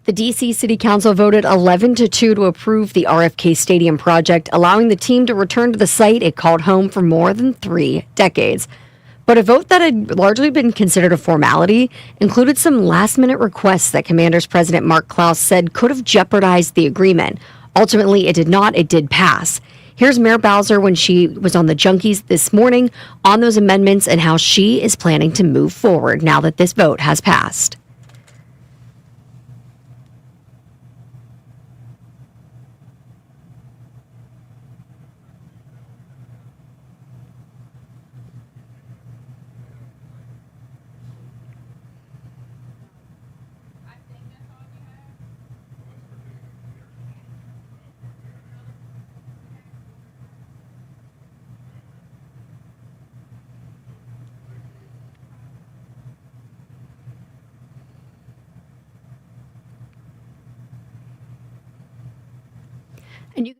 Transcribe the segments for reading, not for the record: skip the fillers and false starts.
The D.C. City Council voted 11-2 to approve the RFK Stadium project, allowing the team to return to the site it called home for more than 3 decades. But a vote that had largely been considered a formality included some last-minute requests that Commanders President Mark Klaus said could have jeopardized the agreement. Ultimately, it did not. It did pass. Here's Mayor Bowser when she was on the Junkies this morning on those amendments and how she is planning to move forward now that this vote has passed. And you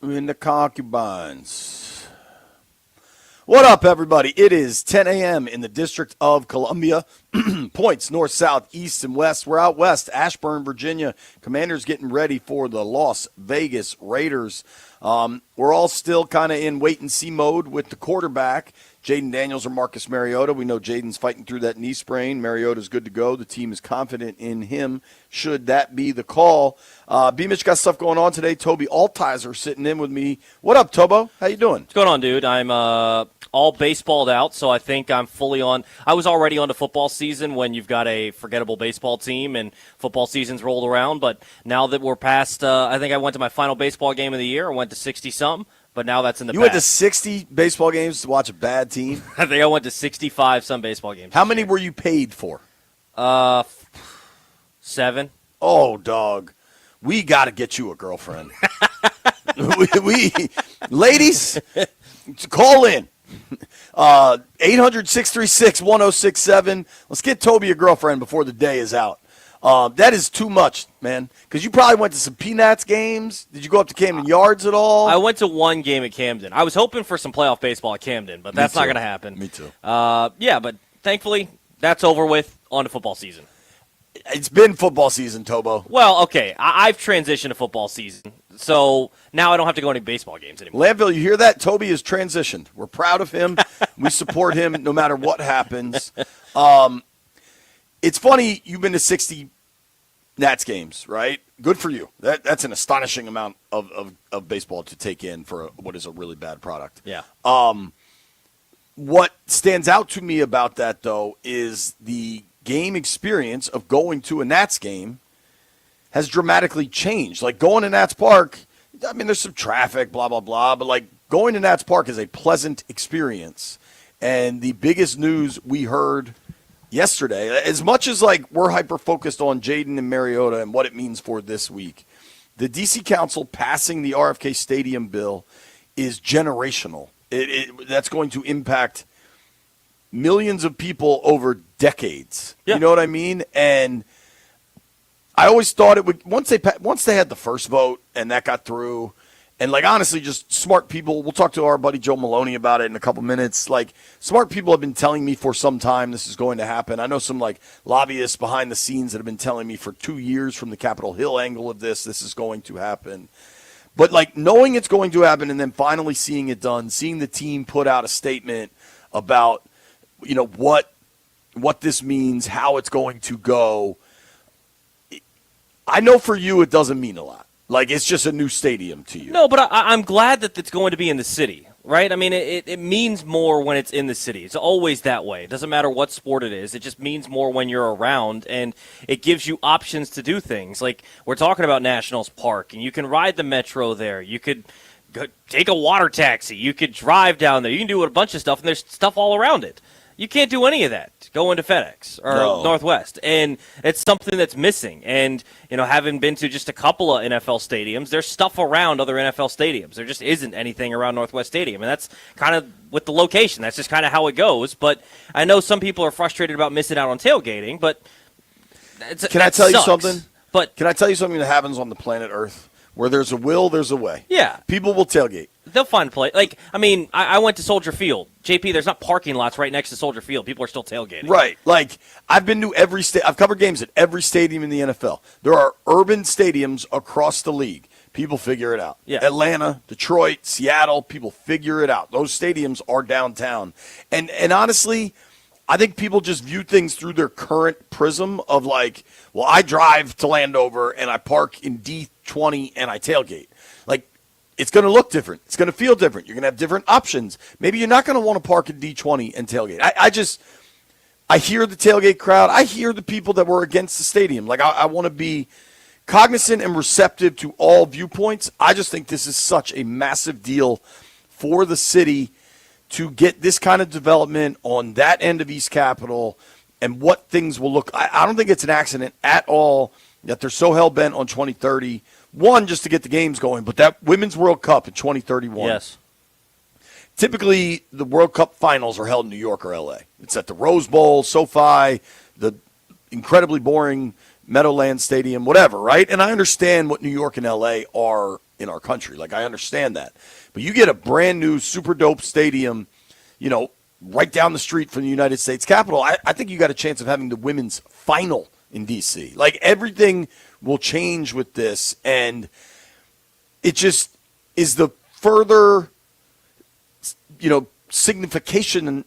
in the concubines. What up, everybody? It is 10 a.m. in the District of Columbia. Points north, south, east, and west. We're out west, Ashburn, Virginia. Commanders getting ready for the Las Vegas Raiders. We're all still kind of in wait-and-see mode with the quarterback, Jaden Daniels or Marcus Mariota. We know Jaden's fighting through that knee sprain. Mariota's good to go. The team is confident in him, should that be the call. B-Mitch got stuff going on today. Toby Altizer sitting in with me. What up, Tobo? How you doing? What's going on, dude? I'm all baseballed out, so I think I'm fully on. I was already on to football season when you've got a forgettable baseball team and football season's rolled around, but now that we're past, I think I went to my final baseball game of the year. I went to 60-something. But now that's in the past. You went to 60 baseball games to watch a bad team? I think I went to 65 some baseball games. How many were you paid for? 7. Oh, dog. We got to get you a girlfriend. Ladies, call in. 800-636-1067. Let's get Toby a girlfriend before the day is out. That is too much, man, because you probably went to some Peanuts games. Did you go up to Camden Yards at all? I went to one game at Camden. I was hoping for some playoff baseball at Camden, but that's not going to happen. Me too. Yeah, but thankfully, that's over with. On to football season. It's been football season, Tobo. Well, okay, I've transitioned to football season, so now I don't have to go to any baseball games anymore. Landville, you hear that? Toby has transitioned. We're proud of him. We support him no matter what happens. It's funny, you've been to 60 Nats games, right? Good for you. That's an astonishing amount of baseball to take in for what is a really bad product. Yeah. What stands out to me about that, though, is the game experience of going to a Nats game has dramatically changed. Like going to Nats Park, I mean, there's some traffic, blah, blah, blah, but like going to Nats Park is a pleasant experience. And the biggest news we heard yesterday, as much as like we're hyper-focused on Jaden and Mariota and what it means for this week, the D.C. Council passing the RFK Stadium bill is generational. That's going to impact millions of people over decades. Yeah. You know what I mean? And I always thought it would once they had the first vote and that got through, and like honestly, just smart people. We'll talk to our buddy Joe Maloney about it in a couple minutes. Like smart people have been telling me for some time this is going to happen. I know some like lobbyists behind the scenes that have been telling me for 2 years from the Capitol Hill angle of this is going to happen. But like knowing it's going to happen and then finally seeing it done, seeing the team put out a statement about what this means, how it's going to go. I know for you it doesn't mean a lot. Like it's just a new stadium to you. No, but I'm glad that it's going to be in the city, right? I mean, it means more when it's in the city. It's always that way. It doesn't matter what sport it is. It just means more when you're around, and it gives you options to do things. Like we're talking about Nationals Park, and you can ride the metro there. You could go, take a water taxi. You could drive down there. You can do a bunch of stuff, and there's stuff all around it. You can't do any of that going to FedEx or Northwest, and it's something that's missing. And, having been to just a couple of NFL stadiums, there's stuff around other NFL stadiums. There just isn't anything around Northwest Stadium, and that's kind of with the location. That's just kind of how it goes. But I know some people are frustrated about missing out on tailgating, but Can I tell you sucks. something? But Can I tell you something that happens on the planet Earth? Where there's a will, there's a way. Yeah. People will tailgate. They'll find a place. I went to Soldier Field. JP, there's not parking lots right next to Soldier Field. People are still tailgating. Right. I've been to every I've covered games at every stadium in the NFL. There are urban stadiums across the league. People figure it out. Yeah. Atlanta, Detroit, Seattle, people figure it out. Those stadiums are downtown. And honestly, I think people just view things through their current prism of I drive to Landover and I park in D20 and I tailgate. It's going to look different. It's going to feel different. You're going to have different options. Maybe you're not going to want to park in D20 and tailgate. I hear the tailgate crowd. I hear the people that were against the stadium. I want to be cognizant and receptive to all viewpoints. I just think this is such a massive deal for the city to get this kind of development on that end of East Capitol and what things will look. I don't think it's an accident at all that they're so hell-bent on 2030. One, just to get the games going, but that Women's World Cup in 2031. Yes. Typically, the World Cup finals are held in New York or L.A. It's at the Rose Bowl, SoFi, the incredibly boring Meadowlands Stadium, whatever, right? And I understand what New York and L.A. are in our country. I understand that. But you get a brand-new, super dope stadium, right down the street from the United States Capitol. I think you got a chance of having the women's final in D.C. Everything will change with this, and it just is the further, signification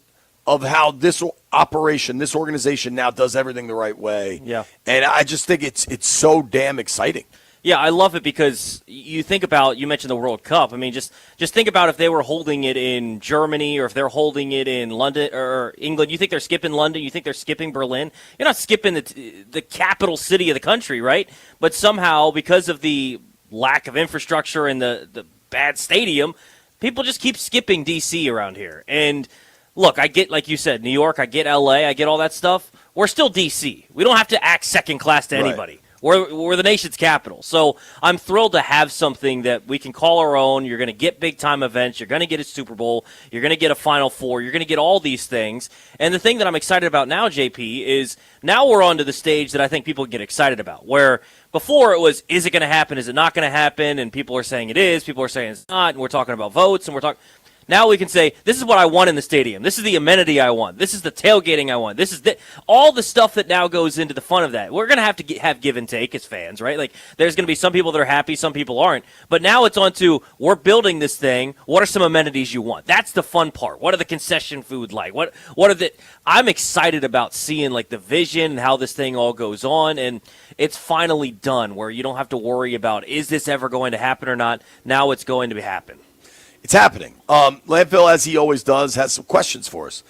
of how this operation, this organization now does everything the right way. Yeah. And I just think it's so damn exciting. Yeah, I love it because you think about, you mentioned the World Cup. Just think about if they were holding it in Germany or if they're holding it in London or England. You think they're skipping London? You think they're skipping Berlin? You're not skipping the capital city of the country, right? But somehow, because of the lack of infrastructure and the bad stadium, people just keep skipping D.C. around here. And look, I get, like you said, New York, I get L.A., I get all that stuff. We're still D.C. We don't have to act second class to anybody. Right. We're the nation's capital. So I'm thrilled to have something that we can call our own. You're going to get big-time events. You're going to get a Super Bowl. You're going to get a Final Four. You're going to get all these things. And the thing that I'm excited about now, JP, is now we're on to the stage that I think people get excited about, where before it was, is it going to happen? Is it not going to happen? And people are saying it is. People are saying it's not. And we're talking about votes, and we're talking. Now we can say, this is what I want in the stadium. This is the amenity I want. This is the tailgating I want. This is all the stuff that now goes into the fun of that. We're going to have to have give and take as fans, right? There's going to be some people that are happy, some people aren't. But now it's on to, we're building this thing. What are some amenities you want? That's the fun part. What are the concession food like? What are the... I'm excited about seeing, the vision and how this thing all goes on. And it's finally done, where you don't have to worry about, is this ever going to happen or not? Now it's going to happen. It's happening. Landfill, as he always does, has some questions for us.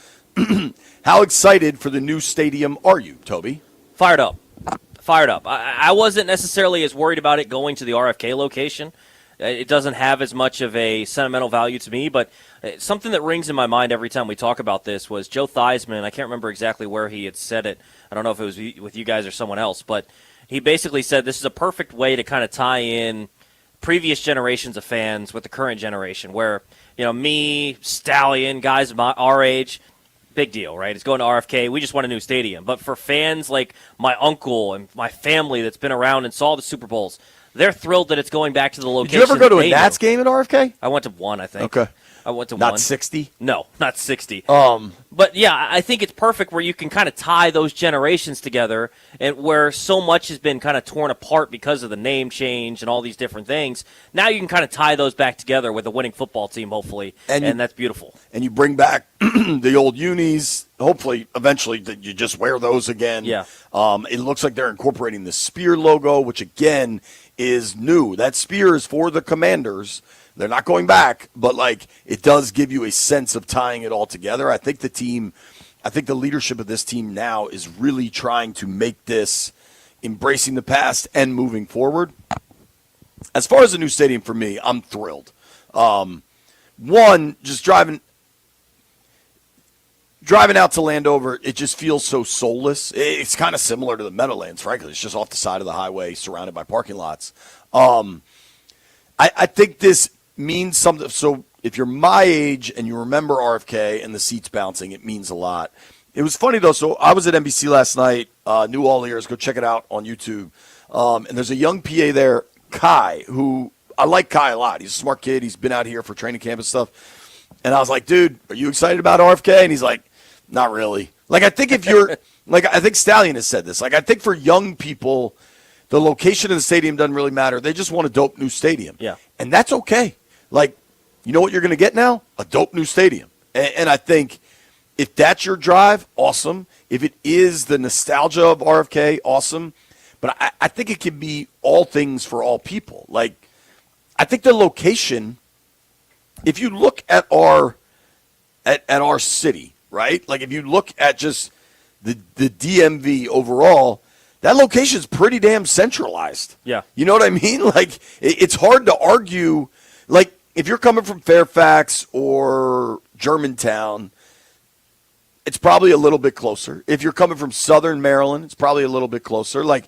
How excited for the new stadium are you, Toby? Fired up. I wasn't necessarily as worried about it going to the RFK location. It doesn't have as much of a sentimental value to me, but something that rings in my mind every time we talk about this was Joe Theismann. I can't remember exactly where he had said it. I don't know if it was with you guys or someone else, but he basically said this is a perfect way to kind of tie in previous generations of fans with the current generation, where, me, Stallion, guys our age, big deal, right? It's going to RFK. We just want a new stadium. But for fans like my uncle and my family that's been around and saw the Super Bowls, they're thrilled that it's going back to the location. Did you ever go to a Nats game at RFK? I went to one, I think. Okay. I went to Not one. 60? No, not 60. But yeah, I think it's perfect where you can kind of tie those generations together, and where so much has been kind of torn apart because of the name change and all these different things. Now you can kind of tie those back together with a winning football team, hopefully, and that's beautiful. And you bring back the old unis. Hopefully, eventually, that you just wear those again. Yeah. It looks like they're incorporating the Spear logo, which again is new. That Spear is for the Commanders. They're not going back, but it does give you a sense of tying it all together. I think the leadership of this team now is really trying to make this embracing the past and moving forward. As far as the new stadium for me, I'm thrilled. One, just driving out to Landover, it just feels so soulless. It's kind of similar to the Meadowlands, frankly. It's just off the side of the highway, surrounded by parking lots. I think this means something. So if you're my age and you remember RFK and the seats bouncing, it means a lot. It was funny, though. So I was at NBC last night, New All Ears. Go check it out on YouTube. And there's a young PA there, Kai, who I like Kai a lot. He's a smart kid. He's been out here for training camp and stuff. And I was like, dude, are you excited about RFK? And he's like, not really. Like, I think if you're – like, I think Stallion has said this. Like, I think for young people, the location of the stadium doesn't really matter. They just want a dope new stadium. Yeah. And that's okay. Like, you know what you're going to get now? A dope new stadium. And I think if that's your drive, awesome. If it is the nostalgia of RFK, awesome. But I think it can be all things for all people. Like, I think the location, if you look at our city, right? Like, if you look at just the DMV overall, that location is pretty damn centralized. Yeah. You know what I mean? Like, it's hard to argue. Like, if you're coming from Fairfax or Germantown, it's probably a little bit closer. If you're coming from Southern Maryland, it's probably a little bit closer. Like,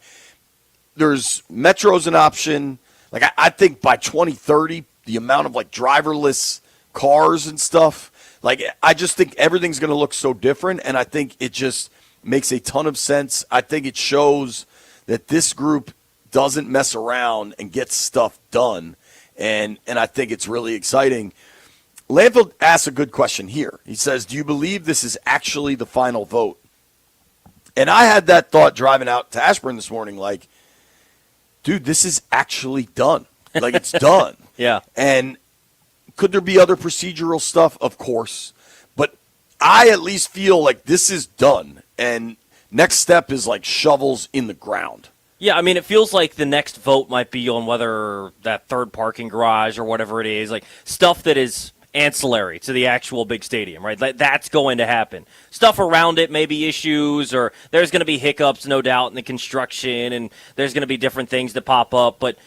there's Metro's an option. Like, I think by 2030, the amount of, like, driverless cars and stuff, like, I just think everything's going to look so different, and I think it just makes a ton of sense. I think it shows that this group doesn't mess around and gets stuff done, and I think it's really exciting. Landfield asks a good question here. He says, do you believe this is actually the final vote? And I had that thought driving out to Ashburn this morning, like, dude, this is actually done. Like, it's done. Yeah. And could there be other procedural stuff? Of course. But I at least feel like this is done. And next step is like shovels in the ground. Yeah, I mean, it feels like the next vote might be on whether that third parking garage or whatever it is, like stuff that is ancillary to the actual big stadium, right? That's going to happen. Stuff around it may be issues, or there's going to be hiccups, no doubt, in the construction, and there's going to be different things that pop up, but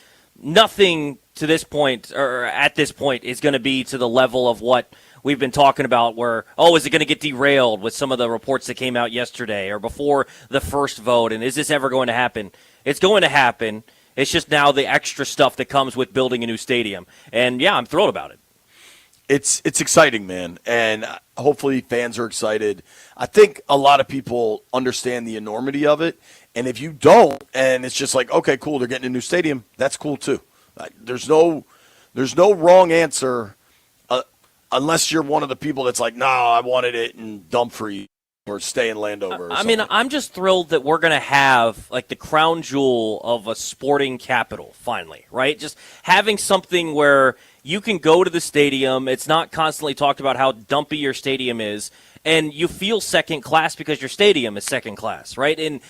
nothing to this point, or at this point, is going to be to the level of what we've been talking about where, is it going to get derailed with some of the reports that came out yesterday or before the first vote, and is this ever going to happen? It's going to happen. It's just now the extra stuff that comes with building a new stadium. And, yeah, I'm thrilled about it. It's exciting, man, and hopefully fans are excited. I think a lot of people understand the enormity of it, and if you don't, and it's just like, okay, cool, they're getting a new stadium, that's cool too. There's no wrong answer unless you're one of the people that's like, no, I wanted it in Dumfries or stay in Landover. I mean, I'm just thrilled that we're going to have like the crown jewel of a sporting capital finally, right? Just having something where you can go to the stadium. It's not constantly talked about how dumpy your stadium is, and you feel second class because your stadium is second class, right? And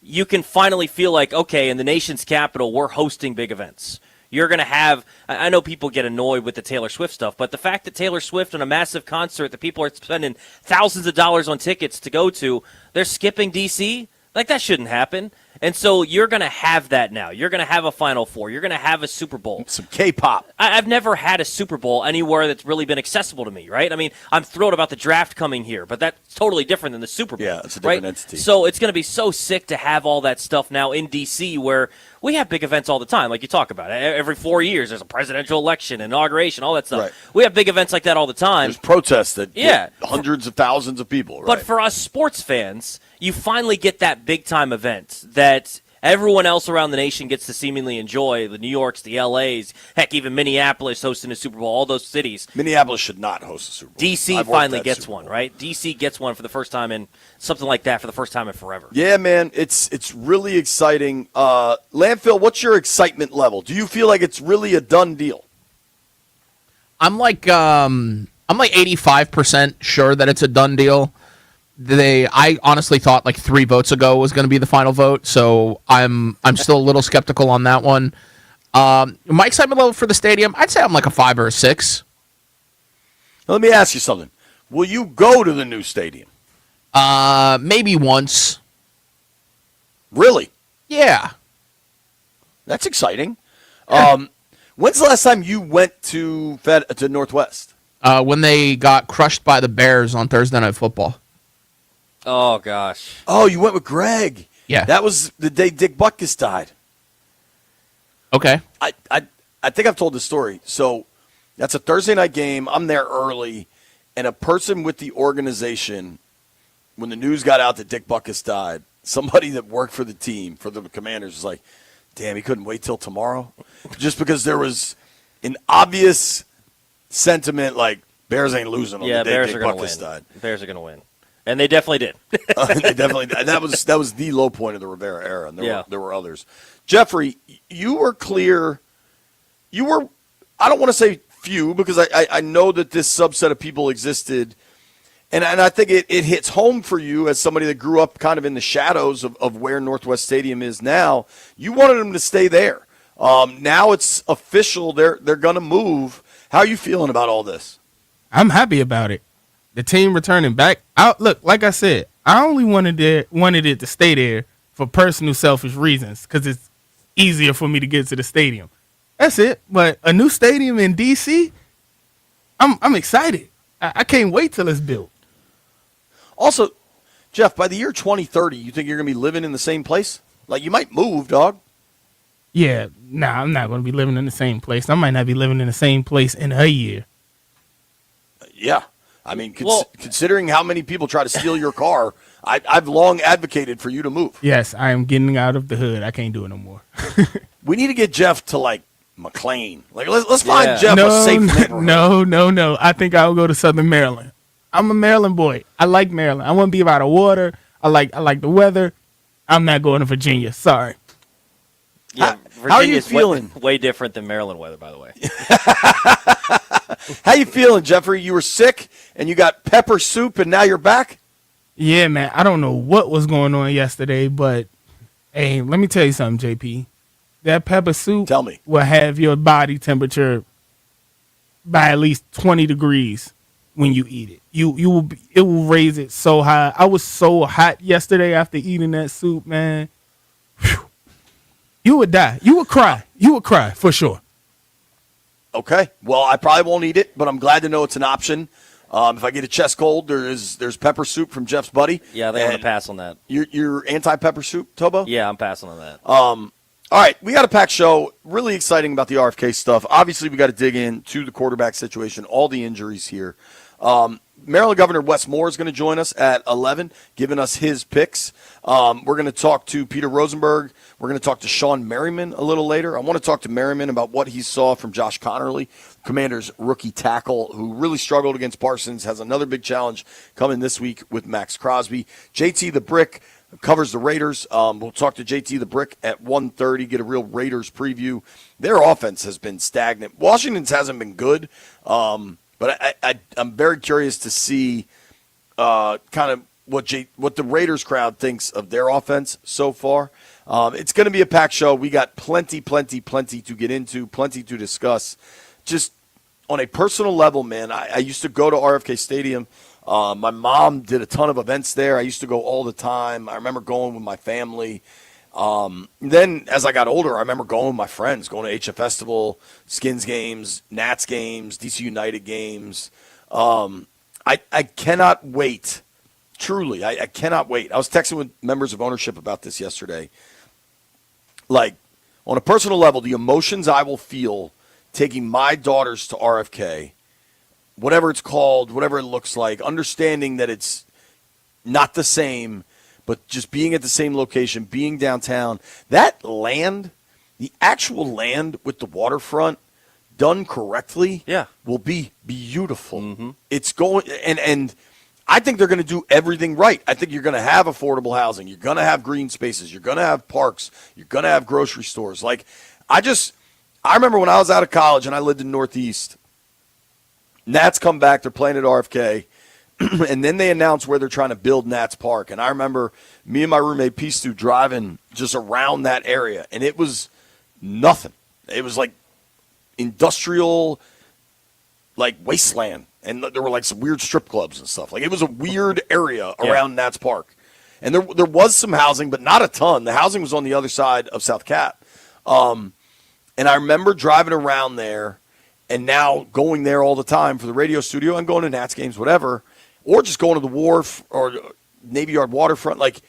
you can finally feel like, okay, in the nation's capital, we're hosting big events. You're going to have – I know people get annoyed with the Taylor Swift stuff, but the fact that Taylor Swift on a massive concert that people are spending thousands of dollars on tickets to go to, they're skipping D.C., like that shouldn't happen. And so you're going to have that now. You're going to have a Final Four. You're going to have a Super Bowl. Some K-pop. I've never had a Super Bowl anywhere that's really been accessible to me, right? I mean, I'm thrilled about the draft coming here, but that's totally different than the Super Bowl. Yeah, it's a different right? entity. So it's going to be so sick to have all that stuff now in D.C. where we have big events all the time, like you talk about. Every 4 years there's a presidential election, inauguration, all that stuff. Right. We have big events like that all the time. There's protests that get hundreds of thousands of people. Right? But for us sports fans, you finally get that big-time event that everyone else around the nation gets to seemingly enjoy. The New Yorks, the LAs, heck, even Minneapolis hosting a Super Bowl, all those cities. Minneapolis should not host a Super Bowl. D.C. finally gets one, right? D.C. gets one for the first time in something like that for the first time in forever. Yeah, man, it's really exciting. Landfill, what's your excitement level? Do you feel like it's really a done deal? I'm like 85% sure that it's a done deal. I honestly thought like 3 votes ago was going to be the final vote, so I'm still a little skeptical on that one. My excitement level for the stadium, I'd say I'm like a 5 or a 6. Now, let me ask you something. Will you go to the new stadium? Maybe once. Really? Yeah. That's exciting. When's the last time you went to Northwest? When they got crushed by the Bears on Thursday Night Football. Oh gosh. Oh, you went with Greg. Yeah. That was the day Dick Butkus died. Okay. I think I've told this story. So that's a Thursday night game. I'm there early, and a person with the organization, when the news got out that Dick Butkus died, somebody that worked for the team, for the Commanders, was like, damn, he couldn't wait till tomorrow? Just because there was an obvious sentiment like Bears ain't losing on the day Dick Butkus died. Bears are going to win. And they definitely did. They definitely did. That was the low point of the Rivera era, and there were others. Jeffrey, you were clear. You were, I don't want to say few, because I know that this subset of people existed, and I think it hits home for you as somebody that grew up kind of in the shadows of where Northwest Stadium is now. You wanted them to stay there. Now it's official. They're going to move. How are you feeling about all this? I'm happy about it. The team returning back. Look, like I said, I only wanted it to stay there for personal selfish reasons, because it's easier for me to get to the stadium. That's it. But a new stadium in D.C., I'm excited. I can't wait till it's built. Also, Jeff, by the year 2030, you think you're going to be living in the same place? Like, you might move, dog. Yeah, I'm not going to be living in the same place. I might not be living in the same place in a year. Yeah. I mean, considering how many people try to steal your car, I've long advocated for you to move. Yes, I am getting out of the hood. I can't do it no more. We need to get Jeff to, like, McLean. Like, let's find Jeff a safe neighborhood. No. I think I'll go to Southern Maryland. I'm a Maryland boy. I like Maryland. I want to be by the water. I like the weather. I'm not going to Virginia. Sorry. Yeah, how are you feeling? Way different than Maryland weather, by the way. How you feeling, Jeffrey? You were sick, and you got pepper soup, and now you're back? Yeah, man. I don't know what was going on yesterday, but, hey, let me tell you something, JP. That pepper soup will have your body temperature by at least 20 degrees when you eat it. It will raise it so high. I was so hot yesterday after eating that soup, man. Whew. You would die. You would cry. You would cry for sure. Okay. Well, I probably won't eat it, but I'm glad to know it's an option. If I get a chest cold, there's pepper soup from Jeff's buddy. Yeah, they want to pass on that. You're anti-pepper soup, Tobo? Yeah, I'm passing on that. All right, we got a packed show. Really exciting about the RFK stuff. Obviously, we got to dig into the quarterback situation, all the injuries here. Maryland Governor Wes Moore is going to join us at 11, giving us his picks. We're going to talk to Peter Rosenberg. We're going to talk to Shawn Merriman a little later. I want to talk to Merriman about what he saw from Josh Connerly, Commander's rookie tackle, who really struggled against Parsons, has another big challenge coming this week with Max Crosby. JT the Brick covers the Raiders. We'll talk to JT the Brick at 1:30, get a real Raiders preview. Their offense has been stagnant. Washington's hasn't been good, but I'm very curious to see kind of what the Raiders crowd thinks of their offense so far. It's going to be a packed show. We got plenty to get into, plenty to discuss. Just on a personal level, man, I used to go to RFK Stadium. My mom did a ton of events there. I used to go all the time. I remember going with my family. Then as I got older, I remember going with my friends, going to HF Festival, Skins games, Nats games, DC United games. I cannot wait. Truly, I cannot wait. I was texting with members of ownership about this yesterday. Like, on a personal level, the emotions I will feel taking my daughters to RFK, whatever it's called, whatever it looks like, understanding that it's not the same, but just being at the same location, being downtown, that land, the actual land with the waterfront done correctly, will be beautiful. Mm-hmm. It's going, and I think they're going to do everything right. I think you're going to have affordable housing. You're going to have green spaces. You're going to have parks. You're going to have grocery stores. Like, I remember when I was out of college and I lived in Northeast, Nats come back. They're playing at RFK. And then they announce where they're trying to build Nats Park. And I remember me and my roommate Pistu driving just around that area. And it was nothing. It was like industrial, like wasteland. And there were like some weird strip clubs and stuff. Like, it was a weird area around Nats Park. And there was some housing, but not a ton. The housing was on the other side of South Cap. And I remember driving around there and now going there all the time for the radio studio and going to Nats games, whatever, or just going to the wharf or Navy Yard waterfront. Like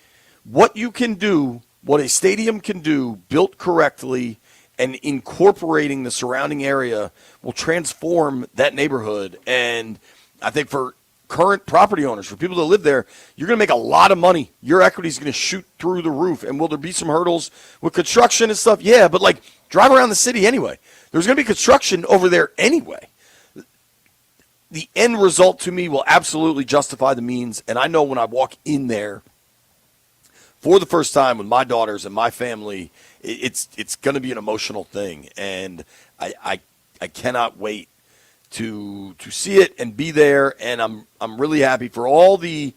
what you can do, what a stadium can do, built correctly and incorporating the surrounding area will transform that neighborhood. And I think for current property owners, for people that live there, you're going to make a lot of money. Your equity is going to shoot through the roof. And will there be some hurdles with construction and stuff? Yeah, but like drive around the city anyway. There's going to be construction over there anyway. The end result to me will absolutely justify the means. And I know when I walk in there for the first time with my daughters and my family, it's going to be an emotional thing. And I cannot wait to see it and be there, and I'm really happy for all the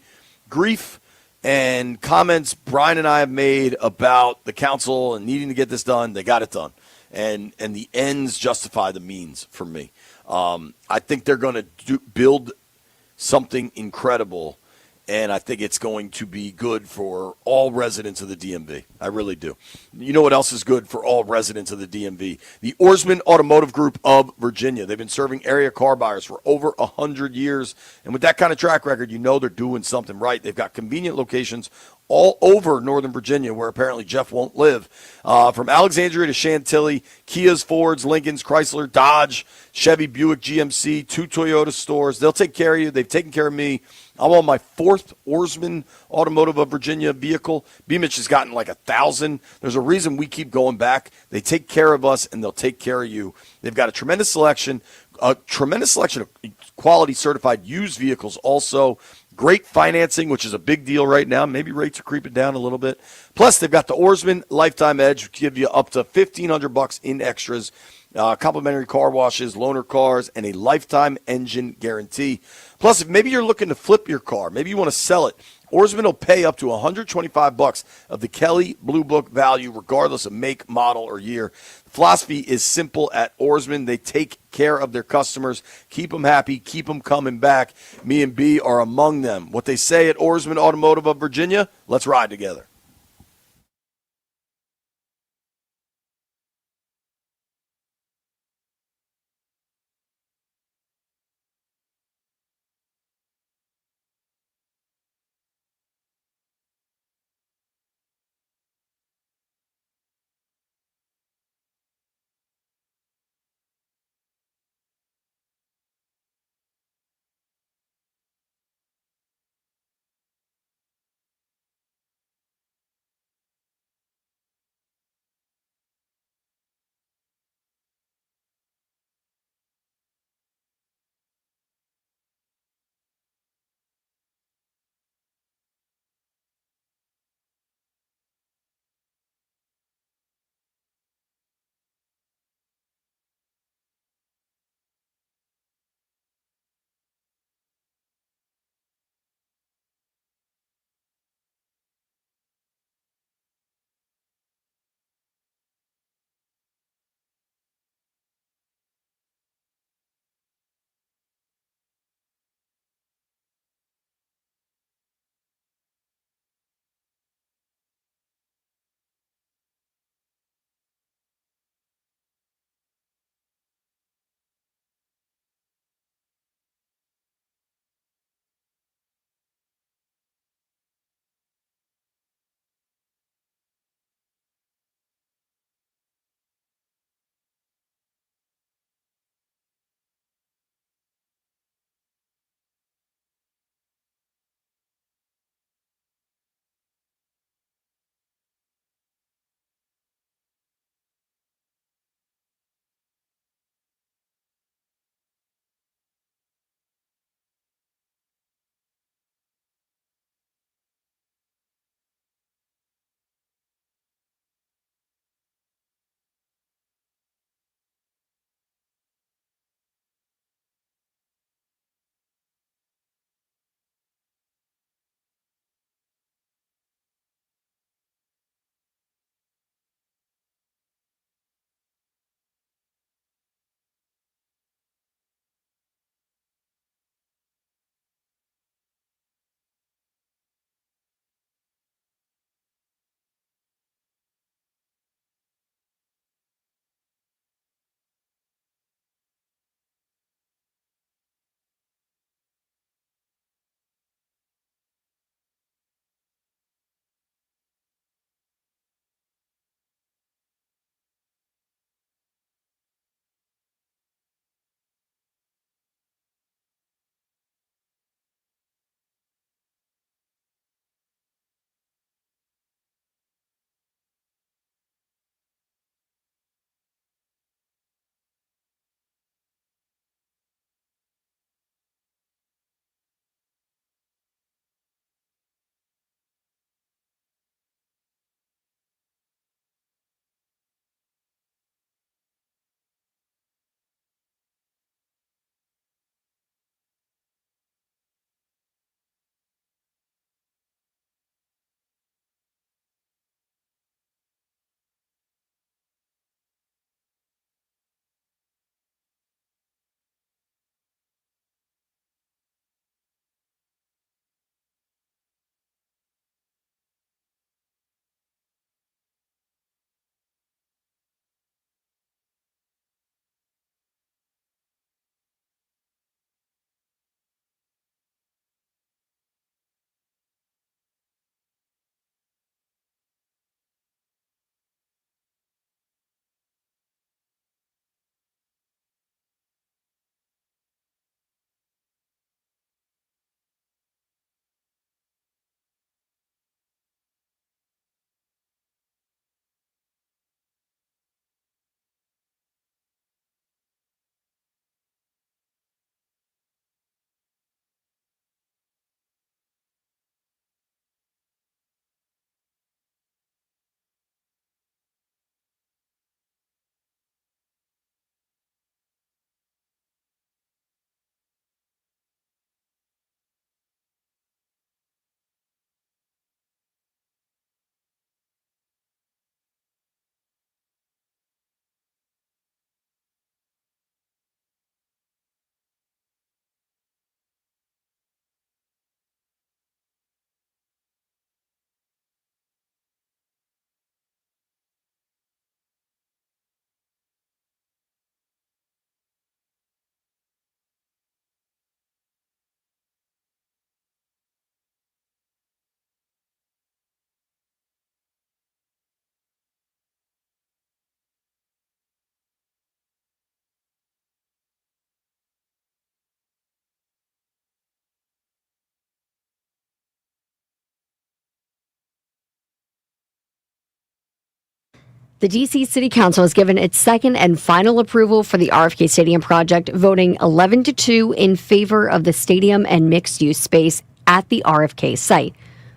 grief and comments Brian and I have made about the council and needing to get this done. They got it done, and the ends justify the means for me. I think they're going to build something incredible, and I think it's going to be good for all residents of the DMV. I really do. You know what else is good for all residents of the DMV? The Orsman Automotive Group of Virginia. They've been serving area car buyers for over 100 years. And with that kind of track record, you know they're doing something right. They've got convenient locations all over Northern Virginia, where apparently Jeff won't live. From Alexandria to Chantilly, Kias, Fords, Lincolns, Chrysler, Dodge, Chevy, Buick, GMC, 2 Toyota stores. They'll take care of you. They've taken care of me. I'm on my 4th Orsman Automotive of Virginia vehicle. B-Mitch has gotten like 1,000. There's a reason we keep going back. They take care of us, and they'll take care of you. They've got a tremendous selection of quality certified used vehicles also. Great financing, which is a big deal right now. Maybe rates are creeping down a little bit. Plus, they've got the Orsman Lifetime Edge, which give you up to $1,500 in extras, complimentary car washes, loaner cars, and a lifetime engine guarantee. Plus, if maybe you're looking to flip your car, maybe you want to sell it, Orsman will pay up to $125 of the Kelly Blue Book value, regardless of make, model, or year. The philosophy is simple at Orsman. They take care of their customers, keep them happy, keep them coming back. Me and B are among them. What they say at Orsman Automotive of Virginia, let's ride together. The D.C. City Council has given its second and final approval for the RFK Stadium project, voting 11-2 in favor of the stadium and mixed-use space at the RFK site.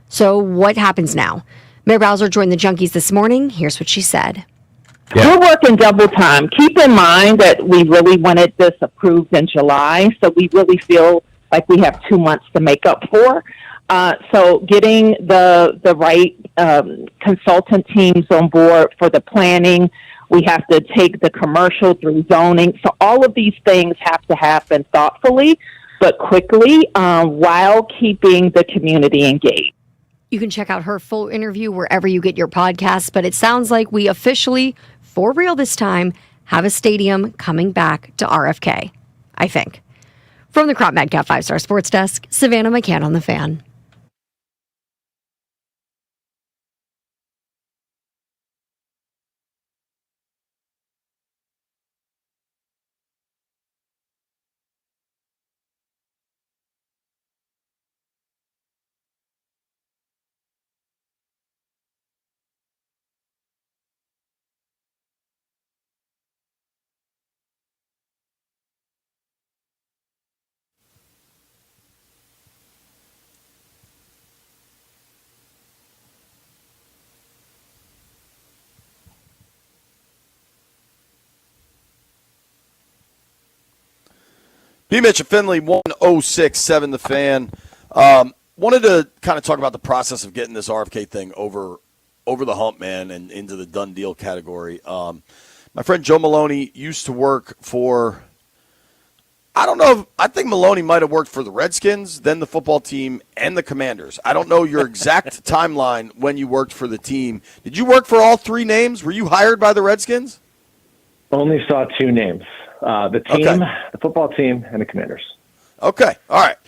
So what happens now? Mayor Bowser joined the Junkies this morning. Here's what she said. We're working double time. Keep in mind that we really wanted this approved in July, so we really feel like we have 2 months to make up for. So getting the right consultant teams on board for the planning, we have to take the commercial through zoning. So all of these things have to happen thoughtfully, but quickly, while keeping the community engaged. You can check out her full interview wherever you get your podcasts, but it sounds like we officially, for real this time, have a stadium coming back to RFK, I think. From the Crop Madcap 5-Star Sports Desk, Savannah McCann on the Fan. B. Mitch and Finley, 106.7 The Fan. Wanted to kind of talk about the process of getting this RFK thing over the hump, man, and into the done deal category. My friend Joe Maloney used to work for, I think Maloney might have worked for the Redskins, then the football team, and the Commanders. I don't know your exact timeline when you worked for the team. Did you work for all three names? Were you hired by the Redskins? Only saw two names. The team, okay. The football team, and the Commanders. Okay, all right.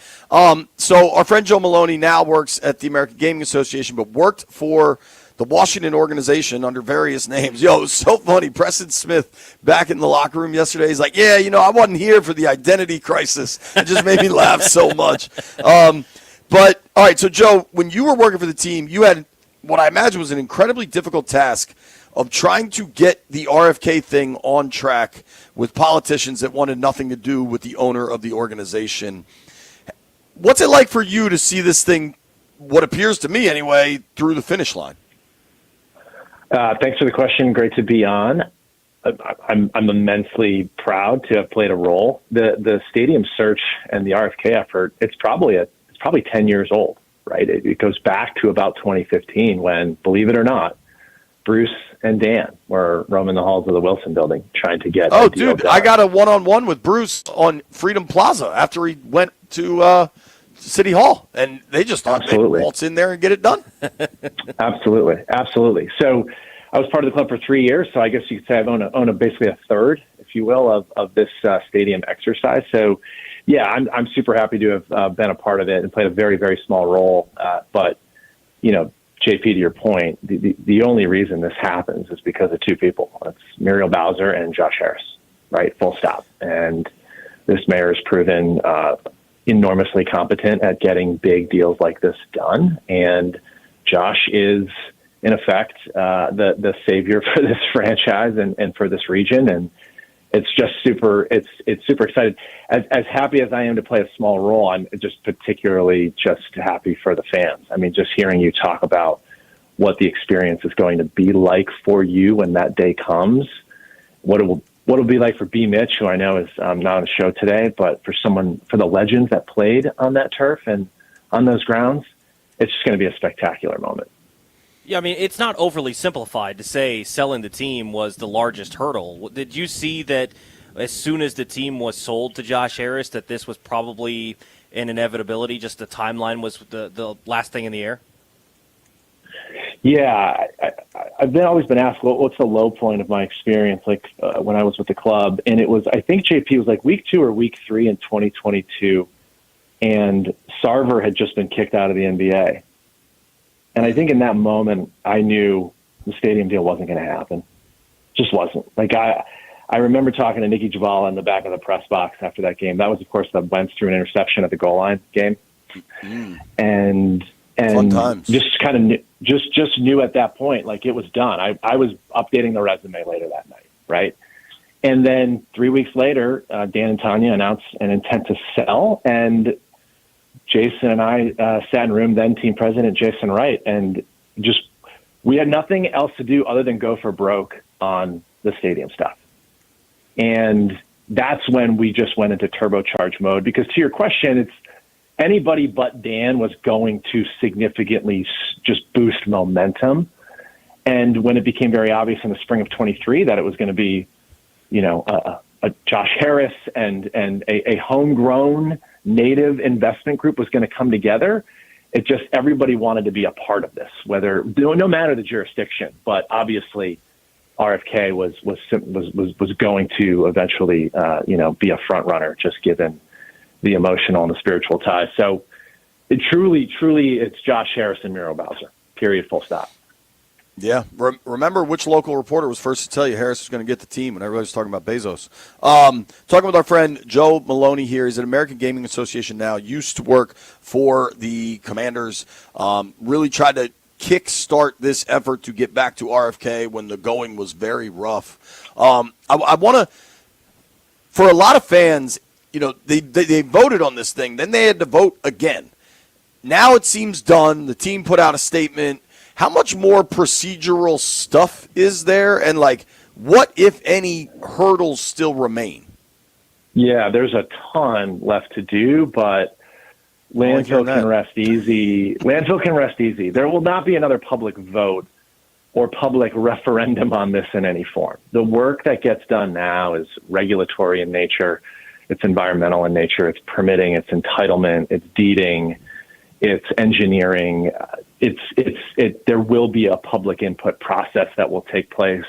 So our friend Joe Maloney now works at the American Gaming Association, but worked for the Washington organization under various names. Yo, it was so funny. Preston Smith back in the locker room yesterday, he's like, yeah, I wasn't here for the identity crisis. It just made me laugh so much. But, all right, so Joe, when you were working for the team, you had what I imagine was an incredibly difficult task of trying to get the RFK thing on track with politicians that wanted nothing to do with the owner of the organization. What's it like for you to see this thing, what appears to me anyway, through the finish line? Thanks for the question. Great to be on. I'm immensely proud to have played a role. The stadium search and the RFK effort, it's probably 10 years old, right? It goes back to about 2015 when, believe it or not, Bruce and Dan were roaming the halls of the Wilson building trying to get. Oh, dude, I got a one-on-one with Bruce on Freedom Plaza after he went to City Hall, and they just thought they'd waltz in there and get it done. Absolutely. So I was part of the club for 3 years, so I guess you could say I've owned basically a third, if you will, of this stadium exercise. So, yeah, I'm super happy to have been a part of it and played a very, very small role. But, JP, to your point, the only reason this happens is because of two people. It's Muriel Bowser and Josh Harris, right? Full stop. And this mayor has proven enormously competent at getting big deals like this done. And Josh is, in effect, the savior for this franchise and for this region. And it's just super excited. As happy as I am to play a small role, I'm just particularly just happy for the fans. I mean, just hearing you talk about what the experience is going to be like for you when that day comes, what it'll be like for B. Mitch, who I know is not on the show today, but for the legends that played on that turf and on those grounds, it's just going to be a spectacular moment. Yeah, I mean, it's not overly simplified to say selling the team was the largest hurdle. Did you see that as soon as the team was sold to Josh Harris that this was probably an inevitability, just the timeline was the last thing in the air? Yeah, I've always been asked, what's the low point of my experience, when I was with the club? And it was, I think JP was like week 2 or week 3 in 2022, and Sarver had just been kicked out of the NBA. And I think in that moment, I knew the stadium deal wasn't going to happen. Just wasn't. I remember talking to Nikki Javala in the back of the press box after that game. That was, of course, the Wentz threw an interception at the goal line game. Mm-hmm. And And fun times. Just kind of just knew at that point, like it was done. I was updating the resume later that night, right? And then 3 weeks later, Dan and Tanya announced an intent to sell, and Jason and I sat in room, then team president Jason Wright, and we had nothing else to do other than go for broke on the stadium stuff. And that's when we just went into turbocharge mode, because to your question, it's anybody but Dan was going to significantly just boost momentum. And when it became very obvious in the spring of 23 that it was going to be, a Josh Harris and a homegrown native investment group was going to come together, everybody wanted to be a part of this, no matter the jurisdiction. But obviously, RFK was going to eventually, be a front runner, just given the emotional and the spiritual ties. So it truly, it's Josh Harris and Muriel Bowser, period, full stop. Yeah. Remember which local reporter was first to tell you Harris was going to get the team when everybody was talking about Bezos? Talking with our friend Joe Maloney here. He's at American Gaming Association now, used to work for the Commanders, really tried to kickstart this effort to get back to RFK when the going was very rough. I want to, for a lot of fans, they voted on this thing. Then they had to vote again. Now it seems done. The team put out a statement. How much more procedural stuff is there? And, what, if any, hurdles still remain? Yeah, there's a ton left to do, but landfill can rest easy. Landfill can rest easy. There will not be another public vote or public referendum on this in any form. The work that gets done now is regulatory in nature. It's environmental in nature. It's permitting. It's entitlement. It's deeding. It's engineering. There will be a public input process that will take place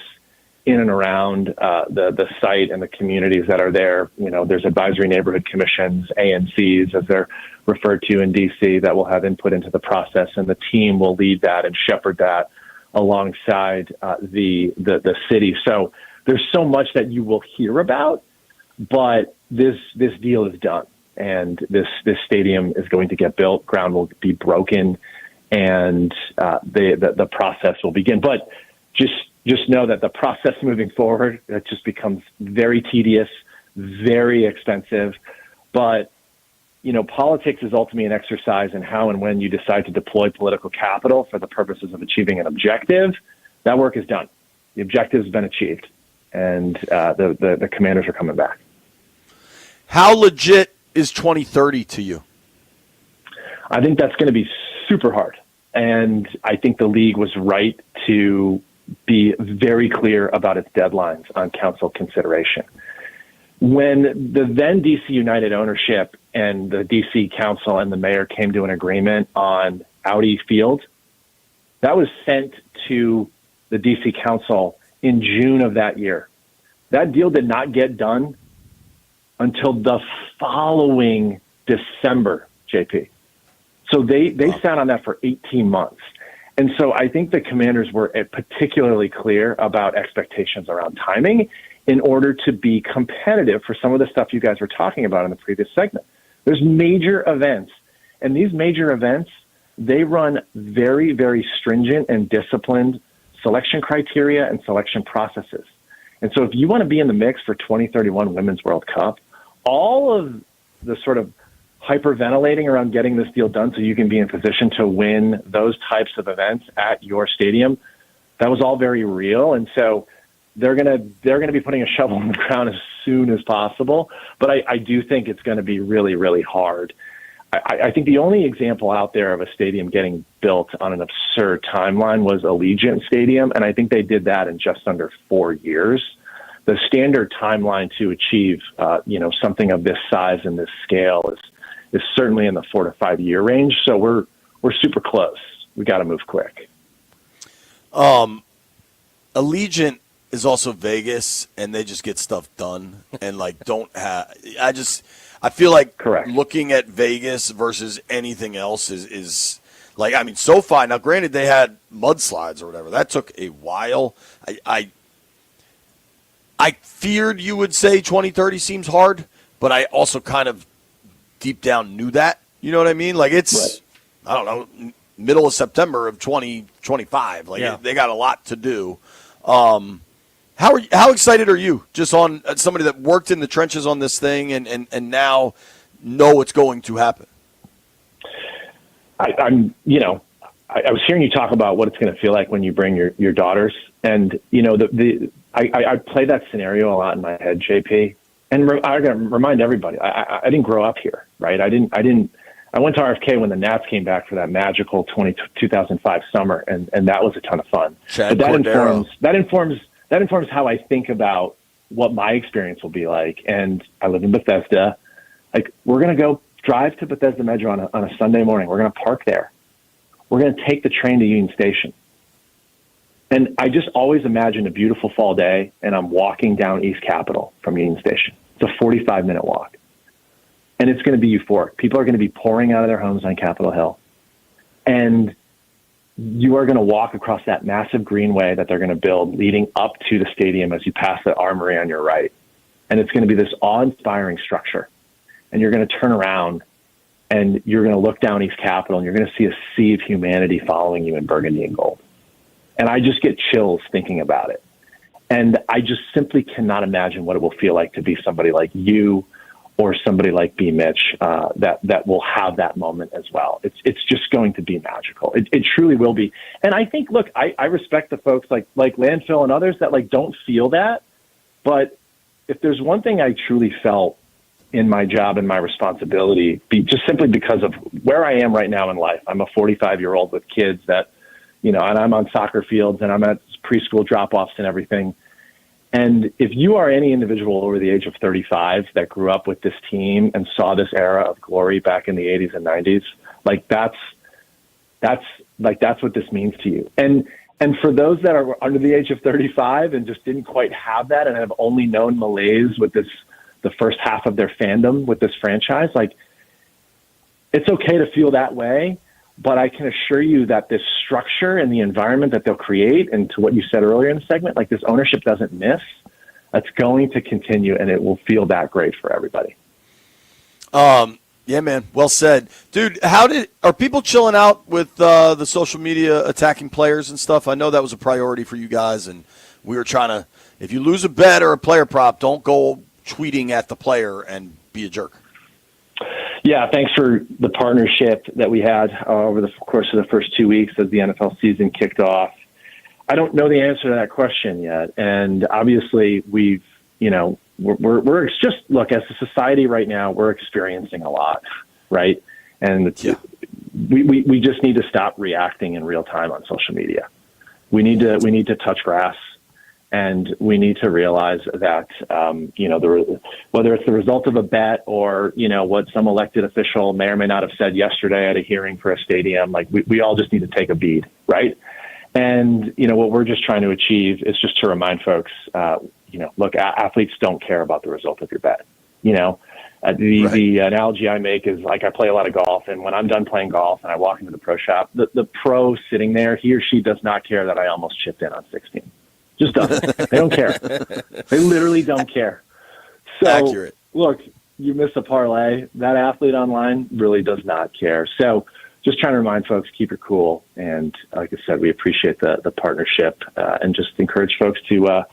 in and around the site and the communities that are there. There's advisory neighborhood commissions, ANCs, as they're referred to in DC, that will have input into the process, and the team will lead that and shepherd that alongside the city. So there's so much that you will hear about, but this deal is done, and this stadium is going to get built. Ground will be broken, and the process will begin. But just know that the process moving forward, it just becomes very tedious, very expensive. But politics is ultimately an exercise in how and when you decide to deploy political capital for the purposes of achieving an objective. That work is done. The objective has been achieved, and the Commanders are coming back. How legit is 2030 to you? I think that's going to be super hard. And I think the league was right to be very clear about its deadlines on council consideration. When the then DC United ownership and the DC Council and the mayor came to an agreement on Audi Field, that was sent to the DC Council in June of that year. That deal did not get done until the following December, JP. So they sat on that for 18 months. And so I think the Commanders were particularly clear about expectations around timing in order to be competitive for some of the stuff you guys were talking about in the previous segment. There's major events, and these major events, they run very, very stringent and disciplined selection criteria and selection processes. And so if you want to be in the mix for 2031 Women's World Cup, all of the sort of hyperventilating around getting this deal done so you can be in position to win those types of events at your stadium, that was all very real. And so they're gonna be putting a shovel in the ground as soon as possible. But I do think it's going to be really, really hard. I think the only example out there of a stadium getting built on an absurd timeline was Allegiant Stadium, and I think they did that in just under 4 years. The standard timeline to achieve, something of this size and this scale is certainly in the 4 to 5 year range. So we're super close. We got to move quick. Allegiant is also Vegas, and they just get stuff done and don't have. I feel like correct. Looking at Vegas versus anything else is SoFi. Now, granted, they had mudslides or whatever. That took a while. I feared you would say 2030 seems hard, but I also kind of deep down knew that. You know what I mean? It's, right. I don't know, middle of September of 2025. Like they got a lot to do. How excited are you just on somebody that worked in the trenches on this thing and now know it's going to happen? I'm I was hearing you talk about what it's going to feel like when you bring your daughters, and I play that scenario a lot in my head, JP. And I got to remind everybody, I didn't grow up here, right? I went to RFK when the Nats came back for that magical 2005 summer, and that was a ton of fun. Chad but that informs how I think about what my experience will be like. And I live in Bethesda. Like, we're going to go drive to Bethesda Metro on a Sunday morning. We're going to park there. We're going to take the train to Union Station. And I just always imagine a beautiful fall day, and I'm walking down East Capitol from Union Station. It's a 45-minute walk. And it's going to be euphoric. People are going to be pouring out of their homes on Capitol Hill. And you are going to walk across that massive greenway that they're going to build leading up to the stadium as you pass the armory on your right. And it's going to be this awe-inspiring structure. And you're going to turn around and you're going to look down East Capitol and you're going to see a sea of humanity following you in burgundy and gold. And I just get chills thinking about it. And I just simply cannot imagine what it will feel like to be somebody like you or somebody like B. Mitch that will have that moment as well. It's just going to be magical. It truly will be. And I think, look, I respect the folks like Landfill and others that like don't feel that. But if there's one thing I truly felt in my job and my responsibility, just simply because of where I am right now in life, I'm a 45-year-old with kids that, and I'm on soccer fields and I'm at preschool drop-offs and everything. And if you are any individual over the age of 35 that grew up with this team and saw this era of glory back in the 80s and 90s, like that's what this means to you. And for those that are under the age of 35 and just didn't quite have that and have only known malaise with the first half of their fandom with this franchise, like, it's okay to feel that way. But I can assure you that this structure and the environment that they'll create, and to what you said earlier in the segment, like this ownership doesn't miss. That's going to continue, and it will feel that great for everybody. Yeah, man. Well said. Dude, are people chilling out with the social media attacking players and stuff? I know that was a priority for you guys, and we were trying to, if you lose a bet or a player prop, don't go tweeting at the player and be a jerk. Yeah, thanks for the partnership that we had over the course of the first 2 weeks as the NFL season kicked off. I don't know the answer to that question yet, and obviously we're just, look, as a society right now, we're experiencing a lot, right? And we just need to stop reacting in real time on social media. We need to touch grass. And we need to realize that, whether it's the result of a bet or, what some elected official may or may not have said yesterday at a hearing for a stadium, like we all just need to take a beat, right? And, what we're just trying to achieve is just to remind folks, look, athletes don't care about the result of your bet. The analogy I make is like I play a lot of golf, and when I'm done playing golf and I walk into the pro shop, the pro sitting there, he or she does not care that I almost chipped in on 16. Just doesn't. They don't care. They literally don't care. So, accurate. Look, you miss a parlay. That athlete online really does not care. So just trying to remind folks, keep it cool. And like I said, we appreciate the partnership and just encourage folks to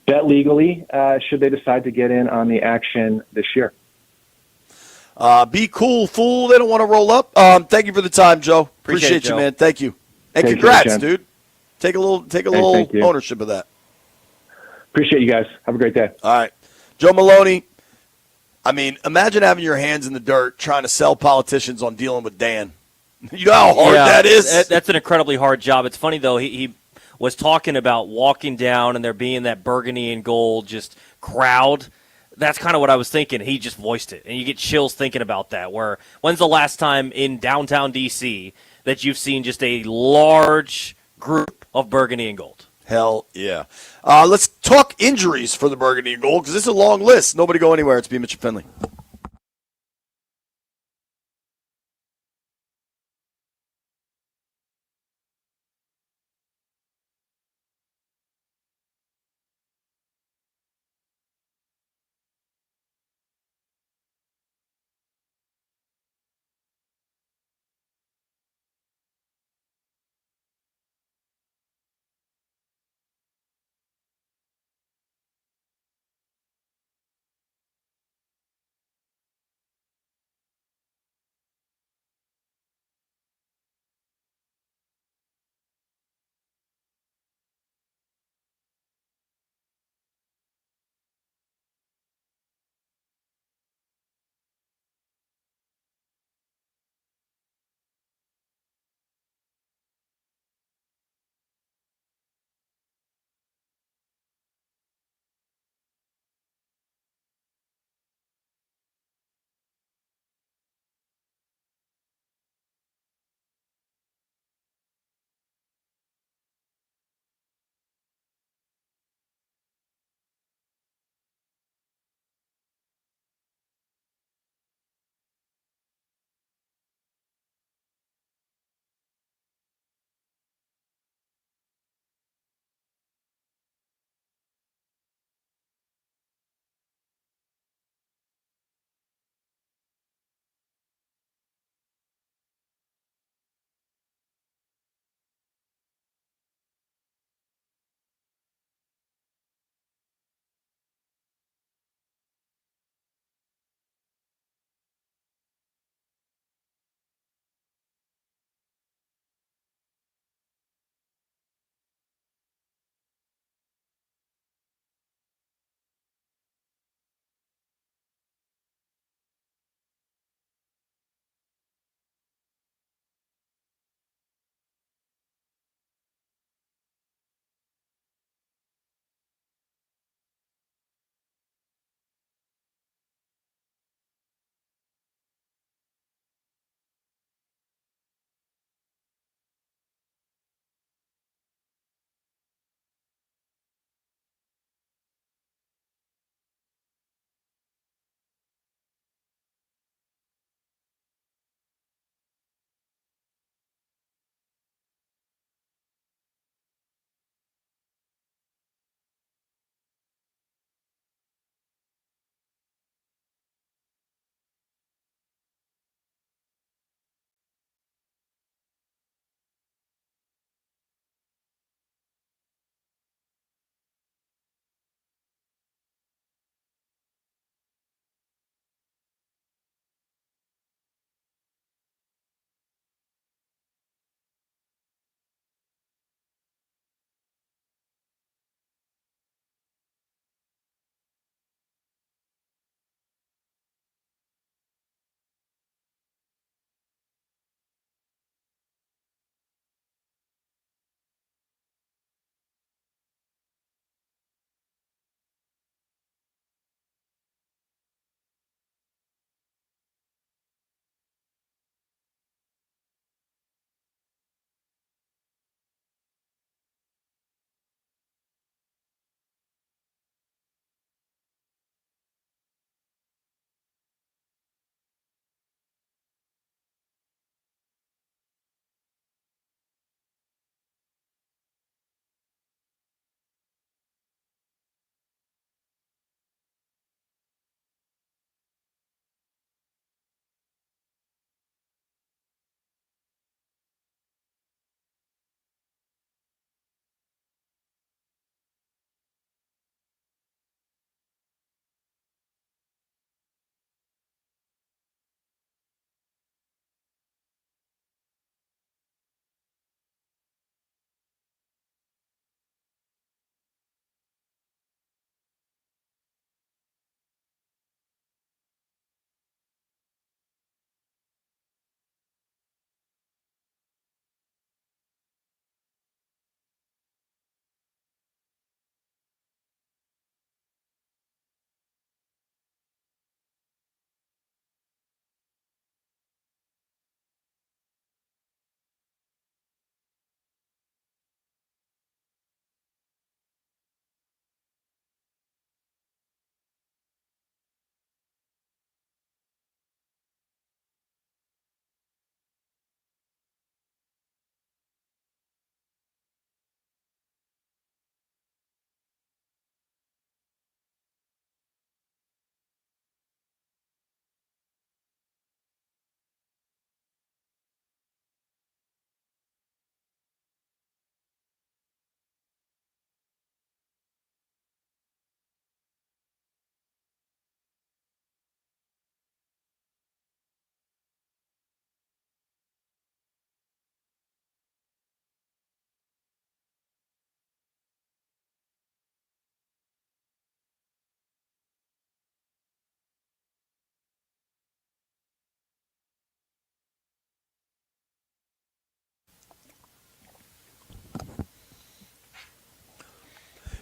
bet legally should they decide to get in on the action this year. Be cool, fool. They don't want to roll up. Thank you for the time, Joe. Appreciate you, man. Thank you. And congrats, dude. Take a little ownership of that. Appreciate you guys. Have a great day. All right. Joe Maloney, I mean, imagine having your hands in the dirt trying to sell politicians on dealing with Dan. You know how hard that is? That's an incredibly hard job. It's funny, though, he was talking about walking down and there being that burgundy and gold just crowd. That's kind of what I was thinking. He just voiced it. And you get chills thinking about that. When's the last time in downtown D.C. that you've seen just a large group of burgundy and gold? Hell yeah. Let's talk injuries for the burgundy and gold because this is a long list. Nobody go anywhere. It's B. Mitch and Finley.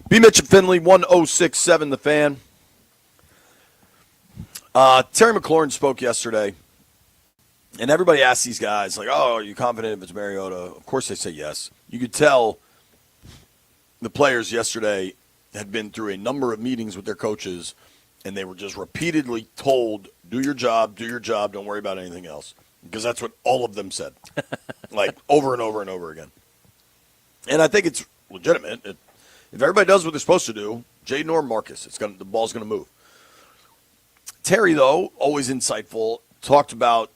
B. Mitch and Finley, 1067 The Fan. Terry McLaurin spoke yesterday, and everybody asked these guys, like, oh, are you confident if it's Mariota? Of course they say yes. You could tell the players yesterday had been through a number of meetings with their coaches, and they were just repeatedly told, do your job, don't worry about anything else. Because that's what all of them said, like over and over and over again. And I think it's legitimate. If everybody does what they're supposed to do, Jaden or Marcus, the ball's going to move. Terry, though, always insightful, talked about,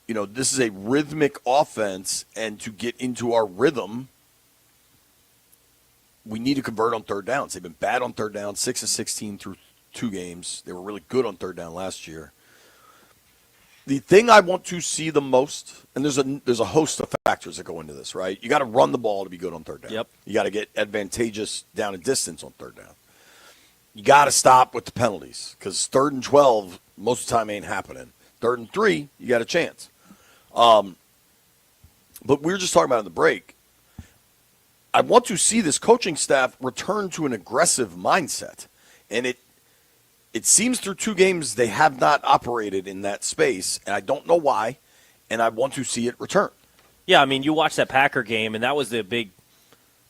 this is a rhythmic offense, and to get into our rhythm, we need to convert on third downs. They've been bad on third down, 6 of 16 through 2 games. They were really good on third down last year. The thing I want to see the most, and there's a host of factors that go into this, right? You got to run the ball to be good on third down. Yep. You got to get advantageous down and distance on third down. You got to stop with the penalties, because 3rd and 12 most of the time ain't happening. 3rd and 3, you got a chance. But we were just talking about in the break. I want to see this coaching staff return to an aggressive mindset, and it seems through 2 games they have not operated in that space, and I don't know why, and I want to see it return. Yeah, I mean, you watch that Packer game, and that was the big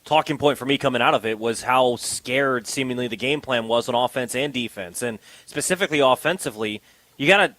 talking point for me coming out of it, was how scared seemingly the game plan was on offense and defense. And specifically offensively, you got to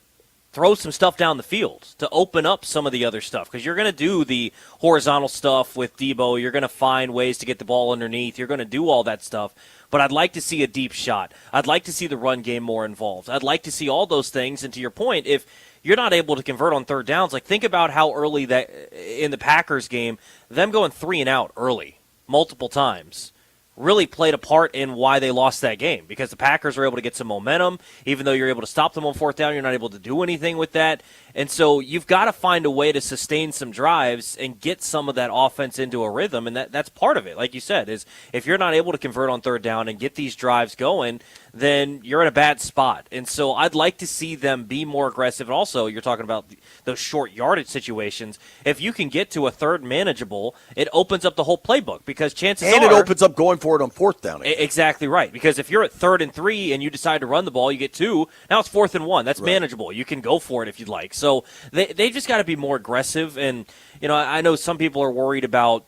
throw some stuff down the field to open up some of the other stuff, because you're going to do the horizontal stuff with Debo. You're going to find ways to get the ball underneath. You're going to do all that stuff. But I'd like to see a deep shot. I'd like to see the run game more involved. I'd like to see all those things. And to your point, if you're not able to convert on third downs, like think about how early that in the Packers game, them going 3 and out early multiple times really played a part in why they lost that game, because the Packers were able to get some momentum. Even though you're able to stop them on 4th down, you're not able to do anything with that. And so you've got to find a way to sustain some drives and get some of that offense into a rhythm, and that's part of it. Like you said, is if you're not able to convert on third down and get these drives going, then you're in a bad spot. And so I'd like to see them be more aggressive. And also, you're talking about those short yardage situations. If you can get to a third manageable, it opens up the whole playbook, because chances are... And it opens up going for it on 4th down. Exactly right. Because if you're at 3rd and 3 and you decide to run the ball, you get 2. Now it's 4th and 1. That's manageable. You can go for it if you'd like. So they just got to be more aggressive. And, I know some people are worried about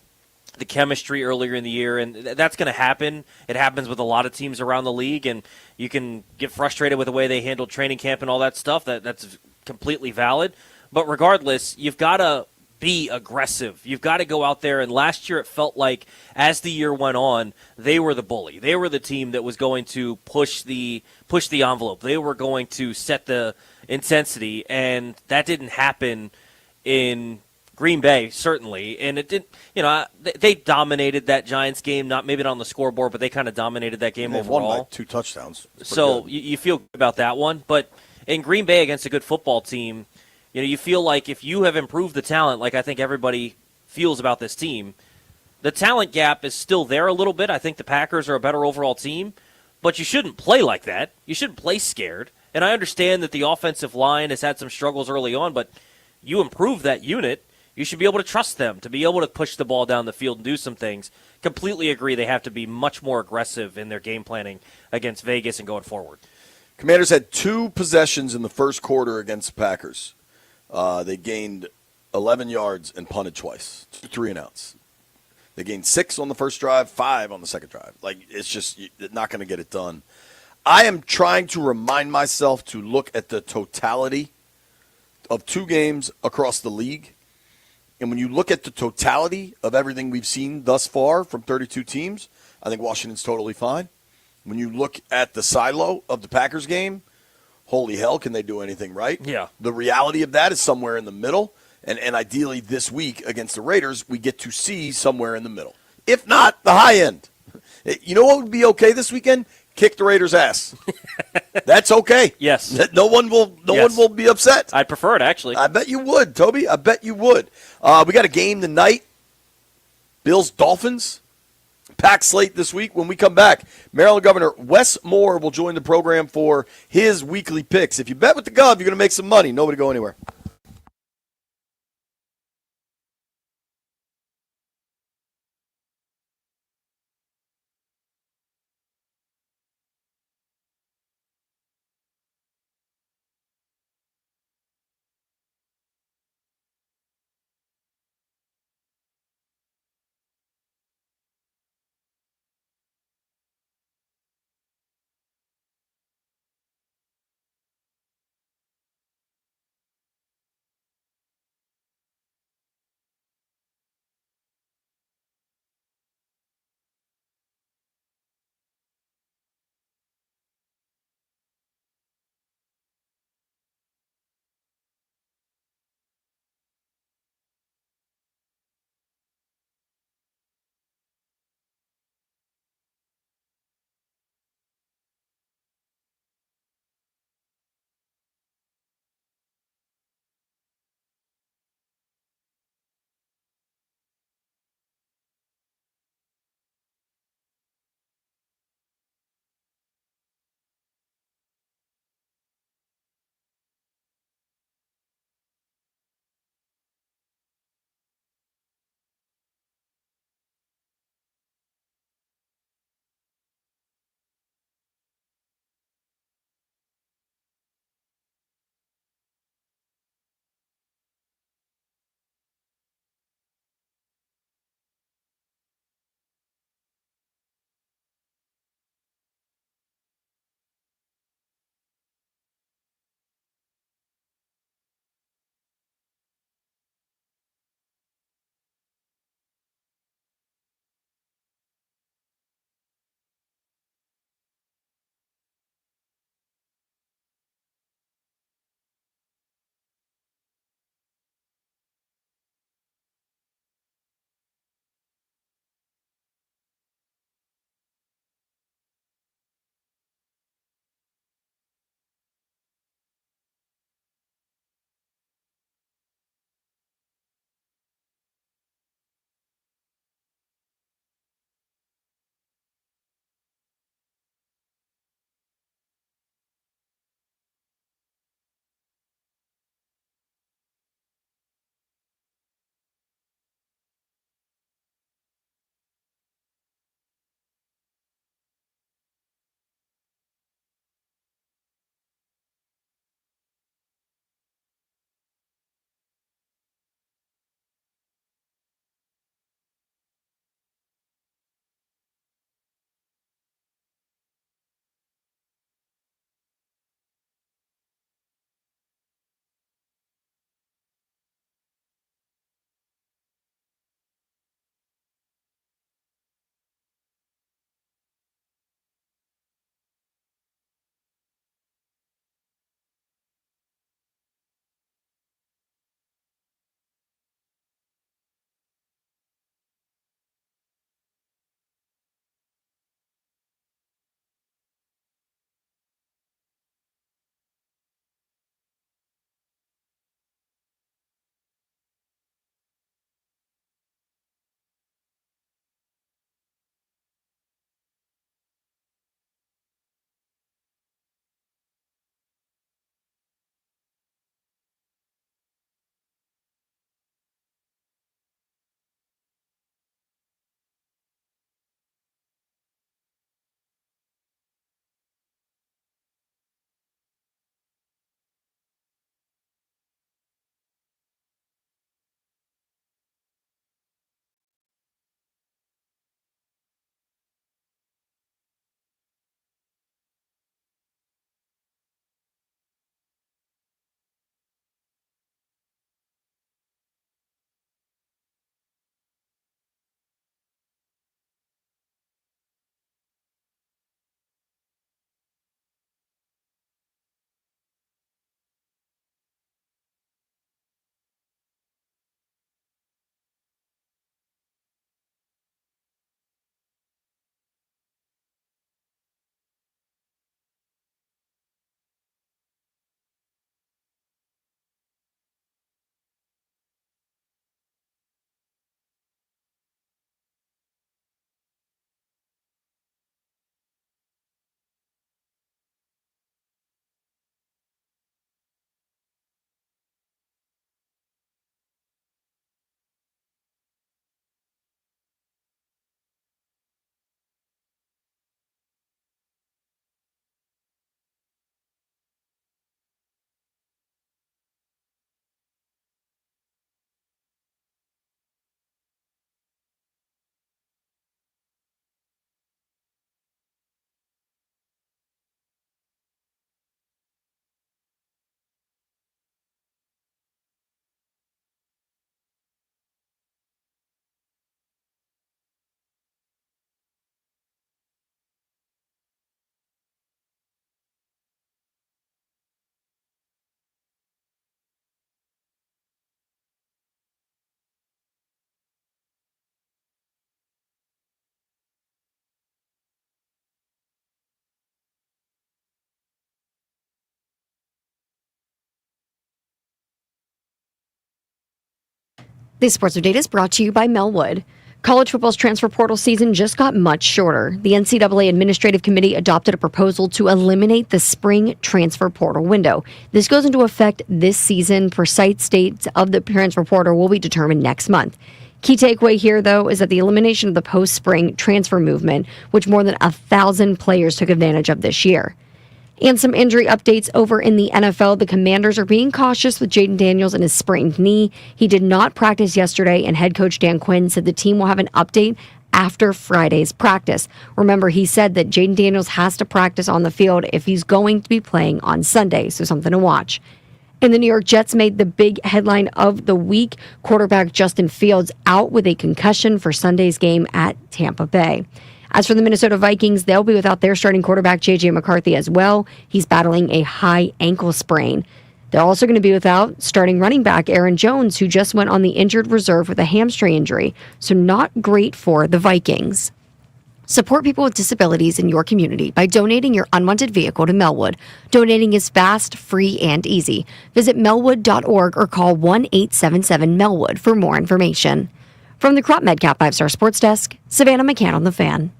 the chemistry earlier in the year, and that's going to happen. It happens with a lot of teams around the league, and you can get frustrated with the way they handle training camp and all that stuff. That's completely valid. But regardless, you've got to be aggressive. You've got to go out there, and last year it felt like as the year went on, they were the bully. They were the team that was going to push the envelope. They were going to set the intensity, and that didn't happen in Green Bay, certainly. And it didn't, they dominated that Giants game, maybe not on the scoreboard, but they kind of dominated that game overall. Won by 2 touchdowns. So you feel good about that one. But in Green Bay against a good football team, you feel like if you have improved the talent, like I think everybody feels about this team, the talent gap is still there a little bit. I think the Packers are a better overall team, but you shouldn't play like that. You shouldn't play scared. And I understand that the offensive line has had some struggles early on, but you improve that unit, you should be able to trust them to be able to push the ball down the field and do some things. Completely agree they have to be much more aggressive in their game planning against Vegas and going forward. Commanders had 2 possessions in the first quarter against the Packers. They gained 11 yards and punted twice, 3 and outs. They gained 6 on the first drive, 5 on the second drive. It's just not going to get it done. I am trying to remind myself to look at the totality of 2 games across the league. And when you look at the totality of everything we've seen thus far from 32 teams, I think Washington's totally fine. When you look at the silo of the Packers game, holy hell, can they do anything right? Yeah. The reality of that is somewhere in the middle. And ideally this week against the Raiders, we get to see somewhere in the middle. If not, the high end. You know what would be okay this weekend? Kick the Raiders' ass. That's okay. Yes. No one will be upset. I'd prefer it, actually. I bet you would, Toby. I bet you would. We got a game tonight. Bills, Dolphins. Packed slate this week. When we come back, Maryland Governor Wes Moore will join the program for his weekly picks. If you bet with the Gov, you're going to make some money. Nobody go anywhere. This sports update is brought to you by Melwood. College football's transfer portal season just got much shorter. The NCAA Administrative Committee adopted a proposal to eliminate the spring transfer portal window. This goes into effect this season. Precise dates of the transfer portal will be determined next month. Key takeaway here, though, is that the elimination of the post-spring transfer movement, which more than 1,000 players took advantage of this year. And some injury updates over in the NFL. The Commanders are being cautious with Jaden Daniels and his sprained knee. He did not practice yesterday, and head coach Dan Quinn said the team will have an update after Friday's practice. Remember, he said that Jaden Daniels has to practice on the field if he's going to be playing on Sunday, so something to watch. And the New York Jets made the big headline of the week. Quarterback Justin Fields out with a concussion for Sunday's game at Tampa Bay. As for the Minnesota Vikings, they'll be without their starting quarterback, J.J. McCarthy, as well. He's battling a high ankle sprain. They're also going to be without starting running back Aaron Jones, who just went on the injured reserve with a hamstring injury. So not great for the Vikings. Support people with disabilities in your community by donating your unwanted vehicle to Melwood. Donating is fast, free, and easy. Visit melwood.org or call 1-877-MELWOOD for more information. From the Crop MedCap 5-Star Sports Desk, Savannah McCann on the Fan.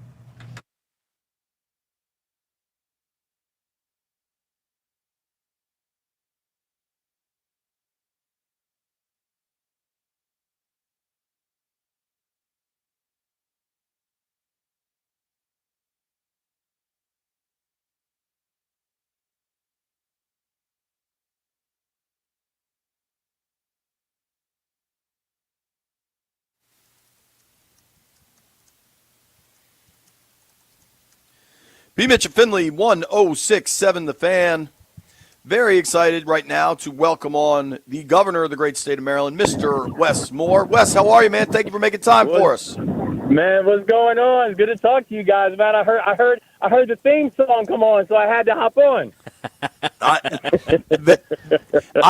B. Mitch and Finley, 1067 The Fan. Very excited right now to welcome on the governor of the great state of Maryland, Mr. Wes Moore. Wes, how are you, man? Thank you for making time for us. Man, what's going on? It's good to talk to you guys, man. I heard the theme song come on, so I had to hop on. I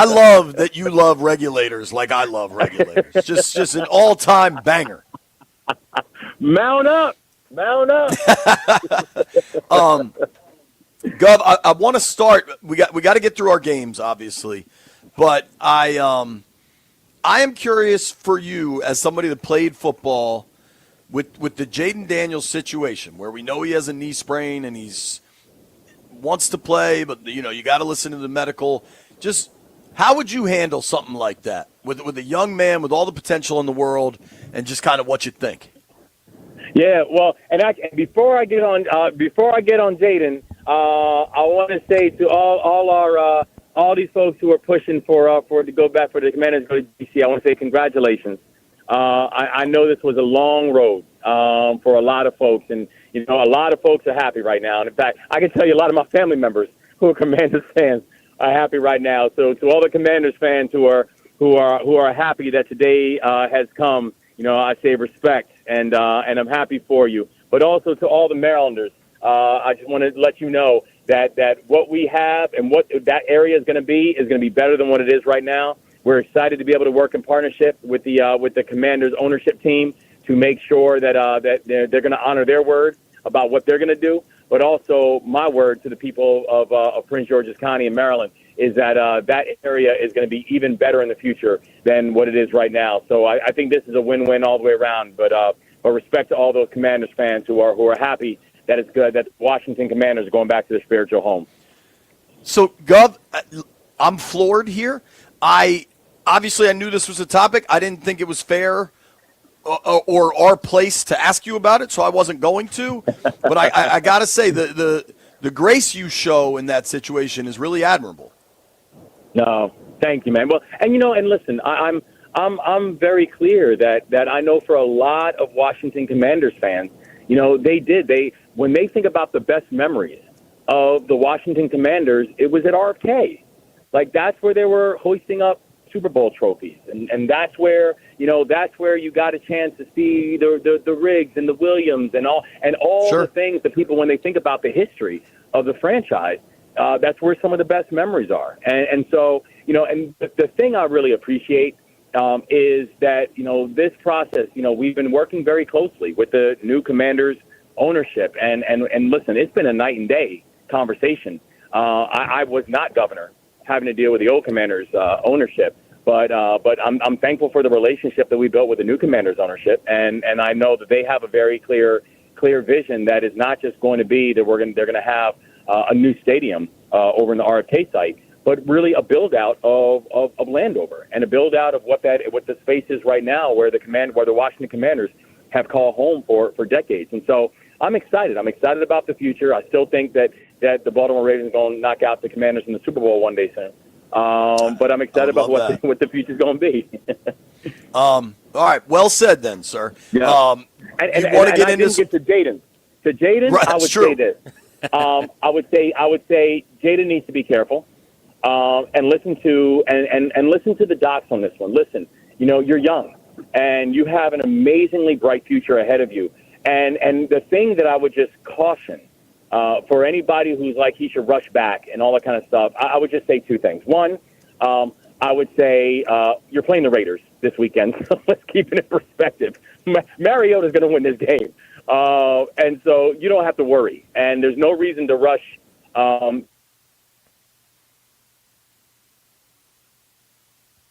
love that you love regulators like I love regulators. Just an all-time banger. Mount up. Gov, I want to start. We got to get through our games, obviously, but I am curious for you as somebody that played football with the Jaden Daniels situation, where we know he has a knee sprain and he's wants to play, but you got to listen to the medical. Just how would you handle something like that with a young man with all the potential in the world, and just kind of what you think? Yeah, well, and before I get on Jaden, I want to say to all these folks who are pushing for to go back for the Commanders to go to DC, I want to say congratulations. I know this was a long road for a lot of folks, and a lot of folks are happy right now. And in fact, I can tell you a lot of my family members who are Commanders fans are happy right now. So to all the Commanders fans who are happy that today has come, I say respect. And I'm happy for you. But also to all the Marylanders, I just want to let you know that what we have and what that area is going to be better than what it is right now. We're excited to be able to work in partnership with the Commanders ownership team to make sure that they're going to honor their word about what they're going to do. But also my word to the people of Prince George's County in Maryland is that that area is going to be even better in the future than what it is right now. So I think this is a win-win all the way around. But respect to all those Commanders fans who are happy that it's good that Washington Commanders are going back to their spiritual home. So, Gov, I'm floored here. I knew this was a topic. I didn't think it was fair or our place to ask you about it, so I wasn't going to. But I got to say, the grace you show in that situation is really admirable. No, thank you, man. Well, and listen, I'm very clear that I know for a lot of Washington Commanders fans, when they think about the best memories of the Washington Commanders, it was at RFK. Like, that's where they were hoisting up Super Bowl trophies, and that's where you got a chance to see the Riggs and the Williams and all Sure. the things that people, when they think about the history of the franchise, that's where some of the best memories are. And so, and the thing I really appreciate is that, this process, we've been working very closely with the new Commanders ownership. And listen, it's been a night and day conversation. I was not governor having to deal with the old Commanders ownership. But I'm thankful for the relationship that we built with the new Commanders ownership, and I know that they have a very clear vision that is not just going to be that they're going to have a new stadium over in the RFK site, but really a build out of Landover and a build out of what the space is right now, where the Washington Commanders have called home for decades. And so I'm excited. I'm excited about the future. I still think that the Baltimore Ravens are going to knock out the Commanders in the Super Bowl one day soon. But I'm excited about what the future is going to be. All right. Well said then, sir. Yeah. And I didn't get to Jaden. To Jaden, right, I would say this. I would say Jaden needs to be careful and listen to the docs on this one. Listen, you're young and you have an amazingly bright future ahead of you. And the thing that I would just caution for anybody who's like he should rush back and all that kind of stuff, I would just say two things. One, I would say you're playing the Raiders this weekend, so let's keep it in perspective. Mariota's going to win this game, and so you don't have to worry. And there's no reason to rush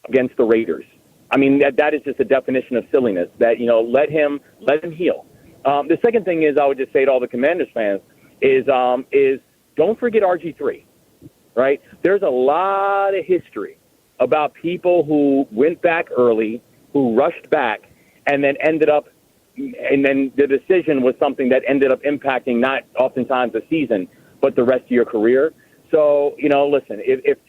against the Raiders. I mean, that is just a definition of silliness. That let him heal. The second thing is I would just say to all the Commanders fans is don't forget RG3, right? There's a lot of history about people who went back early, who rushed back, and then the decision was something that ended up impacting not oftentimes the season, but the rest of your career. So, listen, if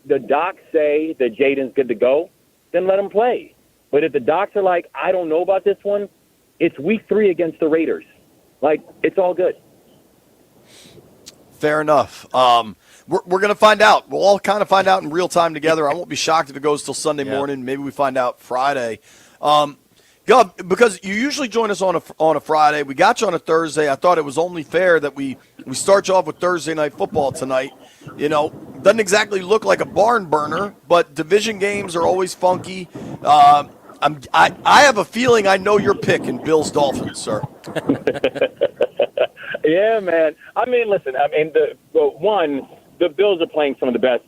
the docs say that Jaden's good to go, then let him play. But if the docs are like, I don't know about this one, it's week 3 against the Raiders. Like, it's all good. Fair enough. We're going to find out. We'll all kind of find out in real time together. I won't be shocked if it goes till Sunday morning. Maybe we find out Friday. Gov, because you usually join us on a Friday. We got you on a Thursday. I thought it was only fair that we start you off with Thursday Night Football tonight. Doesn't exactly look like a barn burner, but division games are always funky. I have a feeling I know your pick in Bills Dolphins, sir. Yeah, man. I mean, listen. I mean, the Bills are playing some of the best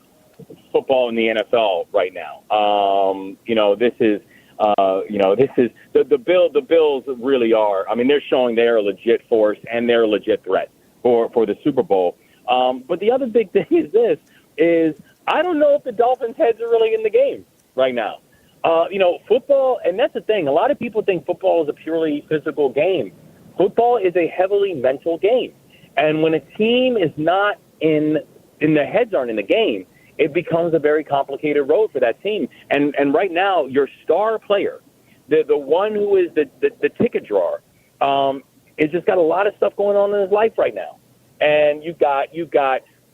football in the NFL right now. This is the Bills really are. I mean, they're showing they're a legit force and they're a legit threat for the Super Bowl. But the other big thing is I don't know if the Dolphins' heads are really in the game right now. Football, and that's the thing. A lot of people think football is a purely physical game. Football is a heavily mental game. And when a team is not in the heads aren't in the game, it becomes a very complicated road for that team. And right now, your star player, the one who is the ticket drawer, has just got a lot of stuff going on in his life right now. And you've got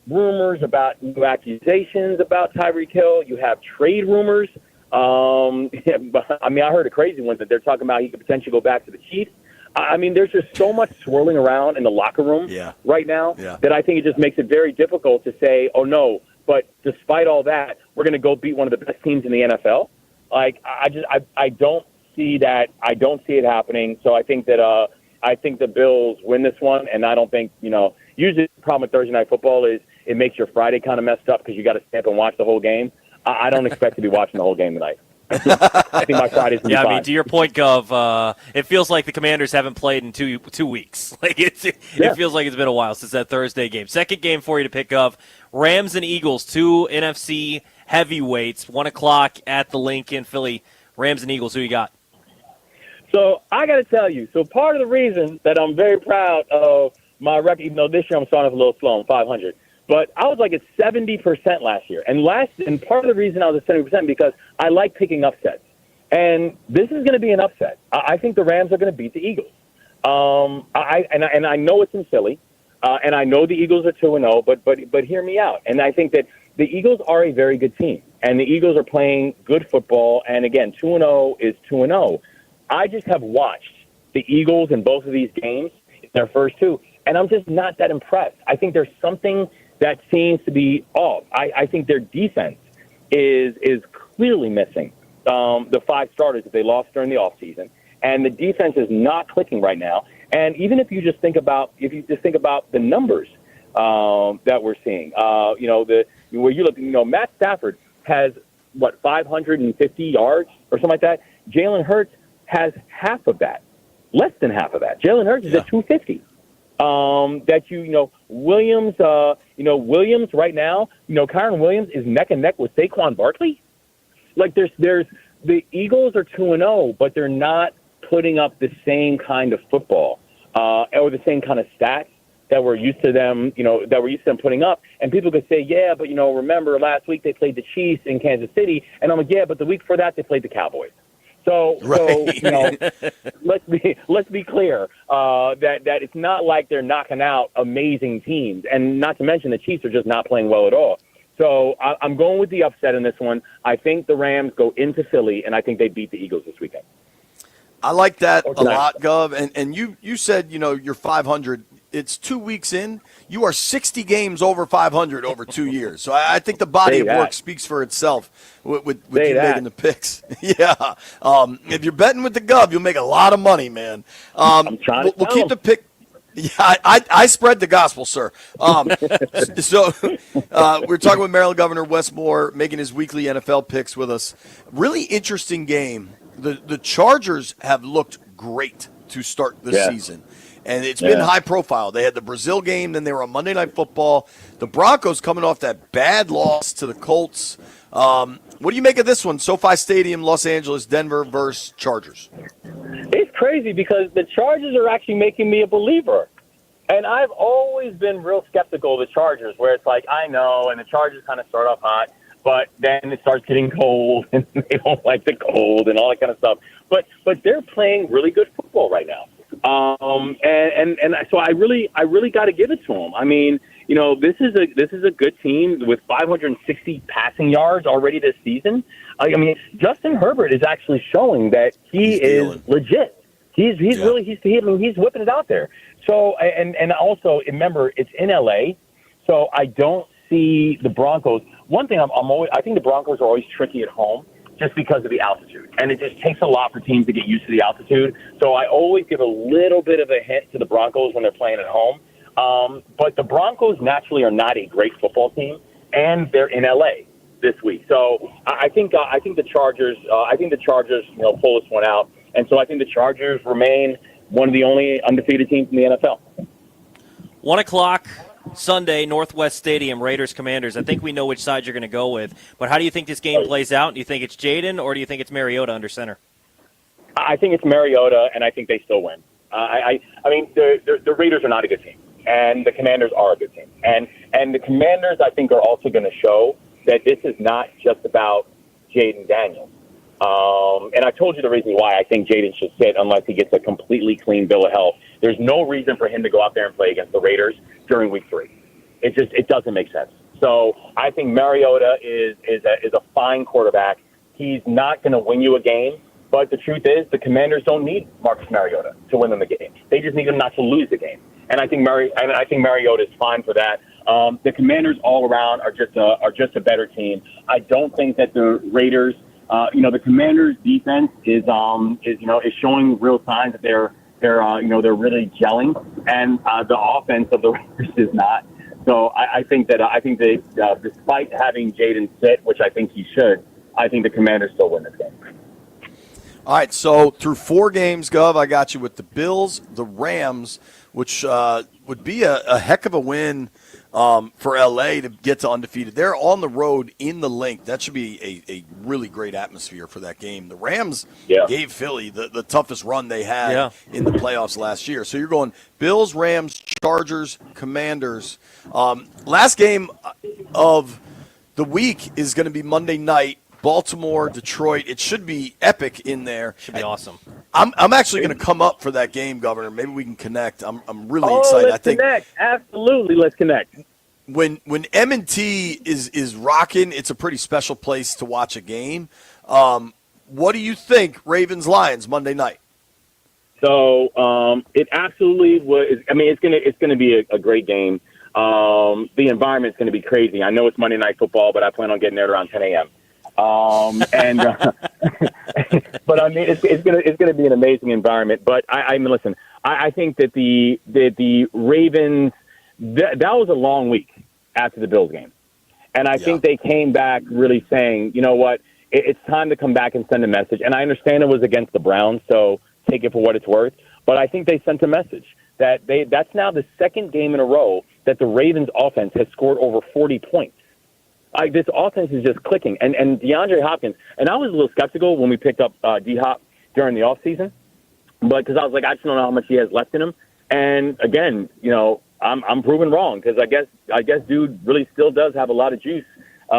rumors about new accusations about Tyreek Hill. You have trade rumors. I mean, I heard a crazy one that they're talking about he could potentially go back to the Chiefs. I mean, there's just so much swirling around in the locker room right now that I think it just makes it very difficult to say, oh, no, but despite all that, we're going to go beat one of the best teams in the NFL. Like, I don't see that. I don't see it happening. So I think that I think the Bills win this one, and I don't think, usually the problem with Thursday Night Football is it makes your Friday kind of messed up because you got to stay up and watch the whole game. I don't expect to be watching the whole game tonight. I think my Friday's going to be fine. I mean, to your point, Gov, it feels like the Commanders haven't played in two weeks. Like it feels like it's been a while since that Thursday game. Second game for you to pick up, Rams and Eagles, 2 NFC heavyweights, 1 o'clock at the Lincoln, Philly. Rams and Eagles, who you got? So I got to tell you, part of the reason that I'm very proud of my record, even though this year I'm starting off a little slow, I'm 500. But I was like at 70% last year. And part of the reason I was at 70% because I like picking upsets. And this is going to be an upset. I think the Rams are going to beat the Eagles. I know it's in Philly, and I know the Eagles are 2-0, but hear me out. And I think that the Eagles are a very good team, and the Eagles are playing good football. And again, 2-0 is 2-0. I just have watched the Eagles in both of these games, in their first 2, and I'm just not that impressed. I think there's something that seems to be off. I think their defense is clearly missing the 5 starters that they lost during the offseason, and the defense is not clicking right now. And even if you just think about the numbers that we're seeing, where you look, Matt Stafford has what, 550 yards or something like that. Jalen Hurts has half of that, less than half of that. Jalen Hurts is at 250. Williams right now, Kyron Williams is neck and neck with Saquon Barkley. Like there's the Eagles are 2-0, but they're not putting up the same kind of football, or the same kind of stats that we're used to them, putting up. And people could say, yeah, but remember last week they played the Chiefs in Kansas City, and I'm like, yeah, but the week before that they played the Cowboys. So let's be clear that it's not like they're knocking out amazing teams, and not to mention the Chiefs are just not playing well at all. So I'm going with the upset in this one. I think the Rams go into Philly, and I think they beat the Eagles this weekend. I like that a lot, Gov. And you said you're 500. It's 2 weeks in. You are 60 games over 500 over 2 years. So I think the body of work speaks for itself with you making the picks. Yeah. If you're betting with the Gov, you'll make a lot of money, man. I'm trying to we'll keep the pick. Yeah, I spread the gospel, sir. So we're talking with Maryland Governor Wes Moore making his weekly NFL picks with us. Really interesting game. The Chargers have looked great to start the season. And it's been high profile. They had the Brazil game, then they were on Monday Night Football. The Broncos coming off that bad loss to the Colts. What do you make of this one? SoFi Stadium, Los Angeles, Denver versus Chargers. It's crazy because the Chargers are actually making me a believer. And I've always been real skeptical of the Chargers, where it's like, I know, and the Chargers kind of start off hot, but then it starts getting cold, and they don't like the cold and all that kind of stuff. But they're playing really good football right now. So I really got to give it to them. I mean, this is a good team with 560 passing yards already this season. I mean, Justin Herbert is actually showing that he's legit. He's whipping it out there. So and also remember it's in LA, so I don't see the Broncos. One thing I think the Broncos are always tricky at home, just because of the altitude. And it just takes a lot for teams to get used to the altitude. So I always give a little bit of a hint to the Broncos when they're playing at home. But the Broncos naturally are not a great football team, and they're in LA this week. So I think the Chargers pull this one out. And so I think the Chargers remain one of the only undefeated teams in the NFL. 1 o'clock Sunday, Northwest Stadium, Raiders Commanders. I think we know which side you're going to go with. But how do you think this game plays out? Do you think it's Jaden, or do you think it's Mariota under center? I think it's Mariota, and I think they still win. I mean, the Raiders are not a good team, and the Commanders are a good team. And the Commanders, I think, are also going to show that this is not just about Jaden Daniels. And I told you the reason why I think Jaden should sit unless he gets a completely clean bill of health. There's no reason for him to go out there and play against the Raiders during week 3. It doesn't make sense. So I think Mariota is a fine quarterback. He's not going to win you a game, but the truth is the Commanders don't need Marcus Mariota to win them the game. They just need him not to lose the game. And I think Mariota is fine for that. The Commanders all around are just a better team. I don't think that the Raiders, the Commanders defense is showing real signs that they're really gelling, and the offense of the Raiders is not. So I think they despite having Jaden sit, which I think he should, I think the Commanders still win this game. All right, so through 4 games, Gov, I got you with the Bills, the Rams, which would be a heck of a win for LA to get to undefeated. They're on the road in the Link. That should be a really great atmosphere for that game. The Rams gave Philly the toughest run they had in the playoffs last year. So you're going Bills, Rams, Chargers, Commanders. Last game of the week is going to be Monday night. Baltimore, Detroit. It should be epic in there. Should be awesome. I'm actually going to come up for that game, Governor. Maybe we can connect. I'm really excited. Let's connect. Absolutely, let's connect. When M&T is rocking, it's a pretty special place to watch a game. What do you think, Ravens Lions Monday night? So it absolutely was. I mean, it's gonna be a great game. The environment's going to be crazy. I know it's Monday Night Football, but I plan on getting there around 10 a.m. But I mean, it's gonna be an amazing environment. But I mean, listen, I think that the Ravens that was a long week after the Bills game, And I think they came back really saying, you know what, it's time to come back and send a message. And I understand it was against the Browns, so take it for what it's worth. But I think they sent a message that that's now the second game in a row that the Ravens offense has scored over 40 points. This offense is just clicking. And DeAndre Hopkins, and I was a little skeptical when we picked up D-Hop during the offseason, but because I was like, I just don't know how much he has left in him. And again, I'm proven wrong because I guess dude really still does have a lot of juice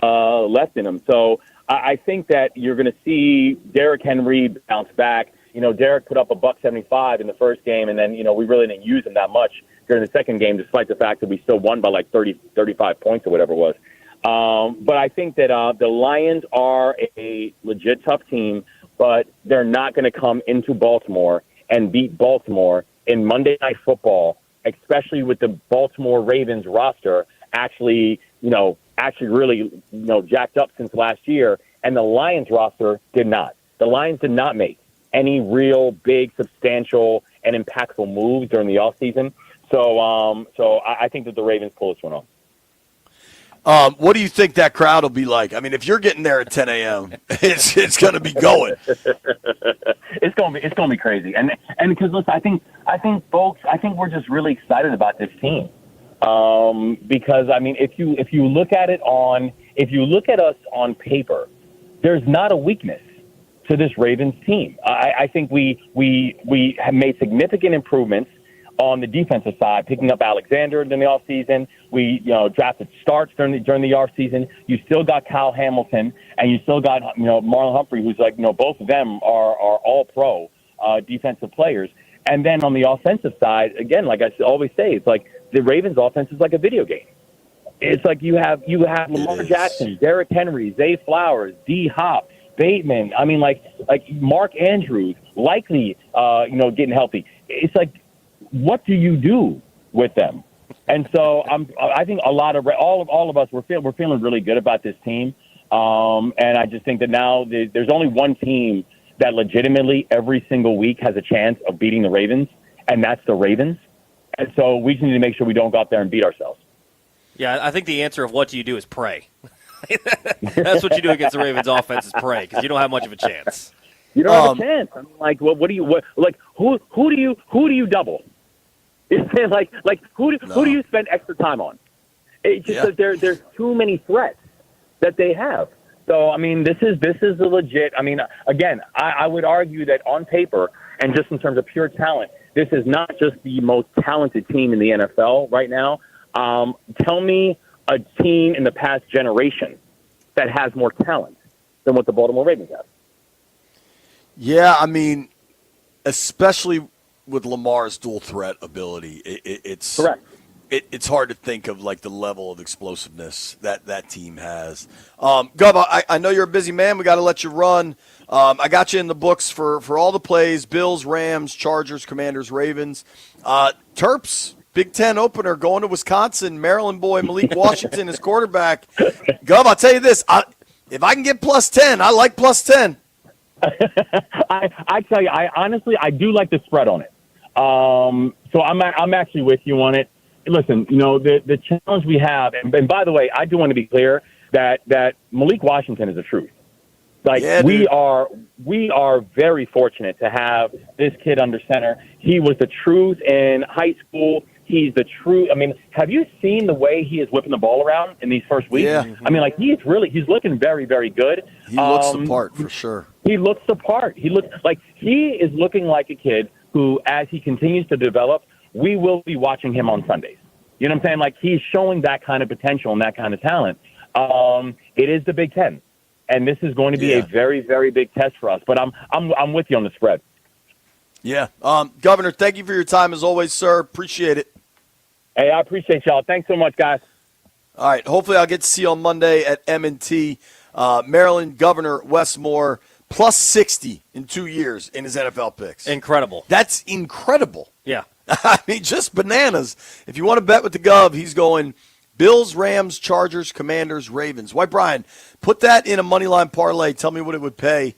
left in him. So I think that you're going to see Derrick Henry bounce back. Derrick put up $175 in the first game, and then we really didn't use him that much during the second game, despite the fact that we still won by like 35 points or whatever it was. But I think that the Lions are a legit tough team, but they're not going to come into Baltimore and beat Baltimore in Monday Night Football, especially with the Baltimore Ravens roster actually really jacked up since last year, and the Lions roster did not. The Lions did not make any real big, substantial, and impactful moves during the offseason. So I think that the Ravens pull this one off. What do you think that crowd will be like? I mean, if you're getting there at 10 a.m., it's going to be going. It's going to be crazy. And because listen, I think folks, we're just really excited about this team. Because I mean, if you look at us on paper, there's not a weakness to this Ravens team. I think we have made significant improvements on the defensive side, picking up Alexander during the offseason. We drafted starts during the offseason. You still got Kyle Hamilton, and you still got Marlon Humphrey, who's like both of them are all pro defensive players. And then on the offensive side, again, like I always say, it's like the Ravens offense is like a video game. It's like you have Lamar Jackson, Derrick Henry, Zay Flowers, D Hop, Bateman. I mean, like Mark Andrews, likely getting healthy. It's like, what do you do with them? And so I think a lot of all of us we're feeling really good about this team. And I just think that now there's only one team that legitimately every single week has a chance of beating the Ravens, and that's the Ravens. And so we just need to make sure we don't go out there and beat ourselves. Yeah, I think the answer of what do you do is pray. That's what you do against the Ravens offense is pray, because you don't have much of a chance. You don't have a chance. I mean, like, who do you double? It's like who do you spend extra time on? It's just that there's too many threats that they have. So I mean, this is a legit. I mean, again, I would argue that on paper and just in terms of pure talent, this is not just the most talented team in the NFL right now. Tell me a team in the past generation that has more talent than what the Baltimore Ravens have. Yeah, I mean, especially with Lamar's dual threat ability, it's correct. It's hard to think of like the level of explosiveness that team has. Gov, I know you're a busy man. We got to let you run. I got you in the books for all the plays: Bills, Rams, Chargers, Commanders, Ravens, Terps. Big Ten opener going to Wisconsin. Maryland boy Malik Washington is quarterback. Gov, I'll tell you this: if I can get +10, I like +10. I tell you, I honestly do like the spread on it. So I'm actually with you on it. Listen, the challenge we have, and by the way, I do want to be clear that Malik Washington is the truth. Like we are very fortunate to have this kid under center. He was the truth in high school. He's the truth. I mean, have you seen the way he is whipping the ball around in these first weeks? Yeah. I mean, like he's looking very, very good. He looks the part for sure. He looks the part. He is looking like a kid who, as he continues to develop, we will be watching him on Sundays. You know what I'm saying? Like he's showing that kind of potential and that kind of talent. It is the Big Ten, and this is going to be a very, very big test for us. But I'm with you on the spread. Yeah, Governor, thank you for your time as always, sir. Appreciate it. Hey, I appreciate y'all. Thanks so much, guys. All right, hopefully I'll get to see you on Monday at M&T. Maryland Governor Wes Moore +60 in 2 years in his NFL picks. Incredible. That's incredible. Yeah. I mean, just bananas. If you want to bet with the Gov, he's going Bills, Rams, Chargers, Commanders, Ravens. White Brian, put that in a moneyline parlay. Tell me what it would pay.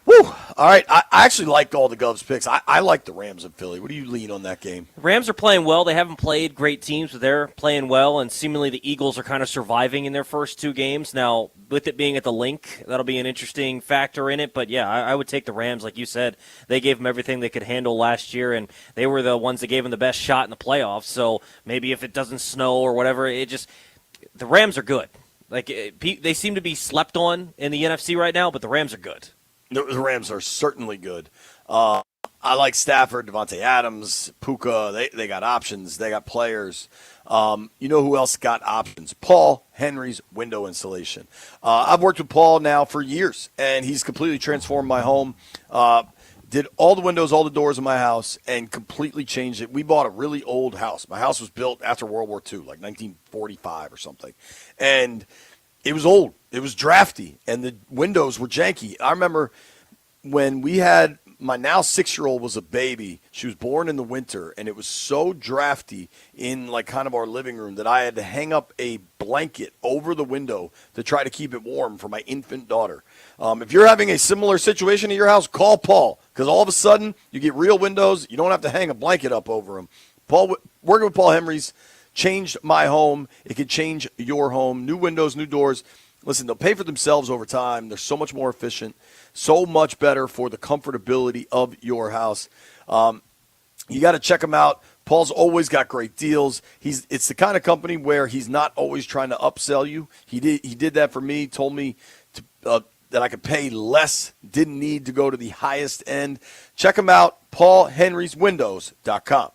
Whew. All right. I actually liked all the Govs picks. I like the Rams of Philly. What do you lean on that game? The Rams are playing well. They haven't played great teams, but they're playing well, and seemingly the Eagles are kind of surviving in their first two games. Now, with it being at the Link, that'll be an interesting factor in it. But, yeah, I would take the Rams. Like you said, they gave them everything they could handle last year, and they were the ones that gave them the best shot in the playoffs. So maybe if it doesn't snow or whatever, the Rams are good. Like they seem to be slept on in the NFC right now, but the Rams are good. The Rams are certainly good. I like Stafford, Devontae Adams, Puka. They got options. They got players. You know who else got options? Paul Henry's window installation. I've worked with Paul now for years, and he's completely transformed my home. Did all the windows, all the doors in my house, and completely changed it. We bought a really old house. My house was built after World War II, like 1945 or something. And it was old. It was drafty, and the windows were janky. I remember when we had my now 6-year-old was a baby. She was born in the winter, and it was so drafty in like kind of our living room that I had to hang up a blanket over the window to try to keep it warm for my infant daughter. If you're having a similar situation at your house, call Paul, because all of a sudden you get real windows. You don't have to hang a blanket up over them. Working with Paul Henry's changed my home. It could change your home. New windows, new doors. Listen, they'll pay for themselves over time. They're so much more efficient, so much better for the comfortability of your house. You got to check them out. Paul's always got great deals. It's the kind of company where he's not always trying to upsell you. He did that for me, told me that I could pay less, didn't need to go to the highest end. Check him out, paulhenryswindows.com.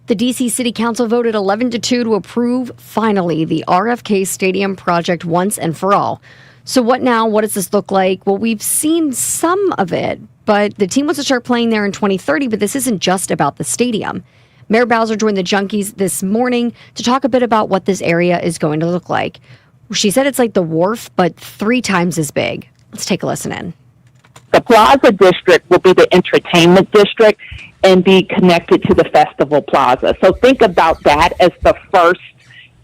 The D.C. City Council voted 11-2 to approve, finally, the RFK Stadium project once and for all. So what now? What does this look like? Well, we've seen some of it, but the team wants to start playing there in 2030, but this isn't just about the stadium. Mayor Bowser joined the Junkies this morning to talk a bit about what this area is going to look like. She said it's like the Wharf, but 3 times as big. Let's take a listen in. The Plaza District will be the entertainment district and be connected to the Festival Plaza. So think about that as the first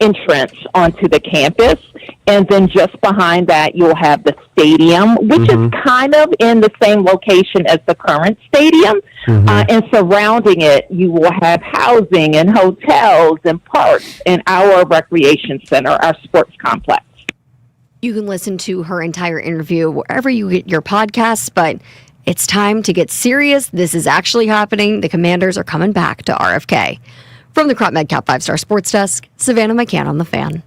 entrance onto the campus. And then just behind that, you'll have the stadium, which is kind of in the same location as the current stadium. And surrounding it, you will have housing and hotels and parks and our recreation center, our sports complex. You can listen to her entire interview wherever you get your podcasts, but it's time to get serious. This is actually happening. The Commanders are coming back to RFK. From the Crop Medcap 5-Star Sports Desk, Savannah McCann on The Fan.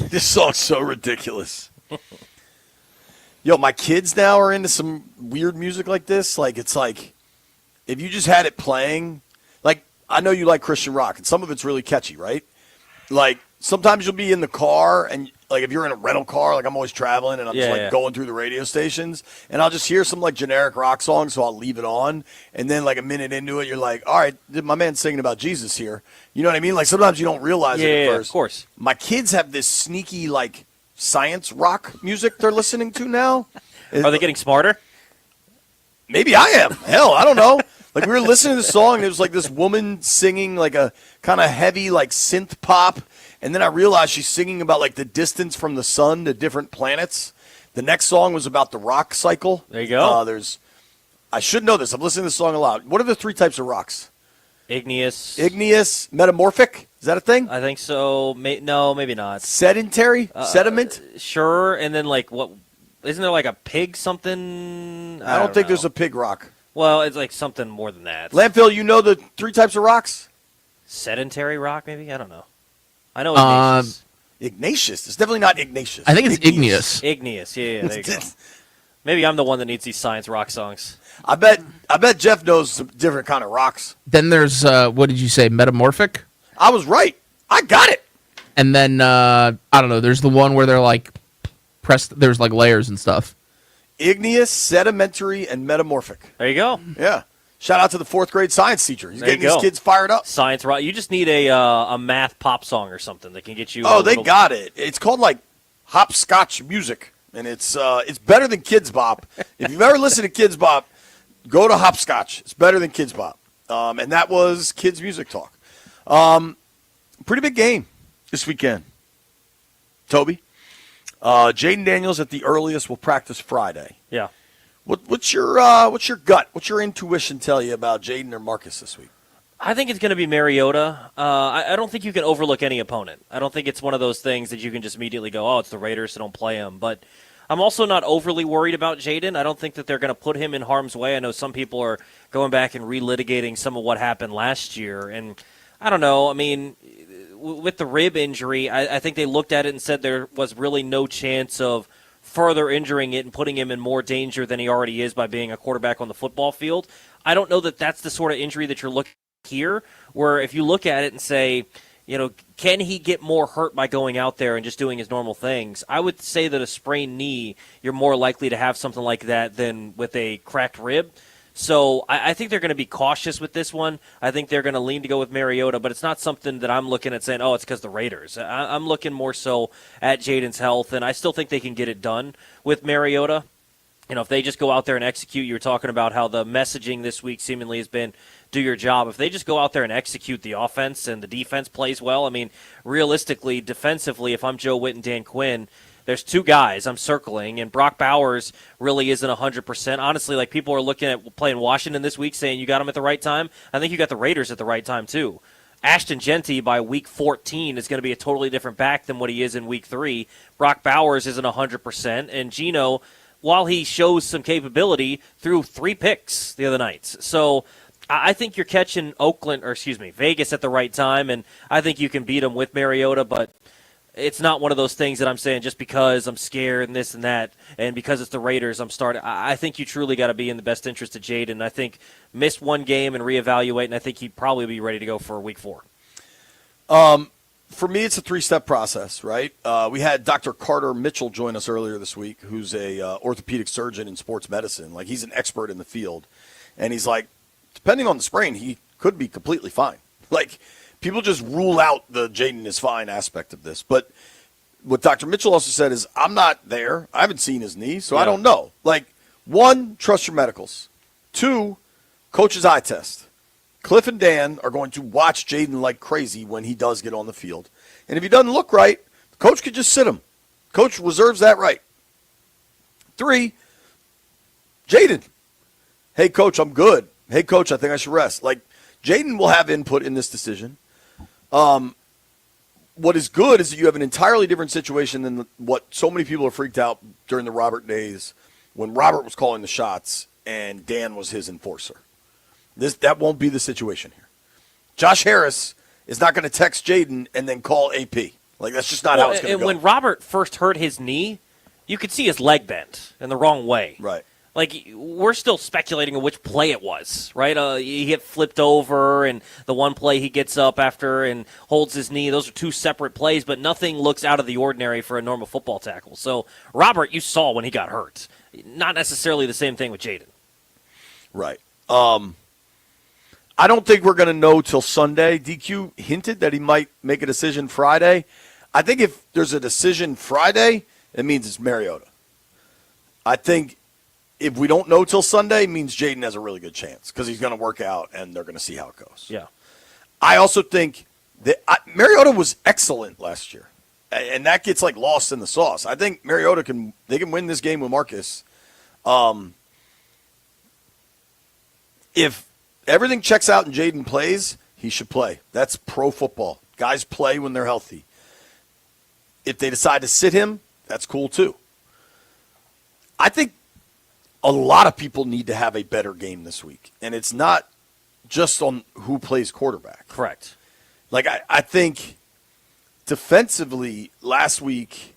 This song's so ridiculous. Yo, my kids now are into some weird music like this. Like, it's like, if you just had it playing, like, I know you like Christian rock, and some of it's really catchy, right? Like, sometimes you'll be in the car, and, like, if you're in a rental car, like, I'm always traveling, and I'm just going through the radio stations, and I'll just hear some, like, generic rock song, so I'll leave it on, and then, like, a minute into it, you're like, all right, my man's singing about Jesus here. You know what I mean? Like, sometimes you don't realize it at first. Of course. My kids have this sneaky, like, science rock music they're listening to now. Are they getting smarter? Maybe I am. Hell, I don't know. Like, we were listening to the song, and it was like this woman singing like a kind of heavy, like, synth pop. And then I realized she's singing about, like, the distance from the sun to different planets. The next song was about the rock cycle. There you go. I should know this. I'm listening to this song a lot. What are the 3 types of rocks? Igneous, metamorphic. Is that a thing? I think so. No, maybe not. Sedentary, sediment. Sure. And then like what? Isn't there like a pig something? I don't think there's a pig rock. Well, it's like something more than that. Landfill, you know the 3 types of rocks? Sedentary rock, maybe. I don't know. I know Ignatius. Ignatius. It's definitely not Ignatius. I think it's igneous. Igneous. Yeah. There you go. Maybe I'm the one that needs these science rock songs. I bet Jeff knows some different kind of rocks. Then there's what did you say? Metamorphic. I was right. I got it. And then I don't know. There's the one where they're like pressed. There's like layers and stuff. Igneous, sedimentary, and metamorphic. There you go. Yeah. Shout out to the 4th grade science teacher. He's getting these kids fired up. Science rock. You just need a math pop song or something that can get you. Oh, they got it. It's called like hopscotch music, and it's better than Kids Bop. If you've ever listened to Kids Bop, go to hopscotch. It's better than Kids Bop. And that was Kids Music Talk. Pretty big game this weekend. Toby, Jaden Daniels at the earliest will practice Friday. Yeah. What's your gut? What's your intuition tell you about Jaden or Marcus this week? I think it's going to be Mariota. I don't think you can overlook any opponent. I don't think it's one of those things that you can just immediately go, oh, it's the Raiders, so don't play them. But I'm also not overly worried about Jaden. I don't think that they're going to put him in harm's way. I know some people are going back and relitigating some of what happened last year. And I don't know. I mean, with the rib injury, I think they looked at it and said there was really no chance of further injuring it and putting him in more danger than he already is by being a quarterback on the football field. I don't know that that's the sort of injury that you're looking at here, where if you look at it and say, you know, can he get more hurt by going out there and just doing his normal things? I would say that a sprained knee, you're more likely to have something like that than with a cracked rib. So I think they're going to be cautious with this one. I think they're going to lean to go with Mariota, but it's not something that I'm looking at saying, oh, it's because the Raiders. I'm looking more so at Jaden's health, and I still think they can get it done with Mariota. You know, if they just go out there and execute, you were talking about how the messaging this week seemingly has been do your job. If they just go out there and execute the offense and the defense plays well, I mean, realistically, defensively, if I'm Joe Witt and Dan Quinn, there's 2 guys I'm circling, and Brock Bowers really isn't 100%. Honestly, like people are looking at playing Washington this week saying you got him at the right time. I think you got the Raiders at the right time too. Ashton Genty by week 14 is going to be a totally different back than what he is in week 3. Brock Bowers isn't 100%, and Geno, while he shows some capability, threw 3 picks the other night. So I think you're catching Vegas at the right time, and I think you can beat them with Mariota, but it's not one of those things that I'm saying just because I'm scared and this and that, and because it's the Raiders, I'm starting. I think you truly got to be in the best interest of Jaden. I think missed one game and reevaluate, and I think he'd probably be ready to go for week 4. For me, it's a 3-step process, right? We had Dr. Carter Mitchell join us earlier this week, who's a orthopedic surgeon in sports medicine. Like, he's an expert in the field. And he's like, depending on the sprain, he could be completely fine. Like, people just rule out the Jaden is fine aspect of this. But what Dr. Mitchell also said is, I'm not there. I haven't seen his knee, so I don't know. Like, 1, trust your medicals. 2, coach's eye test. Cliff and Dan are going to watch Jaden like crazy when he does get on the field. And if he doesn't look right, the coach could just sit him. Coach reserves that right. 3, Jaden. Hey, coach, I'm good. Hey, coach, I think I should rest. Like, Jaden will have input in this decision. What is good is that you have an entirely different situation than what so many people are freaked out during the Robert days when Robert was calling the shots and Dan was his enforcer. That won't be the situation here. Josh Harris is not going to text Jaden and then call AP. Like, that's just not how it's going to go. And when Robert first hurt his knee, you could see his leg bent in the wrong way. Right. Like, we're still speculating on which play it was, right? He get flipped over, and the one play he gets up after and holds his knee. Those are 2 separate plays, but nothing looks out of the ordinary for a normal football tackle. So, Robert, you saw when he got hurt. Not necessarily the same thing with Jaden. Right. I don't think we're going to know till Sunday. DQ hinted that he might make a decision Friday. I think if there's a decision Friday, it means it's Mariota. I think if we don't know till Sunday, it means Jaden has a really good chance because he's going to work out and they're going to see how it goes. Yeah. I also think that Mariota was excellent last year, and that gets like lost in the sauce. I think Mariota can win this game with Marcus. If everything checks out and Jaden plays, he should play. That's pro football. Guys play when they're healthy. If they decide to sit him, that's cool too. I think a lot of people need to have a better game this week. And it's not just on who plays quarterback. Correct. Like, I think defensively last week,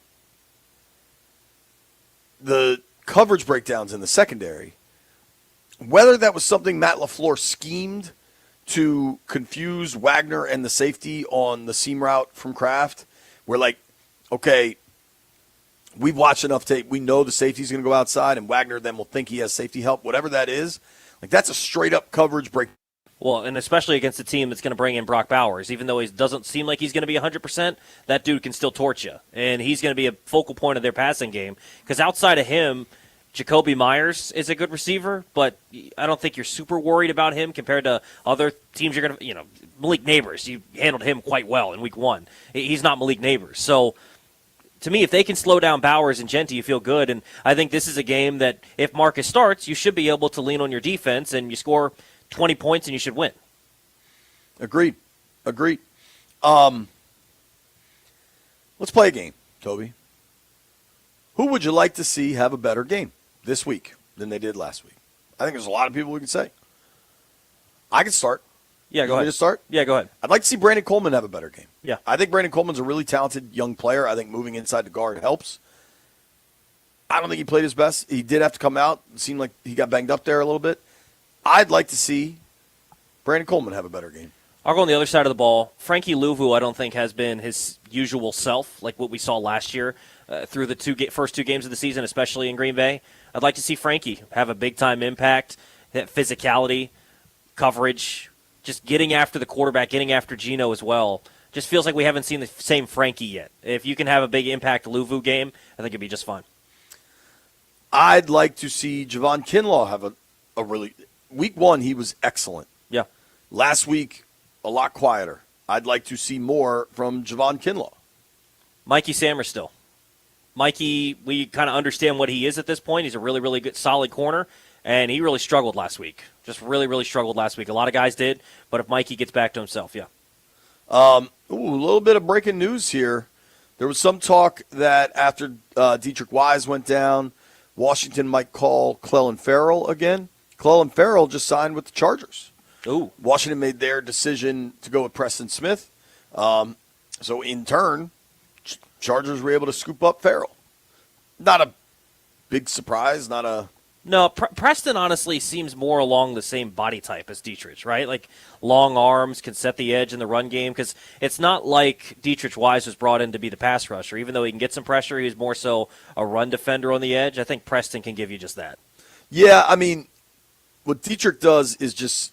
the coverage breakdowns in the secondary, whether that was something Matt LaFleur schemed to confuse Wagner and the safety on the seam route from Kraft, we're like, okay, we've watched enough tape. We know the safety's going to go outside, and Wagner then will think he has safety help. Whatever that is, like, that's a straight-up coverage break. Well, and especially against a team that's going to bring in Brock Bowers. Even though he doesn't seem like he's going to be 100%, that dude can still torch you. And he's going to be a focal point of their passing game. Because outside of him, Jacoby Myers is a good receiver, but I don't think you're super worried about him compared to other teams you're going to, Malik Neighbors. You handled him quite well in week 1. He's not Malik Neighbors. So, to me, if they can slow down Bowers and Genty, you feel good. And I think this is a game that if Marcus starts, you should be able to lean on your defense and you score 20 points and you should win. Agreed. Let's play a game, Toby. Who would you like to see have a better game this week than they did last week? I think there's a lot of people who can say. I can start. Yeah, go ahead. ahead. Want me to start? Yeah, go ahead. I'd like to see Brandon Coleman have a better game. Yeah. I think Brandon Coleman's a really talented young player. I think moving inside the guard helps. I don't think he played his best. He did have to come out. It seemed like he got banged up there a little bit. I'd like to see Brandon Coleman have a better game. I'll go on the other side of the ball. Frankie Louvu, I don't think, has been his usual self, like what we saw last year through the first 2 games of the season, especially in Green Bay. I'd like to see Frankie have a big-time impact, that physicality, coverage, just getting after the quarterback, getting after Geno as well. Just feels like we haven't seen the same Frankie yet. If you can have a big impact Louvu game, I think it'd be just fine. I'd like to see Javon Kinlaw have a really – week 1, he was excellent. Yeah. Last week, a lot quieter. I'd like to see more from Javon Kinlaw. Mikey Samerstill. Mikey, we kind of understand what he is at this point. He's a really, really good, solid corner, and he really struggled last week. Just really, really struggled last week. A lot of guys did, but if Mikey gets back to himself, yeah. A little bit of breaking news here. There was some talk that after Dietrich Wise went down, Washington might call Clelin Ferrell again. Clelin Ferrell just signed with the Chargers. Ooh. Washington made their decision to go with Preston Smith. So in turn, Chargers were able to scoop up Ferrell. Not a big surprise, not a... No, Preston honestly seems more along the same body type as Dietrich, right? Like long arms, can set the edge in the run game, because it's not like Dietrich Wise was brought in to be the pass rusher. Even though he can get some pressure, he's more so a run defender on the edge. I think Preston can give you just that. Yeah, I mean, what Dietrich does is just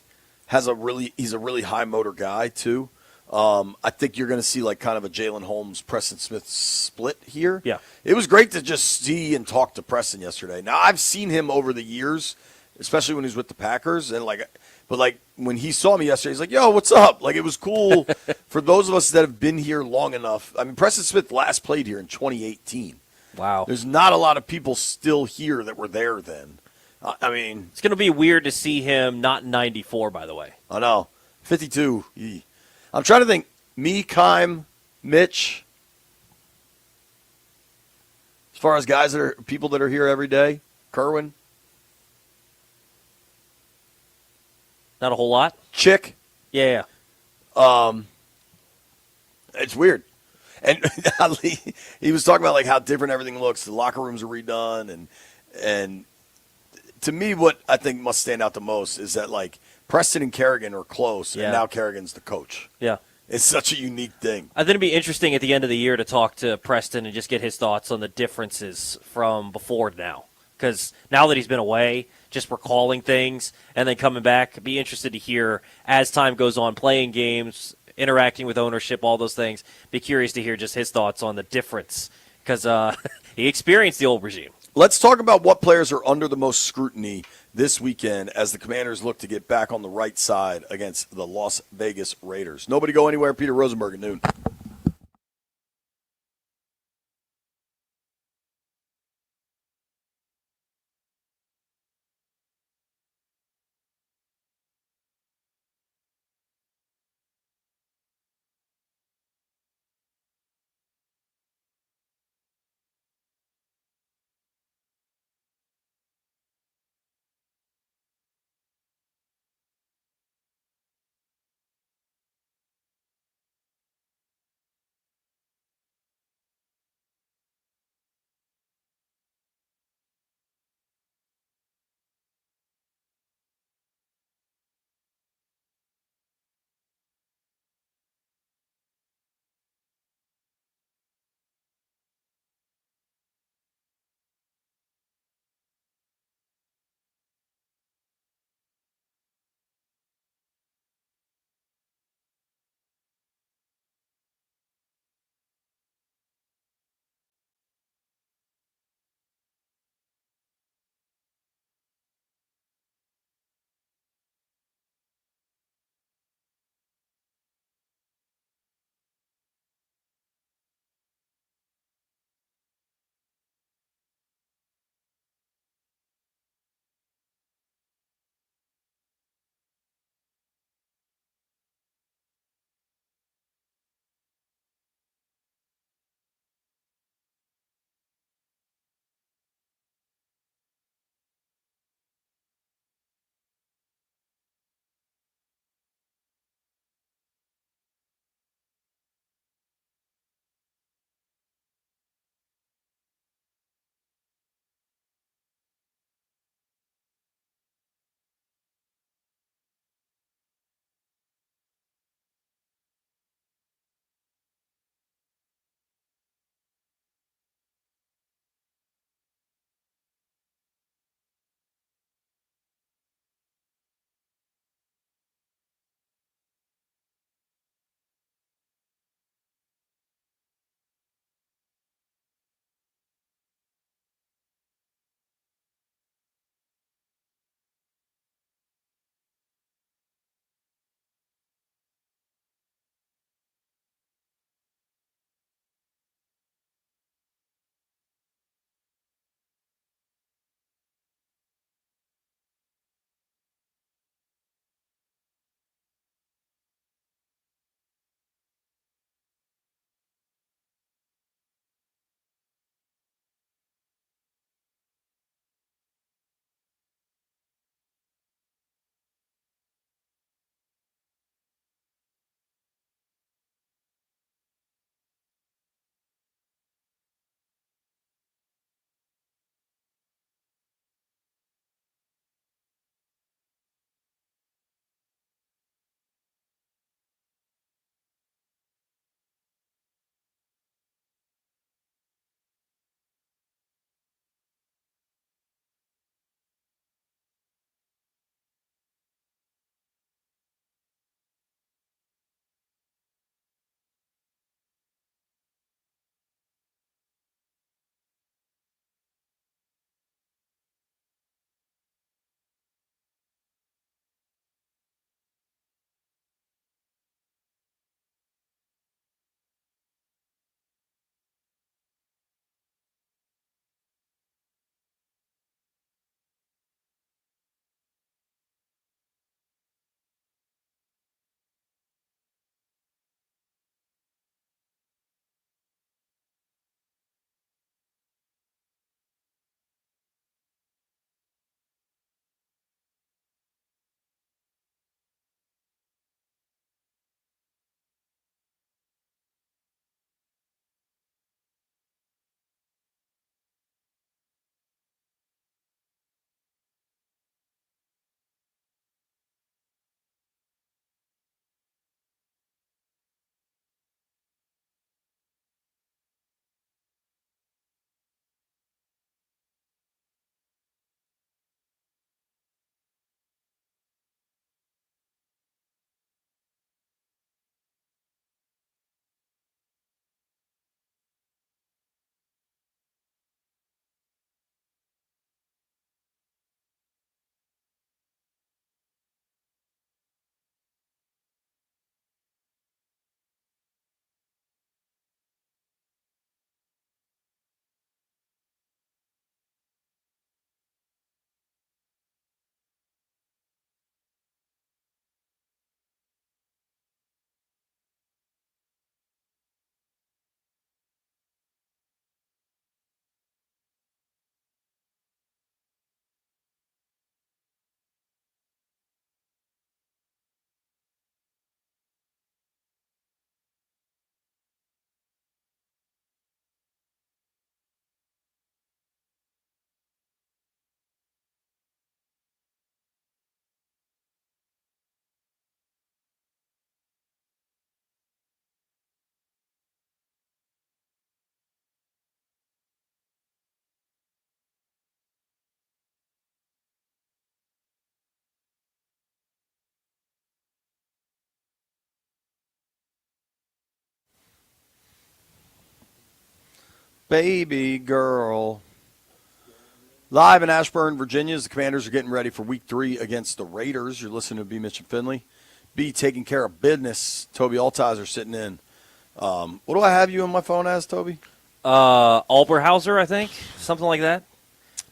he's a really high motor guy too. I think you're going to see like kind of a Jalen Holmes, Preston Smith split here. Yeah. It was great to just see and talk to Preston yesterday. Now, I've seen him over the years, especially when he was with the Packers. But when he saw me yesterday, he's like, yo, what's up? Like, it was cool for those of us that have been here long enough. I mean, Preston Smith last played here in 2018. Wow. There's not a lot of people still here that were there then. I mean, it's going to be weird to see him not in 94, by the way. I know. 52. I'm trying to think. Me, Kime, Mitch. As far as people that are here every day, Kerwin. Not a whole lot. Chick. Yeah. It's weird. And he was talking about like how different everything looks. The locker rooms are redone, and to me, what I think must stand out the most is that like Preston and Kerrigan are close, and now Kerrigan's the coach. Yeah. It's such a unique thing. I think it'd be interesting at the end of the year to talk to Preston and just get his thoughts on the differences from before to now. Because now that he's been away, just recalling things and then coming back, I'd be interested to hear as time goes on, playing games, interacting with ownership, all those things. Be curious to hear just his thoughts on the difference because he experienced the old regime. Let's talk about what players are under the most scrutiny this weekend as the Commanders look to get back on the right side against the Las Vegas Raiders. Nobody go anywhere. Peter Rosenberg at noon. baby girl. Live in Ashburn, Virginia, as the Commanders are getting ready for Week 3 against the Raiders. You're listening to B. Mitch and Finley. B, taking care of business. Toby Altizer sitting in. What do I have you on my phone as, Toby? Alberhauser, I think. Something like that.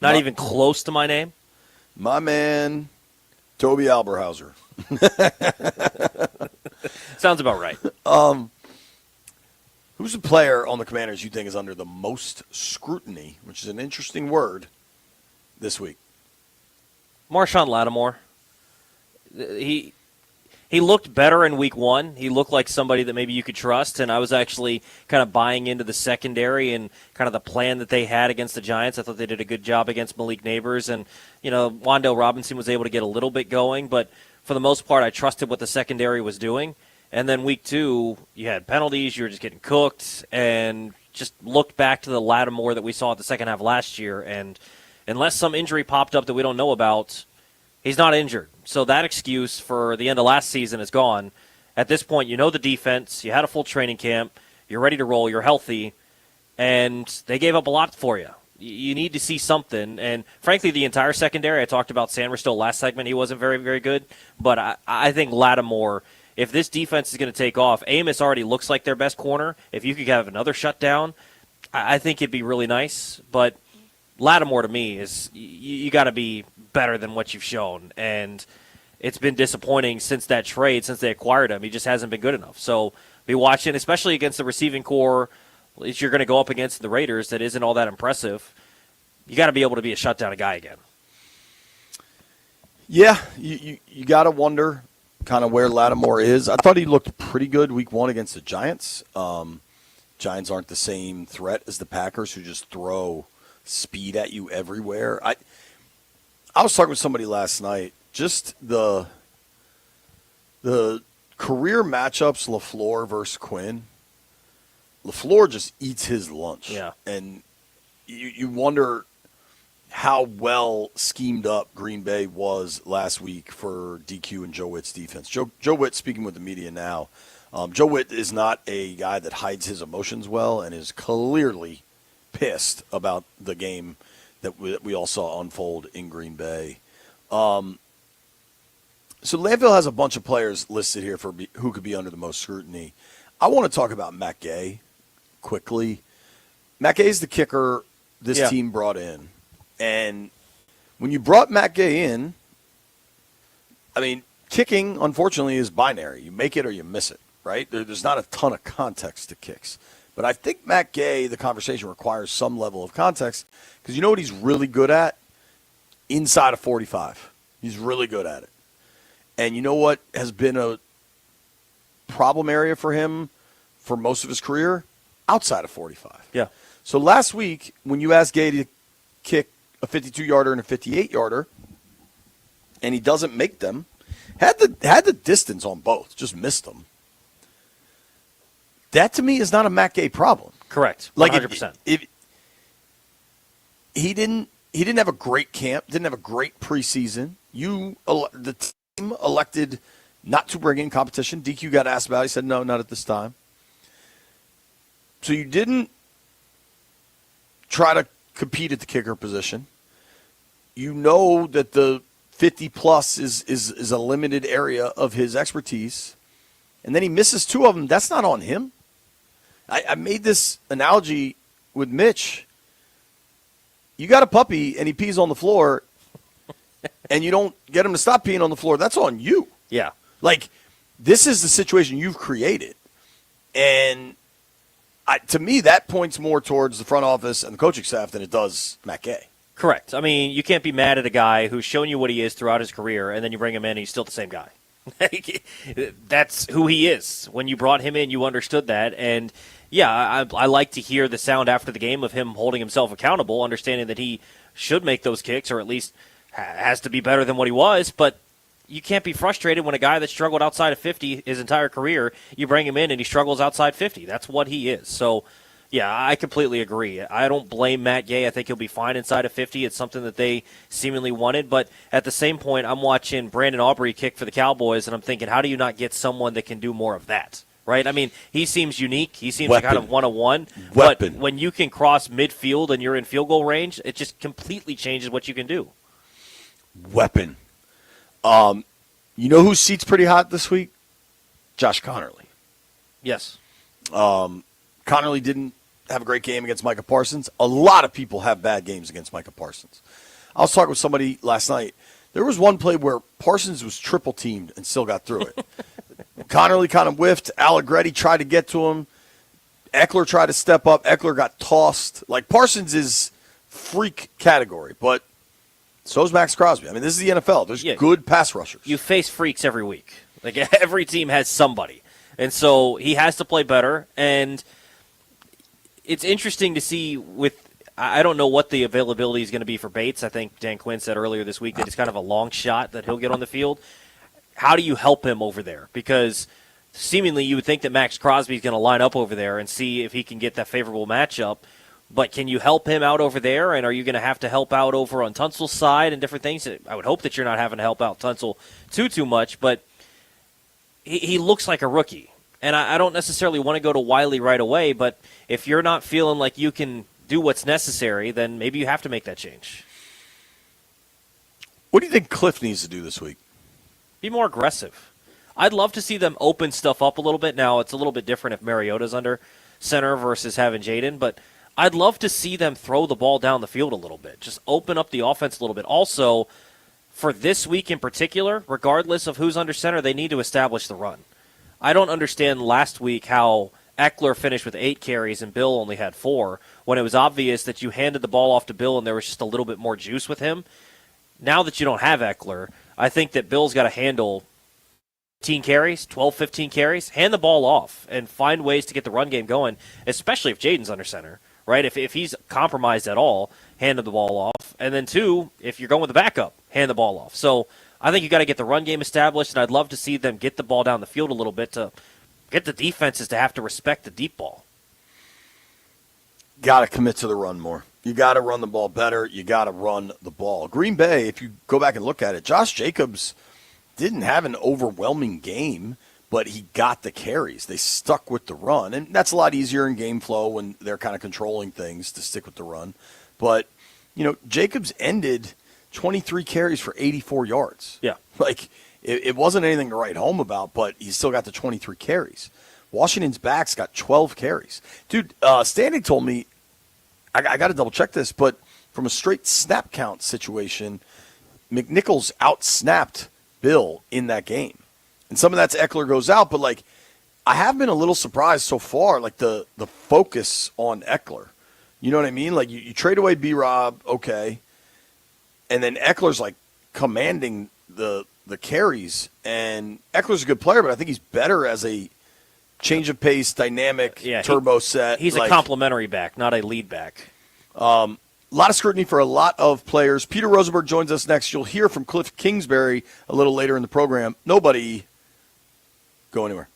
Not even close to my name. My man, Toby Alberhauser. Sounds about right. Who's the player on the Commanders you think is under the most scrutiny, which is an interesting word, this week? Marshawn Lattimore. He looked better in week 1. He looked like somebody that maybe you could trust, and I was actually kind of buying into the secondary and kind of the plan that they had against the Giants. I thought they did a good job against Malik Neighbors, and, Wan'Dale Robinson was able to get a little bit going, but for the most part, I trusted what the secondary was doing. And then week 2, you had penalties, you were just getting cooked, and just looked back to the Lattimore that we saw at the second half last year, and unless some injury popped up that we don't know about, he's not injured. So that excuse for the end of last season is gone. At this point, you know the defense, you had a full training camp, you're ready to roll, you're healthy, and they gave up a lot for you. You need to see something, and frankly, the entire secondary, I talked about Sanders last segment, he wasn't very, very good, but I think Lattimore, if this defense is going to take off, Amos already looks like their best corner. If you could have another shutdown, I think it'd be really nice. But Lattimore, to me, is you got to be better than what you've shown. And it's been disappointing since that trade, since they acquired him. He just hasn't been good enough. So be watching, especially against the receiving core that you're going to go up against the Raiders that isn't all that impressive. You got to be able to be a shutdown guy again. Yeah, you got to wonder kind of where Lattimore is. I thought he looked pretty good week 1 against the Giants. Giants aren't the same threat as the Packers, who just throw speed at you everywhere. I was talking with somebody last night. Just the career matchups, LaFleur versus Quinn. LaFleur just eats his lunch. Yeah. And you wonder how well schemed up Green Bay was last week for DQ and Joe Witt's defense. Joe Witt, speaking with the media now, Joe Witt is not a guy that hides his emotions well and is clearly pissed about the game that we all saw unfold in Green Bay. So Landfill has a bunch of players listed here for who could be under the most scrutiny. I want to talk about Matt Gay quickly. Matt Gay is the kicker this team brought in. And when you brought Matt Gay in, I mean, kicking, unfortunately, is binary. You make it or you miss it, right? There's not a ton of context to kicks. But I think Matt Gay, the conversation requires some level of context because you know what he's really good at? Inside of 45. He's really good at it. And you know what has been a problem area for him for most of his career? Outside of 45. Yeah. So last week, when you asked Gay to kick a 52-yarder and a 58-yarder, and he doesn't make them, had the distance on both, just missed them. That, to me, is not a Matt Gay problem. Correct. 100%. If he didn't have a great camp, didn't have a great preseason. The team elected not to bring in competition. DQ got asked about it. He said, no, not at this time. So you didn't try to compete at the kicker position. You know that the 50-plus is a limited area of his expertise. And then he misses 2 of them. That's not on him. I made this analogy with Mitch. You got a puppy and he pees on the floor and you don't get him to stop peeing on the floor. That's on you. Yeah. Like, this is the situation you've created. And to me, that points more towards the front office and the coaching staff than it does Matt Gay. Correct. I mean, you can't be mad at a guy who's shown you what he is throughout his career, and then you bring him in and he's still the same guy. That's who he is. When you brought him in, you understood that. And, yeah, I like to hear the sound after the game of him holding himself accountable, understanding that he should make those kicks or at least has to be better than what he was. But you can't be frustrated when a guy that struggled outside of 50 his entire career, you bring him in and he struggles outside 50. That's what he is. So, yeah, I completely agree. I don't blame Matt Gay. I think he'll be fine inside of 50. It's something that they seemingly wanted. But at the same point, I'm watching Brandon Aubrey kick for the Cowboys, and I'm thinking, how do you not get someone that can do more of that? right? I mean, he seems unique. He seems Weapon. kind of one-on-one. But when you can cross midfield and you're in field goal range, it just completely changes what you can do. Weapon. You know whose seat's pretty hot this week? Josh Connerly. Yes. Connerly didn't have a great game against Micah Parsons. A lot of people have bad games against Micah Parsons. I was talking with somebody last night. There was one play where Parsons was triple teamed and still got through it. Connerly kind of whiffed. Allegretti tried to get to him. Eckler tried to step up. Eckler got tossed. Like, Parsons is freak category, but so is Max Crosby. I mean, this is the NFL. There's good pass rushers. You face freaks every week. Like, every team has somebody. And so he has to play better. And it's interesting to see I don't know what the availability is going to be for Bates. I think Dan Quinn said earlier this week that it's kind of a long shot that he'll get on the field. How do you help him over there? Because seemingly you would think that Max Crosby is going to line up over there and see if he can get that favorable matchup. But can you help him out over there? And are you going to have to help out over on Tunsil's side and different things? I would hope that you're not having to help out Tunsil too much. But he looks like a rookie. And I don't necessarily want to go to Wiley right away. But if you're not feeling like you can do what's necessary, then maybe you have to make that change. What do you think Cliff needs to do this week? Be more aggressive. I'd love to see them open stuff up a little bit. Now, it's a little bit different if Mariota's under center versus having Jaden, but I'd love to see them throw the ball down the field a little bit. Just open up the offense a little bit. Also, for this week in particular, regardless of who's under center, they need to establish the run. I don't understand last week how Eckler finished with 8 carries and Bill only had 4, when it was obvious that you handed the ball off to Bill and there was just a little bit more juice with him. Now that you don't have Eckler, I think that Bill's got to handle 15 carries, 12, 15 carries, hand the ball off and find ways to get the run game going, especially if Jaden's under center, right? If he's compromised at all, hand the ball off. And then 2, if you're going with the backup, hand the ball off. So I think you got to get the run game established, and I'd love to see them get the ball down the field a little bit to get the defenses to have to respect the deep ball. Got to commit to the run more. You got to run the ball better. You got to run the ball. Green Bay, if you go back and look at it, Josh Jacobs didn't have an overwhelming game, but he got the carries. They stuck with the run, and that's a lot easier in game flow when they're kind of controlling things to stick with the run. But, Jacobs ended 23 carries for 84 yards. Yeah. Like, it wasn't anything to write home about, but he still got the 23 carries. Washington's backs got 12 carries. Dude, Standing told me, I got to double-check this, but from a straight snap count situation, McNichols out-snapped Bill in that game. And some of that's Eckler goes out, but, I have been a little surprised so far, the focus on Eckler. You know what I mean? You trade away B-Rob, okay, and then Eckler's, commanding the carries. And Eckler's a good player, but I think he's better as a change of pace, dynamic, turbo set. He's a complimentary back, not a lead back. A lot of scrutiny for a lot of players. Peter Rosenberg joins us next. You'll hear from Cliff Kingsbury a little later in the program. Nobody go anywhere.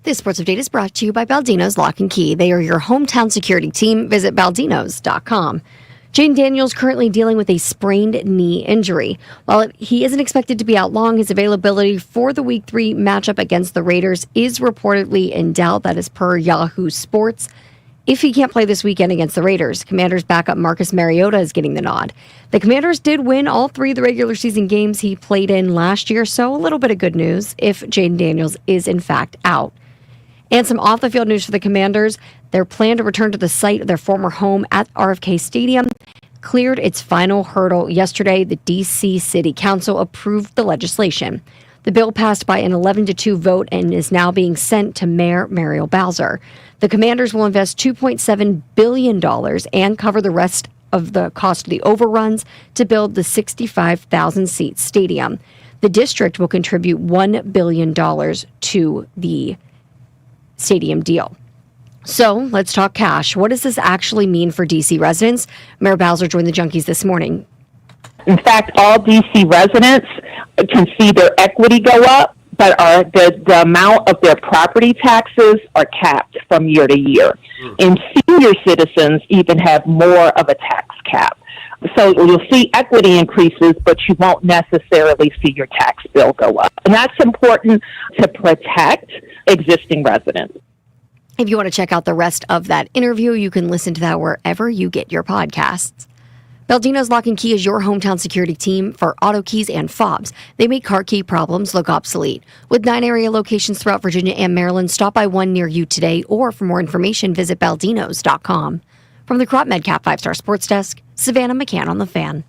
This sports update is brought to you by Baldino's Lock and Key. They are your hometown security team. Visit baldinos.com. Jaden Daniels currently dealing with a sprained knee injury. While he isn't expected to be out long, his availability for the Week 3 matchup against the Raiders is reportedly in doubt. That is per Yahoo Sports. If he can't play this weekend against the Raiders, Commanders backup Marcus Mariota is getting the nod. The Commanders did win all 3 of the regular season games he played in last year, so a little bit of good news if Jaden Daniels is in fact out. And some off-the-field news for the Commanders. Their plan to return to the site of their former home at RFK Stadium cleared its final hurdle yesterday. The D.C. City Council approved the legislation. The bill passed by an 11-2 vote and is now being sent to Mayor Muriel Bowser. The Commanders will invest $2.7 billion and cover the rest of the cost of the overruns to build the 65,000-seat stadium. The district will contribute $1 billion to the stadium deal. So let's talk cash. What does this actually mean for D.C. residents? Mayor Bowser joined the Junkies this morning. In fact, all D.C. residents can see their equity go up, but the amount of their property taxes are capped from year to year. And senior citizens even have more of a tax cap. So you'll see equity increases, but you won't necessarily see your tax bill go up. And that's important to protect existing residents. If you want to check out the rest of that interview, you can listen to that wherever you get your podcasts. Baldino's Lock and Key is your hometown security team for auto keys and fobs. They make car key problems look obsolete. With 9 area locations throughout Virginia and Maryland, stop by one near you today, or for more information, visit baldinos.com. From the Crop Medcap 5-Star Sports Desk, Savannah McCann on the Fan.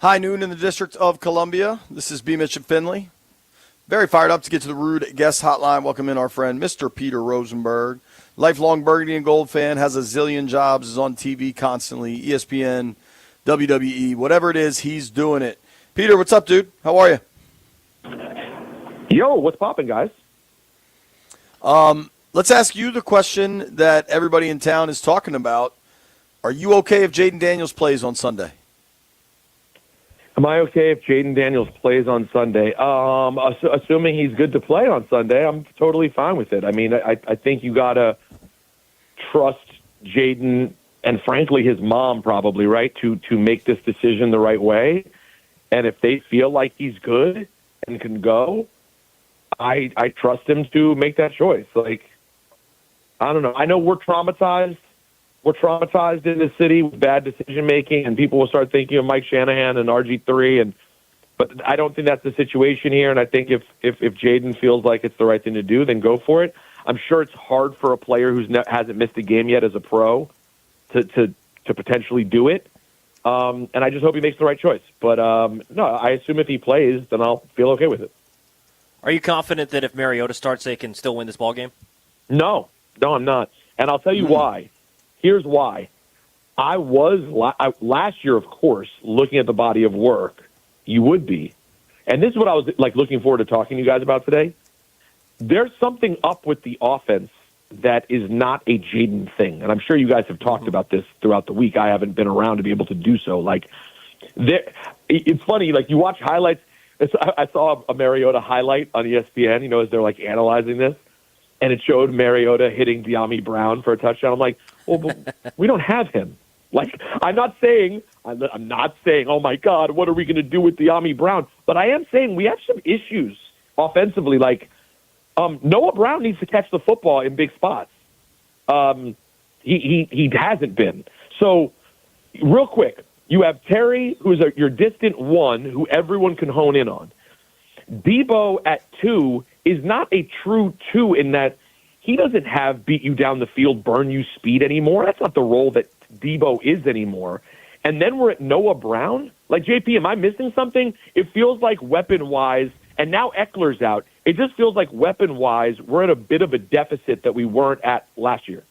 High noon in the District of Columbia. This is B. Mitch and Finley. Very fired up to get to the Rude Guest Hotline. Welcome in our friend, Mr. Peter Rosenberg. Lifelong Burgundy and Gold fan, has a zillion jobs, is on TV constantly, ESPN, WWE, whatever it is, he's doing it. Peter, what's up, dude? How are you? Yo, what's poppin', guys? Let's ask you the question that everybody in town is talking about. Are you okay if Jaden Daniels plays on Sunday? Am I okay if Jaden Daniels plays on Sunday? Assuming he's good to play on Sunday, I'm totally fine with it. I mean, I think you got to trust Jaden and, frankly, his mom probably, right, to make this decision the right way. And if they feel like he's good and can go, I trust him to make that choice. Like, I don't know. I know we're traumatized. We're traumatized in this city with bad decision-making, and people will start thinking of Mike Shanahan and RG3. But I don't think that's the situation here, and I think if Jaden feels like it's the right thing to do, then go for it. I'm sure it's hard for a player who hasn't missed a game yet as a pro to potentially do it, and I just hope he makes the right choice. But, no, I assume if he plays, then I'll feel okay with it. Are you confident that if Mariota starts, they can still win this ballgame? No, I'm not. And I'll tell you why. Here's why. I was last year, of course, looking at the body of work. You would be. And this is what I was like looking forward to talking to you guys about today. There's something up with the offense that is not a Jaden thing. And I'm sure you guys have talked about this throughout the week. I haven't been around to be able to do so. Like, it's funny, like you watch highlights. I saw a Mariota highlight on ESPN, as they're like analyzing this. And it showed Mariota hitting De'Ami Brown for a touchdown. I'm like, well, but we don't have him. Like, I'm not saying, oh, my God, what are we going to do with De'Ami Brown? But I am saying we have some issues offensively. Like, Noah Brown needs to catch the football in big spots. He hasn't been. So, real quick, you have Terry, who's your distant one, who everyone can hone in on. Debo at 2 is not a true 2 in that he doesn't have beat you down the field, burn you speed anymore. That's not the role that Debo is anymore. And then we're at Noah Brown, Like, JP, am I missing something? It feels like weapon-wise, and now Eckler's out. It just feels like weapon-wise, we're at a bit of a deficit that we weren't at last year.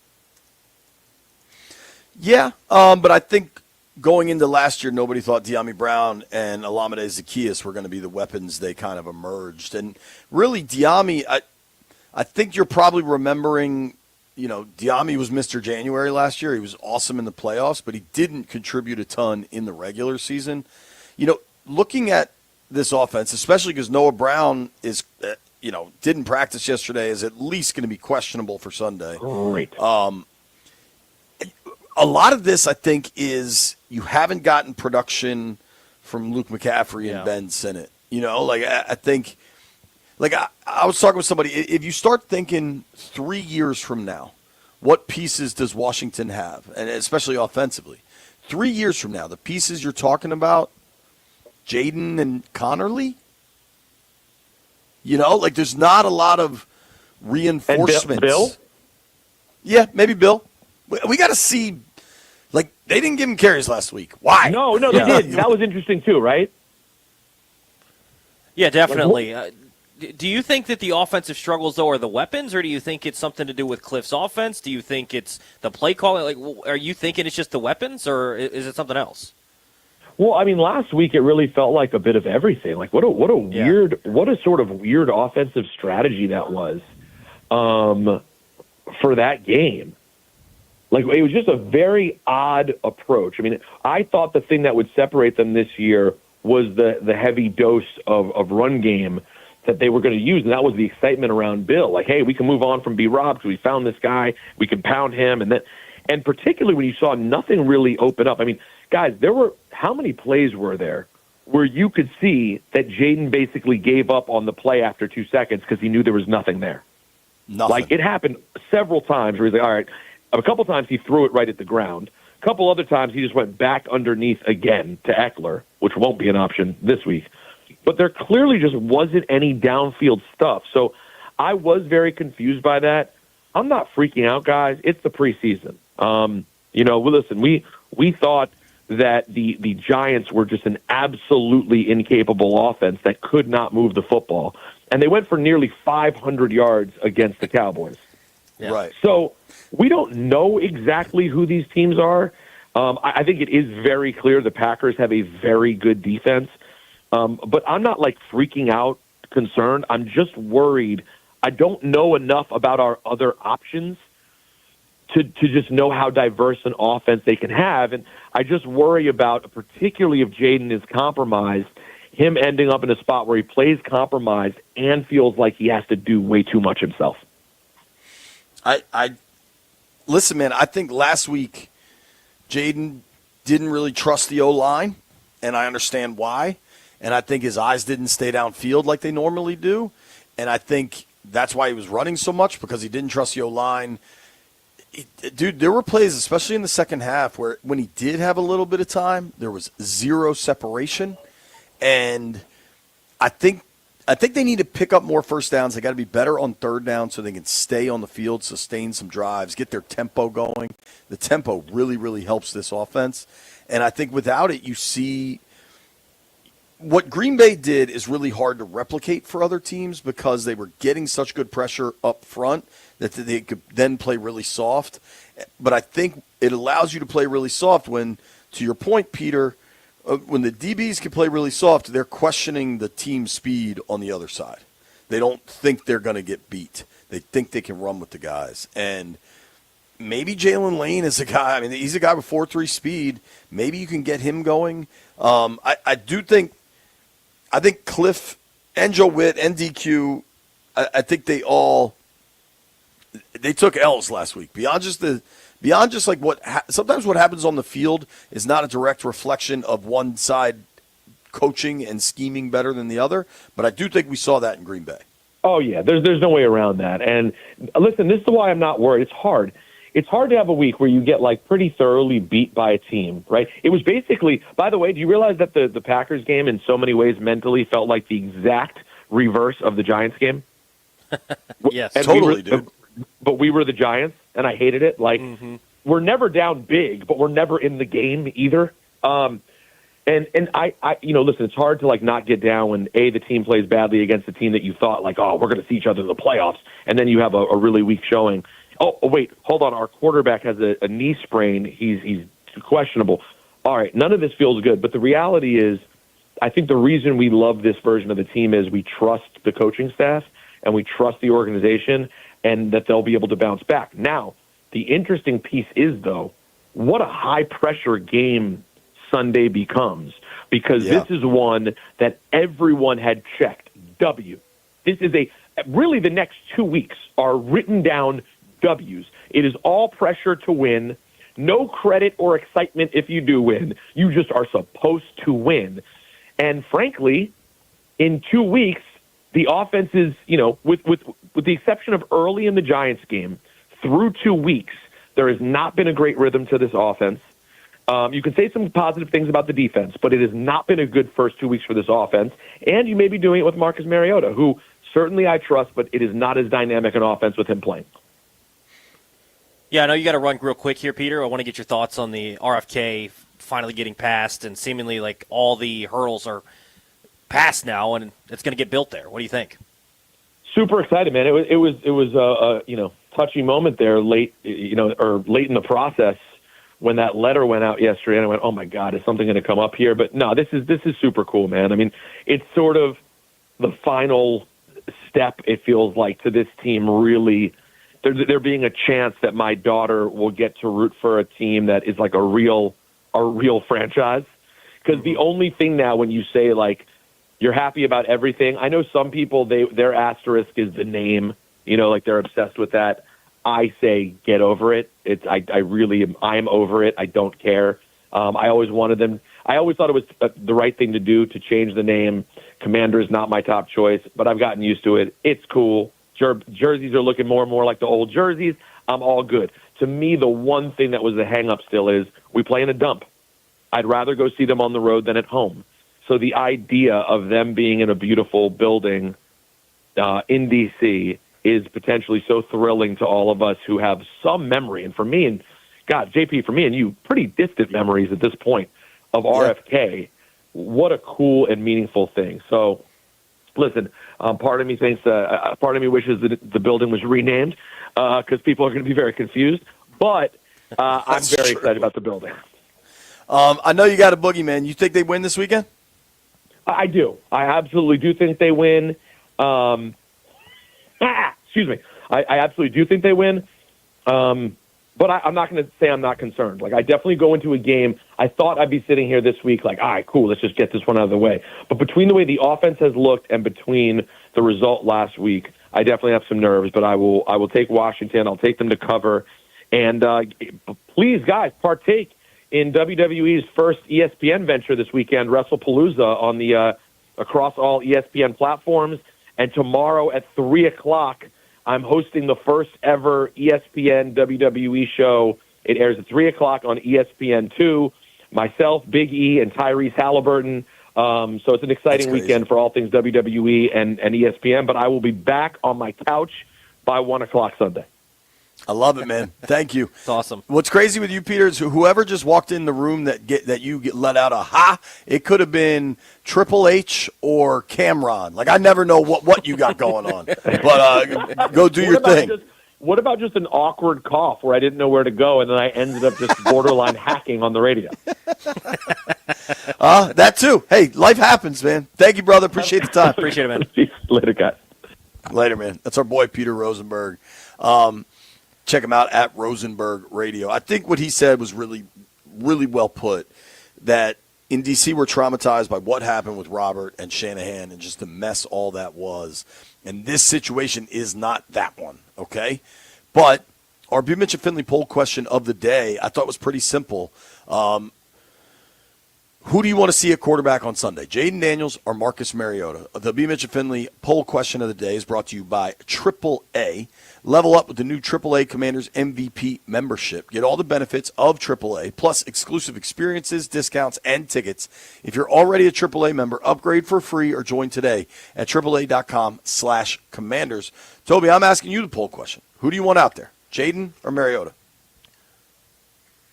Yeah, but I think going into last year, nobody thought De'Ami Brown and Olamide Zaccheaus were going to be the weapons they kind of emerged. And really, De'Ami, I think you're probably remembering, De'Ami was Mr. January last year. He was awesome in the playoffs, but he didn't contribute a ton in the regular season. Looking at this offense, especially because Noah Brown is, didn't practice yesterday, is at least going to be questionable for Sunday. Great. A lot of this, I think, is you haven't gotten production from Luke McCaffrey and Ben Sinnott. I think, I was talking with somebody, if you start thinking 3 years from now, what pieces does Washington have, and especially offensively? 3 years from now, the pieces you're talking about, Jaden and Connerly, there's not a lot of reinforcements. Bill? Yeah, maybe Bill. We got to see. They didn't give him carries last week. Why? No, they did. That was interesting too, right? Yeah, definitely. Do you think that the offensive struggles, though, are the weapons, or do you think it's something to do with Cliff's offense? Do you think it's the play calling? Are you thinking it's just the weapons, or is it something else? Well, I mean, last week it really felt like a bit of everything. What a sort of weird offensive strategy that was for that game. It was just a very odd approach. I mean, I thought the thing that would separate them this year was the heavy dose of run game that they were going to use, and that was the excitement around Bill. Hey, we can move on from B-Rob because we found this guy. We can pound him. And particularly when you saw nothing really open up. I mean, guys, how many plays were there where you could see that Jaden basically gave up on the play after 2 seconds because he knew there was nothing there? Nothing. It happened several times where he's like, all right. A couple times he threw it right at the ground. A couple other times he just went back underneath again to Eckler, which won't be an option this week. But there clearly just wasn't any downfield stuff. So I was very confused by that. I'm not freaking out, guys. It's the preseason. Listen, we thought that the Giants were just an absolutely incapable offense that could not move the football. And they went for nearly 500 yards against the Cowboys. Yeah. Right. So we don't know exactly who these teams are. I think it is very clear the Packers have a very good defense. But I'm not freaking out concerned. I'm just worried. I don't know enough about our other options to just know how diverse an offense they can have. And I just worry about, particularly if Jaden is compromised, him ending up in a spot where he plays compromised and feels like he has to do way too much himself. Listen, man, I think last week Jaden didn't really trust the O-line, and I understand why. And I think his eyes didn't stay downfield like they normally do. And I think that's why he was running so much, because he didn't trust the O-line. Dude, there were plays, especially in the second half, where when he did have a little bit of time, there was zero separation. And I think they need to pick up more first downs. They got to be better on third down so they can stay on the field, sustain some drives, get their tempo going. The tempo really, really helps this offense. And I think without it, you see what Green Bay did is really hard to replicate for other teams, because they were getting such good pressure up front that they could then play really soft. But I think it allows you to play really soft when, to your point, Peter, when the DBs can play really soft, they're questioning the team speed on the other side. They don't think they're going to get beat. They think they can run with the guys. And maybe Jalen Lane is a guy. I mean, he's a guy with 4.3 speed. Maybe you can get him going. I think Cliff and Joe Witt and DQ, I think they took L's last week. Beyond just sometimes what happens on the field is not a direct reflection of one side coaching and scheming better than the other. But I do think we saw that in Green Bay. Oh yeah, there's no way around that. And listen, this is why I'm not worried. It's hard. It's hard to have a week where you get pretty thoroughly beat by a team, right? It was basically, by the way, do you realize that the Packers game in so many ways mentally felt like the exact reverse of the Giants game? Yes, and totally, dude. But we were the Giants, and I hated it. We're never down big, but we're never in the game either. And I, listen, it's hard to not get down when the team plays badly against a team that you thought we're going to see each other in the playoffs, and then you have a really weak showing. Oh, wait, hold on. Our quarterback has a knee sprain. He's questionable. All right, none of this feels good, but the reality is, I think the reason we love this version of the team is we trust the coaching staff and we trust the organization and that they'll be able to bounce back. Now, the interesting piece is, though, what a high-pressure game Sunday becomes, because this is one that everyone had checked. W. This is really the next 2 weeks are written down W's. It is all pressure to win. No credit or excitement if you do win. You just are supposed to win. And frankly, in 2 weeks, the offense is, with the exception of early in the Giants game, through 2 weeks, there has not been a great rhythm to this offense. You can say some positive things about the defense, but it has not been a good first 2 weeks for this offense. And you may be doing it with Marcus Mariota, who certainly I trust, but it is not as dynamic an offense with him playing. Yeah, I know you got to run real quick here, Peter. I want to get your thoughts on the RFK finally getting passed, and seemingly all the hurdles are passed now, and it's going to get built there. What do you think? Super excited, man. It was a touchy moment there late in the process when that letter went out yesterday, and I went, oh my God, is something going to come up here? But no, this is super cool, man. I mean, it's sort of the final step, it feels like, to this team really there being a chance that my daughter will get to root for a team that is like a real franchise. Because the only thing now when you say you're happy about everything, I know some people, their asterisk is the name, they're obsessed with that. I say, get over it. I really am. I'm over it. I don't care. I always thought it was the right thing to do to change the name. Commander is not my top choice, but I've gotten used to it. It's cool. Jerseys are looking more and more like the old jerseys. I'm all good. To me, the one thing that was the hang-up still is we play in a dump. I'd rather go see them on the road than at home. So the idea of them being in a beautiful building in D.C. is potentially so thrilling to all of us who have some memory. And for me, and God, JP, for me and you, pretty distant memories at this point of RFK. What a cool and meaningful thing. So, listen, part of me wishes that the building was renamed because people are going to be very confused. But I'm very excited about the building. I know you got a boogeyman. You think they win this weekend? I do. I absolutely do think they win. Excuse me. I absolutely do think they win. But I'm not going to say I'm not concerned. I definitely go into a game. I thought I'd be sitting here this week all right, cool, let's just get this one out of the way. But between the way the offense has looked and between the result last week, I definitely have some nerves. But I will take Washington. I'll take them to cover. And please, guys, partake in WWE's first ESPN venture this weekend, WrestlePalooza, on the across all ESPN platforms. And tomorrow at 3:00, I'm hosting the first ever ESPN WWE show. It airs at 3:00 on ESPN2. Myself, Big E, and Tyrese Halliburton. So it's an exciting weekend for all things WWE and ESPN. But I will be back on my couch by 1:00 Sunday. I love it, man. Thank you. It's awesome. What's crazy with you, Peter, is whoever just walked in the room that you let out a ha, it could have been Triple H or Cameron. I never know what you got going on. But go do your thing. What about just an awkward cough where I didn't know where to go, and then I ended up just borderline hacking on the radio? That too. Hey, life happens, man. Thank you, brother. Appreciate the time. Appreciate it, man. Later, guys. Later, man. That's our boy, Peter Rosenberg. Check him out at Rosenberg Radio. I think what he said was really, really well put, that in D.C. we're traumatized by what happened with Robert and Shanahan and just the mess all that was. And this situation is not that one, okay? But our B. Mitch and Finley poll question of the day I thought was pretty simple. Who do you want to see at quarterback on Sunday, Jaden Daniels or Marcus Mariota? The B. Mitch and Finley poll question of the day is brought to you by AAA. Level up with the new AAA Commanders MVP membership. Get all the benefits of AAA, plus exclusive experiences, discounts, and tickets. If you're already a AAA member, upgrade for free or join today at AAA.com/Commanders. Toby, I'm asking you the poll question. Who do you want out there, Jaden or Mariota?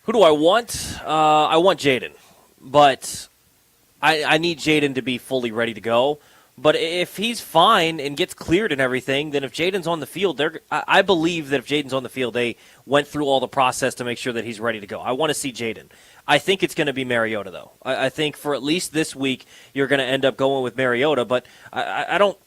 Who do I want? I want Jaden. But I need Jaden to be fully ready to go. But if he's fine and gets cleared and everything, then if Jaden's on the field, I believe that if Jaden's on the field, they went through all the process to make sure that he's ready to go. I want to see Jaden. I think it's going to be Mariota, though. I think for at least this week, you're going to end up going with Mariota, but I don't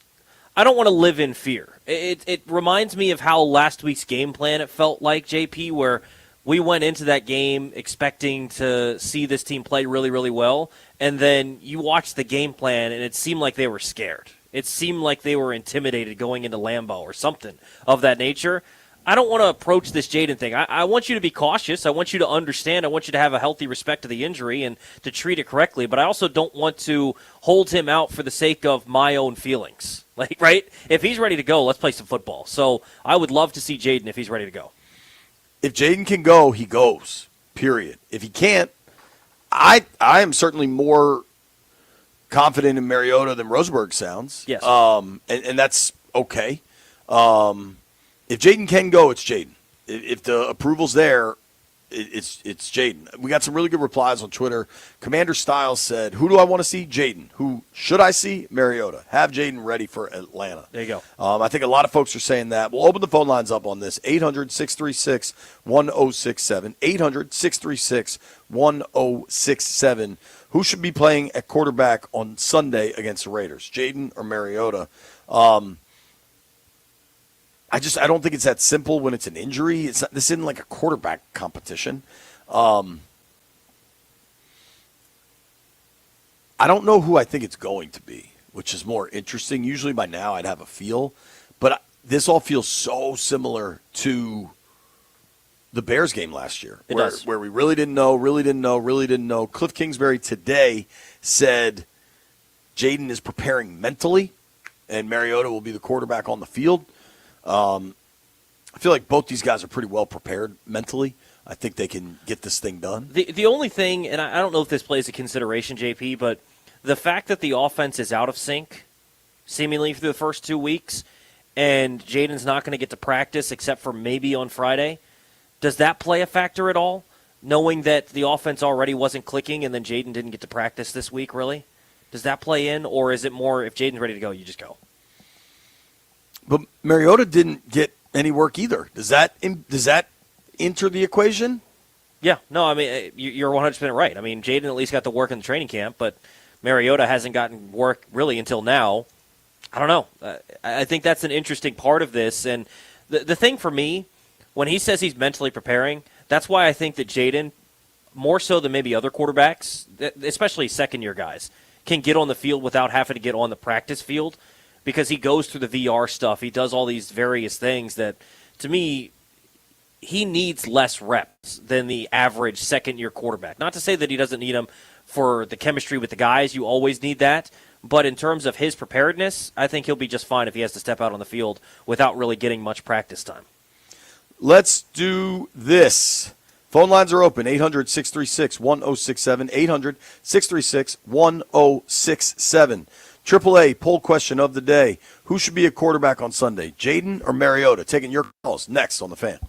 want to live in fear. It reminds me of how last week's game plan it felt like, JP, where we went into that game expecting to see this team play really, really well, and then you watched the game plan, and it seemed like they were scared. It seemed like they were intimidated going into Lambeau or something of that nature. I don't want to approach this Jaden thing. I want you to be cautious. I want you to understand. I want you to have a healthy respect to the injury and to treat it correctly, but I also don't want to hold him out for the sake of my own feelings. Like, right? If he's ready to go, let's play some football. So I would love to see Jaden if he's ready to go. If Jaden can go, he goes, period. If he can't, I am certainly more confident in Mariota than Rosenberg sounds. Yes. And that's okay. If Jaden can go, it's Jaden. If the approval's there, it's Jaden. We got some really good replies on Twitter. Commander Styles said, who do I want to see? Jaden. Who should I see? Mariota. Have Jaden ready for Atlanta. There you go. I think a lot of folks are saying that. We'll open the phone lines up on this. 800-636-1067. 800-636-1067. Who should be playing at quarterback on Sunday against the Raiders? Jaden or Mariota? I don't think it's that simple when it's an injury. This isn't like a quarterback competition. I don't know who I think it's going to be, which is more interesting. Usually by now I'd have a feel, but this all feels so similar to the Bears game last year, where we really didn't know. Cliff Kingsbury today said Jaden is preparing mentally, and Mariota will be the quarterback on the field. I feel like both these guys are pretty well prepared mentally. I think they can get this thing done. The only thing, and I don't know if this plays a consideration, JP, but the fact that the offense is out of sync, seemingly through the first 2 weeks, and Jaden's not going to get to practice except for maybe on Friday, does that play a factor at all? Knowing that the offense already wasn't clicking and then Jaden didn't get to practice this week, really? Does that play in, or is it more if Jaden's ready to go, you just go? But Mariota didn't get any work either. Does that enter the equation? Yeah. No, I mean, you're 100% right. I mean, Jaden at least got the work in the training camp, but Mariota hasn't gotten work really until now. I don't know. I think that's an interesting part of this. And the thing for me, when he says he's mentally preparing, that's why I think that Jaden, more so than maybe other quarterbacks, especially second-year guys, can get on the field without having to get on the practice field, because he goes through the VR stuff. He does all these various things that, to me, he needs less reps than the average second-year quarterback. Not to say that he doesn't need them for the chemistry with the guys. You always need that. But in terms of his preparedness, I think he'll be just fine if he has to step out on the field without really getting much practice time. Let's do this. Phone lines are open, 800-636-1067, 800-636-1067. AAA poll question of the day. Who should be a quarterback on Sunday, Jaden or Mariota? Taking your calls next on The Fan.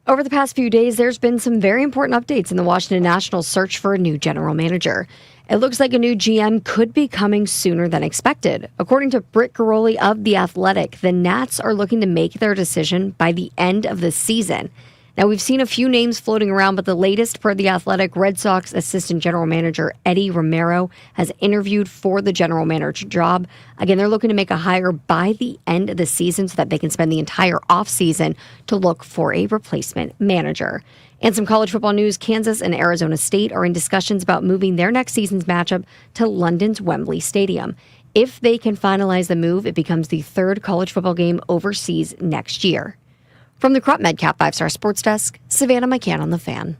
Over the past few days, there's been some very important updates in the Washington Nationals' search for a new general manager. It looks like a new GM could be coming sooner than expected. According to Brit of The Athletic, the Nats are looking to make their decision by the end of the season. Now, we've seen a few names floating around, but the latest, per The Athletic, Red Sox assistant general manager Eddie Romero has interviewed for the general manager job. Again, they're looking to make a hire by the end of the season so that they can spend the entire offseason to look for a replacement manager. And some college football news, Kansas and Arizona State are in discussions about moving their next season's matchup to London's Wembley Stadium. If they can finalize the move, it becomes the third college football game overseas next year. From the Crop MedCap 5-Star Sports Desk, Savannah McCann on The Fan.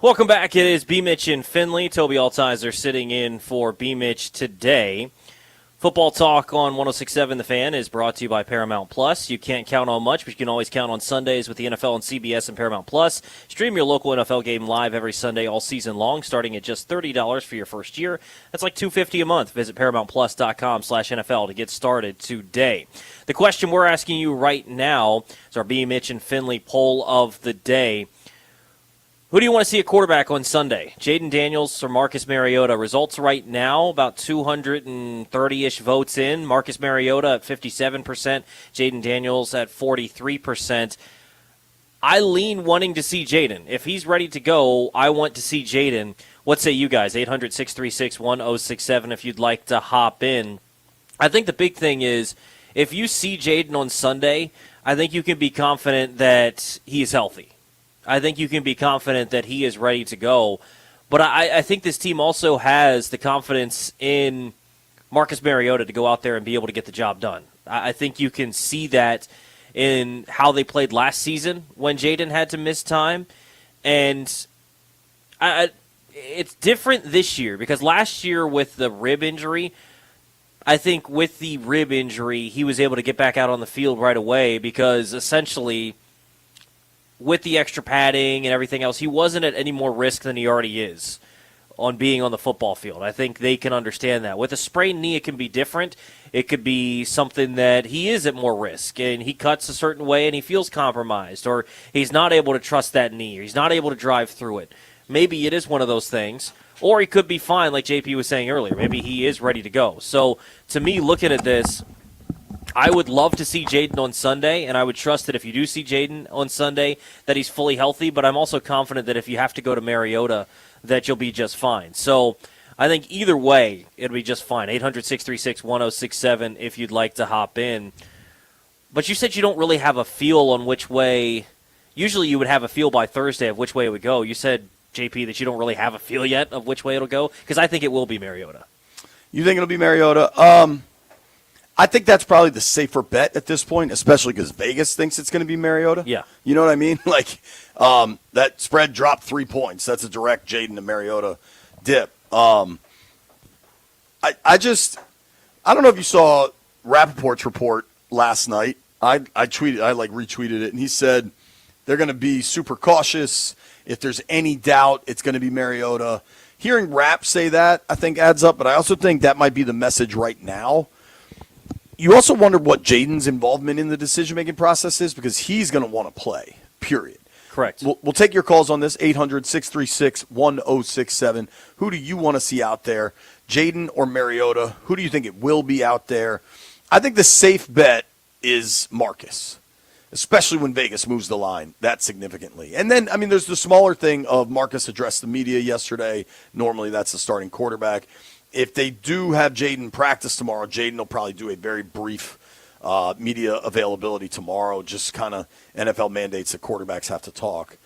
Welcome back. It is B-Mitch in Findlay. Toby Altizer sitting in for B-Mitch today. Football talk on 106.7 The Fan is brought to you by Paramount Plus. You can't count on much, but you can always count on Sundays with the NFL on CBS and Paramount Plus. Stream your local NFL game live every Sunday all season long, starting at just $30 for your first year. That's like $250 a month. Visit ParamountPlus.com/NFL to get started today. The question we're asking you right now is our B-Mitch and Findlay poll of the day. Who do you want to see a quarterback on Sunday? Jaden Daniels or Marcus Mariota? Results right now, about 230-ish votes in. Marcus Mariota at 57%, Jaden Daniels at 43%. I lean wanting to see Jaden. If he's ready to go, I want to see Jaden. What say you guys? 800-636-1067 if you'd like to hop in. I think the big thing is if you see Jaden on Sunday, I think you can be confident that he is healthy. I think you can be confident that he is ready to go. But I think this team also has the confidence in Marcus Mariota to go out there and be able to get the job done. I think you can see that in how they played last season when Jaden had to miss time. And it's different this year because last year with the rib injury, I think with the rib injury, he was able to get back out on the field right away because essentially – with the extra padding and everything else, he wasn't at any more risk than he already is on being on the football field. I think they can understand that. With a sprained knee, it can be different. It could be something that he is at more risk, and he cuts a certain way and he feels compromised, or he's not able to trust that knee, or he's not able to drive through it. Maybe it is one of those things. Or he could be fine, like JP was saying earlier. Maybe he is ready to go. So, to me, looking at this, I would love to see Jaden on Sunday, and I would trust that if you do see Jaden on Sunday, that he's fully healthy. But I'm also confident that if you have to go to Mariota, that you'll be just fine. So I think either way, it'll be just fine. 800-636-1067 if you'd like to hop in. But you said you don't really have a feel on which way. Usually you would have a feel by Thursday of which way it would go. You said, JP, that you don't really have a feel yet of which way it'll go? Because I think it will be Mariota. You think it'll be Mariota? I think that's probably the safer bet at this point, especially because Vegas thinks it's going to be Mariota. Yeah. You know what I mean? Like, that spread dropped 3 points. That's a direct Jaden to Mariota dip. I don't know if you saw Rappaport's report last night. I retweeted it, and he said they're going to be super cautious. If there's any doubt, it's going to be Mariota. Hearing Rapp say that, I think, adds up, but I also think that might be the message right now. You also wonder what Jaden's involvement in the decision-making process is because he's going to want to play, period. Correct. We'll take your calls on this, 800-636-1067. Who do you want to see out there, Jaden or Mariota? Who do you think it will be out there? I think the safe bet is Marcus, especially when Vegas moves the line that significantly. And then, there's the smaller thing of Marcus addressed the media yesterday. Normally that's the starting quarterback. If they do have Jaden practice tomorrow, Jaden will probably do a very brief media availability tomorrow, just kind of NFL mandates that quarterbacks have to talk.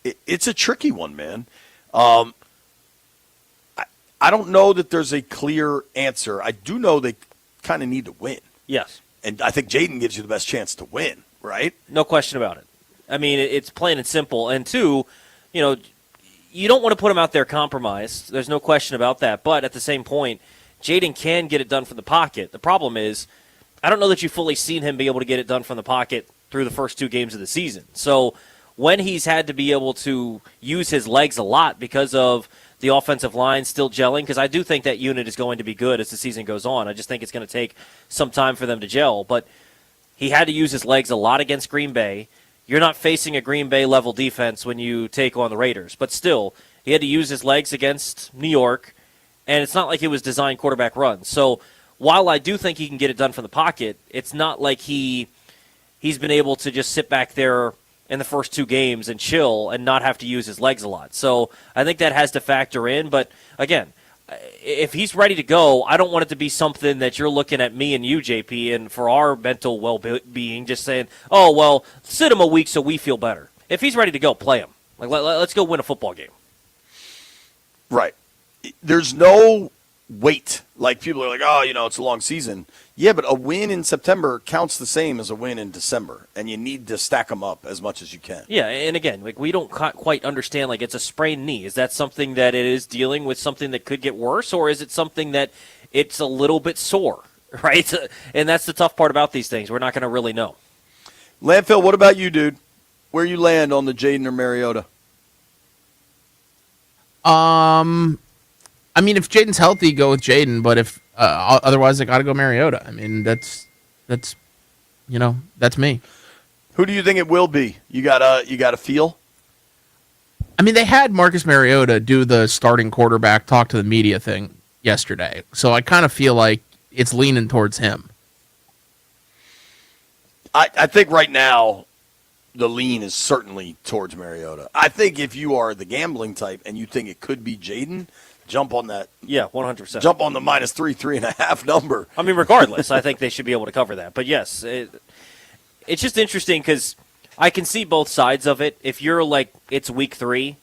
It's a tricky one, man. I don't know that there's a clear answer. I do know they kind of need to win. Yes. And I think Jaden gives you the best chance to win, right? No question about it. It's plain and simple. And two, you don't want to put him out there compromised. There's no question about that. But at the same point, Jaden can get it done from the pocket. The problem is, I don't know that you've fully seen him be able to get it done from the pocket through the first 2 games of the season. So when he's had to be able to use his legs a lot because of the offensive line still gelling, because I do think that unit is going to be good as the season goes on. I just think it's going to take some time for them to gel. But he had to use his legs a lot against Green Bay. You're not facing a Green Bay-level defense when you take on the Raiders. But still, he had to use his legs against New York, and it's not like it was designed quarterback runs. So while I do think he can get it done from the pocket, it's not like he's been able to just sit back there in the first 2 games and chill and not have to use his legs a lot. So I think that has to factor in. But, again, if he's ready to go, I don't want it to be something that you're looking at me and you, JP, and for our mental well-being, just saying, oh, well, sit him a week so we feel better. If he's ready to go, play him. Like, let's go win a football game. Right. There's no weight. Like, people are like, oh, it's a long season. Yeah, but a win in September counts the same as a win in December, and you need to stack them up as much as you can. Yeah, and again, like, we don't quite understand, like, it's a sprained knee. Is that something that it is dealing with something that could get worse, or is it something that it's a little bit sore, right? And that's the tough part about these things. We're not going to really know. Landfill, what about you, dude? Where you land on the Jaden or Mariota? I mean, if Jaden's healthy, go with Jaden. But if otherwise, I got to go Mariota. I mean, that's me. Who do you think it will be? You got a feel? I mean, they had Marcus Mariota do the starting quarterback talk to the media thing yesterday, so I kind of feel like it's leaning towards him. I think right now the lean is certainly towards Mariota. I think if you are the gambling type and you think it could be Jaden, jump on that. Yeah, 100%. Jump on the -3.5 number. I mean, regardless, I think they should be able to cover that. But yes, it's just interesting because I can see both sides of it. If you're like, it's week 3,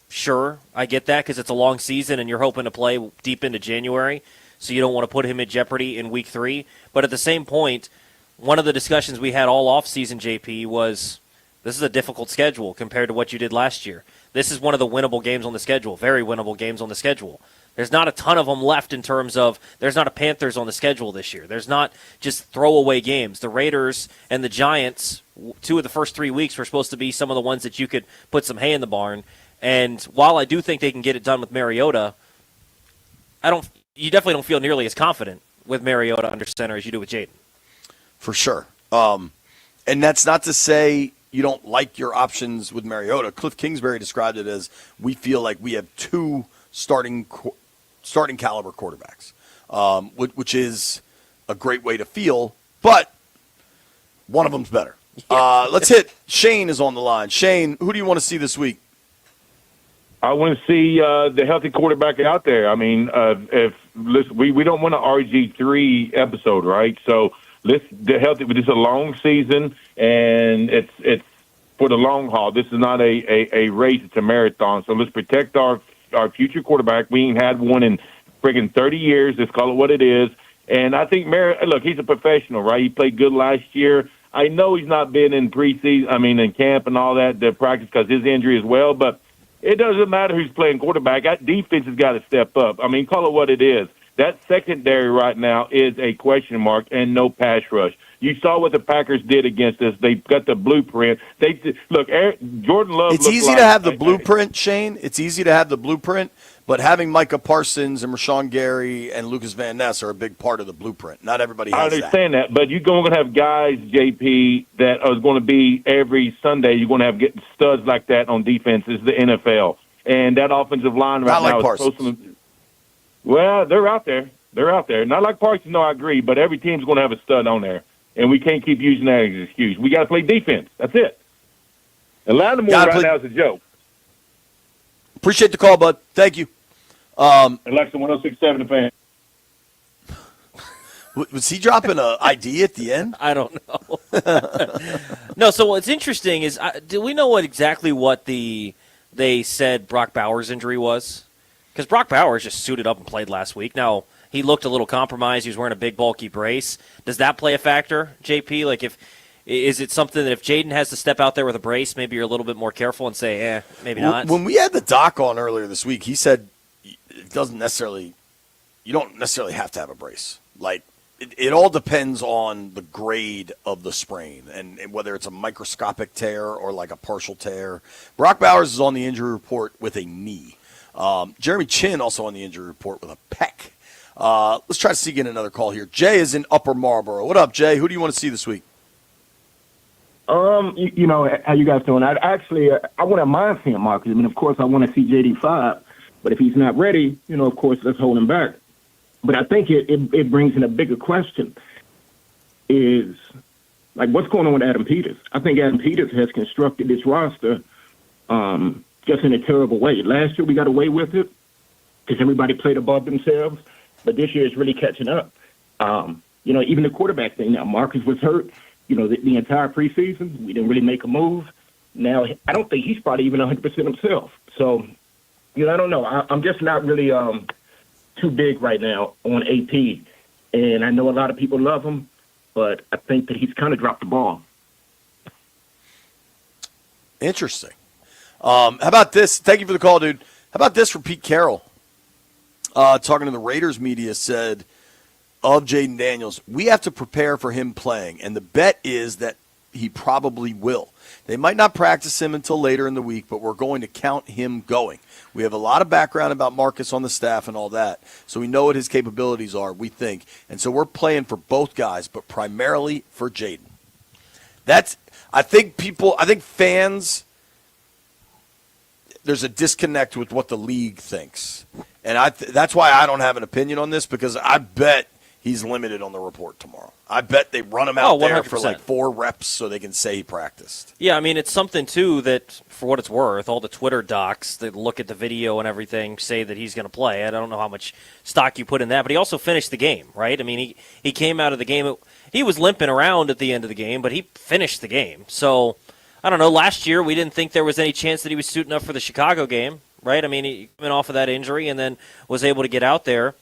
sure, I get that because it's a long season and you're hoping to play deep into January, so you don't want to put him in jeopardy in week 3. But at the same point, one of the discussions we had all offseason, JP, was this is a difficult schedule compared to what you did last year. This is one of the winnable games on the schedule, very winnable games on the schedule. There's not a ton of them left in terms of there's not a Panthers on the schedule this year. There's not just throwaway games. The Raiders and the Giants, 2 of the first 3 weeks were supposed to be some of the ones that you could put some hay in the barn. And while I do think they can get it done with Mariota, you definitely don't feel nearly as confident with Mariota under center as you do with Jaden. For sure. And that's not to say you don't like your options with Mariota. Cliff Kingsbury described it as we feel like we have 2 starting caliber quarterbacks, which is a great way to feel, but one of them's better. Let's hit Shane is on the line. Shane, who do you want to see this week? I want to see the healthy quarterback out there. I mean, we don't want an RG3 episode, right? So the healthy. This is a long season, and it's for the long haul. This is not a race; it's a marathon. So let's protect our future quarterback. We ain't had one in friggin' 30 years. Let's call it what it is. And I think look, he's a professional, right? He played good last year. I know he's not been in preseason. I mean, in camp and all that, the practice because his injury as well. But it doesn't matter who's playing quarterback. That defense has got to step up. I mean, call it what it is. That secondary right now is a question mark and no pass rush. You saw what the Packers did against us. They got the blueprint. Jordan Love. It's easy to have the blueprint, Shane. It's easy to have the blueprint, but having Micah Parsons and Rashawn Gary and Lucas Van Ness are a big part of the blueprint. Not everybody has that. I understand that, but you're going to have guys, JP, that are going to be every Sunday. You're going to have getting studs like that on defense. Is the NFL, and that offensive line right now is supposed to. Well, they're out there. They're out there. Not like Parsons, no, I agree, but every team's going to have a stud on there, and we can't keep using that as an excuse. We got to play defense. That's it. Atlanta right now is a joke. Appreciate the call, bud. Thank you. Alexa 106.7 the fan. Was he dropping an ID at the end? I don't know. No, so what's interesting is, do we know exactly what they said Brock Bowers' injury was? Because Brock Bowers just suited up and played last week. Now, he looked a little compromised. He was wearing a big, bulky brace. Does that play a factor, JP? Like, if Is it something that if Jaden has to step out there with a brace, maybe you're a little bit more careful and say, maybe not? When we had the doc on earlier this week, he said it doesn't necessarily – you don't necessarily have to have a brace. Like, it all depends on the grade of the sprain and whether it's a microscopic tear or like a partial tear. Brock Bowers is on the injury report with a knee. Jeremy Chin also on the injury report with a pec. Let's try to see again another call here. Jay is in Upper Marlboro. What up, Jay? Who do you want to see this week? You know, how you guys doing? I wouldn't mind seeing Marcus. I mean, of course, I want to see JD5, but if he's not ready, you know, of course, let's hold him back. But I think it brings in a bigger question is, like, what's going on with Adam Peters? I think Adam Peters has constructed this roster just in a terrible way. Last year we got away with it because everybody played above themselves, but this year it's really catching up. You know, even the quarterback thing now, Marcus was hurt, you know, the entire preseason. We didn't really make a move. Now, I don't think he's probably even 100% himself. So, you know, I don't know. I'm just not really too big right now on AP. And I know a lot of people love him, but I think that he's kind of dropped the ball. Interesting. How about this? Thank you for the call, dude. How about this from Pete Carroll? Talking to the Raiders media, said of Jaden Daniels, we have to prepare for him playing, and the bet is that he probably will. They might not practice him until later in the week, but we're going to count him going. We have a lot of background about Marcus on the staff and all that, so we know what his capabilities are, we think. And so we're playing for both guys, but primarily for Jaden. I think fans, there's a disconnect with what the league thinks. And that's why I don't have an opinion on this, because I bet he's limited on the report tomorrow. I bet they run him out there for like 4 reps so they can say he practiced. Yeah, I mean, it's something, too, that, for what it's worth, all the Twitter docs that look at the video and everything say that he's going to play. I don't know how much stock you put in that, but he also finished the game, right? I mean, he came out of the game. He was limping around at the end of the game, but he finished the game. So, I don't know. Last year, we didn't think there was any chance that he was suiting up for the Chicago game, right? I mean, he came off of that injury and then was able to get out there.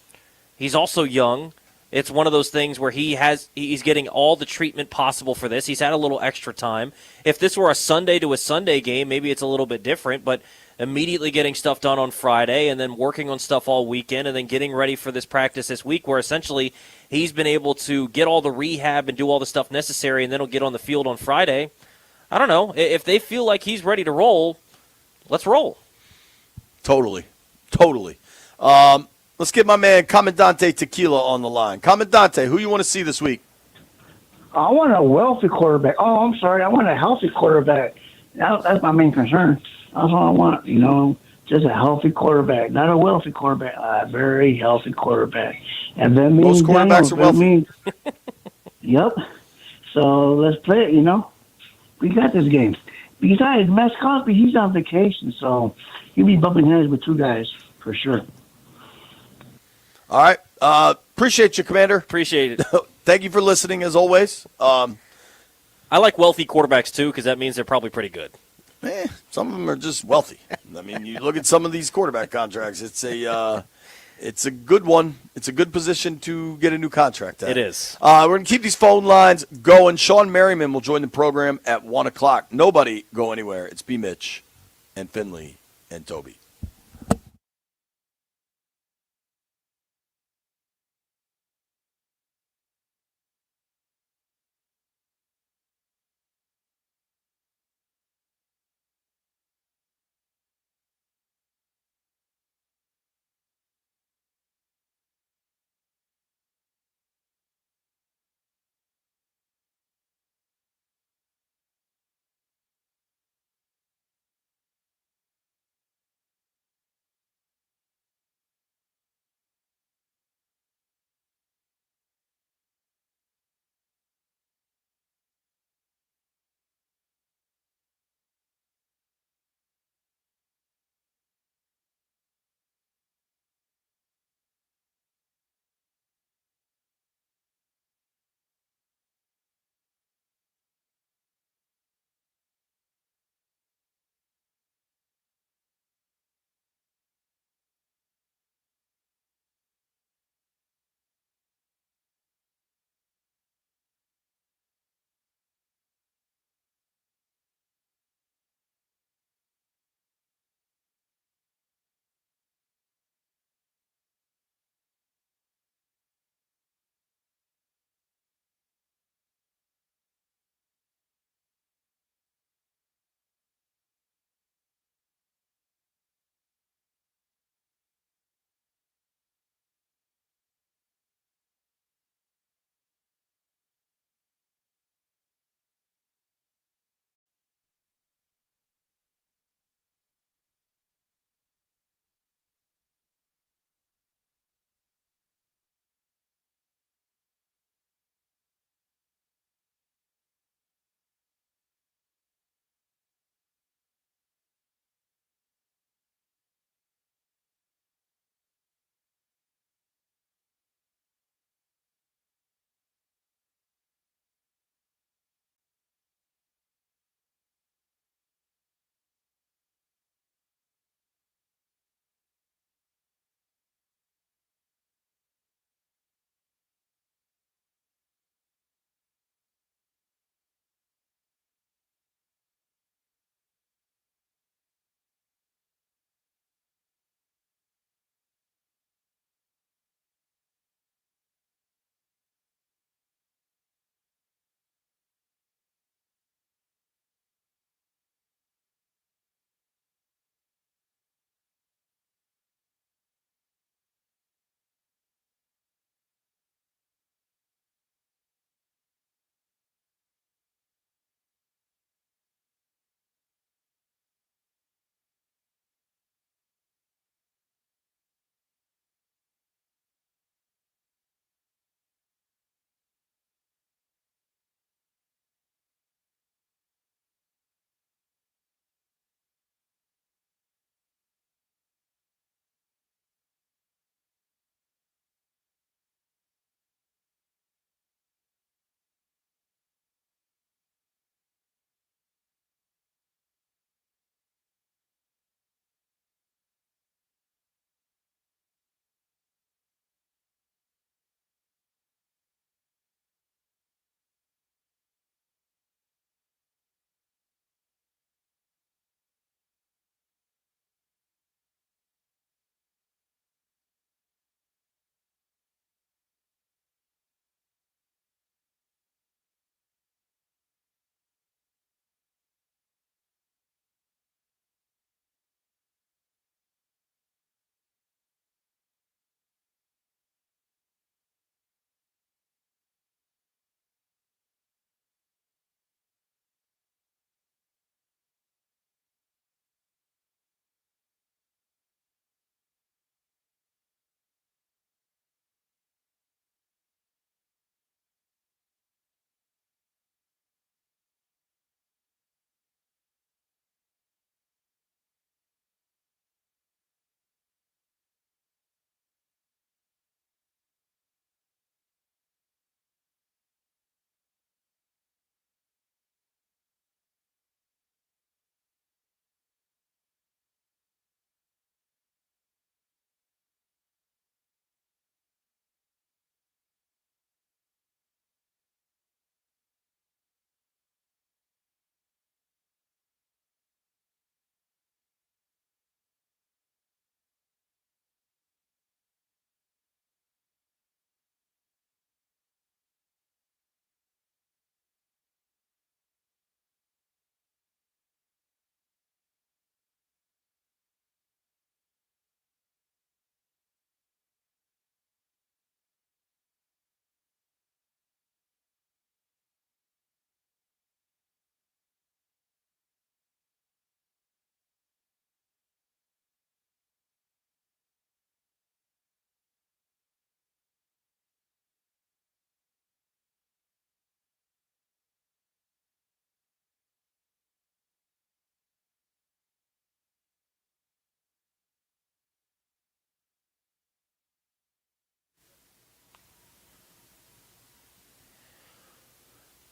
He's also young. It's one of those things where he's getting all the treatment possible for this. He's had a little extra time. If this were a Sunday to a Sunday game, maybe it's a little bit different, but immediately getting stuff done on Friday and then working on stuff all weekend and then getting ready for this practice this week, where essentially he's been able to get all the rehab and do all the stuff necessary, and then he'll get on the field on Friday. I don't know. If they feel like he's ready to roll, let's roll. Totally. Let's get my man Commandante Tequila on the line. Commandante, who you want to see this week? I want a wealthy quarterback. Oh, I'm sorry. I want a healthy quarterback. That's my main concern. That's what I want, you know, just a healthy quarterback, not a wealthy quarterback, a very healthy quarterback. And then most quarterbacks are wealthy. Yep. So let's play it, you know. We got this game. Besides, Max Crosby, he's on vacation, so he'll be bumping heads with 2 guys for sure. All right. Appreciate you, Commander. Appreciate it. Thank you for listening, as always. I like wealthy quarterbacks, too, because that means they're probably pretty good. Some of them are just wealthy. I mean, you look at some of these quarterback contracts. It's a good one. It's a good position to get a new contract at. It is. We're going to keep these phone lines going. Shawn Merriman will join the program at 1 o'clock. Nobody go anywhere. It's B. Mitch and Finley and Toby.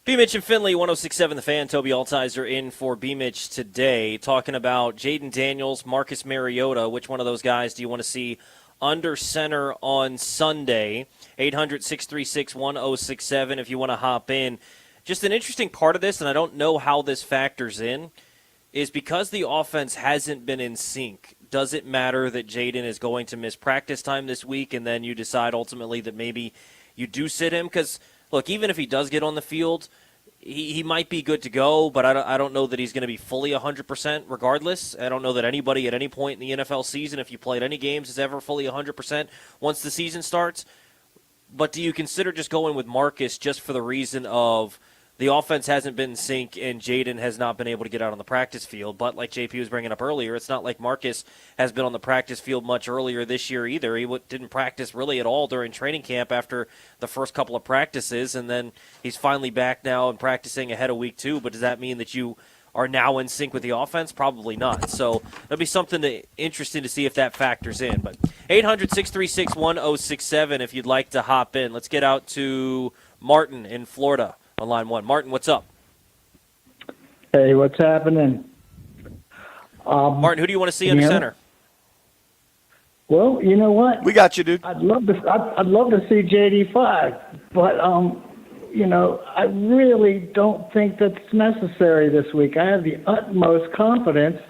B-Mitch and Finley, 106.7 The Fan. Toby Altizer in for B-Mitch today, talking about Jaden Daniels, Marcus Mariota. Which one of those guys do you want to see under center on Sunday? 800-636-1067 if you want to hop in. Just an interesting part of this, and I don't know how this factors in, is because the offense hasn't been in sync. Does it matter that Jaden is going to miss practice time this week, and then you decide ultimately that maybe you do sit him? Because look, even if he does get on the field, he might be good to go, but I don't know that he's going to be fully 100% regardless. I don't know that anybody at any point in the NFL season, if you played any games, is ever fully 100% once the season starts. But do you consider just going with Marcus just for the reason of the offense hasn't been in sync and Jaden has not been able to get out on the practice field? But like JP was bringing up earlier, it's not like Marcus has been on the practice field much earlier this year either. He didn't practice really at all during training camp after the first couple of practices, and then he's finally back now and practicing ahead of week 2. But does that mean that you are now in sync with the offense? Probably not. So it'll be something interesting to see if that factors in. But 800-636-1067 if you'd like to hop in. Let's get out to Martin in Florida on line 1. Martin, what's up? Hey, what's happening? Martin, who do you want to see under center? Well, you know what? We got you, dude. I'd love to see JD5, but I really don't think that's necessary this week. I have the utmost confidence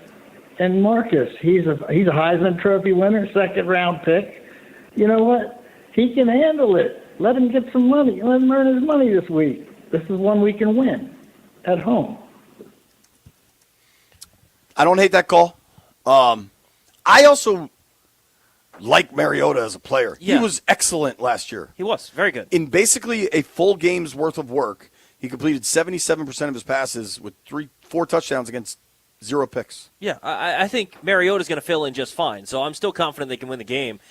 in Marcus. He's a Heisman Trophy winner, second round pick. You know what? He can handle it. Let him get some money. Let him earn his money this week. This is one we can win at home. I don't hate that call. I also like Mariota as a player. Yeah. He was excellent last year. He was very good. In basically a full game's worth of work, he completed 77% of his passes with 4 touchdowns against 0 picks. Yeah, I think Mariota's going to fill in just fine, so I'm still confident they can win the game.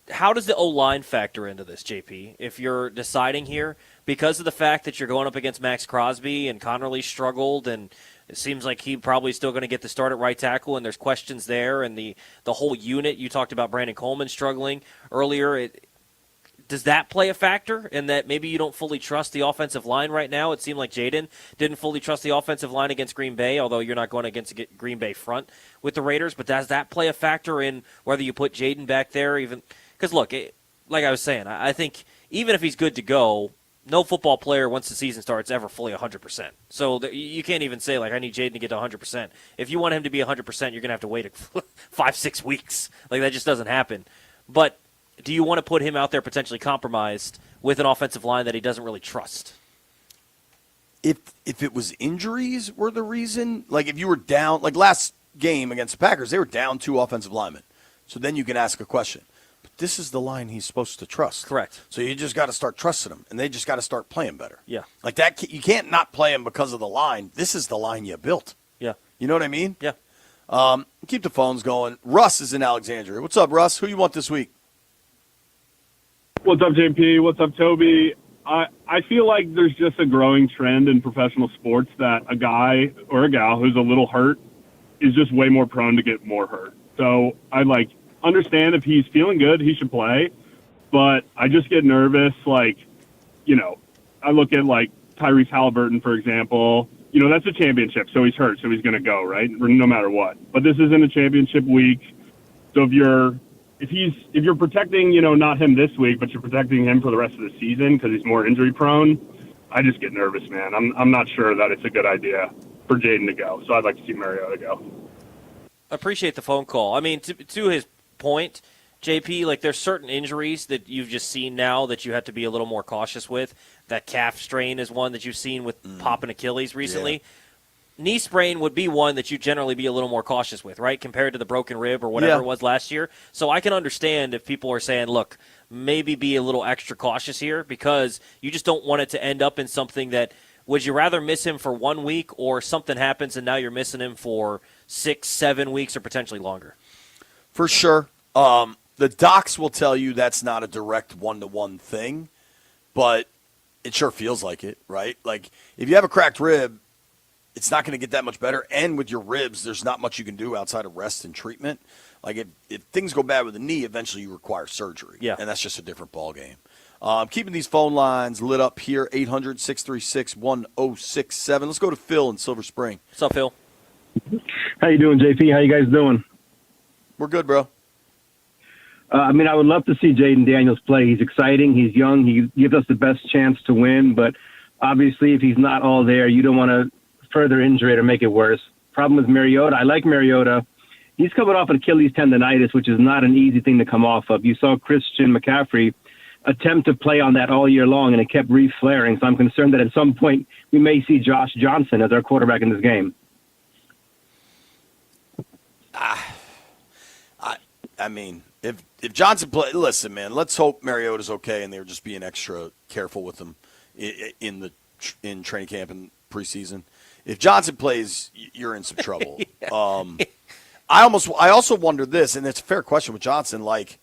How does the O-line factor into this, JP, if you're deciding here? Because of the fact that you're going up against Max Crosby and Connerly struggled, and it seems like he probably still going to get the start at right tackle, and there's questions there, and the whole unit, you talked about Brandon Coleman struggling earlier. Does that play a factor in that maybe you don't fully trust the offensive line right now? It seemed like Jaden didn't fully trust the offensive line against Green Bay, although you're not going against a Green Bay front with the Raiders. But does that play a factor in whether you put Jaden back there? Even because, look, like I was saying, I think even if he's good to go, no football player, once the season starts, ever fully 100%. So you can't even say, like, I need Jaden to get to 100%. If you want him to be 100%, you're going to have to wait 5-6 weeks. Like, that just doesn't happen. But do you want to put him out there potentially compromised with an offensive line that he doesn't really trust? If it was injuries were the reason, like if you were down, like last game against the Packers, they were down 2 offensive linemen. So then you can ask a question. But this is the line he's supposed to trust. Correct. So you just got to start trusting him, and they just got to start playing better. Yeah. Like that, you can't not play him because of the line. This is the line you built. Yeah. You know what I mean? Yeah. Keep the phones going. Russ is in Alexandria. What's up, Russ? Who you want this week? What's up, JP? What's up, Toby? I feel like there's just a growing trend in professional sports that a guy or a gal who's a little hurt is just way more prone to get more hurt. So I understand if he's feeling good, he should play. But I just get nervous. I look at Tyrese Halliburton, for example. That's a championship, so he's hurt, so he's going to go, right? No matter what. But this isn't a championship week. So if you're protecting, not him this week, but you're protecting him for the rest of the season because he's more injury prone, I just get nervous, man. I'm not sure that it's a good idea for Jaden to go. So I'd like to see Mariota go. Appreciate the phone call. I mean, to his point, JP, there's certain injuries that you've just seen now that you have to be a little more cautious with. That calf strain is one that you've seen with popping Achilles recently. Yeah. Knee sprain would be one that you generally be a little more cautious with, right, compared to the broken rib or whatever it was last year. So I can understand if people are saying, look, maybe be a little extra cautious here because you just don't want it to end up in something that would you rather miss him for 1 week or something happens and now you're missing him for 6-7 weeks or potentially longer? For sure. The docs will tell you that's not a direct one-to-one thing, but it sure feels like it, right? Like if you have a cracked rib, it's not going to get that much better. And with your ribs, there's not much you can do outside of rest and treatment. Like if things go bad with the knee, eventually you require surgery. Yeah. And that's just a different ballgame. Keeping these phone lines lit up here, 800-636-1067. Let's go to Phil in Silver Spring. What's up, Phil? How you doing, JP? How you guys doing? We're good, bro. I would love to see Jaden Daniels play. He's exciting. He's young. He gives us the best chance to win. But obviously, if he's not all there, you don't want to further injure it or make it worse. Problem with Mariota, I like Mariota. He's coming off an Achilles tendonitis, which is not an easy thing to come off of. You saw Christian McCaffrey attempt to play on that all year long, and it kept re-flaring. So I'm concerned that at some point we may see Josh Johnson as our quarterback in this game. If Johnson play, listen, man. Let's hope Mariota's okay, and they were just being extra careful with him in training camp and preseason. If Johnson plays, you're in some trouble. I also wonder this, and it's a fair question with Johnson. Like,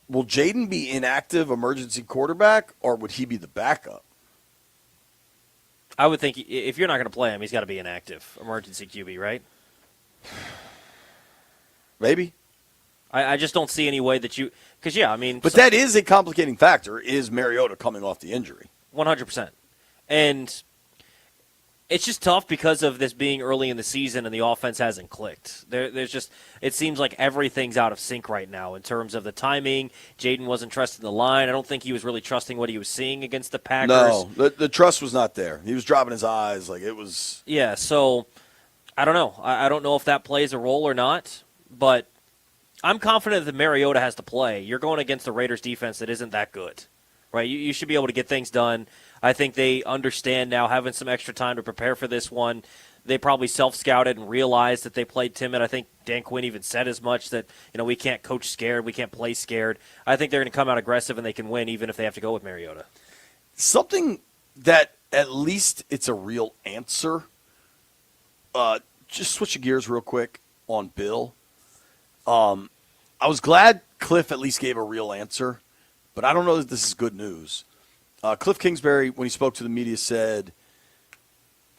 will Jaden be inactive emergency quarterback, or would he be the backup? I would think if you're not going to play him, he's got to be inactive emergency QB, right? Maybe. I just don't see any way that you – because, yeah, I mean – But that is a complicating factor, is Mariota coming off the injury. 100%. And it's just tough because of this being early in the season and the offense hasn't clicked. There's just – it seems like everything's out of sync right now in terms of the timing. Jaden wasn't trusting the line. I don't think he was really trusting what he was seeing against the Packers. No, the trust was not there. He was dropping his eyes like it was – Yeah, so I don't know. I don't know if that plays a role or not, but – I'm confident that Mariota has to play. You're going against the Raiders defense that isn't that good, right? You should be able to get things done. I think they understand now, having some extra time to prepare for this one. They probably self-scouted and realized that they played timid. I think Dan Quinn even said as much that, we can't coach scared, we can't play scared. I think they're going to come out aggressive and they can win even if they have to go with Mariota. Something that at least it's a real answer. Just switching gears real quick on Bill. I was glad Cliff at least gave a real answer, but I don't know that this is good news. Cliff Kingsbury, when he spoke to the media, said,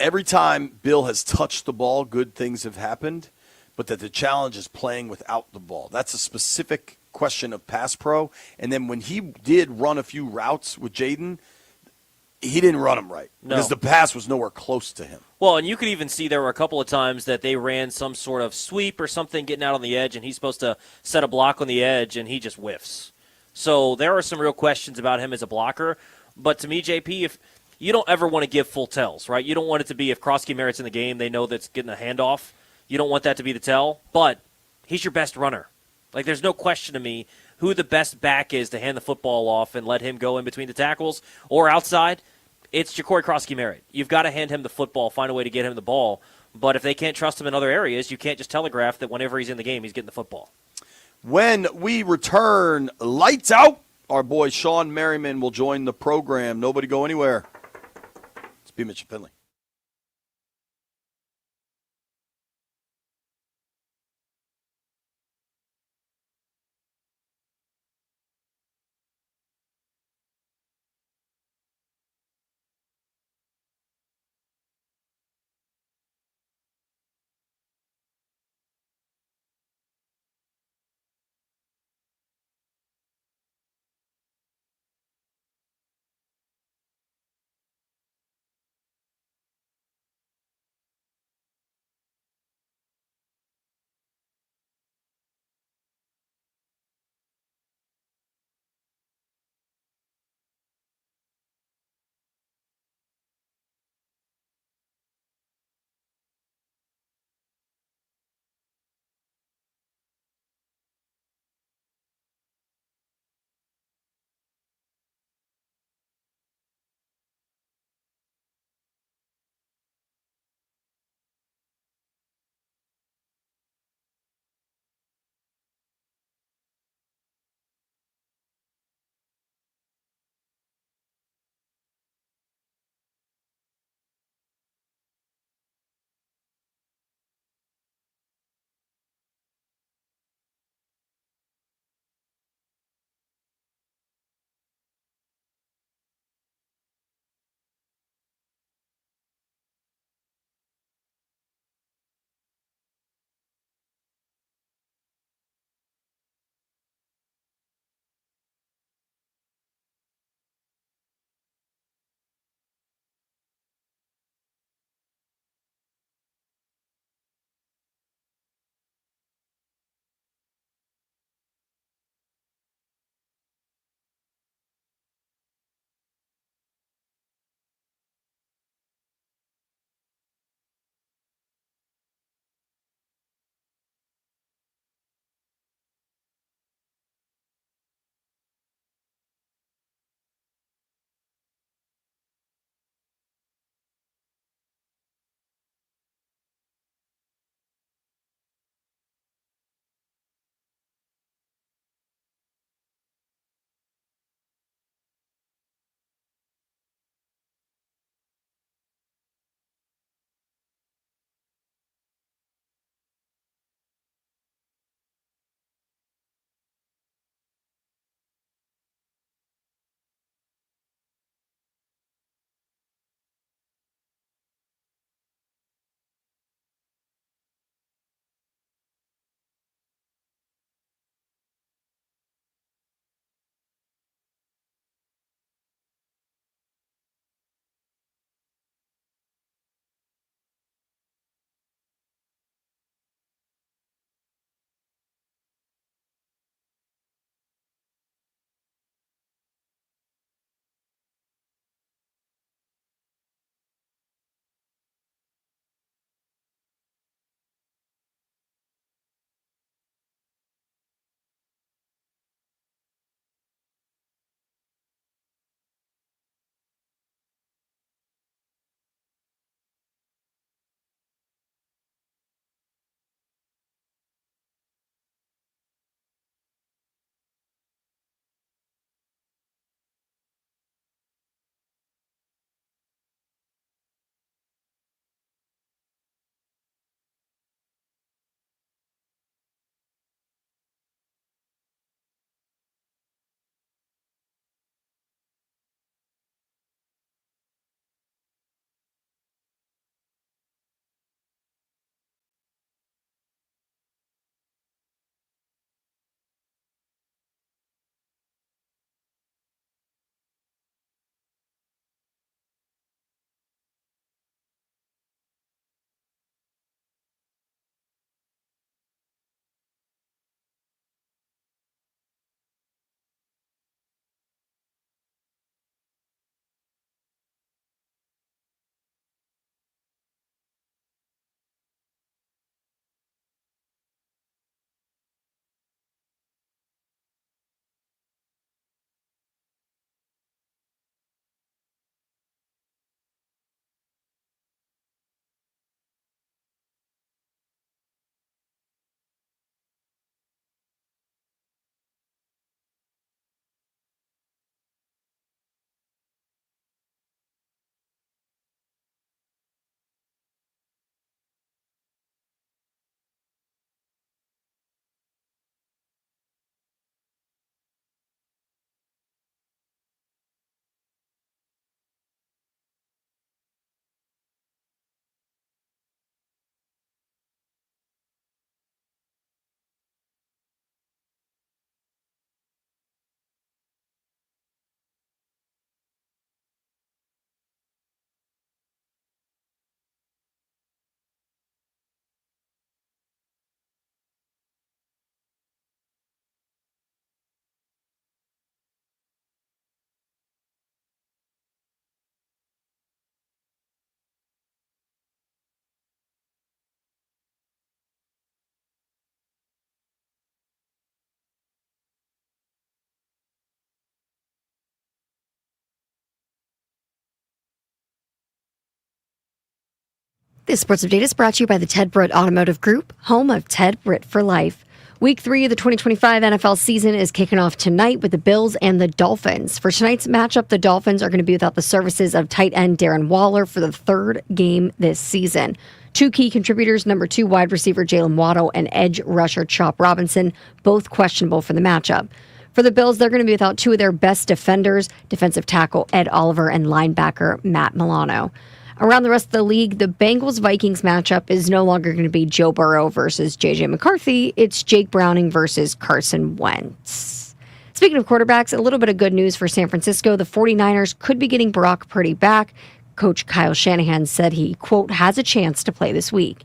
every time Bill has touched the ball, good things have happened, but that the challenge is playing without the ball. That's a specific question of pass pro. And then when he did run a few routes with Jaden, he didn't run them right because the pass was nowhere close to him. Well, and you could even see there were a couple of times that they ran some sort of sweep or something getting out on the edge, and he's supposed to set a block on the edge, and he just whiffs. So there are some real questions about him as a blocker. But to me, JP, if you don't ever want to give full tells, right? You don't want it to be if Krosky Merritt's in the game, they know that's getting a handoff. You don't want that to be the tell. But he's your best runner. Like, there's no question to me who the best back is to hand the football off and let him go in between the tackles or outside. It's Ja'Cory Krosky Merritt. You've got to hand him the football, find a way to get him the ball. But if they can't trust him in other areas, you can't just telegraph that whenever he's in the game, he's getting the football. When we return, lights out, our boy Shawn Merriman will join the program. Nobody go anywhere. It's B. Mitch and Finley. This Sports Update is brought to you by the Ted Brit Automotive Group, home of Ted Brit for Life. Week 3 of the 2025 NFL season is kicking off tonight with the Bills and the Dolphins. For tonight's matchup, the Dolphins are going to be without the services of tight end Darren Waller for the third game this season. 2 key contributors, number 2 wide receiver Jalen Waddle and edge rusher Chop Robinson, both questionable for the matchup. For the Bills, they're going to be without 2 of their best defenders, defensive tackle Ed Oliver and linebacker Matt Milano. Around the rest of the league, the Bengals-Vikings matchup is no longer going to be Joe Burrow versus J.J. McCarthy. It's Jake Browning versus Carson Wentz. Speaking of quarterbacks, a little bit of good news for San Francisco. The 49ers could be getting Brock Purdy back. Coach Kyle Shanahan said he, quote, has a chance to play this week.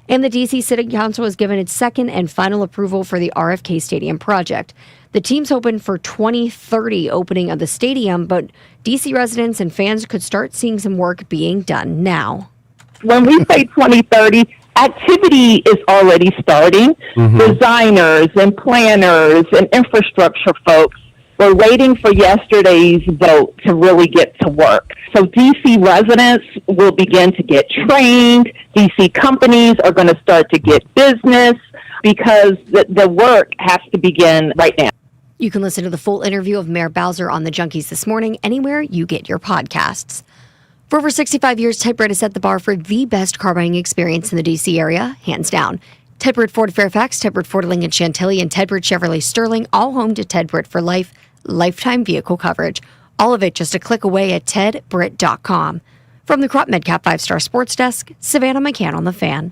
And the D.C. City Council has given its second and final approval for the RFK Stadium project. The team's hoping for 2030 opening of the stadium, but D.C. residents and fans could start seeing some work being done now. When we say 2030, activity is already starting. Designers and planners and infrastructure folks were waiting for yesterday's vote to really get to work. So D.C. residents will begin to get trained. D.C. companies are going to start to get business because the work has to begin right now. You can listen to the full interview of Mayor Bowser on The Junkies this morning anywhere you get your podcasts. For over 65 years, Ted Brit has set the bar for the best car buying experience in the D.C. area, hands down. Ted Brit Ford Fairfax, Ted Brit Ford Lincoln Chantilly, and Ted Brit Chevrolet Sterling, all home to Ted Brit for Life, lifetime vehicle coverage. All of it just a click away at tedbrit.com. From the Crop MedCap 5-Star Sports Desk, Savannah McCann on The Fan.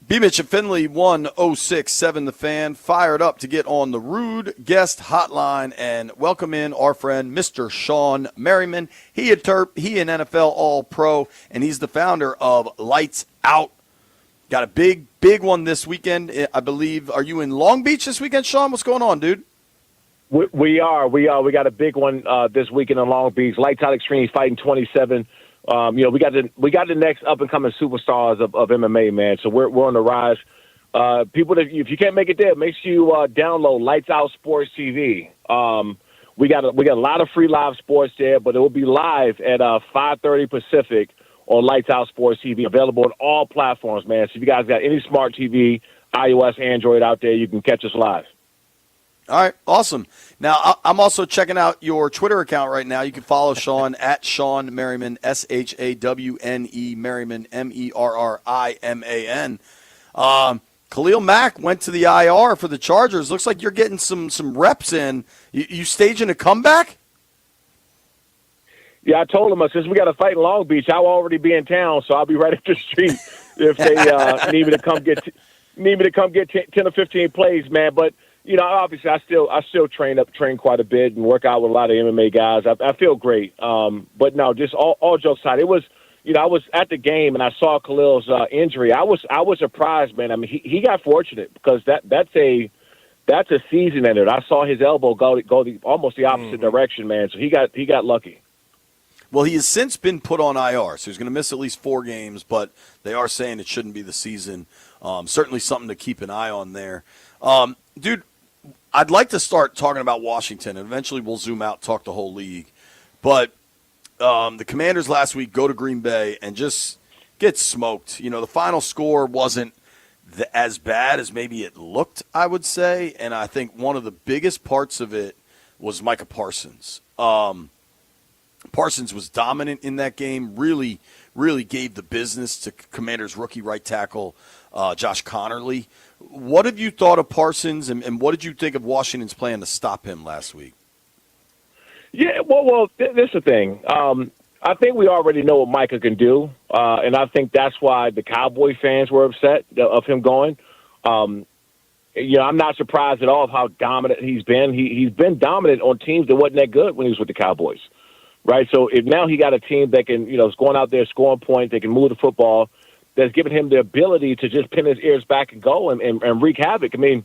B-Mitch and Finley 1067 The Fan, fired up to get on the Rude Guest Hotline and welcome in our friend Mr. Shawn Merriman. He an NFL All-Pro, and he's the founder of Lights Out. Got a big one this weekend, I believe. Are you in Long Beach this weekend, Shawn? What's going on, dude? We are. We got a big one this weekend in Long Beach. Lights Out Extreme Fighting 27. We got the next up and coming superstars of MMA, man. So we're on the rise. People, if you can't make it there, make sure you download Lights Out Sports TV. We got a lot of free live sports there, but it will be live at 5:30 Pacific on Lights Out Sports TV, available on all platforms, man. So if you guys got any smart TV, iOS, Android out there, you can catch us live. All right, awesome. Now, I'm also checking out your Twitter account right now. You can follow Shawn at Shawn Merriman, SHAWNE Merriman, MERRIMAN. Khalil Mack went to the IR for the Chargers. Looks like you're getting some reps in. You staging a comeback? Yeah, I told him, since we got a fight in Long Beach, I'll already be in town, so I'll be right up the street if they need me to come get 10 or 15 plays, man. But obviously, I still train quite a bit and work out with a lot of MMA guys. I feel great. But no, just all jokes aside, it was, I was at the game and I saw Khalil's injury. I was surprised, man. I mean, he got fortunate because that's a season ender. I saw his elbow go almost the opposite direction, man. So he got lucky. Well, he has since been put on IR, so he's going to miss at least 4 games. But they are saying it shouldn't be the season. Certainly something to keep an eye on there, dude. I'd like to start talking about Washington, and eventually we'll zoom out, talk the whole league. But the Commanders last week go to Green Bay and just get smoked. The final score wasn't as bad as maybe it looked, I would say. And I think one of the biggest parts of it was Micah Parsons. Parsons was dominant in that game, really gave the business to Commanders rookie right tackle Josh Connerly. What have you thought of Parsons, and what did you think of Washington's plan to stop him last week? Yeah, well, this is the thing. I think we already know what Micah can do, and I think that's why the Cowboy fans were upset of him going. I'm not surprised at all of how dominant he's been. He's been dominant on teams that wasn't that good when he was with the Cowboys, right? So if now he got a team that can, is going out there scoring points, they can move the football, that's given him the ability to just pin his ears back and go and wreak havoc. I mean,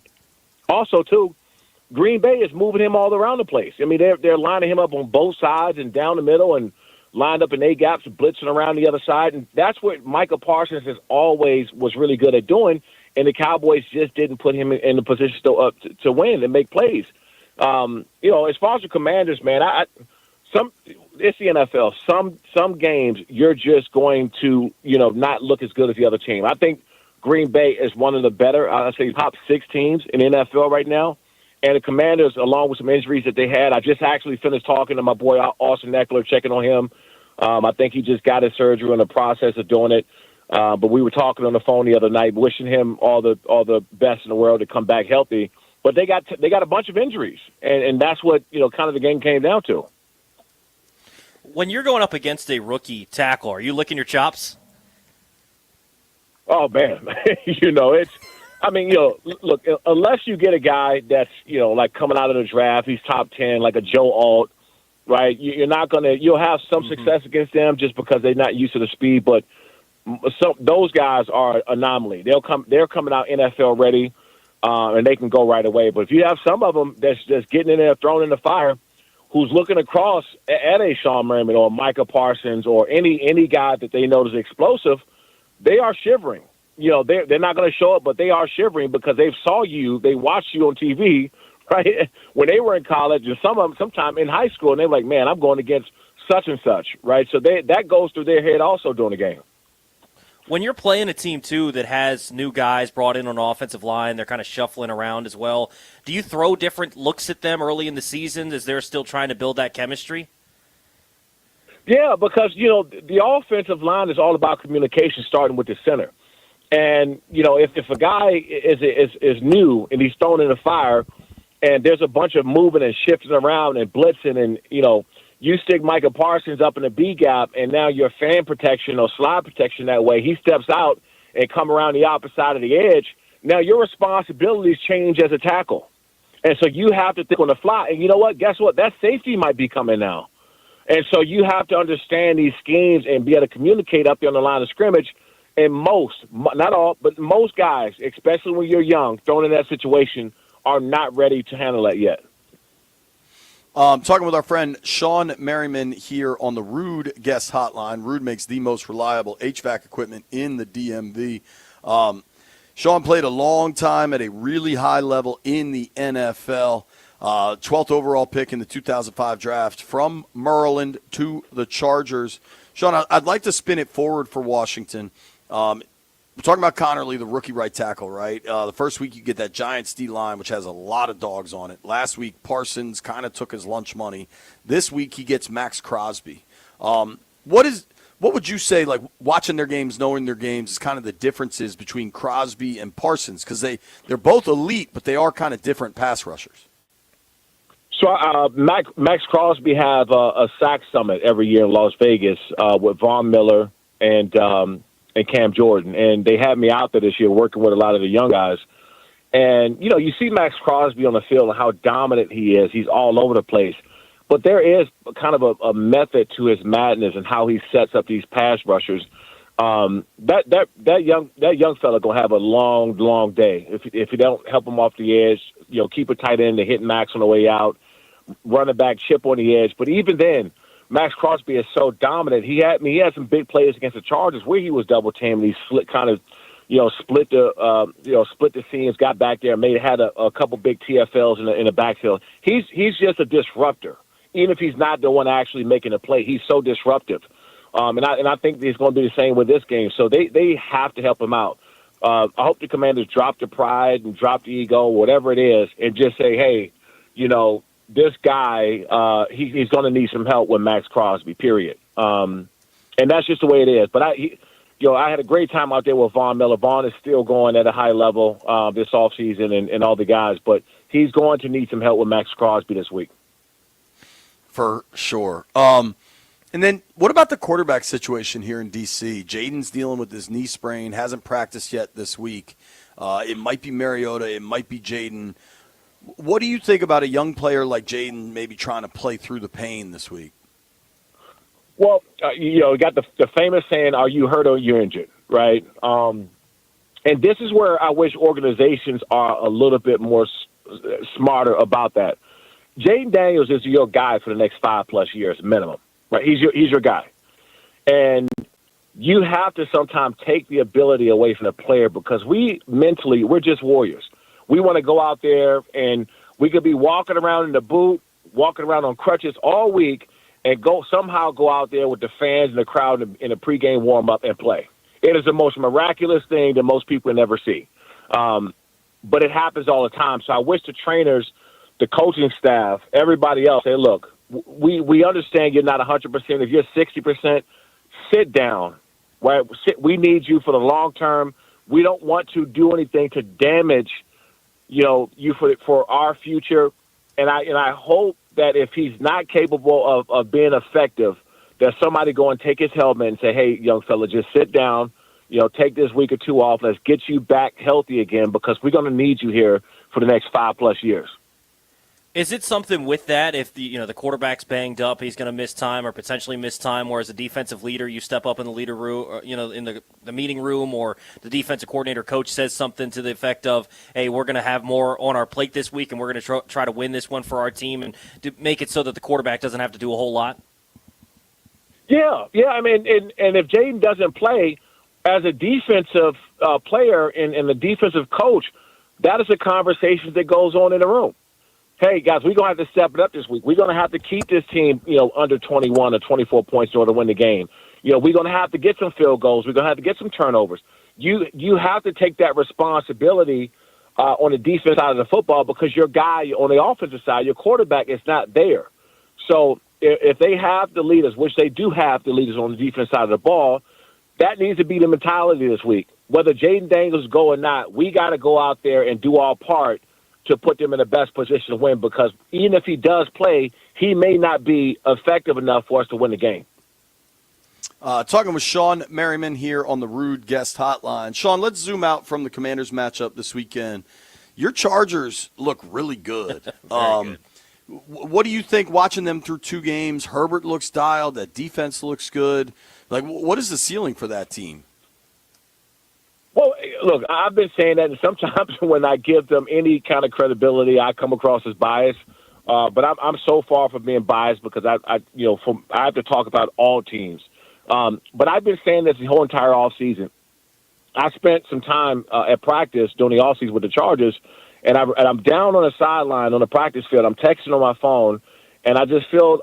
also, too, Green Bay is moving him all around the place. I mean, they're lining him up on both sides and down the middle and lined up in A gaps and blitzing around the other side. And that's what Micah Parsons was really good at doing. And the Cowboys just didn't put him in the position to win and make plays. As far as the Commanders, man, it's the NFL. Some games you're just going to, not look as good as the other team. I think Green Bay is one of the better, I'd say, top 6 teams in the NFL right now. And the Commanders, along with some injuries that they had, I just actually finished talking to my boy Austin Eckler, checking on him. I think he just got his surgery in the process of doing it. But we were talking on the phone the other night, wishing him all the best in the world to come back healthy. But they got a bunch of injuries, and that's what kind of the game came down to. When you're going up against a rookie tackle, are you licking your chops? Oh man, look, unless you get a guy that's like coming out of the draft, he's top 10, like a Joe Alt, right? You're not you'll have some success against them just because they're not used to the speed, but those guys are anomaly. They're coming out NFL ready, and they can go right away. But if you have some of them that's just getting in there, thrown in the fire, who's looking across at a Shawn Merriman or Micah Parsons or any guy that they know is explosive, they are shivering. They're not going to show up, but they are shivering because they watched you on TV, right? When they were in college, and some of them sometime in high school, and they're like, man, I'm going against such and such, right? So that goes through their head also during the game. When you're playing a team, too, that has new guys brought in on the offensive line, they're kind of shuffling around as well, do you throw different looks at them early in the season as they're still trying to build that chemistry? Yeah, because, the offensive line is all about communication starting with the center. And, if a guy is new and he's thrown in the fire and there's a bunch of moving and shifting around and blitzing and, you stick Micah Parsons up in the B gap, and now your fan protection or slide protection that way, he steps out and come around the opposite side of the edge. Now your responsibilities change as a tackle. And so you have to think on the fly. And you know what? Guess what? That safety might be coming now. And so you have to understand these schemes and be able to communicate up there on the line of scrimmage. And most, not all, but most guys, especially when you're young, thrown in that situation, are not ready to handle that yet. Talking with our friend Shawn Merriman here on the Rude Guest Hotline. Rude makes the most reliable HVAC equipment in the DMV. Shawn played a long time at a really high level in the NFL. 12th overall pick in the 2005 draft from Maryland to the Chargers. Shawn, I'd like to spin it forward for Washington. We're talking about Connerly, the rookie right tackle, right? The first week you get that Giants D-line, which has a lot of dogs on it. Last week, Parsons kind of took his lunch money. This week he gets Max Crosby. What would you say, like, watching their games, knowing their games, is kind of the differences between Crosby and Parsons? Because they're both elite, but they are kind of different pass rushers. So Max Crosby have a sack summit every year in Las Vegas with Von Miller and Cam Jordan. And they had me out there this year working with a lot of the young guys. And, you see Max Crosby on the field and how dominant he is. He's all over the place. But there is kind of a method to his madness and how he sets up these pass rushers. That young fella gonna have a long day if you don't help him off the edge. Keep a tight end to hit Max on the way out, running back chip on the edge. But even then, Max Crosby is so dominant. He had some big plays against the Chargers where he was double teamed. He split the seams, got back there, had a couple big TFLs in the backfield. He's just a disruptor. Even if he's not the one actually making a play, he's so disruptive. And I think he's going to do the same with this game. So they have to help him out. I hope the Commanders drop the pride and drop the ego, whatever it is, and just say, hey, this guy, he's going to need some help with Max Crosby, period. And that's just the way it is. But I had a great time out there with Von Miller. Von is still going at a high level this offseason and all the guys, but he's going to need some help with Max Crosby this week. For sure. And then what about the quarterback situation here in D.C.? Jaden's dealing with this knee sprain, hasn't practiced yet this week. It might be Mariota, it might be Jaden. What do you think about a young player like Jaden maybe trying to play through the pain this week? Well, you got the famous saying, are you hurt or you're injured, right? And this is where I wish organizations are a little bit more smarter about that. Jaden Daniels is your guy for the next 5+ years minimum, right? He's your guy. And you have to sometimes take the ability away from the player because we're just warriors. We want to go out there and we could be walking around in the boot, walking around on crutches all week and somehow go out there with the fans and the crowd in a pregame warm-up and play. It is the most miraculous thing that most people never see. But it happens all the time. So I wish the trainers, the coaching staff, everybody else say, look, we understand you're not 100%. If you're 60%, sit down. Right? We need you for the long term. We don't want to do anything to damage, you for our future. And I hope that if he's not capable of being effective, that somebody go and take his helmet and say, hey, young fella, just sit down, take this week or two off. Let's get you back healthy again because we're going to need you here for the next 5+ years. Is it something with that if the quarterback's banged up, he's going to miss time or potentially miss time, or as a defensive leader, you step up in the leader room, or, in the meeting room, or the defensive coordinator coach says something to the effect of, hey, we're going to have more on our plate this week and we're going to try to win this one for our team and to make it so that the quarterback doesn't have to do a whole lot? Yeah. I mean, and if Jaden doesn't play as a defensive player and the defensive coach, that is a conversation that goes on in the room. Hey, guys, we're going to have to step it up this week. We're going to have to keep this team, under 21 or 24 points in order to win the game. We're going to have to get some field goals. We're going to have to get some turnovers. You have to take that responsibility on the defense side of the football because your guy on the offensive side, your quarterback, is not there. So if they have the leaders, which they do have the leaders on the defense side of the ball, that needs to be the mentality this week. Whether Jaden Daniels go or not, we got to go out there and do our part to put them in the best position to win because even if he does play, he may not be effective enough for us to win the game. Talking with Shawn Merriman here on the Rude Guest Hotline. Shawn, let's zoom out from the Commanders matchup this weekend. Your Chargers look really good. Good. What do you think watching them through 2 games? Herbert looks dialed. That defense looks good. Like, what is the ceiling for that team? Well, look, I've been saying that, and sometimes when I give them any kind of credibility, I come across as biased. But I'm so far from being biased because I have to talk about all teams. But I've been saying this the whole entire offseason. I spent some time at practice during the offseason with the Chargers, and I'm down on the sideline on the practice field. I'm texting on my phone, and I just feel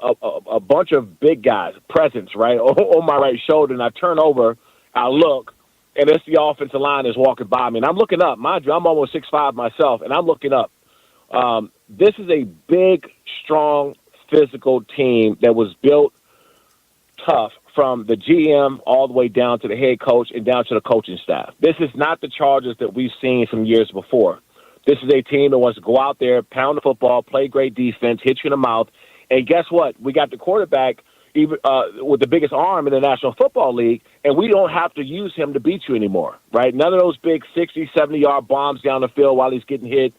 a bunch of big guys, presence, right, on my right shoulder. And I turn over, I look, and it's the offensive line is walking by me. And I'm looking up. Mind you, I'm almost 6'5" myself, and I'm looking up. This is a big, strong, physical team that was built tough from the GM all the way down to the head coach and down to the coaching staff. This is not the Chargers that we've seen from years before. This is a team that wants to go out there, pound the football, play great defense, hit you in the mouth. And guess what? We got the quarterback even with the biggest arm in the National Football League, and we don't have to use him to beat you anymore, right? None of those big 60, 70-yard bombs down the field while he's getting hit.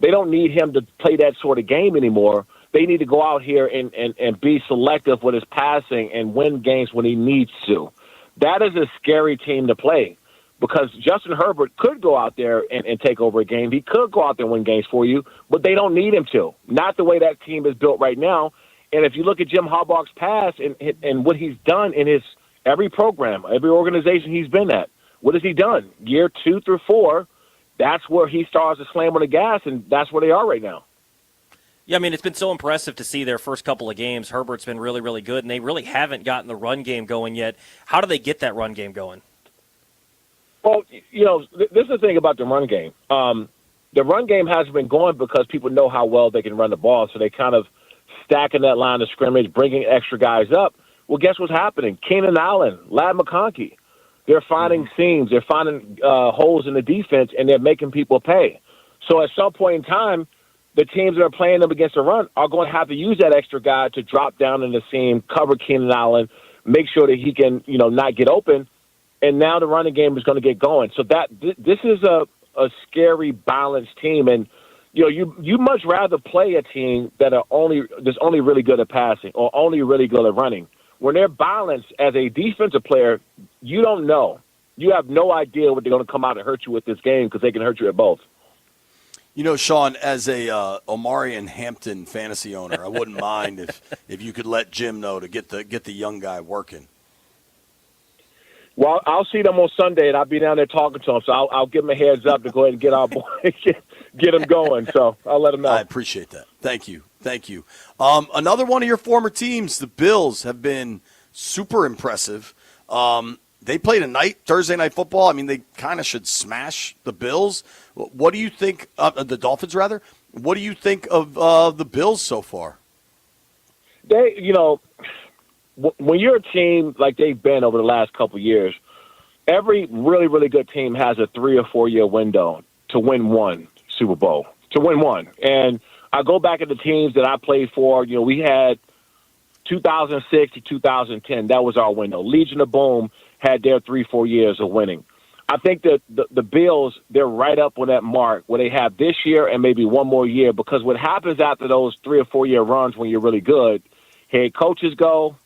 They don't need him to play that sort of game anymore. They need to go out here and be selective with his passing and win games when he needs to. That is a scary team to play because Justin Herbert could go out there and take over a game. He could go out there and win games for you, but they don't need him to. Not the way that team is built right now. And if you look at Jim Harbaugh's past and what he's done in his every program, every organization he's been at, what has he done? Year 2 through 4, that's where he starts to slam on the gas, and that's where they are right now. Yeah, I mean, it's been so impressive to see their first couple of games. Herbert's been really, really good, and they really haven't gotten the run game going yet. How do they get that run game going? Well, this is the thing about the run game. The run game hasn't been going because people know how well they can run the ball, so they kind of stacking that line of scrimmage, bringing extra guys up. Well, guess what's happening? Keenan Allen, Ladd McConkey, they're finding seams, they're finding holes in the defense, and they're making people pay. So at some point in time, the teams that are playing them against the run are going to have to use that extra guy to drop down in the seam, cover Keenan Allen, make sure that he can, not get open. And now the running game is going to get going. So this is a scary, balanced team. And, you much rather play a team that's only really good at passing or only really good at running. When they're balanced as a defensive player, you don't know. You have no idea what they're going to come out and hurt you with this game because they can hurt you at both. You know, Shawn, as a Omarion Hampton fantasy owner, I wouldn't mind if you could let Jim know to get the young guy working. Well, I'll see them on Sunday, and I'll be down there talking to them. So I'll give them a heads up to go ahead and get our boy, get him going. So I'll let them know. I appreciate that. Thank you. Another one of your former teams, the Bills, have been super impressive. They played Thursday night football. I mean, they kind of should smash the Bills. What do you think the Dolphins, rather? What do you think of the Bills so far? They, when you're a team like they've been over the last couple of years, every really, really good team has a 3 or 4 year window to win one Super Bowl, to win one. And I go back at the teams that I played for. We had 2006 to 2010. That was our window. Legion of Boom had their 3-4 years of winning. I think that the Bills, they're right up on that mark where they have this year and maybe one more year, because what happens after those 3 or 4 year runs when you're really good, head coaches go,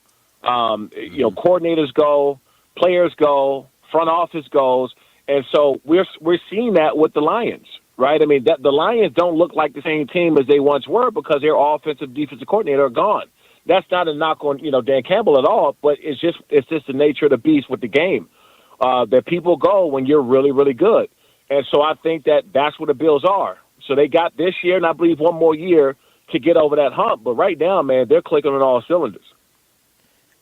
coordinators go, players go, front office goes. And so we're seeing that with the Lions, right? I mean, the Lions don't look like the same team as they once were because their offensive, defensive coordinator are gone. That's not a knock on, Dan Campbell at all, but it's just the nature of the beast with the game. That people go when you're really, really good. And so I think that's what the Bills are. So they got this year and I believe one more year to get over that hump. But right now, man, they're clicking on all cylinders.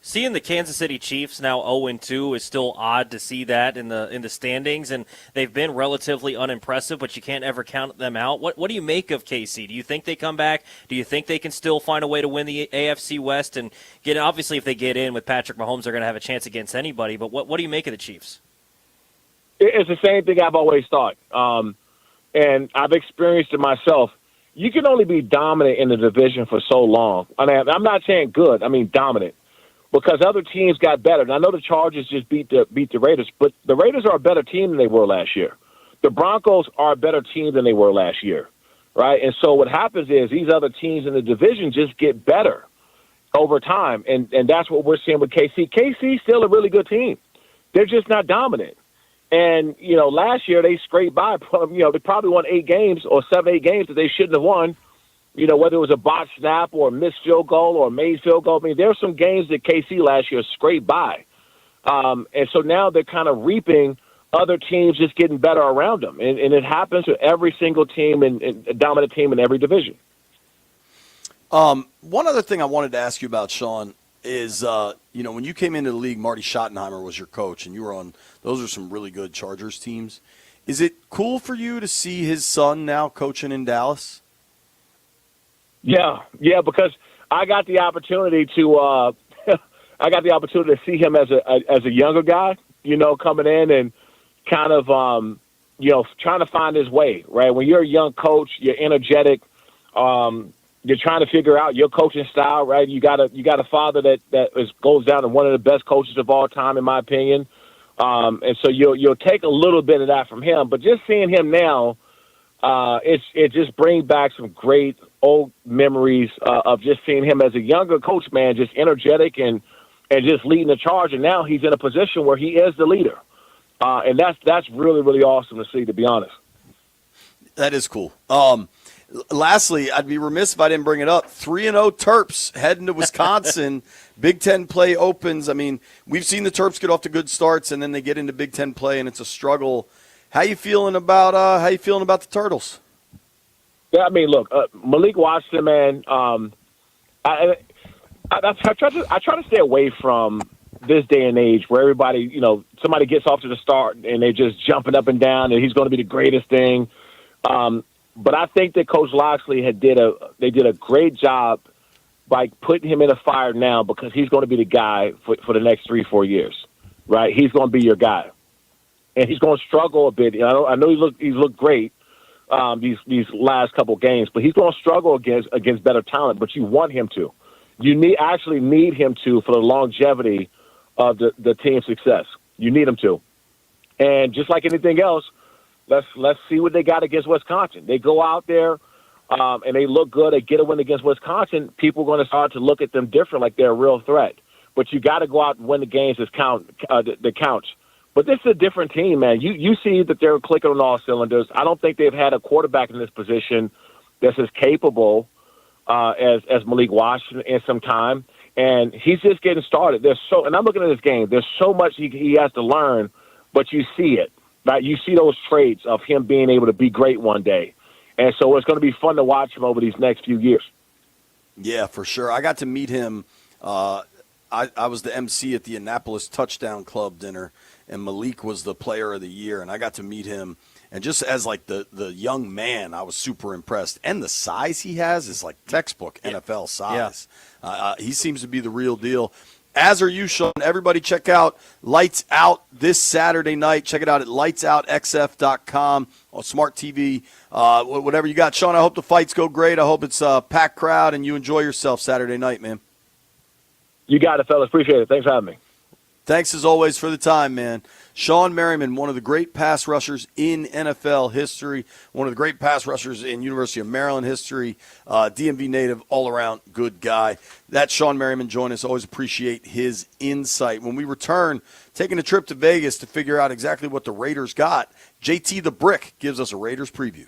Seeing the Kansas City Chiefs now 0-2 is still odd to see that in the standings, and they've been relatively unimpressive, but you can't ever count them out. What do you make of KC? Do you think they come back? Do you think they can still find a way to win the AFC West and get? Obviously, if they get in with Patrick Mahomes, they're going to have a chance against anybody. But what do you make of the Chiefs? It's the same thing I've always thought, and I've experienced it myself. You can only be dominant in the division for so long. I mean, I'm not saying good. I mean dominant. Because other teams got better. And I know the Chargers just beat the Raiders, but the Raiders are a better team than they were last year. The Broncos are a better team than they were last year, right? And so what happens is these other teams in the division just get better over time, and that's what we're seeing with KC. KC's still a really good team. They're just not dominant. And, last year they scraped by. They probably won 8 games or 7-8 games that they shouldn't have won. Whether it was a botched snap or a missed field goal or a made field goal. I mean, there were some games that KC last year scraped by. And so now they're kind of reaping other teams just getting better around them. And it happens to every single team and a dominant team in every division. One other thing I wanted to ask you about, Shawn, is, when you came into the league, Marty Schottenheimer was your coach, and you were on – those are some really good Chargers teams. Is it cool for you to see his son now coaching in Dallas? Yeah, because I got the opportunity to see him as a younger guy, coming in and kind of trying to find his way, right? When you're a young coach, you're energetic, you're trying to figure out your coaching style, right? You got a father that goes down to one of the best coaches of all time, in my opinion, and so you'll take a little bit of that from him. But just seeing him now, it just brings back some great old memories of just seeing him as a younger coach, man, just energetic and just leading the charge. And now he's in a position where he is the leader. And that's really, really awesome to see, to be honest. That is cool. Lastly, I'd be remiss if I didn't bring it up. 3-0 Terps heading to Wisconsin. Big Ten play opens. I mean, we've seen the Terps get off to good starts, and then they get into Big Ten play, and it's a struggle. How you feeling about the Turtles? Yeah, I mean, look, Malik Washington, man. I try to stay away from this day and age where everybody, somebody gets off to the start and they're just jumping up and down, and he's going to be the greatest thing. But I think that Coach Loxley did a great job by putting him in a fire now, because he's going to be the guy for the next 3-4 years, right? He's going to be your guy. And he's going to struggle a bit. I know he's looked great these last couple games, but he's going to struggle against better talent. But you want him to. You actually need him to for the longevity of the team's success. You need him to. And just like anything else, let's see what they got against Wisconsin. They go out there and they look good. They get a win against Wisconsin. People are going to start to look at them different, like they're a real threat. But you got to go out and win the games that counts. But this is a different team, man. You see that they're clicking on all cylinders. I don't think they've had a quarterback in this position that's as capable as Malik Washington in some time, and he's just getting started. And I'm looking at this game. There's so much he has to learn, but you see it, right? You see those traits of him being able to be great one day, and so it's going to be fun to watch him over these next few years. Yeah, for sure. I got to meet him. I was the MC at the Annapolis Touchdown Club dinner, and Malik was the player of the year, and I got to meet him. And just as like the young man, I was super impressed. And the size he has is like textbook NFL size. Yeah. He seems to be the real deal. As are you, Shawn. Everybody check out Lights Out this Saturday night. Check it out at lightsoutxf.com or Smart TV, whatever you got. Shawn, I hope the fights go great. I hope it's a packed crowd and you enjoy yourself Saturday night, man. You got it, fellas. Appreciate it. Thanks for having me. Thanks, as always, for the time, man. Shawn Merriman, one of the great pass rushers in NFL history, one of the great pass rushers in University of Maryland history, DMV native, all-around good guy. That's Shawn Merriman. Join us. Always appreciate his insight. When we return, taking a trip to Vegas to figure out exactly what the Raiders got, JT the Brick gives us a Raiders preview.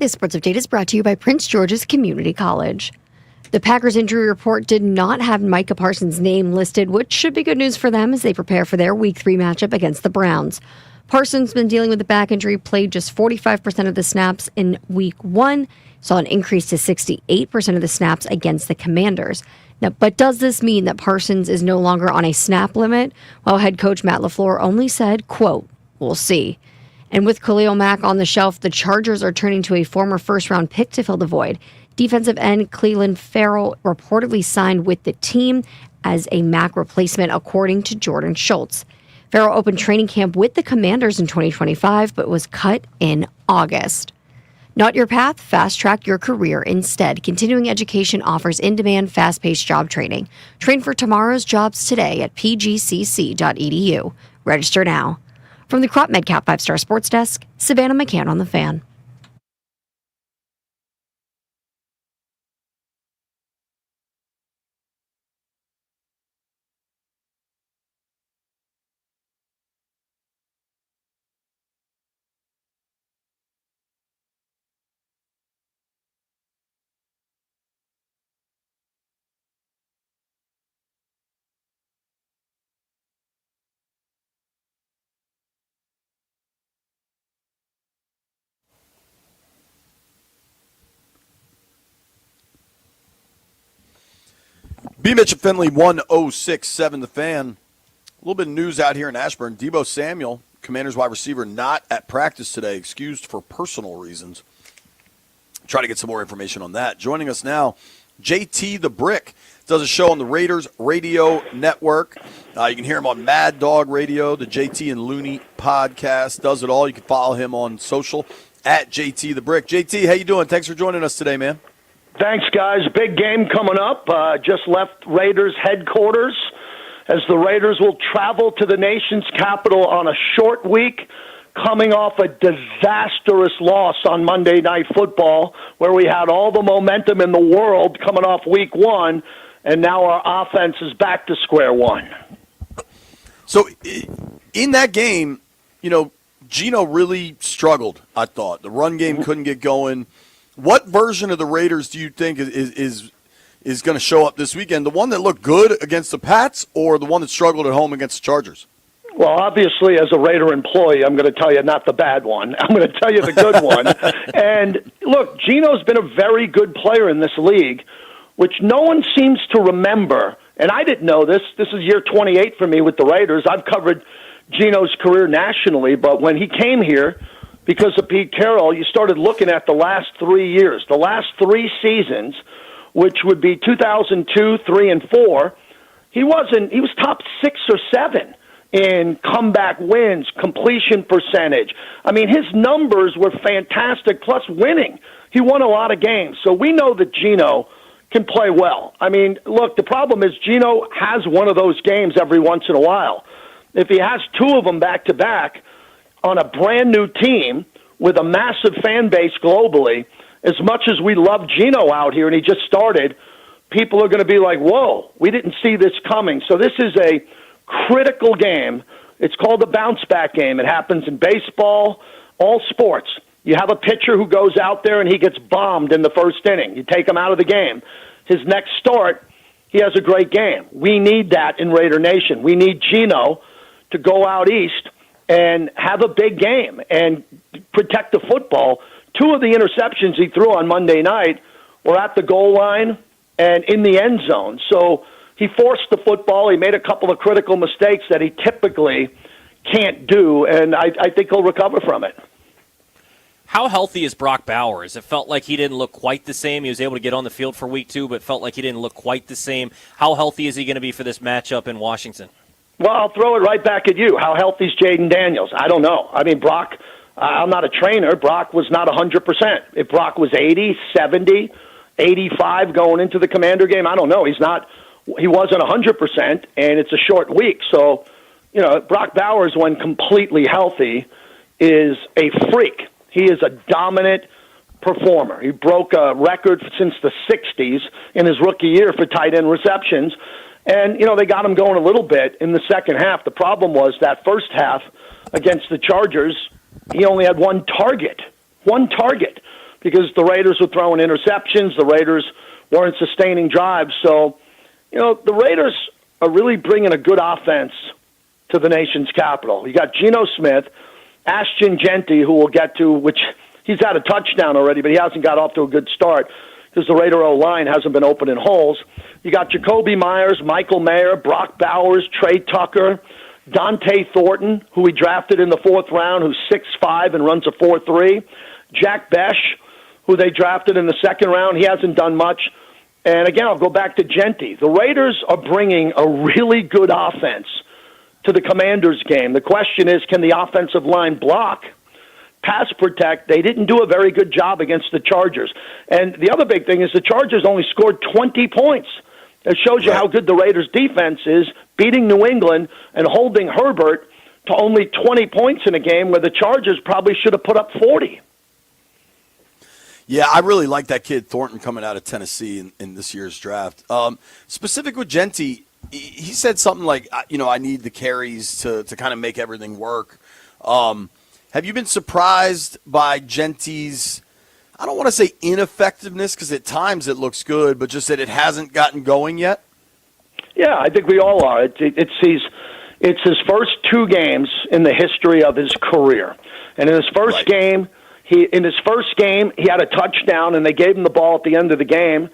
This Sports Update is brought to you by Prince George's Community College. The Packers injury report did not have Micah Parsons' name listed, which should be good news for them as they prepare for their Week 3 matchup against the Browns. Parsons been dealing with the back injury, played just 45% of the snaps in Week 1, saw an increase to 68% of the snaps against the Commanders. Now, but does this mean that Parsons is no longer on a snap limit? Well, head coach Matt LaFleur only said, quote, "We'll see." And with Khalil Mack on the shelf, the Chargers are turning to a former first-round pick to fill the void. Defensive end Cleveland Farrell reportedly signed with the team as a Mack replacement, according to Jordan Schultz. Farrell opened training camp with the Commanders in 2025, but was cut in August. Not your path, fast-track your career instead. Continuing education offers in-demand, fast-paced job training. Train for tomorrow's jobs today at pgcc.edu. Register now. From the Crop MedCap 5-Star Sports Desk, Savannah McCann on the Fan. B. Mitch and Finley, 1067 The Fan. A little bit of news out here in Ashburn. Deebo Samuel, Commanders wide receiver, not at practice today, excused for personal reasons. Try to get some more information on that. Joining us now, JT the Brick. Does a show on the Raiders Radio Network. You can hear him on Mad Dog Radio, the JT and Looney podcast. Does it all. You can follow him on social at JT the Brick. JT, how you doing? Thanks for joining us today, man. Thanks, guys. Big game coming up. Just left Raiders headquarters as the Raiders will travel to the nation's capital on a short week, coming off a disastrous loss on Monday Night Football, where we had all the momentum in the world coming off Week 1, and now our offense is back to square one. So in that game, Geno really struggled, I thought. The run game couldn't get going. What version of the Raiders do you think is going to show up this weekend? The one that looked good against the Pats or the one that struggled at home against the Chargers? Well, obviously, as a Raider employee, I'm going to tell you not the bad one. I'm going to tell you the good one. And, look, Geno's been a very good player in this league, which no one seems to remember. And I didn't know this. This is year 28 for me with the Raiders. I've covered Geno's career nationally, but when he came here, because of Pete Carroll, you started looking at the last 3 years, the last 3 seasons, which would be 2002, 3, and 4. He was top 6 or 7 in comeback wins, completion percentage. I mean, his numbers were fantastic, plus winning. He won a lot of games. So we know that Geno can play well. I mean, look, the problem is Geno has one of those games every once in a while. If he has 2 of them back-to-back, on a brand-new team with a massive fan base globally, as much as we love Geno out here and he just started, people are going to be like, whoa, we didn't see this coming. So this is a critical game. It's called the bounce-back game. It happens in baseball, all sports. You have a pitcher who goes out there and he gets bombed in the first inning. You take him out of the game. His next start, he has a great game. We need that in Raider Nation. We need Geno to go out east and have a big game and protect the football. 2 of the interceptions he threw on Monday night were at the goal line and in the end zone. So he forced the football. He made a couple of critical mistakes that he typically can't do, and I think he'll recover from it. How healthy is Brock Bowers? It felt like he didn't look quite the same. He was able to get on the field for Week 2, but felt like he didn't look quite the same. How healthy is he going to be for this matchup in Washington? Well, I'll throw it right back at you. How healthy is Jaden Daniels? I don't know. I mean, Brock, I'm not a trainer. Brock was not 100%. If Brock was 80, 70, 85 going into the Commander game, I don't know. He wasn't 100%, and it's a short week. So, Brock Bowers, when completely healthy, is a freak. He is a dominant performer. He broke a record since the 60s in his rookie year for tight end receptions. And, they got him going a little bit in the second half. The problem was that first half against the Chargers, he only had one target. because the Raiders were throwing interceptions. The Raiders weren't sustaining drives. So, the Raiders are really bringing a good offense to the nation's capital. You got Geno Smith, Ashton Genty, who we'll get to, which he's had a touchdown already, but he hasn't got off to a good start because the Raider O-line hasn't been opening holes. You got Jacoby Myers, Michael Mayer, Brock Bowers, Trey Tucker, Dante Thornton, who we drafted in the 4th round, who's 6'5" and runs a 4.3. Jack Besh, who they drafted in the 2nd round. He hasn't done much. And again, I'll go back to Genty. The Raiders are bringing a really good offense to the Commanders game. The question is, can the offensive line block, pass protect? They didn't do a very good job against the Chargers. And the other big thing is the Chargers only scored 20 points. It shows you how good the Raiders' defense is, beating New England and holding Herbert to only 20 points in a game where the Chargers probably should have put up 40. Yeah, I really like that kid Thornton coming out of Tennessee in this year's draft. Specific with Genty, he said something like, I need the carries to kind of make everything work. Have you been surprised by Genty's, I don't want to say ineffectiveness because at times it looks good, but just that it hasn't gotten going yet? Yeah, I think we all are. It's his first 2 games in the history of his career. And in his first game, he had a touchdown, and they gave him the ball at the end of the game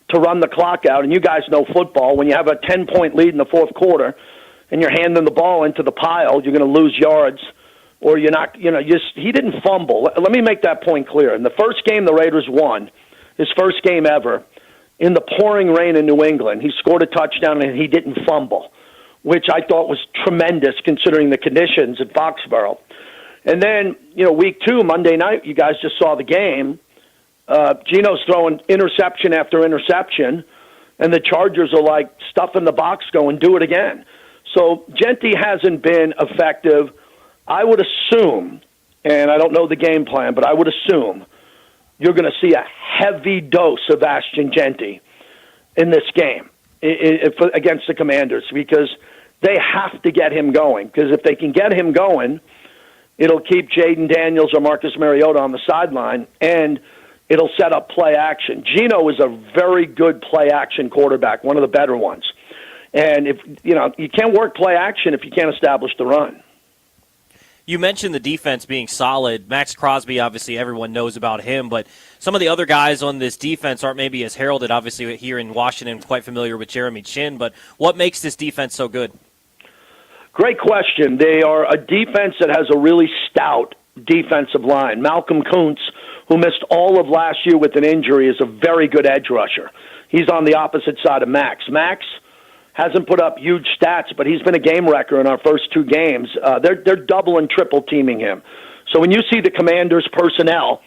to run the clock out. And you guys know football. When you have a 10-point lead in the 4th quarter and you're handing the ball into the pile, you're going to lose yards. Or you're not, he didn't fumble. Let me make that point clear. In the first game the Raiders won, his first game ever, in the pouring rain in New England, he scored a touchdown and he didn't fumble, which I thought was tremendous considering the conditions at Foxborough. And then, week 2, Monday night, you guys just saw the game. Geno's throwing interception after interception, and the Chargers are like stuff in the box going, do it again. So Genty hasn't been effective. I would assume, and I don't know the game plan, but I would assume you're going to see a heavy dose of Ashton Genty in this game against the Commanders because they have to get him going. Because if they can get him going, it'll keep Jaden Daniels or Marcus Mariota on the sideline, and it'll set up play action. Geno is a very good play action quarterback, one of the better ones. And if you can't work play action if you can't establish the run. You mentioned the defense being solid. Max Crosby, obviously, everyone knows about him, but some of the other guys on this defense aren't maybe as heralded. Obviously, here in Washington, quite familiar with Jeremy Chin, but what makes this defense so good? Great question. They are a defense that has a really stout defensive line. Malcolm Kuntz, who missed all of last year with an injury, is a very good edge rusher. He's on the opposite side of Max. Max hasn't put up huge stats, but he's been a game wrecker in our first 2 games. They're double and triple teaming him. So when you see the Commanders' personnel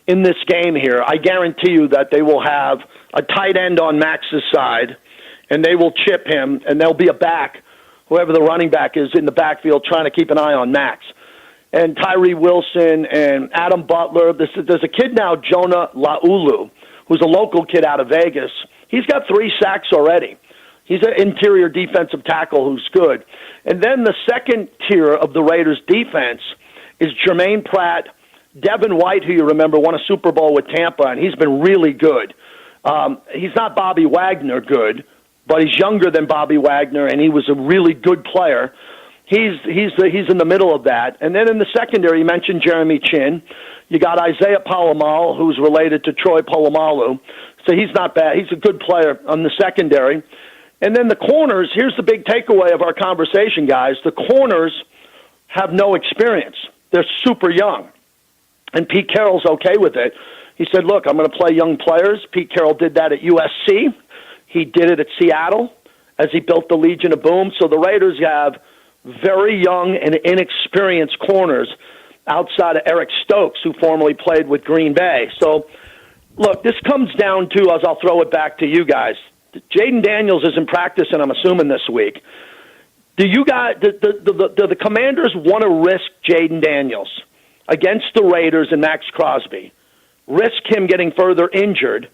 in this game here, I guarantee you that they will have a tight end on Max's side, and they will chip him, and there'll be a back, whoever the running back is in the backfield, trying to keep an eye on Max. And Tyree Wilson and Adam Butler. There's a kid now, Jonah Laulu, who's a local kid out of Vegas. He's got 3 sacks already. He's an interior defensive tackle who's good. And then the second tier of the Raiders' defense is Jermaine Pratt, Devin White, who you remember won a Super Bowl with Tampa, and he's been really good. He's not Bobby Wagner good, but he's younger than Bobby Wagner, and he was a really good player. He's in the middle of that. And then in the secondary, you mentioned Jeremy Chin. You got Isaiah Palomalu, who's related to Troy Polamalu. So he's not bad. He's a good player on the secondary. And then the corners, here's the big takeaway of our conversation, guys. The corners have no experience. They're super young. And Pete Carroll's okay with it. He said, look, I'm going to play young players. Pete Carroll did that at USC. He did it at Seattle as he built the Legion of Boom. So the Raiders have very young and inexperienced corners outside of Eric Stokes, who formerly played with Green Bay. So, look, this comes down to, as I'll throw it back to you guys, Jaden Daniels isn't practicing, I'm assuming, this week. Do the Commanders want to risk Jaden Daniels against the Raiders and Max Crosby, risk him getting further injured,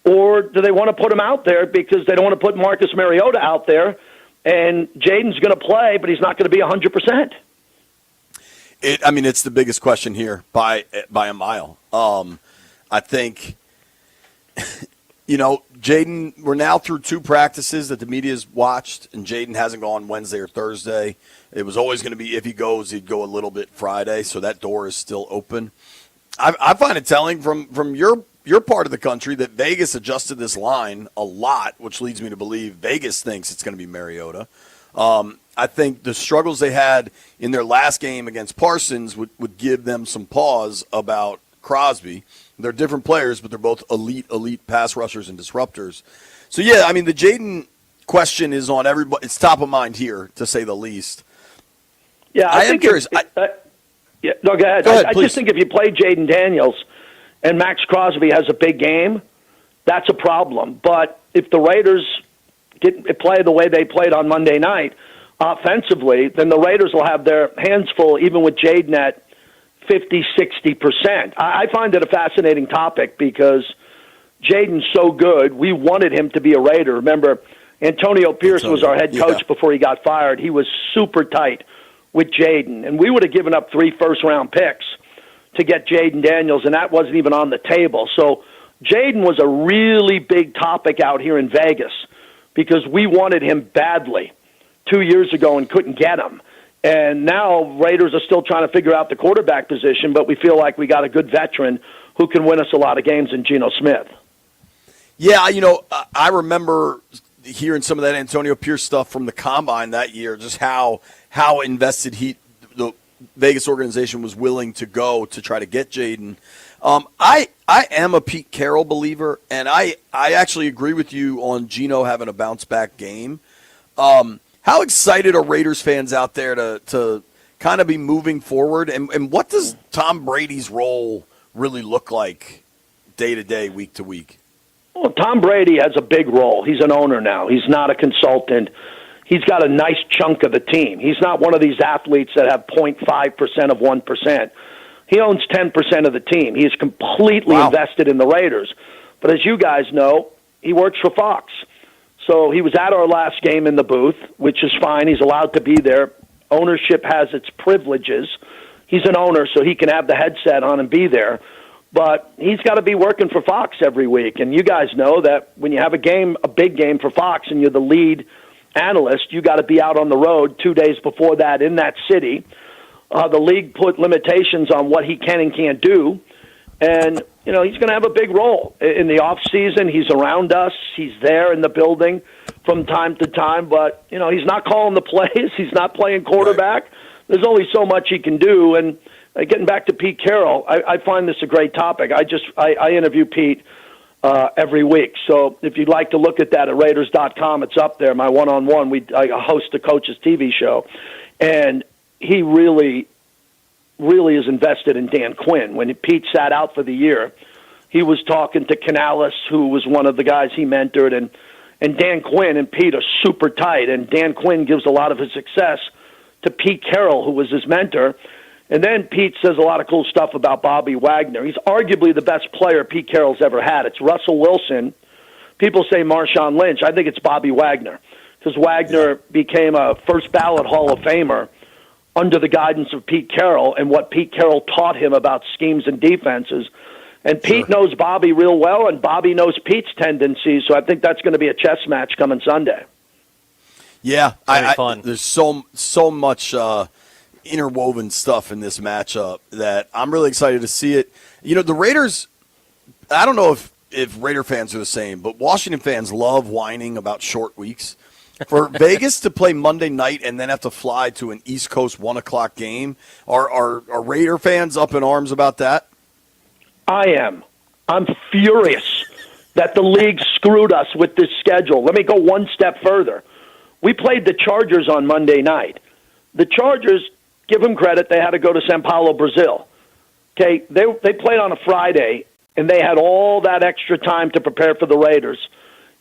or do they want to put him out there because they don't want to put Marcus Mariota out there and Jaden's going to play, but he's not going to be 100%? It's the biggest question here by a mile. I think, Jaden, we're now through 2 practices that the media's watched, and Jaden hasn't gone Wednesday or Thursday. It was always going to be, if he goes, he'd go a little bit Friday, so that door is still open. I find it telling from your part of the country that Vegas adjusted this line a lot, which leads me to believe Vegas thinks it's going to be Mariota. I think the struggles they had in their last game against Parsons would give them some pause about Crosby. They're different players, but they're both elite pass rushers and disruptors. So, yeah, I mean, the Jaden question is on everybody. It's top of mind here, to say the least. Yeah, I am curious. Go ahead. I just think if you play Jaden Daniels and Max Crosby has a big game, that's a problem. But if the Raiders play the way they played on Monday night offensively, then the Raiders will have their hands full, even with Jaden at 50, 60%. I find it a fascinating topic because Jaden's so good. We wanted him to be a Raider. Remember, Antonio Pierce was our head coach before he got fired. He was super tight with Jaden, and we would have given up 3 first-round picks to get Jaden Daniels, and that wasn't even on the table. So Jaden was a really big topic out here in Vegas because we wanted him badly 2 years ago and couldn't get him. And now Raiders are still trying to figure out the quarterback position, but we feel like we got a good veteran who can win us a lot of games in Geno Smith. Yeah, I remember hearing some of that Antonio Pierce stuff from the Combine that year, just how invested the Vegas organization was willing to go to try to get Jaden. I am a Pete Carroll believer, and I actually agree with you on Geno having a bounce-back game. How excited are Raiders fans out there to kind of be moving forward? And what does Tom Brady's role really look like day to day, week to week? Well, Tom Brady has a big role. He's an owner now. He's not a consultant. He's got a nice chunk of the team. He's not one of these athletes that have 0.5% of 1%. He owns 10% of the team. He is completely invested in the Raiders. But as you guys know, he works for Fox. So he was at our last game in the booth, which is fine. He's allowed to be there. Ownership has its privileges. He's an owner, so he can have the headset on and be there. But he's got to be working for Fox every week. And you guys know that when you have a big game for Fox, and you're the lead analyst, you got to be out on the road 2 days before that in that city. The league put limitations on what he can and can't do. And, he's going to have a big role. In the off season, he's around us. He's there in the building from time to time. But, he's not calling the plays. He's not playing quarterback. Right. There's only so much he can do. And getting back to Pete Carroll, I find this a great topic. I interview Pete every week. So if you'd like to look at that at Raiders.com, it's up there, my one-on-one. I host the Coach's TV show. And he really is invested in Dan Quinn. When Pete sat out for the year, he was talking to Canales, who was one of the guys he mentored, and Dan Quinn and Pete are super tight, and Dan Quinn gives a lot of his success to Pete Carroll, who was his mentor. And then Pete says a lot of cool stuff about Bobby Wagner. He's arguably the best player Pete Carroll's ever had. It's Russell Wilson. People say Marshawn Lynch. I think it's Bobby Wagner, because Wagner became a first-ballot Hall of Famer under the guidance of Pete Carroll and what Pete Carroll taught him about schemes and defenses. And Pete knows Bobby real well, and Bobby knows Pete's tendencies, so I think that's going to be a chess match coming Sunday. Yeah, there's so much interwoven stuff in this matchup that I'm really excited to see it. The Raiders, I don't know if Raider fans are the same, but Washington fans love whining about short weeks. For Vegas to play Monday night and then have to fly to an East Coast 1 o'clock game, are Raider fans up in arms about that? I am. I'm furious that the league screwed us with this schedule. Let me go one step further. We played the Chargers on Monday night. The Chargers, give them credit, they had to go to Sao Paulo, Brazil. Okay, they played on a Friday, and they had all that extra time to prepare for the Raiders.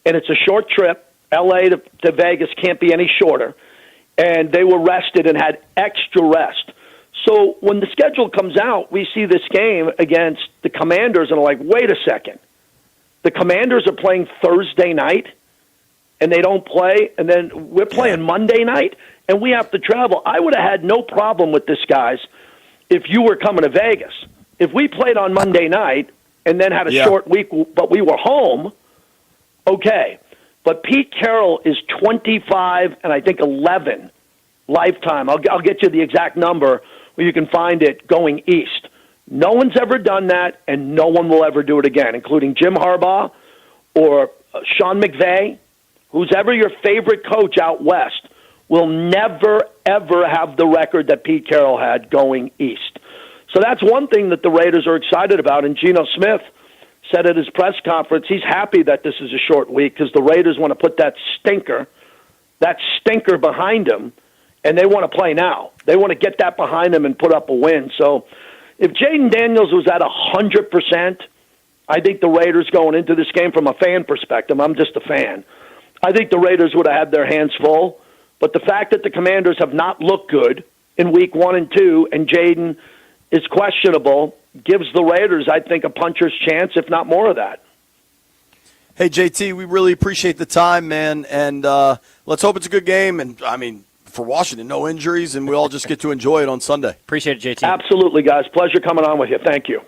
And it's a short trip. L.A. to Vegas can't be any shorter. And they were rested and had extra rest. So when the schedule comes out, we see this game against the Commanders and are like, wait a second. The Commanders are playing Thursday night, and they don't play, and then we're playing Monday night, and we have to travel. I would have had no problem with this, guys, if you were coming to Vegas. If we played on Monday night, and then had a short week, but we were home, okay. But Pete Carroll is 25 and I think 11 lifetime. I'll get you the exact number where you can find it going east. No one's ever done that, and no one will ever do it again, including Jim Harbaugh or Sean McVay, who's ever your favorite coach out west, will never, ever have the record that Pete Carroll had going east. So that's one thing that the Raiders are excited about, and Geno Smith said at his press conference he's happy that this is a short week because the Raiders want to put that stinker behind them, and they want to play now. They want to get that behind them and put up a win. So if Jaden Daniels was at 100%, I think the Raiders going into this game from a fan perspective, I'm just a fan, I think the Raiders would have had their hands full. But the fact that the Commanders have not looked good in week 1 and 2 and Jaden is questionable gives the Raiders, I think, a puncher's chance, if not more of that. Hey, JT, we really appreciate the time, man, and let's hope it's a good game. And, I mean, for Washington, no injuries, and we all just get to enjoy it on Sunday. Appreciate it, JT. Absolutely, guys. Pleasure coming on with you. Thank you.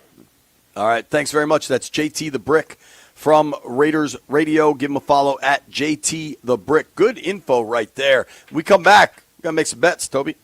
All right, thanks very much. That's JT the Brick from Raiders Radio. Give him a follow at JT the Brick. Good info right there. We come back. We got to make some bets, Toby.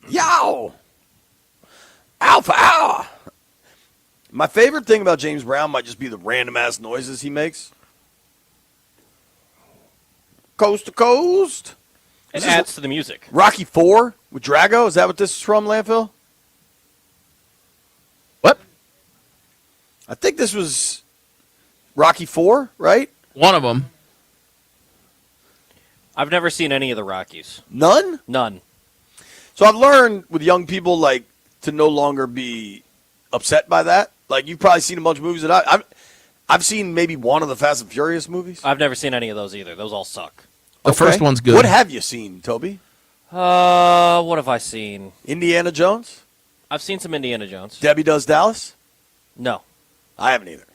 Yow! Alpha hour! My favorite thing about James Brown might just be the random-ass noises he makes. Coast to coast. It adds to the music. Rocky IV with Drago? Is that what this is from, Landfill? What? I think this was Rocky IV, right? One of them. I've never seen any of the Rockies. None? None. So I've learned with young people, like, to no longer be upset by that. Like, you've probably seen a bunch of movies that I've seen maybe one of the Fast and Furious movies. I've never seen any of those either. Those all suck. The first one's good. What have you seen, Toby? What have I seen? Indiana Jones? I've seen some Indiana Jones. Debbie Does Dallas? No. I haven't either.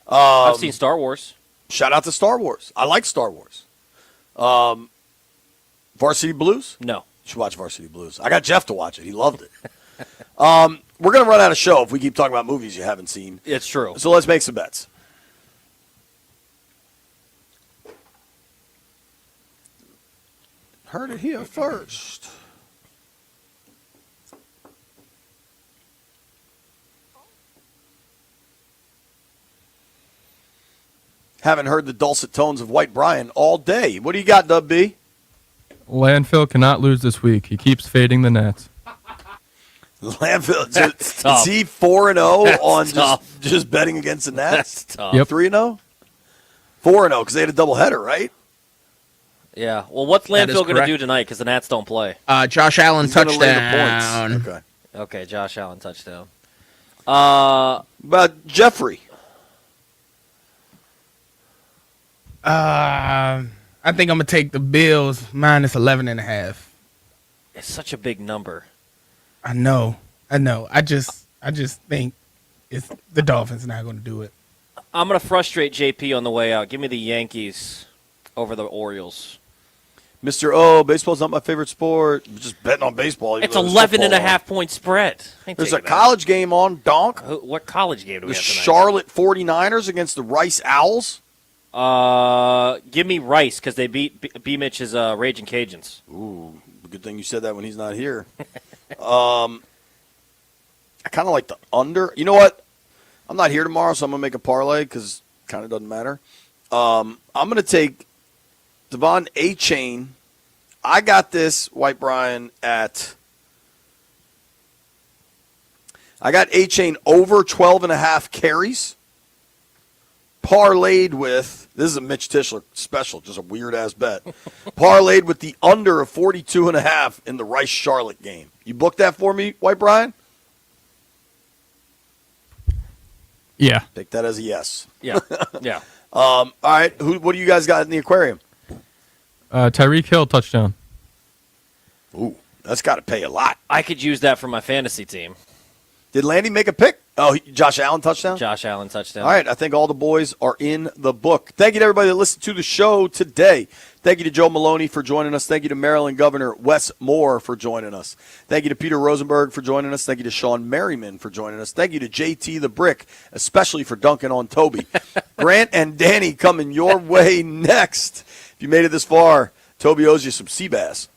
I've seen Star Wars. Shout out to Star Wars. I like Star Wars. Varsity Blues? No. You should watch Varsity Blues. I got Jeff to watch it. He loved it. We're going to run out of show if we keep talking about movies you haven't seen. It's true. So let's make some bets. Heard it here first. Haven't heard the dulcet tones of White Brian all day. What do you got, Dub B? Landfill cannot lose this week. He keeps fading the Nats. Landfill. That's Is he 4-0 on just betting against the Nats? That's tough. Yep. 3-0? 4-0 because they had a doubleheader, right? Yeah. Well, what's That is Landfill going to correct. do tonight because the Nats don't play? Josh Allen He's gonna lay the touchdown. points. Okay. Okay, Josh Allen touchdown. But Jeffrey. I think I'm gonna take the Bills minus 11.5. It's such a big number. I know. I just think it's the Dolphins not going to do it. I'm going to frustrate JP on the way out. Give me the Yankees over the Orioles. Mr. Baseball's not my favorite sport. I'm just betting on baseball. even It's though there's 11.5 point spread. There's a college game on, donk. What college game do we The have tonight? Charlotte 49ers against the Rice Owls. Give me Rice because they beat B-Mitch's Raging Cajuns. Ooh, good thing you said that when he's not here. I kind of like the under. You know what? I'm not here tomorrow, so I'm going to make a parlay because it kind of doesn't matter. I'm going to take Devon A-Chain. I got this, White Brian, I got A-Chain over 12.5 carries. Parlayed with, this is a Mitch Tischler special, just a weird-ass bet. Parlayed with the under of 42.5 in the Rice-Charlotte game. You booked that for me, White Brian? Yeah. Take that as a yes. Yeah, yeah. All right, what do you guys got in the aquarium? Tyreek Hill touchdown. Ooh, that's got to pay a lot. I could use that for my fantasy team. Did Landy make a pick? Oh, Josh Allen touchdown? Josh Allen touchdown. All right, I think all the boys are in the book. Thank you to everybody that listened to the show today. Thank you to Joe Maloney for joining us. Thank you to Maryland Governor Wes Moore for joining us. Thank you to Peter Rosenberg for joining us. Thank you to Shawn Merriman for joining us. Thank you to JT the Brick, especially for dunking on Toby. Grant and Danny coming your way next. If you made it this far, Toby owes you some sea bass.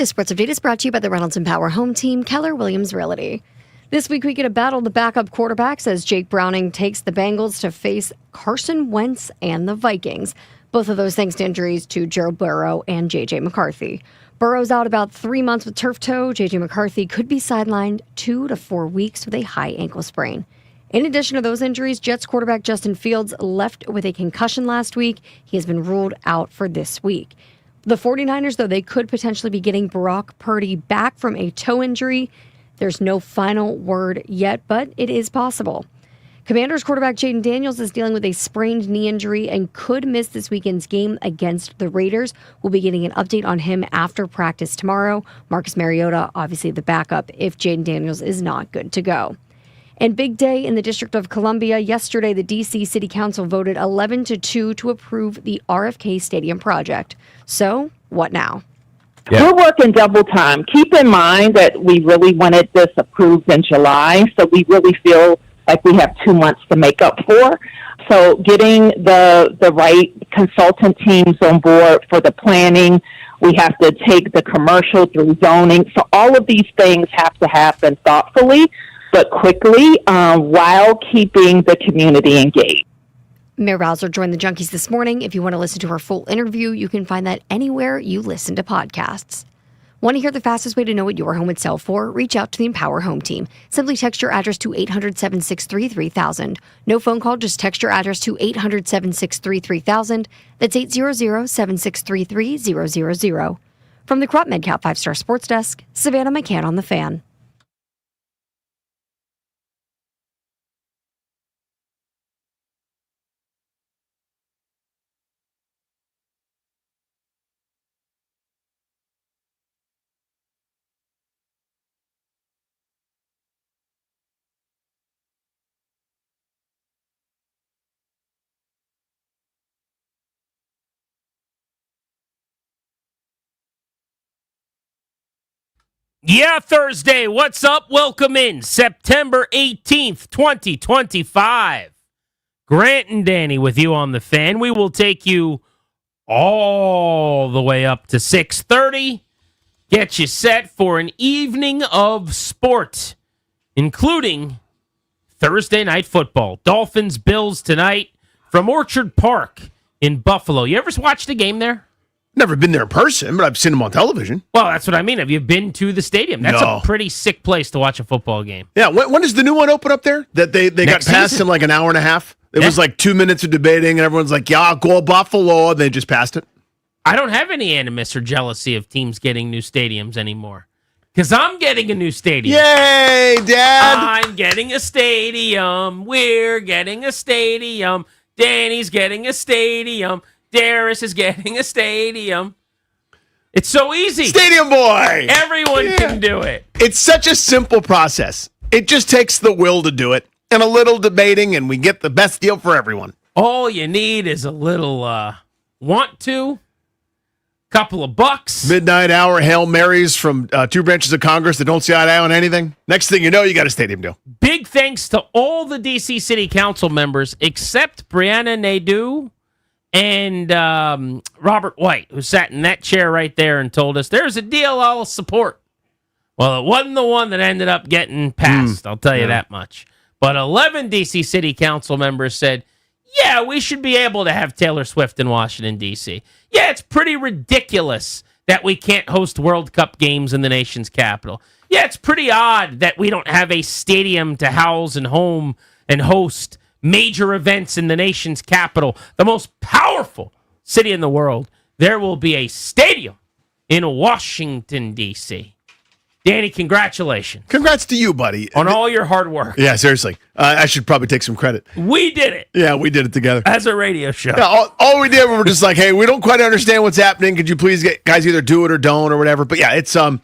This sports update is brought to you by the Reynolds and Power Home Team, Keller Williams Realty. This week we get a battle of the backup quarterbacks as Jake Browning takes the Bengals to face Carson Wentz and the Vikings. Both of those thanks to injuries to Joe Burrow and J.J. McCarthy. Burrow's out about 3 months with turf toe. J.J. McCarthy could be sidelined 2 to 4 weeks with a high ankle sprain. In addition to those injuries, Jets quarterback Justin Fields left with a concussion last week. He has been ruled out for this week. The 49ers, though, they could potentially be getting Brock Purdy back from a toe injury. There's no final word yet, but it is possible. Commanders quarterback Jaden Daniels is dealing with a sprained knee injury and could miss this weekend's game against the Raiders. We'll be getting an update on him after practice tomorrow. Marcus Mariota, obviously the backup if Jaden Daniels is not good to go. And big day in the District of Columbia. Yesterday, the D.C. City Council voted 11-2 to approve the RFK Stadium project. So, what now? Yeah. We're working double time. Keep in mind that we really wanted this approved in July, so we really feel like we have 2 months to make up for. So getting the right consultant teams on board for the planning, we have to take the commercial through zoning. So all of these things have to happen thoughtfully, but quickly, while keeping the community engaged. Mayor Bowser joined the Junkies this morning. If you want to listen to her full interview, you can find that anywhere you listen to podcasts. Want to hear the fastest way to know what your home would sell for? Reach out to the Empower Home Team. Simply text your address to 800-763-3000. No phone call, just text your address to 800-763-3000. That's 800-763-3000. From the Crop MedCap 5-Star Sports Desk, Savannah McCann on the Fan. Yeah, Thursday. What's up? Welcome in. September 18th, 2025. Grant and Danny with you on the Fan. We will take you all the way up to 6:30. Get you set for an evening of sport, including Thursday night football. Dolphins Bills tonight from Orchard Park in Buffalo. You ever watched a game there? Never been there in person, but I've seen them on television. Well, that's what I mean. Have you been to the stadium? That's a pretty sick place to watch a football game. Yeah, when does the new one open up there? That they got passed in like an hour and a half? It was like 2 minutes of debating, and everyone's like, yeah, go Buffalo, and they just passed it. I don't have any animus or jealousy of teams getting new stadiums anymore. Because I'm getting a new stadium. Yay, Dad! I'm getting a stadium. We're getting a stadium. Danny's getting a stadium. Darius is getting a stadium. It's so easy. Stadium boy! Everyone can do it. It's such a simple process. It just takes the will to do it and a little debating, and we get the best deal for everyone. All you need is a little want to, couple of bucks. Midnight hour Hail Marys from 2 branches of Congress that don't see eye to eye on anything. Next thing you know, you got a stadium deal. Big thanks to all the D.C. City Council members except Brianna Nadeau and Robert White, who sat in that chair right there and told us, there's a deal I'll support. Well, it wasn't the one that ended up getting passed, I'll tell you that much. But 11 D.C. City Council members said, yeah, we should be able to have Taylor Swift in Washington, D.C. Yeah, it's pretty ridiculous that we can't host World Cup games in the nation's capital. Yeah, it's pretty odd that we don't have a stadium to house and home and host major events in the nation's capital, the most powerful city in the world. There will be a stadium in Washington, D.C. Danny, congratulations. Congrats to you, buddy. On all your hard work. Yeah, seriously. I should probably take some credit. We did it. Yeah, we did it together. As a radio show. Yeah, all we did, we were just like, hey, we don't quite understand what's happening. Could you please guys either do it or don't or whatever? But yeah, it's a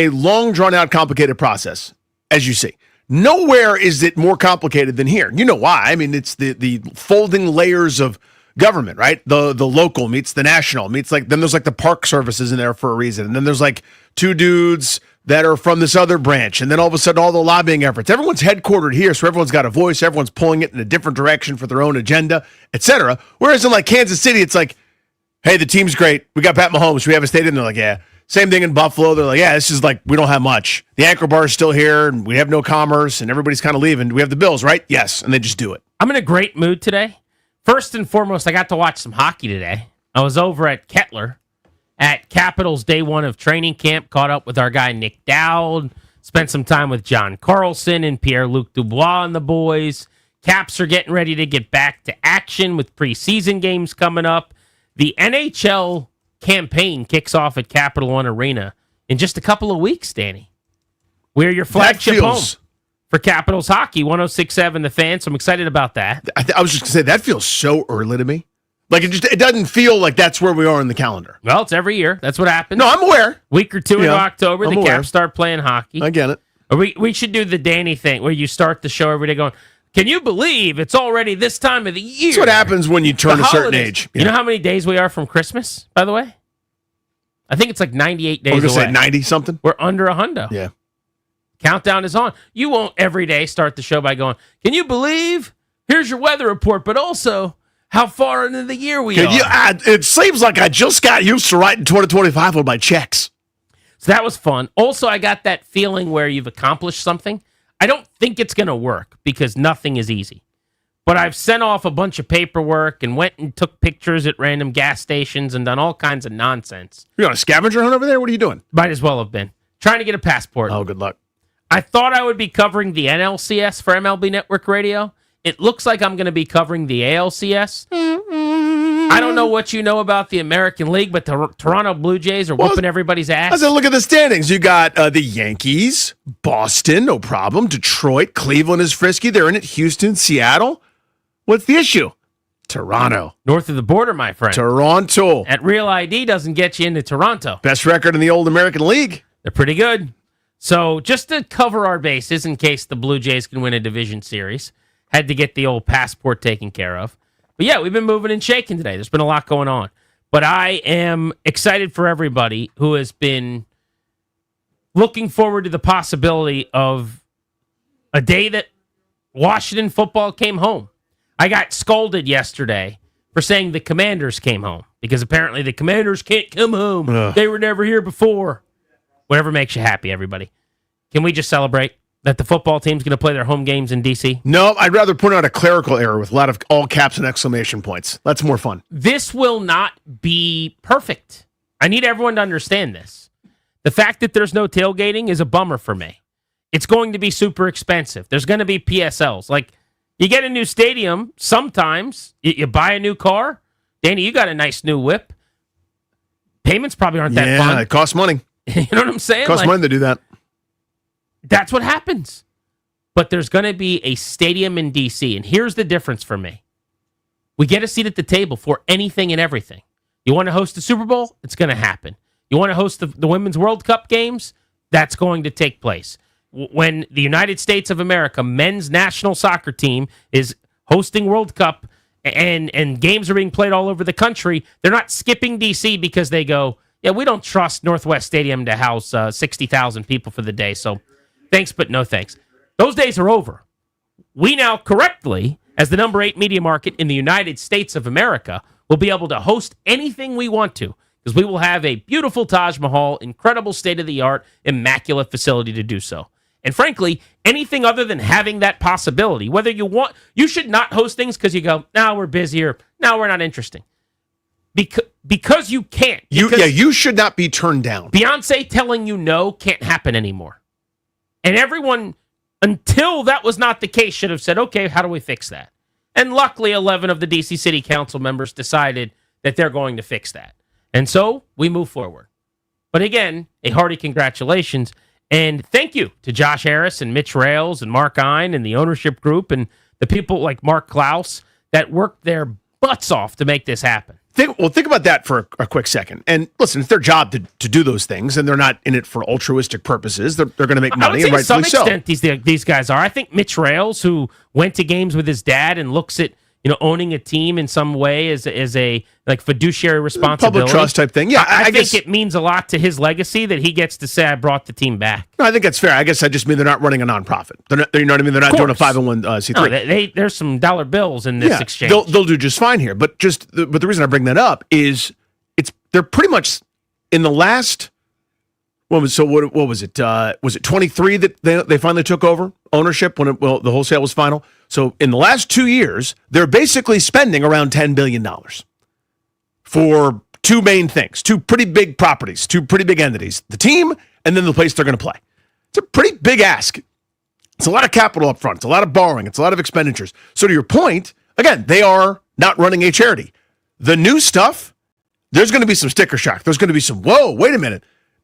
long, drawn-out, complicated process, as you see. Nowhere is it more complicated than here. You know why. I mean, it's the folding layers of government, right? The local meets the national, then there's like the park services in there for a reason. And then there's like 2 dudes that are from this other branch. And then all of a sudden, all the lobbying efforts. Everyone's headquartered here, so everyone's got a voice. Everyone's pulling it in a different direction for their own agenda, etc. Whereas in like Kansas City, it's like, hey, the team's great. We got Pat Mahomes. We have a stadium. They're like, yeah. Same thing in Buffalo. They're like, yeah, this is like, we don't have much. The anchor bar is still here, and we have no commerce, and everybody's kind of leaving. We have the Bills, right? Yes, and they just do it. I'm in a great mood today. First and foremost, I got to watch some hockey today. I was over at Kettler at Capitals day one of training camp, caught up with our guy Nick Dowd, spent some time with John Carlson and Pierre-Luc Dubois and the boys. Caps are getting ready to get back to action with preseason games coming up. The NHL campaign kicks off at Capital One Arena in just a couple of weeks, Danny. We're your flagship home for Capitals hockey, 106.7 The Fan, so I'm excited about that. I was just going to say, that feels so early to me. Like, it doesn't feel like that's where we are in the calendar. Well, it's every year. That's what happens. No, I'm aware. Week or two in October, the Caps start playing hockey. I get it. We should do the Danny thing where you start the show every day going, can you believe it's already this time of the year? That's what happens when you turn a certain age. You know how many days we are from Christmas, by the way? I think it's like 98 days away. I was going to say 90-something. We're under a hundo. Yeah. Countdown is on. You won't every day start the show by going, can you believe? Here's your weather report, but also how far into the year we are. It seems like I just got used to writing 2025 on my checks. So that was fun. Also, I got that feeling where you've accomplished something. I don't think it's going to work because nothing is easy. But I've sent off a bunch of paperwork and went and took pictures at random gas stations and done all kinds of nonsense. You on a scavenger hunt over there? What are you doing? Might as well have been. Trying to get a passport. Oh, good luck. I thought I would be covering the NLCS for MLB Network Radio. It looks like I'm going to be covering the ALCS. I don't know what you know about the American League, but the Toronto Blue Jays are whooping everybody's ass. I said, look at the standings. You got the Yankees, Boston, no problem. Detroit, Cleveland is frisky. They're in it. Houston, Seattle. What's the issue? Toronto. North of the border, my friend. Toronto. At Real ID doesn't get you into Toronto. Best record in the old American League. They're pretty good. So just to cover our bases in case the Blue Jays can win a division series, had to get the old passport taken care of. But yeah, we've been moving and shaking today. There's been a lot going on. But I am excited for everybody who has been looking forward to the possibility of a day that Washington football came home. I got scolded yesterday for saying the Commanders came home because apparently the Commanders can't come home. They were never here before. Whatever makes you happy, everybody. Can we just celebrate that the football team's going to play their home games in D.C.? No, I'd rather point out a clerical error with a lot of all caps and exclamation points. That's more fun. This will not be perfect. I need everyone to understand this. The fact that there's no tailgating is a bummer for me. It's going to be super expensive. There's going to be PSLs. Like, you get a new stadium, sometimes you buy a new car. Danny, you got a nice new whip. Payments probably aren't that fun. Yeah, it costs money. You know what I'm saying? It costs money to do that. That's what happens. But there's going to be a stadium in D.C., and here's the difference for me. We get a seat at the table for anything and everything. You want to host the Super Bowl? It's going to happen. You want to host the Women's World Cup games? That's going to take place. When the United States of America men's national soccer team is hosting World Cup and games are being played all over the country, they're not skipping D.C. because they go, yeah, we don't trust Northwest Stadium to house 60,000 people for the day, so thanks, but no thanks. Those days are over. We now correctly, as the number 8 media market in the United States of America, will be able to host anything we want to because we will have a beautiful Taj Mahal, incredible state-of-the-art, immaculate facility to do so. And frankly, anything other than having that possibility, whether you should not host things because you go, no, we're busier, no, we're not interesting. Because you can't. You should not be turned down. Beyonce telling you no can't happen anymore. And everyone, until that was not the case, should have said, okay, how do we fix that? And luckily, 11 of the D.C. City Council members decided that they're going to fix that. And so we move forward. But again, a hearty congratulations. And thank you to Josh Harris and Mitch Rails and Mark Ein and the ownership group and the people like Mark Klaus that worked their butts off to make this happen. Think about that for a quick second. And listen, it's their job to do those things, and they're not in it for altruistic purposes. They're going to make money, and rightfully so. To some extent, these guys are. I think Mitch Rails, who went to games with his dad and looks at owning a team in some way as a like fiduciary responsibility, public trust type thing. Yeah, I think it means a lot to his legacy that he gets to say, "I brought the team back." No, I think that's fair. I guess I just mean they're not running a nonprofit. They're not, you know what I mean? They're not doing a 501c3. No, there's some dollar bills in this exchange. They'll do just fine here. But the reason I bring that up is they're pretty much in the last What was it? Was it 23 that they finally took over ownership when the wholesale was final? So in the last 2 years, they're basically spending around $10 billion for two main things, two pretty big properties, two pretty big entities, the team and then the place they're going to play. It's a pretty big ask. It's a lot of capital up front. It's a lot of borrowing. It's a lot of expenditures. So to your point, again, they are not running a charity. The new stuff, there's going to be some sticker shock. There's going to be some, whoa, wait a minute.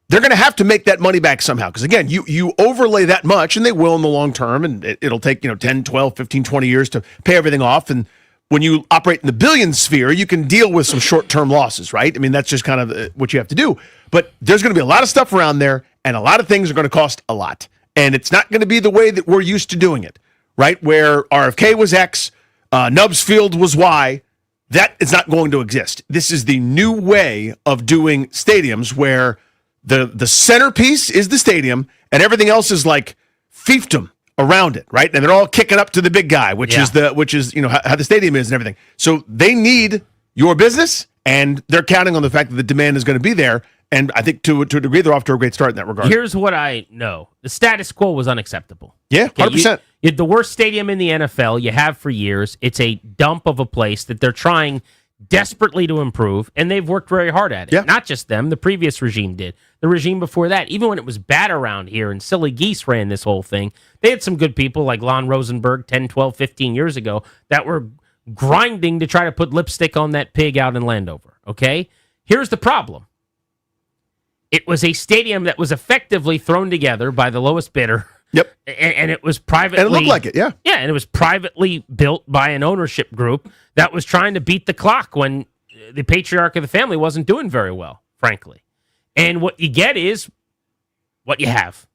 They're going to have to make that money back somehow. Because again, you overlay that much, and they will in the long term, and it'll take 10, 12, 15, 20 years to pay everything off. And when you operate in the billion sphere, you can deal with some short-term losses, right? I mean, that's just kind of what you have to do. But there's going to be a lot of stuff around there, and a lot of things are going to cost a lot. And it's not going to be the way that we're used to doing it, right? Where RFK was X, Nubs Field was Y. That is not going to exist. This is the new way of doing stadiums where the centerpiece is the stadium and everything else is like fiefdom around it, right? And they're all kicking up to the big guy, which is how the stadium is and everything. So they need your business, and they're counting on the fact that the demand is going to be there. And I think to a degree, they're off to a great start in that regard. Here's what I know. The status quo was unacceptable. Yeah, 100%. You had the worst stadium in the NFL you have for years. It's a dump of a place that they're trying desperately to improve, and they've worked very hard at it. Yeah. Not just them. The previous regime did. The regime before that, even when it was bad around here and Silly Geese ran this whole thing, they had some good people like Lon Rosenberg 10, 12, 15 years ago that were grinding to try to put lipstick on that pig out in Landover, okay? Here's the problem. It was a stadium that was effectively thrown together by the lowest bidder. Yep. And it was privately... And it looked like it, yeah. Yeah, and it was privately built by an ownership group that was trying to beat the clock when the patriarch of the family wasn't doing very well, frankly. And what you get is what you have,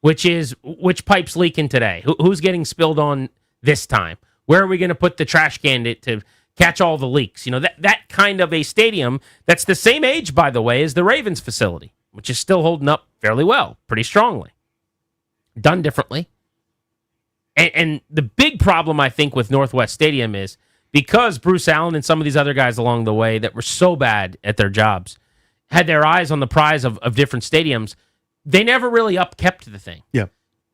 which is which pipe's leaking today? Who's getting spilled on this time? Where are we going to put the trash can to catch all the leaks? That kind of a stadium that's the same age, by the way, as the Ravens facility, which is still holding up fairly well, pretty strongly. Done differently. And the big problem, I think, with Northwest Stadium is because Bruce Allen and some of these other guys along the way that were so bad at their jobs had their eyes on the prize of different stadiums, they never really upkept the thing. Yeah.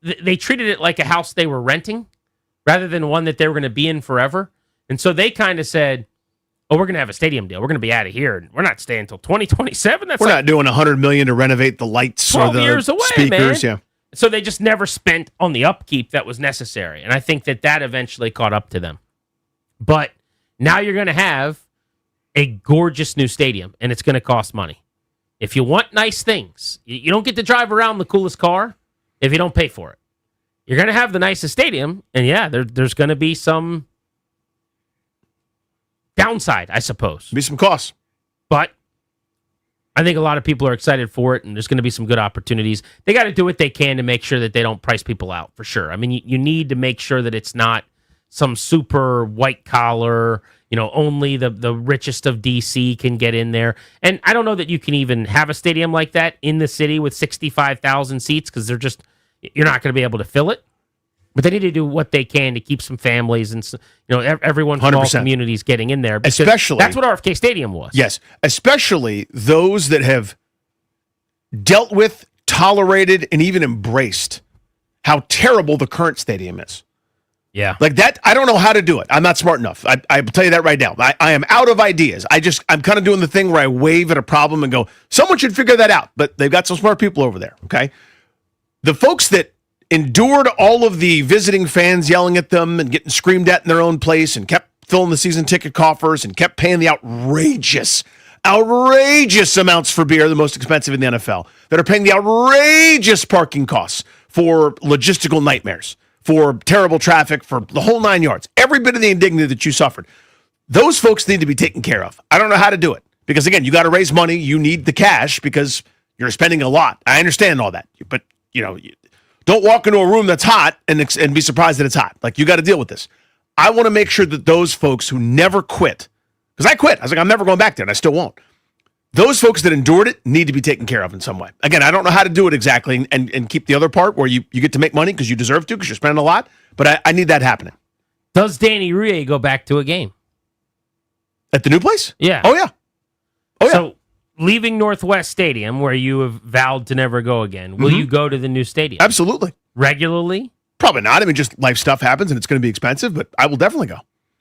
They treated it like a house they were renting rather than one that they were going to be in forever. And so they kind of said, oh, we're going to have a stadium deal. We're going to be out of here. And we're not staying until 2027. We're not doing $100 million to renovate the lights or the years away, speakers. Man. Yeah. So they just never spent on the upkeep that was necessary. And I think that eventually caught up to them. But now you're going to have a gorgeous new stadium, and it's going to cost money. If you want nice things, you don't get to drive around the coolest car if you don't pay for it. You're going to have the nicest stadium, and yeah, there's going to be some downside, I suppose. Be some costs. But I think a lot of people are excited for it, and there's going to be some good opportunities. They got to do what they can to make sure that they don't price people out, for sure. I mean, you need to make sure that it's not some super white-collar, only the richest of D.C. can get in there. And I don't know that you can even have a stadium like that in the city with 65,000 seats because you're not going to be able to fill it. But they need to do what they can to keep some families and everyone from 100%. All communities getting in there. Especially that's what RFK Stadium was. Yes, especially those that have dealt with, tolerated, and even embraced how terrible the current stadium is. Yeah. Like that, I don't know how to do it. I'm not smart enough. I will tell you that right now. I am out of ideas. I'm kind of doing the thing where I wave at a problem and go, someone should figure that out. But they've got some smart people over there, okay? The folks that endured all of the visiting fans yelling at them and getting screamed at in their own place and kept filling the season ticket coffers and kept paying the outrageous amounts for beer, the most expensive in the NFL, that are paying the outrageous parking costs for logistical nightmares, for terrible traffic, for the whole 9 yards, every bit of the indignity that you suffered. Those folks need to be taken care of. I don't know how to do it because, again, you got to raise money. You need the cash because you're spending a lot. I understand all that, but, don't walk into a room that's hot and be surprised that it's hot. Like, you got to deal with this. I want to make sure that those folks who never quit, because I quit. I was like, I'm never going back there, and I still won't. Those folks that endured it need to be taken care of in some way. Again, I don't know how to do it exactly and keep the other part where you get to make money because you deserve to because you're spending a lot, but I need that happening. Does Danny Rouye go back to a game? At the new place? Yeah. Oh, yeah. So leaving Northwest Stadium, where you have vowed to never go again, will you go to the new stadium? Absolutely. Regularly? Probably not. I mean, just life stuff happens and it's going to be expensive, but I will definitely go.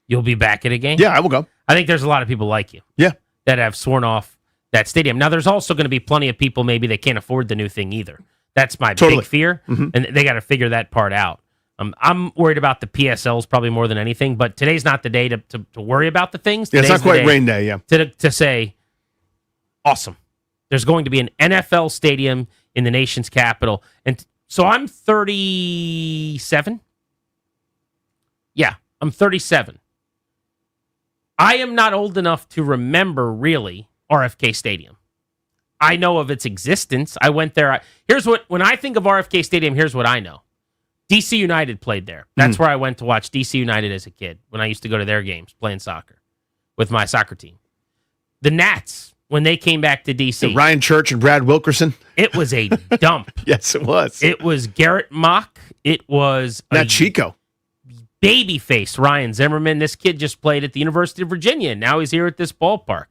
You'll be back at a game? Yeah, I will go. I think there's a lot of people like you. Yeah. That have sworn off that stadium. Now, there's also going to be plenty of people maybe that can't afford the new thing either. That's my big fear, and they got to figure that part out. I'm worried about the PSLs probably more than anything, but today's not the day to worry about the things. Yeah, it's not quite rain day, yeah. To say, awesome. There's going to be an NFL stadium in the nation's capital. And so I'm 37. Yeah, I'm 37. I am not old enough to remember, really, RFK Stadium. I know of its existence. I went there. When I think of RFK Stadium, here's what I know. DC United played there. That's where I went to watch DC United as a kid, when I used to go to their games playing soccer with my soccer team. The Nats, when they came back to DC. Ryan Church and Brad Wilkerson. It was a dump. Yes, it was. It was Garrett Mock. It was Chico. Babyface Ryan Zimmerman. This kid just played at the University of Virginia, and now he's here at this ballpark.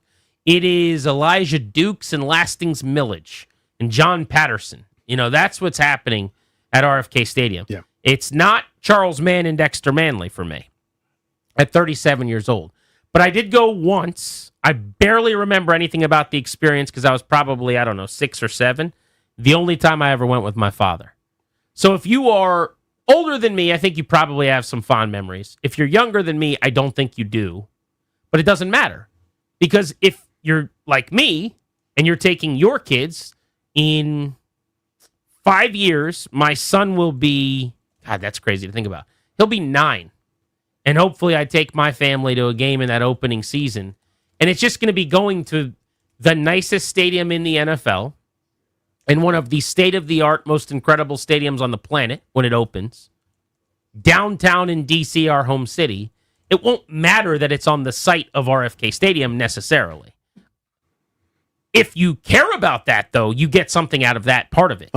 It is Elijah Dukes and Lastings Millage and John Patterson. That's what's happening at RFK Stadium. Yeah. It's not Charles Mann and Dexter Manley for me at 37 years old. But I did go once. I barely remember anything about the experience because I was probably, 6 or 7. The only time I ever went with my father. So if you are older than me, I think you probably have some fond memories. If you're younger than me, I don't think you do. But it doesn't matter. Because if you're like me and you're taking your kids in 5 years, my son will be, God, that's crazy to think about. He'll be 9. And hopefully I take my family to a game in that opening season. And it's just going to be going to the nicest stadium in the NFL and one of the state-of-the-art, most incredible stadiums on the planet when it opens. Downtown in D.C., our home city. It won't matter that it's on the site of RFK Stadium necessarily. If you care about that, though, you get something out of that part of it.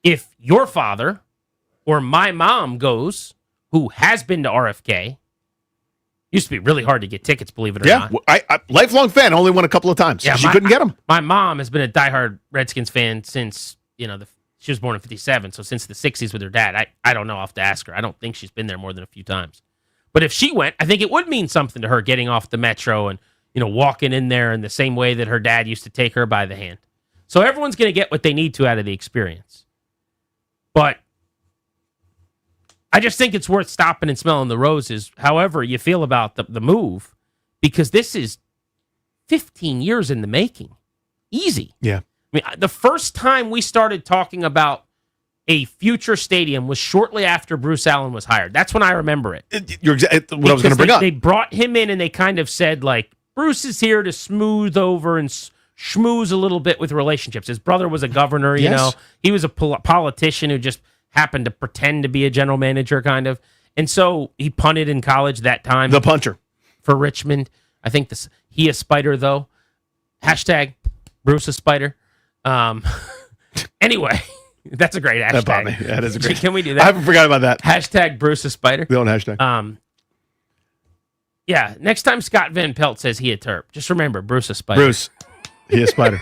If your father or my mom goes, who has been to RFK, used to be really hard to get tickets, believe it or not. I lifelong fan, only went a couple of times. Yeah, she couldn't get them. My mom has been a diehard Redskins fan since, she was born in 57, so since the 60s with her dad. I don't know, I'll have to ask her. I don't think she's been there more than a few times. But if she went, I think it would mean something to her getting off the metro and, walking in there in the same way that her dad used to take her by the hand. So everyone's going to get what they need to out of the experience. But I just think it's worth stopping and smelling the roses, however you feel about the move, because this is 15 years in the making. Easy. Yeah. I mean, the first time we started talking about a future stadium was shortly after Bruce Allen was hired. That's when I remember it. You're exactly what I was going to bring up. They brought him in and they kind of said, Bruce is here to smooth over and schmooze a little bit with relationships. His brother was a governor, you know. He was a politician who just happened to pretend to be a general manager, kind of. And so he punted in college that time. The punter. For Richmond. I think he a spider, though. Hashtag Bruce a spider. Anyway, that's a great hashtag. That bought me. That is a great. Can we do that? I haven't forgot about that. Hashtag Bruce a spider. The old hashtag. Yeah, next time Scott Van Pelt says he a terp, just remember, Bruce a spider. Bruce, he a spider.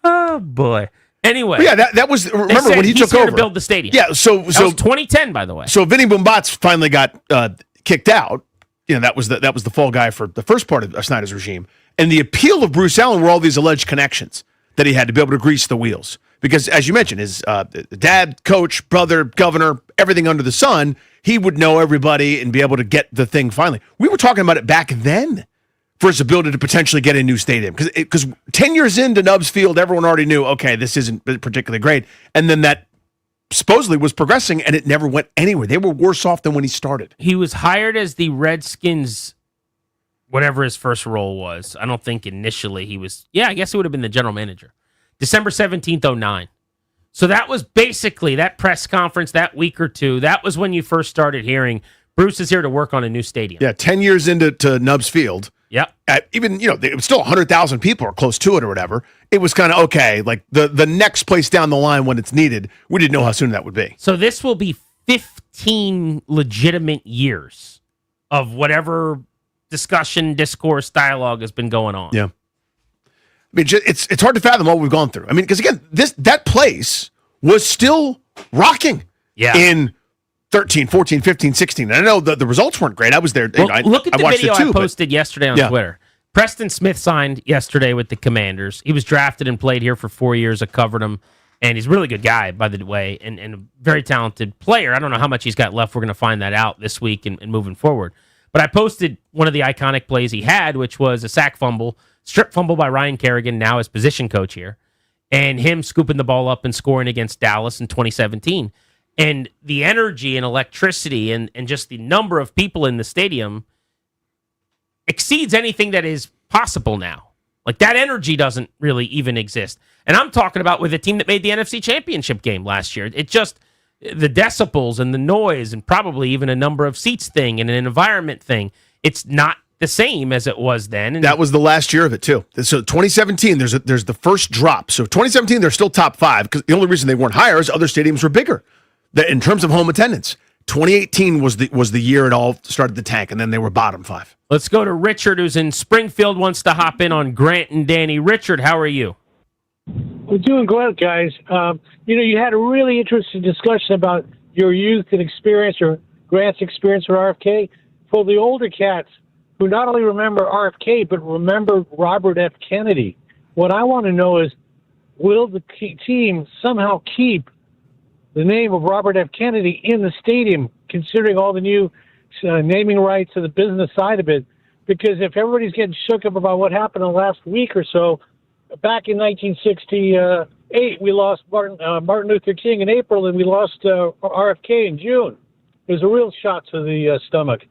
Oh, boy. Anyway. But yeah, that was, remember when he took over. To build the stadium. Yeah, so that was 2010, by the way. So Vinny Boombatz finally got kicked out. That was the fall guy for the first part of Snyder's regime. And the appeal of Bruce Allen were all these alleged connections that he had to be able to grease the wheels. Because, as you mentioned, his dad, coach, brother, governor, everything under the sun, he would know everybody and be able to get the thing finally. We were talking about it back then for his ability to potentially get a new stadium. Because 10 years into Nubbs Field, everyone already knew, okay, this isn't particularly great. And then that supposedly was progressing, and it never went anywhere. They were worse off than when he started. He was hired as the Redskins, whatever his first role was. I don't think initially he was, I guess he would have been the general manager. December 17th, 2009. So that was basically that press conference, that week or two. That was when you first started hearing Bruce is here to work on a new stadium. Yeah, 10 years into Nubbs Field. Yep. Even, it was still 100,000 people or close to it or whatever. It was kind of okay. Like the next place down the line when it's needed, we didn't know how soon that would be. So this will be 15 legitimate years of whatever discussion, discourse, dialogue has been going on. Yeah. I mean, it's hard to fathom what we've gone through. I mean, because again, that place was still rocking in 13, 14, 15, 16. And I know the results weren't great. I was there. Well, look at the video I posted yesterday on Yeah. Twitter. Preston Smith signed yesterday with the Commanders. He was drafted and played here for 4 years. I covered him, and he's a really good guy, by the way, and a very talented player. I don't know how much he's got left. We're going to find that out this week and moving forward. But I posted one of the iconic plays he had, which was a sack fumble, strip fumble by Ryan Kerrigan, now his position coach here, and him scooping the ball up and scoring against Dallas in 2017. And the energy and electricity and just the number of people in the stadium exceeds anything that is possible now. Like, that energy doesn't really even exist. And I'm talking about with a team that made the NFC Championship game last year. It just, the decibels and the noise and probably even a number of seats thing and an environment thing, it's not the same as it was then. And that was the last year of it, too. So 2017, there's the first drop. So 2017, they're still top 5, because the only reason they weren't higher is other stadiums were bigger in terms of home attendance. 2018 was the year it all started to tank, and then they were bottom 5. Let's go to Richard, who's in Springfield, wants to hop in on Grant and Danny. Richard, how are you? We're doing great, guys. You had a really interesting discussion about your youth and experience, or Grant's experience with RFK. For the older cats who not only remember RFK, but remember Robert F. Kennedy, what I want to know is, will the team somehow keep the name of Robert F. Kennedy in the stadium, considering all the new naming rights and the business side of it? Because if everybody's getting shook up about what happened in the last week or so, back in 1968, we lost Martin Luther King in April, and we lost RFK in June. It was a real shot to the stomach.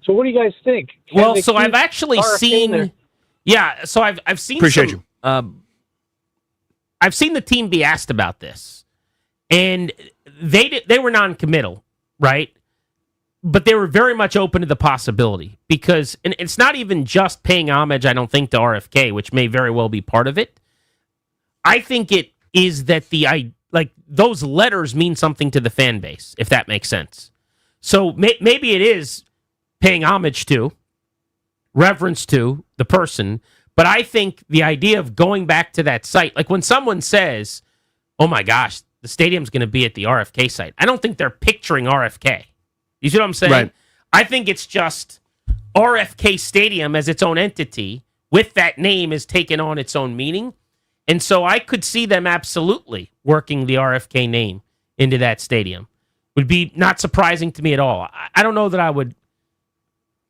So what do you guys think? Well, so I've actually seen... Yeah, so I've seen... Appreciate you. I've seen the team be asked about this. And they were non-committal, right? But they were very much open to the possibility, because and it's not even just paying homage, I don't think, to RFK, which may very well be part of it. I think it is that those letters mean something to the fan base, if that makes sense. So maybe it is paying homage to, reverence to the person, but I think the idea of going back to that site, like when someone says, oh my gosh, the stadium's going to be at the RFK site, I don't think they're picturing RFK. You see what I'm saying? Right. I think it's just RFK Stadium as its own entity with that name is taken on its own meaning. And so I could see them absolutely working the RFK name into that stadium. Would be not surprising to me at all. I don't know that I would.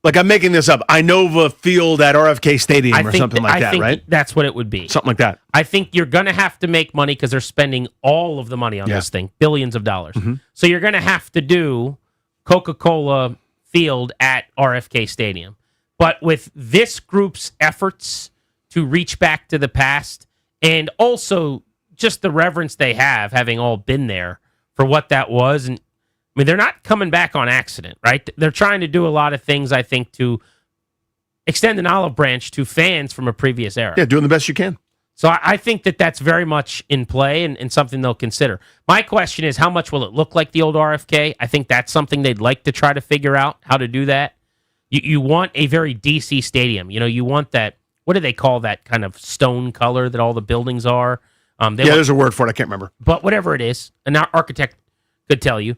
Like, I'm making this up. Inova Field at RFK Stadium or something like that, right? That's what it would be. Something like that. I think you're going to have to make money because they're spending all of the money on this thing, billions of dollars. Mm-hmm. So you're going to have to do Coca-Cola Field at RFK Stadium. But with this group's efforts to reach back to the past, and also just the reverence they have, having all been there for what that was, and I mean, they're not coming back on accident, right? They're trying to do a lot of things, I think, to extend an olive branch to fans from a previous era. Yeah, doing the best you can. So I think that that's very much in play and something they'll consider. My question is, how much will it look like the old RFK? I think that's something they'd like to try to figure out how to do that. You want a very DC stadium. You want that, what do they call that kind of stone color that all the buildings are? There's a word for it. I can't remember. But whatever it is, an architect could tell you.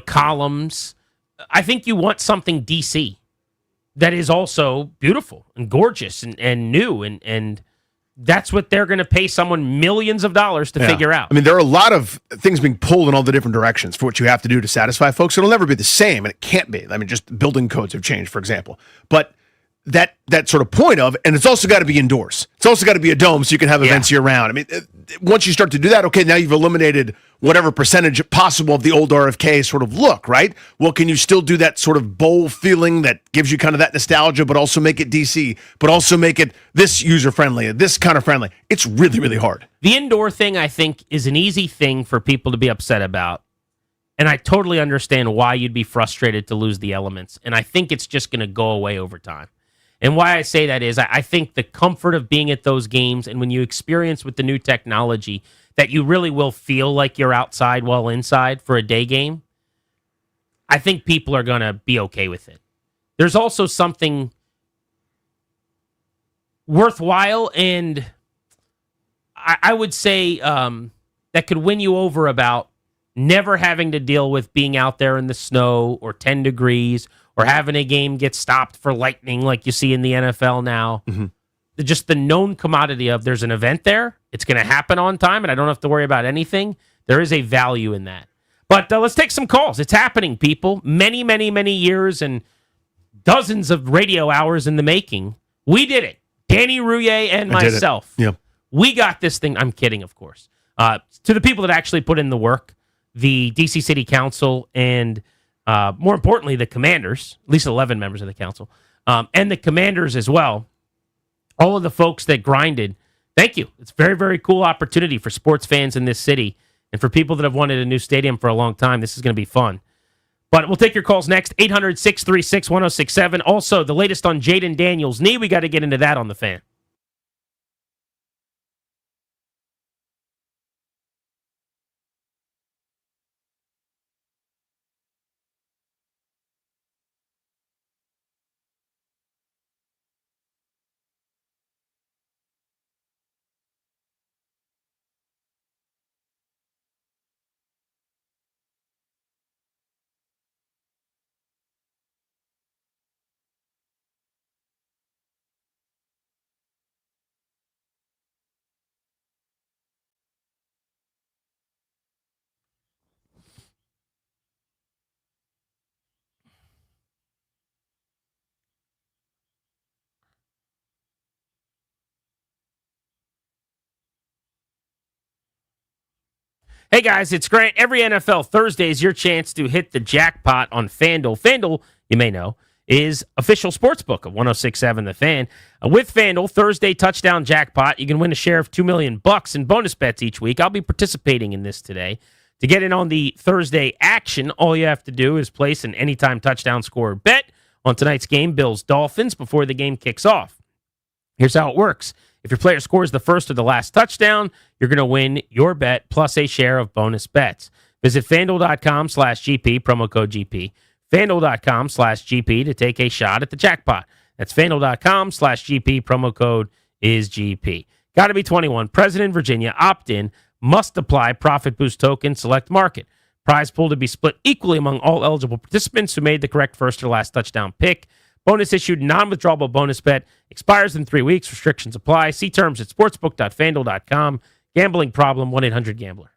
Columns. I think you want something DC that is also beautiful and gorgeous and new, and that's what they're going to pay someone millions of dollars to figure out. I mean, there are a lot of things being pulled in all the different directions for what you have to do to satisfy folks. It'll never be the same, and it can't be. I mean, just building codes have changed, for example. But that sort of point of, and it's also got to be indoors. It's also got to be a dome so you can have events year round. I mean, once you start to do that, okay, now you've eliminated whatever percentage possible of the old RFK sort of look, right? Well, can you still do that sort of bowl feeling that gives you kind of that nostalgia, but also make it DC, but also make it this user-friendly, this kind of friendly? It's really, really hard. The indoor thing, I think, is an easy thing for people to be upset about. And I totally understand why you'd be frustrated to lose the elements. And I think it's just going to go away over time. And why I say that is I think the comfort of being at those games, and when you experience with the new technology that you really will feel like you're outside while inside for a day game, I think people are going to be okay with it. There's also something worthwhile and I would say that could win you over about never having to deal with being out there in the snow or 10 degrees or having a game get stopped for lightning like you see in the NFL now. Just the known commodity of there's an event there, it's going to happen on time, and I don't have to worry about anything. There is a value in that. But let's take some calls. It's happening, people. Many, many, many years and dozens of radio hours in the making. We did it. Danny Rouillet and myself. Yep. We got this thing. I'm kidding, of course. To the people that actually put in the work, the D.C. City Council and, more importantly, the commanders, at least 11 members of the council, and the commanders as well, all of the folks that grinded, thank you. It's a very, very cool opportunity for sports fans in this city and for people that have wanted a new stadium for a long time. This is going to be fun. But we'll take your calls next, 800-636-1067. Also, the latest on Jaden Daniels' knee. We got to get into that on the Fan. Hey guys, it's Grant. Every NFL Thursday is your chance to hit the jackpot on FanDuel. FanDuel, you may know, is official sportsbook of 106.7 The Fan. With FanDuel, Thursday touchdown jackpot, you can win a share of $2 million in bonus bets each week. I'll be participating in this today. To get in on the Thursday action, all you have to do is place an anytime touchdown score bet on tonight's game, Bills Dolphins, before the game kicks off. Here's how it works. If your player scores the first or the last touchdown, you're going to win your bet plus a share of bonus bets. Visit FanDuel.com/GP, promo code GP. FanDuel.com/GP to take a shot at the jackpot. That's FanDuel.com/GP, promo code is GP. Got to be 21. Present in Virginia. Opt-in. Must apply. Profit boost token. Select market. Prize pool to be split equally among all eligible participants who made the correct first or last touchdown pick. Bonus issued, non-withdrawable bonus bet. Expires in 3 weeks. Restrictions apply. See terms at sportsbook.fanduel.com. Gambling problem, 1-800-GAMBLER.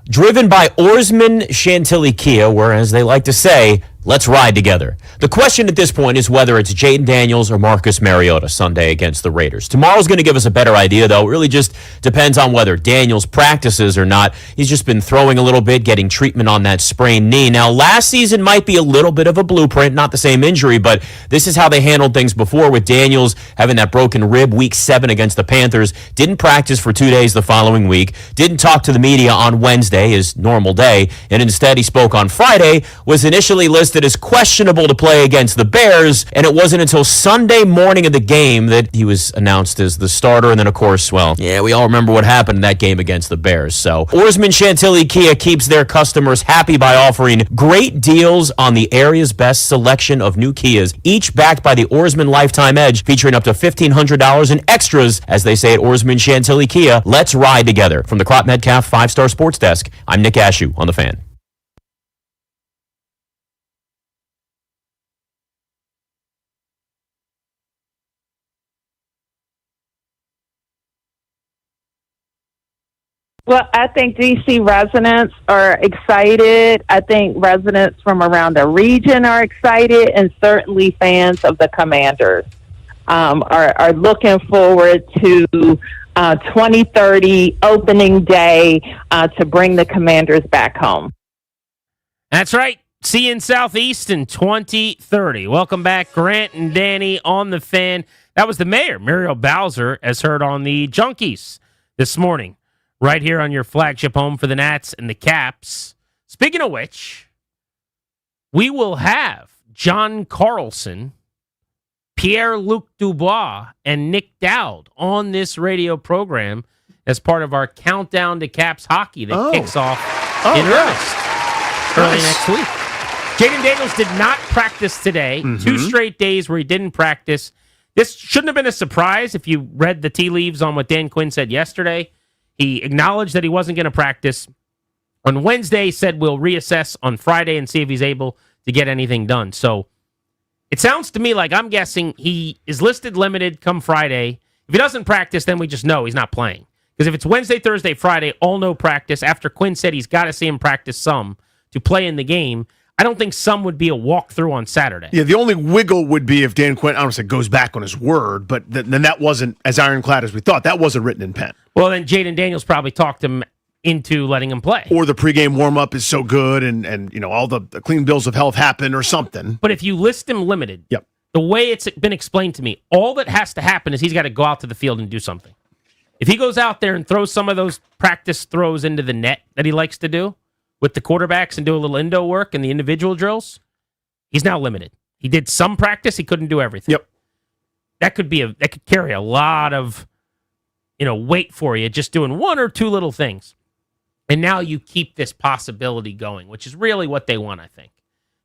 driven by Orsman Chantilly Kia, where, as they like to say, let's ride together. The question at this point is whether it's Jaden Daniels or Marcus Mariota Sunday against the Raiders. Tomorrow's going to give us a better idea, though. It really just depends on whether Daniels practices or not. He's just been throwing a little bit, getting treatment on that sprained knee. Now, last season might be a little bit of a blueprint, not the same injury, but this is how they handled things before with Daniels having that broken rib week 7 against the Panthers. Didn't practice for 2 days the following week. Didn't talk to the media on Wednesday, his normal day, and instead he spoke on Friday, was initially listed as questionable to play against the Bears, and it wasn't until Sunday morning of the game that he was announced as the starter. And then, of course, well, yeah, we all remember what happened in that game against the Bears. So Orsman Chantilly Kia keeps their customers happy by offering great deals on the area's best selection of new Kias, each backed by the Orsman Lifetime Edge, featuring up to $1,500 in extras, as they say at Orsman Chantilly Kia. Let's ride together. From the Crop Metcalf 5-Star Sports Desk, I'm Nick Ashew on The Fan. Well, I think DC residents are excited. I think residents from around the region are excited, and certainly fans of the Commanders are looking forward to 2030 opening day to bring the Commanders back home. That's right. See you in Southeast in 2030. Welcome back, Grant and Danny on The Fan. That was the mayor, Muriel Bowser, as heard on the Junkies this morning, right here on your flagship home for the Nats and the Caps. Speaking of which, we will have John Carlson, Pierre-Luc Dubois, and Nick Dowd on this radio program as part of our countdown to Caps hockey that kicks off in earnest early next week. Jaden Daniels did not practice today. 2 straight days where he didn't practice. This shouldn't have been a surprise if you read the tea leaves on what Dan Quinn said yesterday. He acknowledged that he wasn't going to practice. On Wednesday, said we'll reassess on Friday and see if he's able to get anything done. So it sounds to me like I'm guessing he is listed limited come Friday. If he doesn't practice, then we just know he's not playing. Because if it's Wednesday, Thursday, Friday, all no practice, after Quinn said he's got to see him practice some to play in the game, I don't think some would be a walkthrough on Saturday. Yeah, the only wiggle would be if Dan Quinn, I don't say goes back on his word, but then that wasn't as ironclad as we thought. That wasn't written in pen. Well, then Jaden Daniels probably talked him into letting him play. Or the pregame warm-up is so good and you know all the clean bills of health happen or something. But if you list him limited, the way it's been explained to me, all that has to happen is he's got to go out to the field and do something. If he goes out there and throws some of those practice throws into the net that he likes to do with the quarterbacks and do a little indo work and the individual drills, he's now limited. He did some practice, he couldn't do everything. Yep. That could carry a lot of weight for you, just doing one or two little things. And now you keep this possibility going, which is really what they want, I think.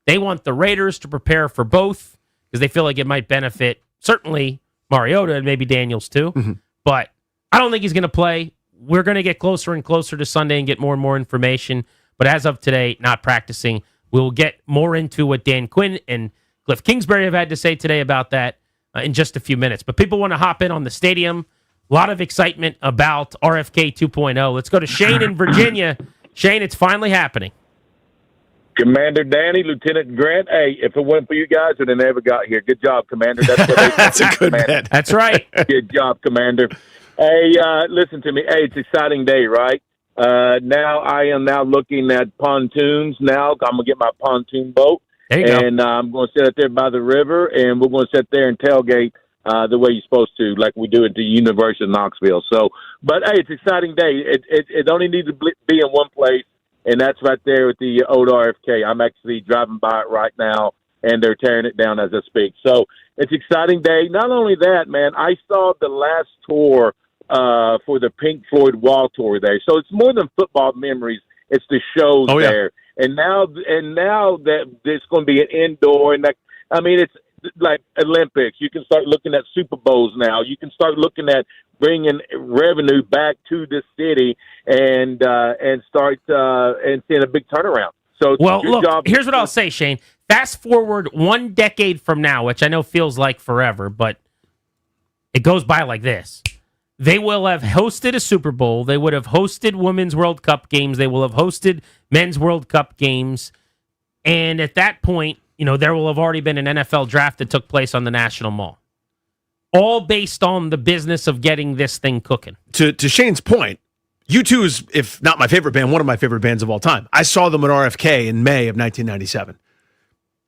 They want the Raiders to prepare for both because they feel like it might benefit, certainly, Mariota and maybe Daniels too. But I don't think he's going to play. We're going to get closer and closer to Sunday and get more and more information. But as of today, not practicing. We'll get more into what Dan Quinn and Cliff Kingsbury have had to say today about that in just a few minutes. But people want to hop in on the stadium. A lot of excitement about RFK 2.0. Let's go to Shane in Virginia. Shane, it's finally happening. Commander Danny, Lieutenant Grant. Hey, if it wasn't for you guys, it would never got here. Good job, Commander. That's a good bet. That's right. Good job, Commander. Hey, listen to me. Hey, it's an exciting day, right? Now I am now looking at pontoons. Now I'm gonna get my pontoon boat, and I'm going to sit out there by the river, and we're going to sit there and tailgate the way you're supposed to, like we do at the University of Knoxville. So, but hey, it's an exciting day. It only needs to be in one place, and that's right there with the old RFK. I'm actually driving by it right now, and they're tearing it down as I speak. So it's an exciting day. Not only that, man, I saw the last tour for the Pink Floyd Wall Tour there. So it's more than football memories. It's the shows there. And now that there's going to be an indoor, and it's like Olympics. You can start looking at Super Bowls now. You can start looking at bringing revenue back to the city and start and seeing a big turnaround. So well, look, here's what I'll say, Shane. Fast forward 1 decade from now, which I know feels like forever, but it goes by like this. They will have hosted a Super Bowl. They would have hosted Women's World Cup games. They will have hosted Men's World Cup games. And at that point, there will have already been an NFL draft that took place on the National Mall. All based on the business of getting this thing cooking. To Shane's point, U2 is, if not my favorite band, one of my favorite bands of all time. I saw them at RFK in May of 1997.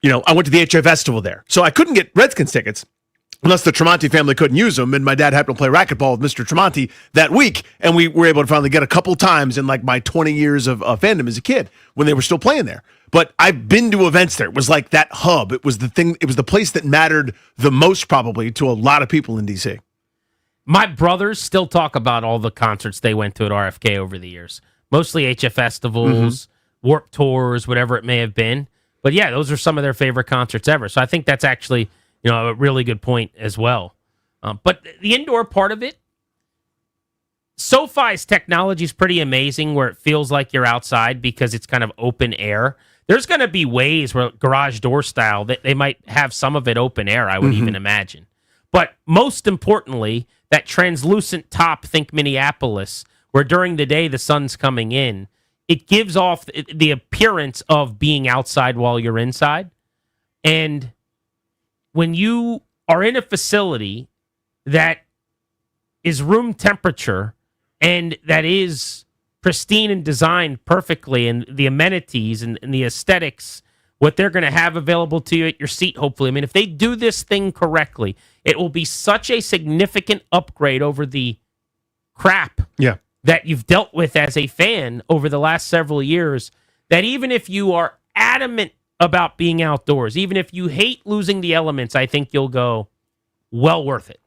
I went to the HF Festival there. So I couldn't get Redskins tickets unless the Tremonti family couldn't use them, and my dad happened to play racquetball with Mr. Tremonti that week, and we were able to finally get a couple times in like my 20 years of fandom as a kid when they were still playing there. But I've been to events there. It was like that hub. It was the thing. It was the place that mattered the most probably to a lot of people in D.C. My brothers still talk about all the concerts they went to at RFK over the years. Mostly HF festivals, Warped Tours, whatever it may have been. But yeah, those are some of their favorite concerts ever. So I think that's actually a really good point as well. But the indoor part of it, SoFi's technology is pretty amazing where it feels like you're outside because it's kind of open air. There's going to be ways where garage door style that they might have some of it open air, I would even imagine. But most importantly, that translucent top, think Minneapolis, where during the day the sun's coming in, it gives off the appearance of being outside while you're inside. And when you are in a facility that is room temperature and that is pristine and designed perfectly, and the amenities and the aesthetics, what they're going to have available to you at your seat, hopefully. I mean, if they do this thing correctly, it will be such a significant upgrade over the crap that you've dealt with as a fan over the last several years, that even if you are adamant about being outdoors, even if you hate losing the elements, I think you'll go, well worth it.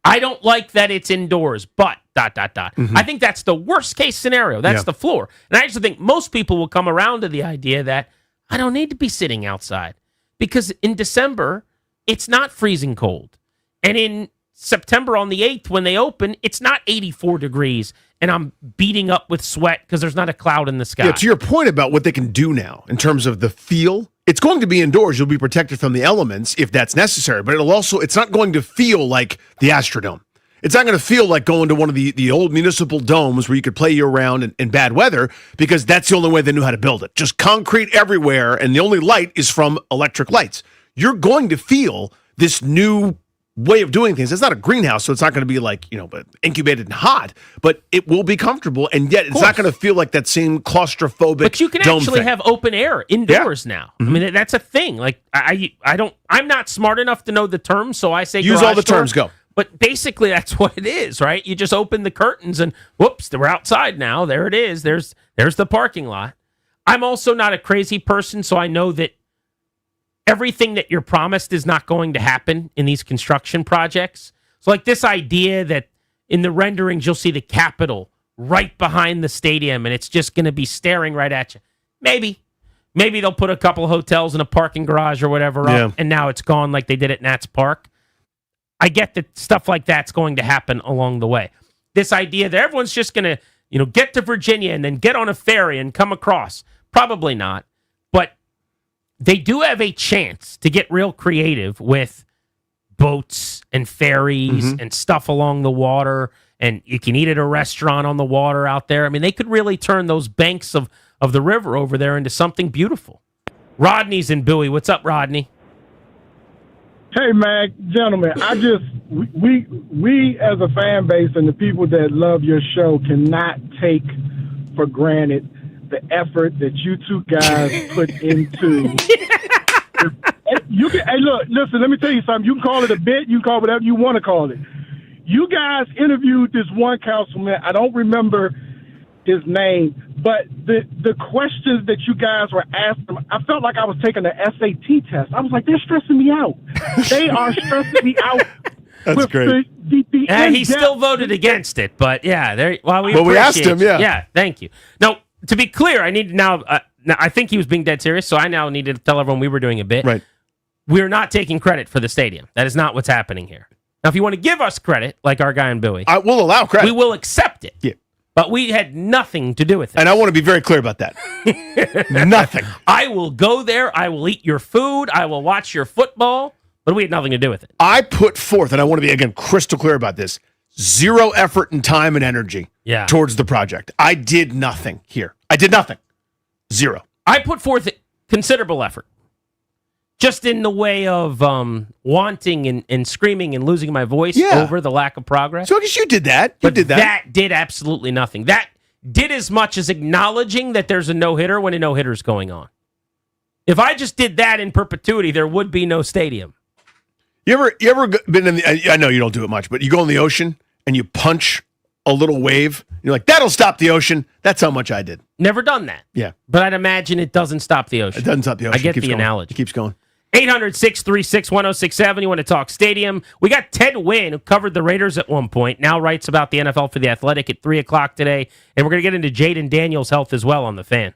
I don't like that it's indoors, but ... I think that's the worst case scenario. That's the floor. And I actually think most people will come around to the idea that I don't need to be sitting outside because in December, it's not freezing cold. And in September on the 8th, when they open, it's not 84 degrees and I'm beating up with sweat because there's not a cloud in the sky. Yeah, to your point about what they can do now in terms of the feel, it's going to be indoors. You'll be protected from the elements if that's necessary, but it's not going to feel like the Astrodome. It's not going to feel like going to one of the old municipal domes where you could play year-round in bad weather, because that's the only way they knew how to build it. Just concrete everywhere, and the only light is from electric lights. You're going to feel this new way of doing things. It's not a greenhouse, so it's not going to be like, incubated and hot, but it will be comfortable, and yet it's not going to feel like that same claustrophobic But you can dome actually thing. have open air indoors now. I mean, that's a thing. Like, I'm not smart enough to know the terms, so I say Use all the terms, go. But basically, that's what it is, right? You just open the curtains and whoops, we're outside now. There it is. There's the parking lot. I'm also not a crazy person, so I know that everything that you're promised is not going to happen in these construction projects. So like this idea that in the renderings, you'll see the Capitol right behind the stadium and it's just going to be staring right at you. Maybe they'll put a couple of hotels in a parking garage or whatever up, and now it's gone like they did at Nats Park. I get that stuff like that's going to happen along the way. This idea that everyone's just going to, get to Virginia and then get on a ferry and come across. Probably not. But they do have a chance to get real creative with boats and ferries and stuff along the water. And you can eat at a restaurant on the water out there. I mean, they could really turn those banks of the river over there into something beautiful. Rodney's in Bowie. What's up, Rodney? Hey, man, gentlemen, we as a fan base and the people that love your show cannot take for granted the effort that you two guys put into. Hey, look, listen, let me tell you something. You can call it a bit. You can call it whatever you want to call it. You guys interviewed this one councilman. I don't remember his name, but the questions that you guys were asking, I felt like I was taking an SAT test. I was like, they're stressing me out. They are stressing me out. That's great. He still voted against it, but yeah, we asked him, Yeah, thank you. Now, to be clear, I need to now I think he was being dead serious, so I now need to tell everyone we were doing a bit. Right. We're not taking credit for the stadium. That is not what's happening here. Now, if you want to give us credit, like our guy in Bowie, I will allow credit. We will accept it. Yeah. But we had nothing to do with it. And I want to be very clear about that. Nothing. I will go there. I will eat your food. I will watch your football. But we had nothing to do with it. I put forth, and I want to be, again, crystal clear about this, zero effort and time and energy towards the project. I did nothing here. I did nothing. Zero. I put forth considerable effort. Just in the way of wanting and screaming and losing my voice over the lack of progress. So I guess you did that. You did that. That did absolutely nothing. That did as much as acknowledging that there's a no-hitter when a no-hitter is going on. If I just did that in perpetuity, there would be no stadium. You ever been in the, I know you don't do it much, but you go in the ocean and you punch a little wave. You're like, that'll stop the ocean. That's how much I did. Never done that. Yeah. But I'd imagine it doesn't stop the ocean. It doesn't stop the ocean. I get It keeps the going. analogy. It keeps going. 800-636-1067. You want to talk stadium? We got Ted Wynn, who covered the Raiders at one point, now writes about the NFL for The Athletic at 3 o'clock today. And we're going to get into Jaden Daniels' health as well on the Fan.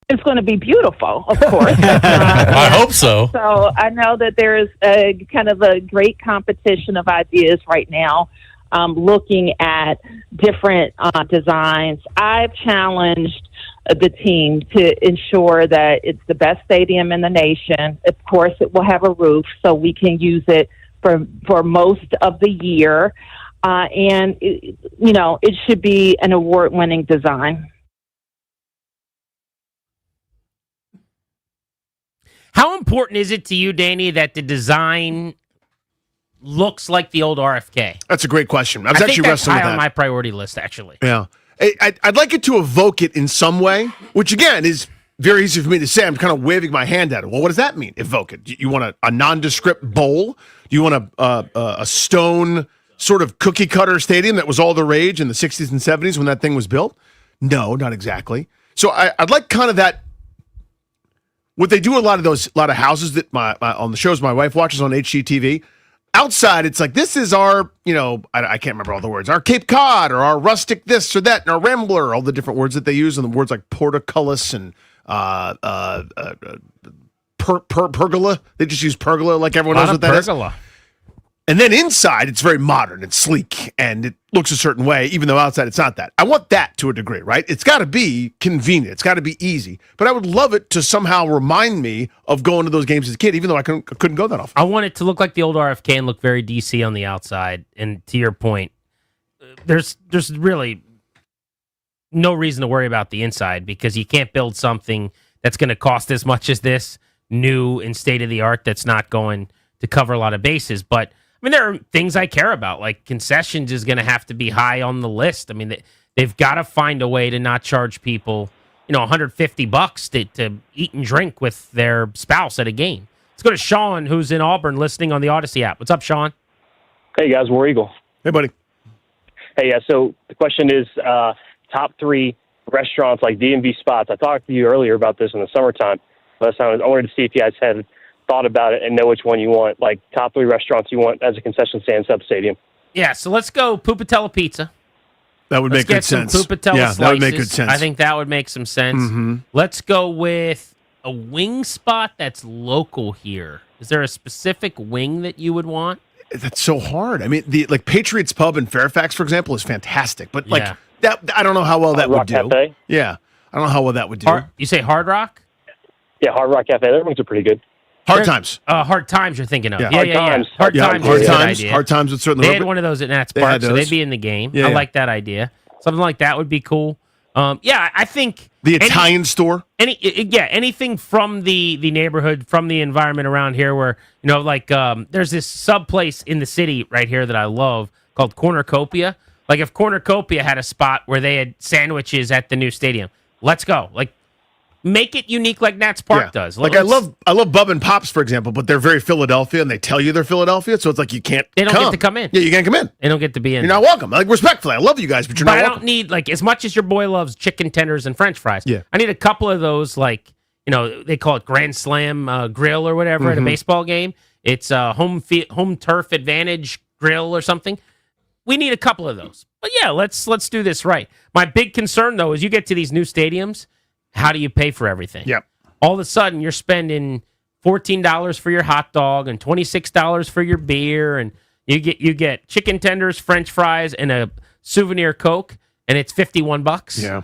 It's going to be beautiful, of course. I hope so. So I know that there is a kind of a great competition of ideas right now, looking at different designs. I've challenged the team to ensure that it's the best stadium in the nation. Of course, it will have a roof, so we can use it for most of the year. And, it should be an award-winning design. How important is it to you, Danny, that the design looks like the old RFK? That's a great question. I think actually that's wrestling with high that. on my priority list, actually. Yeah. I'd like it to evoke it in some way, which, again, is very easy for me to say. I'm kind of waving my hand at it. Well, what does that mean, evoke it? You want a nondescript bowl? Do you want a stone sort of cookie-cutter stadium that was all the rage in the 60s and 70s when that thing was built? No, not exactly. So I'd like kind of that. What they do a lot of houses that on the shows my wife watches on HGTV, outside it's like, this is our, I can't remember all the words, our Cape Cod or our rustic this or that and our Rambler, all the different words that they use, and the words like portcullis and pergola. They just use pergola like everyone knows what that is. And then inside, it's very modern and sleek, and it looks a certain way, even though outside it's not that. I want that to a degree, right? It's got to be convenient. It's got to be easy. But I would love it to somehow remind me of going to those games as a kid, even though I couldn't go that often. I want it to look like the old RFK and look very DC on the outside. And to your point, there's really no reason to worry about the inside, because you can't build something that's going to cost as much as this, new and state-of-the-art, that's not going to cover a lot of bases. But there are things I care about, like concessions is going to have to be high on the list. They've got to find a way to not charge people, $150 to eat and drink with their spouse at a game. Let's go to Shawn, who's in Auburn, listening on the Odyssey app. What's up, Shawn? Hey, guys. War Eagle. Hey, buddy. Hey, yeah. So the question is top 3 restaurants, like D&B spots. I talked to you earlier about this in the summertime. Last time I wanted to see if you guys had thought about it and know which one you want, like top 3 restaurants you want as a concession stand sub-stadium. Yeah, so let's go Pupatella Pizza. That would make good sense. Pupatella yeah, slices. that would make good sense. I think that would make some sense. Mm-hmm. Let's go with a wing spot that's local here. Is there a specific wing that you would want? That's so hard. The Patriots Pub in Fairfax, for example, is fantastic. But that, I don't know how well that would do. Cafe? Yeah, I don't know how well that would do. You say Hard Rock? Yeah, Hard Rock Cafe. Their wings are pretty good. Hard Times. Hard Times you're thinking of. Yeah. Hard Times. Hard Times. Hard Times would certainly. They had one of those at Nats Park, so they'd be in the game. Yeah, I like that idea. Something like that would be cool. I think the Italian store. Anything from the neighborhood, from the environment around here, where there's this sub place in the city right here that I love called Cornucopia. Like if Cornucopia had a spot where they had sandwiches at the new stadium, let's go. Make it unique like Nats Park does. I love Bub and Pops, for example, but they're very Philadelphia, and they tell you they're Philadelphia, so it's like you can't. They don't get to come in. Yeah, you can't come in. They don't get to be in. You're not welcome. Respectfully, I love you guys, but you're not welcome. I don't need as much as your boy loves chicken tenders and French fries. Yeah. I need a couple of those, they call it Grand Slam grill or whatever at a baseball game. It's home turf advantage grill or something. We need a couple of those. But yeah, let's do this right. My big concern though is you get to these new stadiums. How do you pay for everything? Yep. All of a sudden, you're spending $14 for your hot dog and $26 for your beer, and you get chicken tenders, French fries, and a souvenir Coke, and it's $51. Yeah.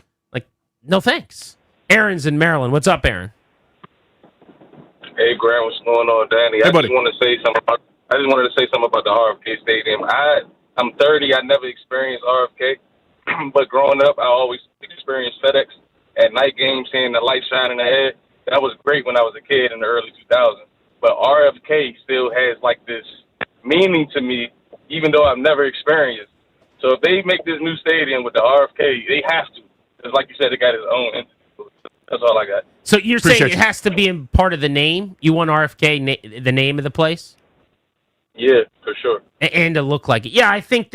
No thanks. Aaron's in Maryland. What's up, Aaron? Hey, Grant. What's going on, Danny? Hey, buddy. I just wanted to say something about the RFK Stadium. I'm 30. I never experienced RFK, but growing up, I always experienced FedEx. At night games, seeing the light shining ahead, that was great when I was a kid in the early 2000s. But RFK still has this meaning to me, even though I've never experienced. So if they make this new stadium with the RFK, they have to. Because like you said, it got its own entity. That's all I got. So you're saying it has to be in part of the name? You want RFK, the name of the place? Yeah, for sure. And to look like it. Yeah, I think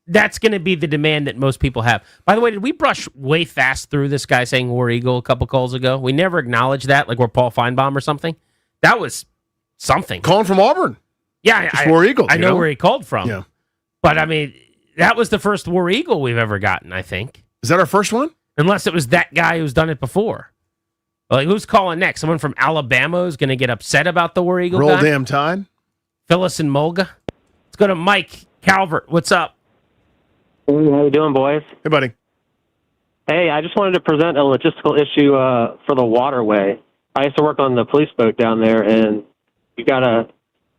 that's going to be the demand that most people have. By the way, did we brush way fast through this guy saying War Eagle a couple calls ago? We never acknowledged that, like we're Paul Feinbaum or something. That was something. Calling from Auburn. Yeah, War Eagle. I know where he called from. Yeah. But, that was the first War Eagle we've ever gotten, I think. Is that our first one? Unless it was that guy who's done it before. Like, who's calling next? Someone from Alabama who's going to get upset about the War Eagle Roll guy? damn Tide. Phyllis and Mulga. Let's go to Mike Calvert. What's up? Hey, how you doing, boys? Hey, buddy. Hey, I just wanted to present a logistical issue for the Waterway. I used to work on the police boat down there, and you got to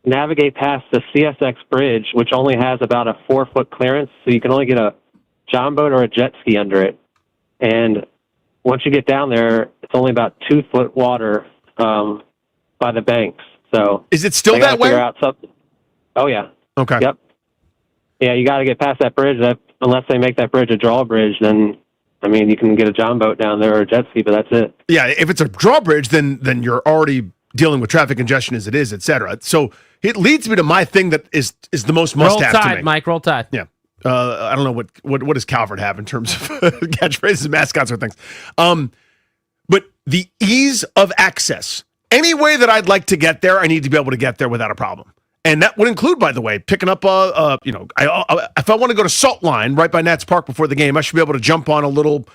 navigate past the CSX bridge, which only has about a 4-foot clearance, so you can only get a john boat or a jet ski under it. And once you get down there, it's only about 2-foot water by the banks. So is it still that way? Oh yeah. Okay. Yep. Yeah, you got to get past that bridge. Unless they make that bridge a drawbridge, then I mean you can get a john boat down there or a jet ski, but that's it. Yeah, if it's a drawbridge, then you're already dealing with traffic congestion as it is, et cetera. So it leads me to my thing that is the most must-have Roll to Tide, me. Mike. Roll Tide. Yeah. I don't know what does Calvert have in terms of catchphrases, mascots, or things. But the ease of access. Any way that I'd like to get there, I need to be able to get there without a problem. And that would include, by the way, picking up if I want to go to Salt Line right by Nats Park before the game, I should be able to jump on a little,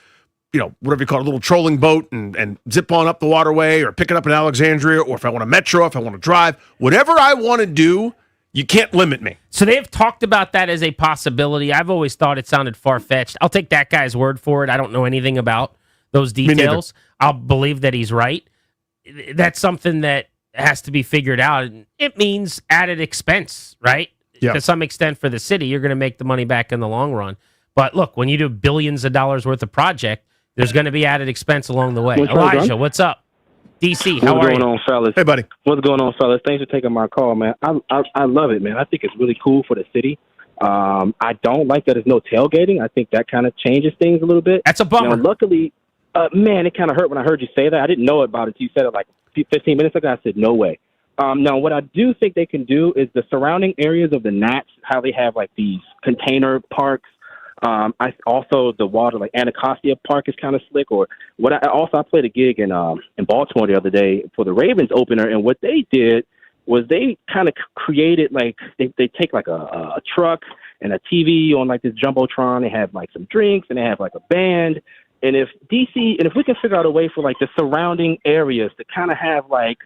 whatever you call it, a little trolling boat and zip on up the waterway or pick it up in Alexandria, or if I want to metro, if I want to drive, whatever I want to do, you can't limit me. So they've talked about that as a possibility. I've always thought it sounded far-fetched. I'll take that guy's word for it. I don't know anything about those details. I'll believe that he's right. That's something that has to be figured out. It means added expense, right? Yeah. To some extent for the city, you're going to make the money back in the long run. But look, when you do billions of dollars worth of project, there's going to be added expense along the way. Elijah, what's up? DC, how are you? What's going on, fellas? Hey, buddy. What's going on, fellas? Thanks for taking my call, man. I love it, man. I think it's really cool for the city. I don't like that there's no tailgating. I think that kind of changes things a little bit. That's a bummer. Now, luckily, man, it kind of hurt when I heard you say that. I didn't know about it. You said it like 15 minutes ago. I said, no way. Now, what I do think they can do is the surrounding areas of the Nats, how they have like these container parks. I also the water like Anacostia Park is kind of slick. Or what I played a gig in Baltimore the other day for the Ravens opener, and what they did was they kind of created like they take like a truck and a TV on like this jumbotron. They have like some drinks and they have like a band. And if we can figure out a way for like the surrounding areas to kind of have like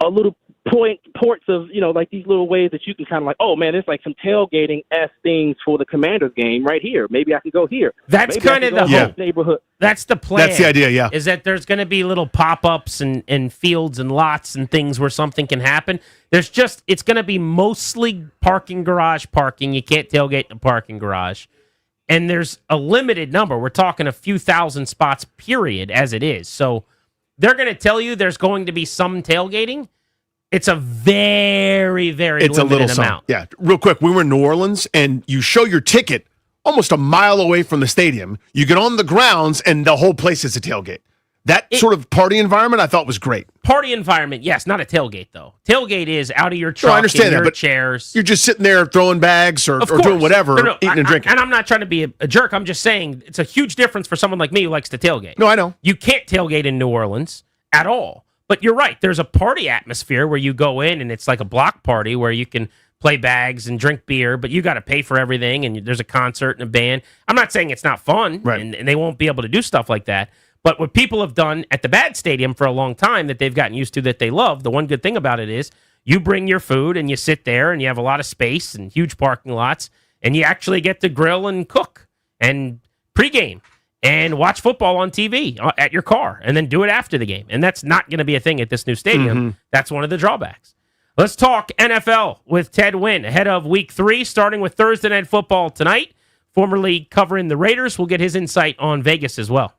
a little ports of, like these little ways that you can kind of like, oh man, there's like some tailgating-esque things for the Commanders game right here. Maybe I can go here. That's kind of the hope. Neighborhood. That's the plan. That's the idea, yeah. Is that there's going to be little pop-ups and fields and lots and things where something can happen. It's going to be mostly parking garage parking. You can't tailgate in the parking garage. And there's a limited number. We're talking a few thousand spots, period, as it is. So they're going to tell you there's going to be some tailgating. It's a very, very limited amount. Yeah. Real quick, we were in New Orleans, and you show your ticket almost a mile away from the stadium. You get on the grounds, and the whole place is a tailgate. That sort of party environment I thought was great. Party environment, yes, not a tailgate, though. Tailgate is out of your truck, I understand in that, your but chairs. You're just sitting there throwing bags or doing whatever, eating and drinking. And I'm not trying to be a jerk. I'm just saying it's a huge difference for someone like me who likes to tailgate. No, I know. You can't tailgate in New Orleans at all. But you're right. There's a party atmosphere where you go in, and it's like a block party where you can play bags and drink beer, but you got to pay for everything, and there's a concert and a band. I'm not saying it's not fun, right. and they won't be able to do stuff like that. But what people have done at the bad stadium for a long time that they've gotten used to that they love, the one good thing about it is you bring your food and you sit there and you have a lot of space and huge parking lots, and you actually get to grill and cook and pregame and watch football on TV at your car and then do it after the game. And that's not going to be a thing at this new stadium. Mm-hmm. That's one of the drawbacks. Let's talk NFL with Ted Wynn ahead of Week 3, starting with Thursday Night Football tonight. Formerly covering the Raiders. We'll get his insight on Vegas as well.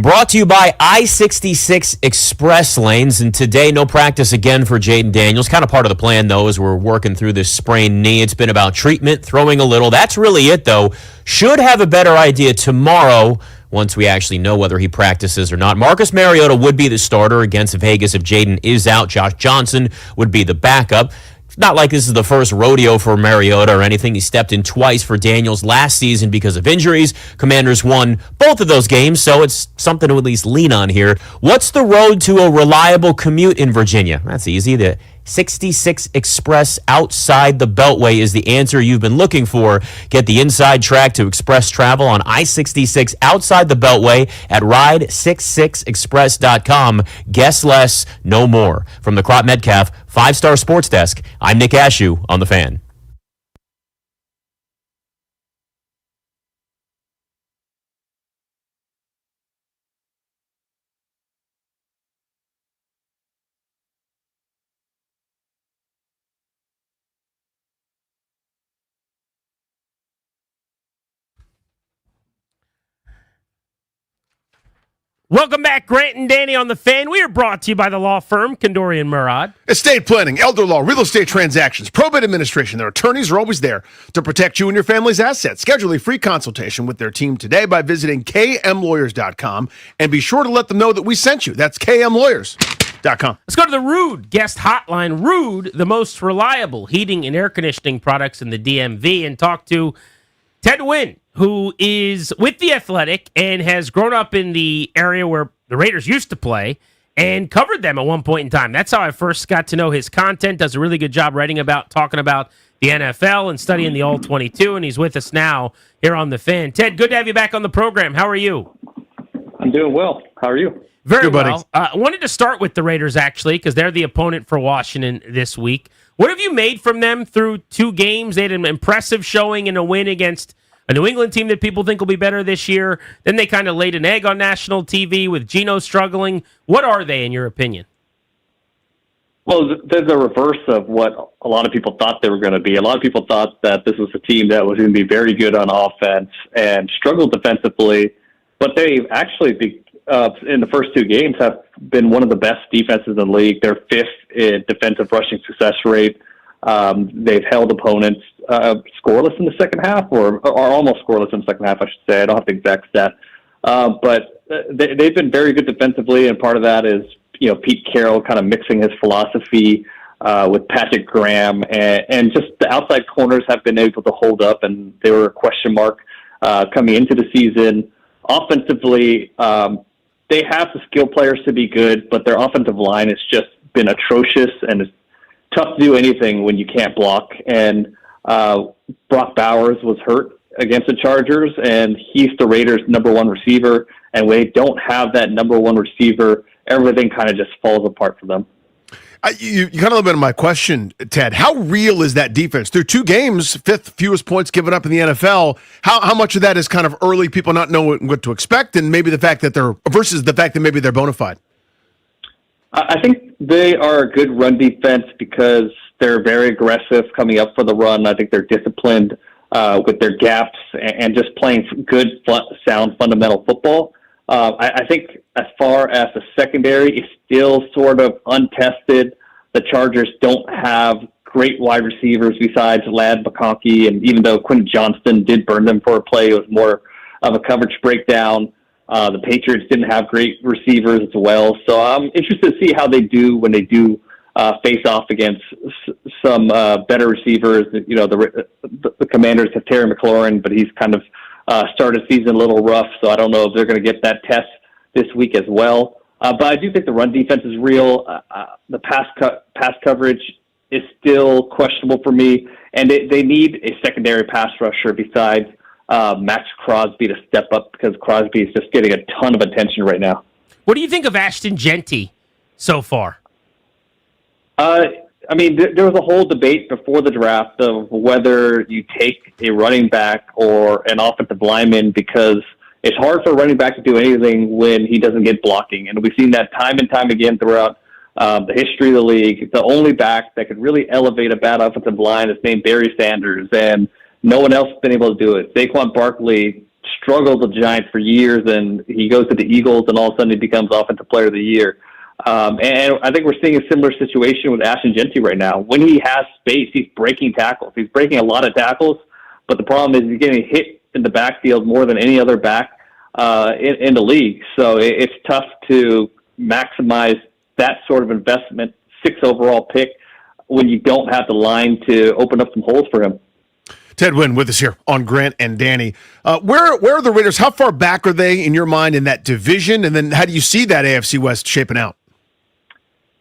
Brought to you by I-66 Express Lanes. And today, no practice again for Jaden Daniels. Kind of part of the plan, though, as we're working through this sprained knee. It's been about treatment, throwing a little. That's really it, though. Should have a better idea tomorrow once we actually know whether he practices or not. Marcus Mariota would be the starter against Vegas if Jaden is out. Josh Johnson would be the backup. It's not like this is the first rodeo for Mariota or anything. He stepped in twice for Daniels last season because of injuries. Commanders won both of those games, so it's something to at least lean on here. What's the road to a reliable commute in Virginia? That's easy. The 66 Express outside the Beltway is the answer you've been looking for. Get the inside track to express travel on I-66 outside the Beltway at ride66express.com. Guess less, no more. From the Crop Metcalf 5-Star Sports Desk, I'm Nick Ashew on The Fan. Welcome back, Grant and Danny on The Fan. We are brought to you by the law firm Kandori and Murad. Estate planning, elder law, real estate transactions, probate administration. Their attorneys are always there to protect you and your family's assets. Schedule a free consultation with their team today by visiting kmlawyers.com and be sure to let them know that we sent you. That's kmlawyers.com. Let's go to the Rude guest hotline. Rude, the most reliable heating and air conditioning products in the DMV, and talk to Ted Wynn, who is with The Athletic and has grown up in the area where the Raiders used to play and covered them at one point in time. That's how I first got to know his content. Does a really good job talking about the NFL and studying the All-22, and he's with us now here on The Fan. Ted, good to have you back on the program. How are you? I'm doing well. How are you? Very well. I wanted to start with the Raiders, actually, because they're the opponent for Washington this week. What have you made from them through 2 games? They had an impressive showing and a win against a New England team that people think will be better this year. Then they kind of laid an egg on national TV with Geno struggling. What are they, in your opinion? Well, they're the reverse of what a lot of people thought they were going to be. A lot of people thought that this was a team that was going to be very good on offense and struggled defensively, but they've actually, in the first 2 games, have been one of the best defenses in the league. They're 5th in defensive rushing success rate. They've held opponents scoreless in the second half, or almost scoreless in the second half, I should say. I don't have the exact stat. But they've been very good defensively, and part of that is, Pete Carroll kind of mixing his philosophy with Patrick Graham, and just the outside corners have been able to hold up, and they were a question mark coming into the season. Offensively, they have the skill players to be good, but their offensive line has just been atrocious, and it's tough to do anything when you can't block. And Brock Bowers was hurt against the Chargers, and he's the Raiders' number 1 receiver. And when they don't have that number 1 receiver, everything kind of just falls apart for them. You kind of led into my question, Ted. How real is that defense? Through 2 games, 5th fewest points given up in the NFL. How much of that is kind of early people not knowing what to expect, and maybe the fact that versus the fact that maybe they're bona fide? I think they are a good run defense because they're very aggressive coming up for the run. I think they're disciplined with their gaps and just playing good, sound, fundamental football. I think as far as the secondary, it's still sort of untested. The Chargers don't have great wide receivers besides Ladd McConkey, and even though Quentin Johnston did burn them for a play, it was more of a coverage breakdown. The Patriots didn't have great receivers as well. So I'm interested to see how they do when they do face off against some better receivers. The Commanders have Terry McLaurin, but he's kind of started the season a little rough, so I don't know if they're going to get that test this week as well. But I do think the run defense is real. The pass coverage is still questionable for me, and they need a secondary pass rusher besides Max Crosby to step up, because Crosby is just getting a ton of attention right now. What do you think of Ashton Genty so far? There was a whole debate before the draft of whether you take a running back or an offensive lineman, because it's hard for a running back to do anything when he doesn't get blocking. And we've seen that time and time again throughout the history of the league. The only back that could really elevate a bad offensive line is named Barry Sanders, and no one else has been able to do it. Saquon Barkley struggled with the Giants for years, and he goes to the Eagles, and all of a sudden he becomes Offensive Player of the Year. And I think we're seeing a similar situation with Ashton Genty right now. When he has space, he's breaking tackles. He's breaking a lot of tackles, but the problem is he's getting hit in the backfield more than any other back in the league. So it's tough to maximize that sort of investment, 6th overall pick, when you don't have the line to open up some holes for him. Ted Wynn with us here on Grant and Danny. Where are the Raiders? How far back are they in your mind in that division? And then how do you see that AFC West shaping out?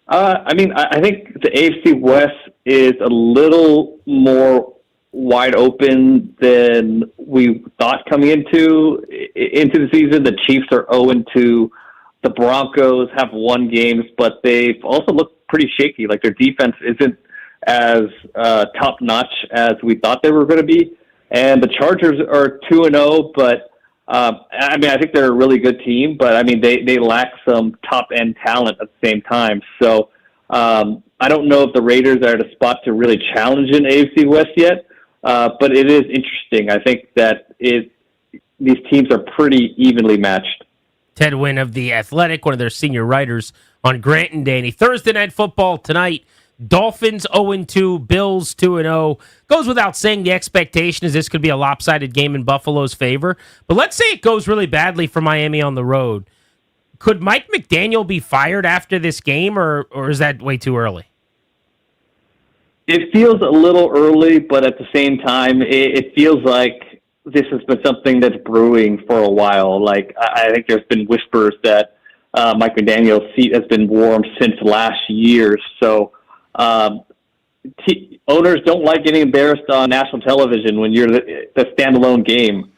I think the AFC West is a little more wide open than we thought coming into the season. The Chiefs are 0-2. The Broncos have won games, but they've also looked pretty shaky. Like their defense isn't as top-notch as we thought they were going to be. And the Chargers are 2-0, but I think they're a really good team, but they lack some top-end talent at the same time. So I don't know if the Raiders are at a spot to really challenge in AFC West yet, but it is interesting. I think that these teams are pretty evenly matched. Ted Wynn of The Athletic, one of their senior writers on Grant and Danny. Thursday Night Football tonight. Dolphins 0-2, Bills 2-0. Goes without saying the expectation is this could be a lopsided game in Buffalo's favor. But let's say it goes really badly for Miami on the road. Could Mike McDaniel be fired after this game, or is that way too early? It feels a little early, but at the same time, it feels like this has been something that's brewing for a while. Like I think there's been whispers that Mike McDaniel's seat has been warm since last year. So owners don't like getting embarrassed on national television when you're the standalone game.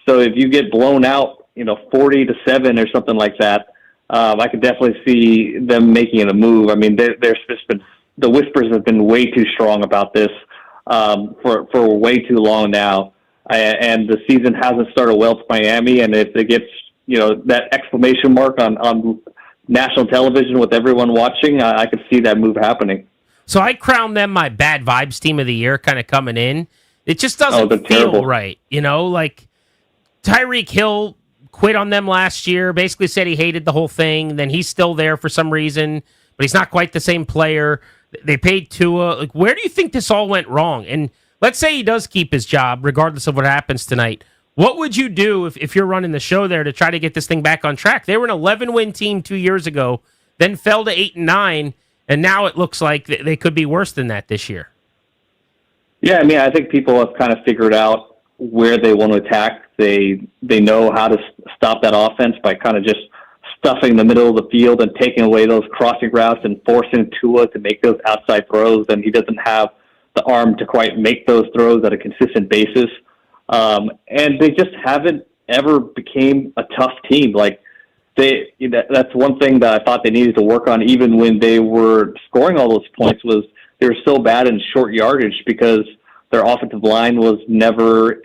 So if you get blown out, 40-7 or something like that, I could definitely see them making a move. There's just been the whispers have been way too strong about this for way too long now, and the season hasn't started well for Miami. And if it gets that exclamation mark on national television with everyone watching, I could see that move happening. So I crown them my bad vibes team of the year kind of coming in. It just doesn't feel terrible. Right. Like Tyreek Hill quit on them last year, basically said he hated the whole thing. Then he's still there for some reason, but he's not quite the same player. They paid Tua. Like, where do you think this all went wrong? And let's say he does keep his job, regardless of what happens tonight. What would you do if you're running the show there to try to get this thing back on track? They were an 11-win team 2 years ago, then fell to 8-9. And now it looks like they could be worse than that this year. Yeah, I think people have kind of figured out where they want to attack. They know how to stop that offense by kind of just stuffing the middle of the field and taking away those crossing routes and forcing Tua to make those outside throws. And he doesn't have the arm to quite make those throws at a consistent basis. And they just haven't ever became a tough team. Like, that's one thing that I thought they needed to work on, even when they were scoring all those points, was they were so bad in short yardage because their offensive line was never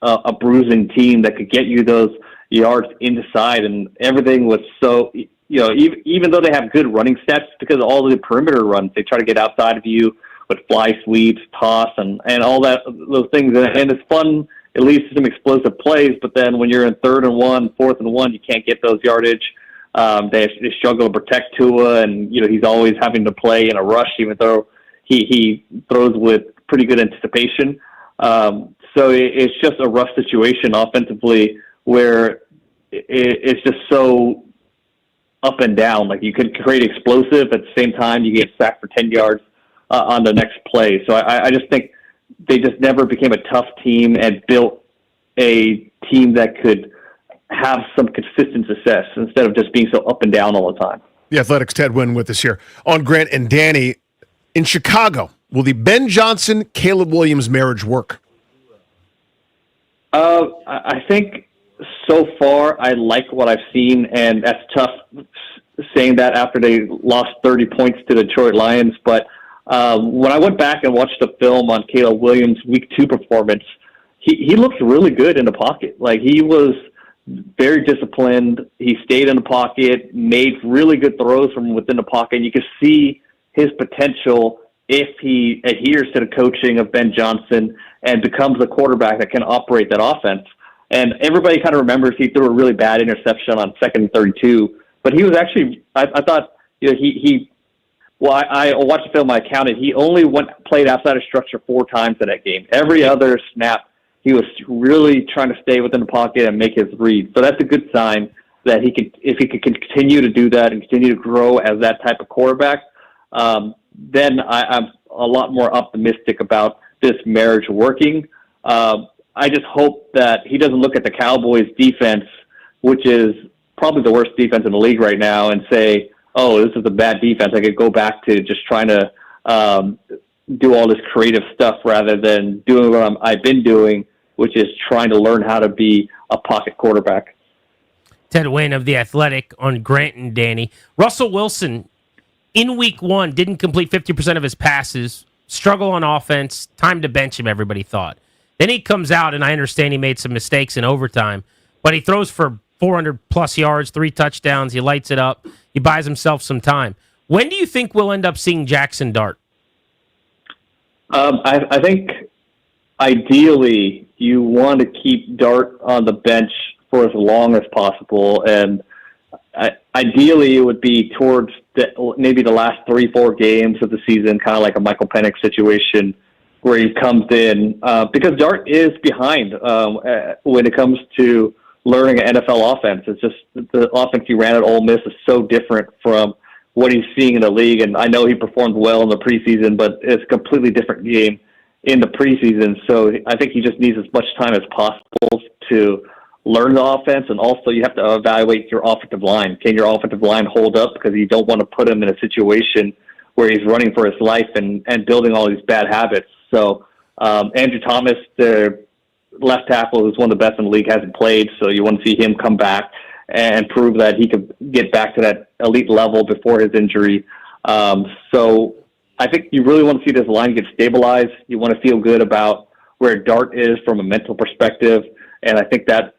a bruising team that could get you those yards inside, and everything was so, even though they have good running stats, because of all the perimeter runs, they try to get outside of you with fly sweeps, toss, and all those things, and it's fun. It leads to some explosive plays, but then when you're in 3rd and 1, 4th and 1, you can't get those yardage. They struggle to protect Tua, and he's always having to play in a rush, even though he throws with pretty good anticipation. So it's just a rough situation offensively, where it's just so up and down. Like, you could create explosive, at the same time you get sacked for 10 yards on the next play. So I just think they just never became a tough team and built a team that could have some consistent success instead of just being so up and down all the time. The Athletics' Ted Wynn with us here on Grant and Danny. In Chicago, will the Ben Johnson-Caleb Williams marriage work? I think so far I like what I've seen, and that's tough saying that after they lost 30 points to the Detroit Lions, but when I went back and watched the film on Caleb Williams' Week 2 performance, he looked really good in the pocket. Like, he was very disciplined. He stayed in the pocket, made really good throws from within the pocket. You could see his potential if he adheres to the coaching of Ben Johnson and becomes a quarterback that can operate that offense. And everybody kind of remembers he threw a really bad interception on 2nd and 32. But he was actually, I thought, I watched the film, I counted. He only played outside of structure 4 times in that game. Every other snap, he was really trying to stay within the pocket and make his read. So that's a good sign that if he could continue to do that and continue to grow as that type of quarterback, then I'm a lot more optimistic about this marriage working. I just hope that he doesn't look at the Cowboys defense, which is probably the worst defense in the league right now, and say, oh, this is a bad defense. I could go back to just trying to do all this creative stuff rather than doing what I've been doing, which is trying to learn how to be a pocket quarterback. Ted Wayne of The Athletic on Grant and Danny. Russell Wilson, in week 1, didn't complete 50% of his passes, struggle on offense, time to bench him, everybody thought. Then he comes out, and I understand he made some mistakes in overtime, but he throws for 400-plus yards, 3 touchdowns. He lights it up. He buys himself some time. When do you think we'll end up seeing Jackson Dart? I think ideally you want to keep Dart on the bench for as long as possible, and ideally it would be towards maybe the last 3-4 games of the season, kind of like a Michael Penix situation, where he comes in, because Dart is behind when it comes to learning an NFL offense. It's just the offense he ran at Ole Miss is so different from what he's seeing in the league. And I know he performed well in the preseason, but it's a completely different game in the preseason. So I think he just needs as much time as possible to learn the offense. And also you have to evaluate your offensive line. Can your offensive line hold up? Because you don't want to put him in a situation where he's running for his life and building all these bad habits. So Andrew Thomas, the left tackle, who's one of the best in the league, hasn't played. So you want to see him come back and prove that he could get back to that elite level before his injury. So I think you really want to see this line get stabilized. You want to feel good about where Dart is from a mental perspective. And I think that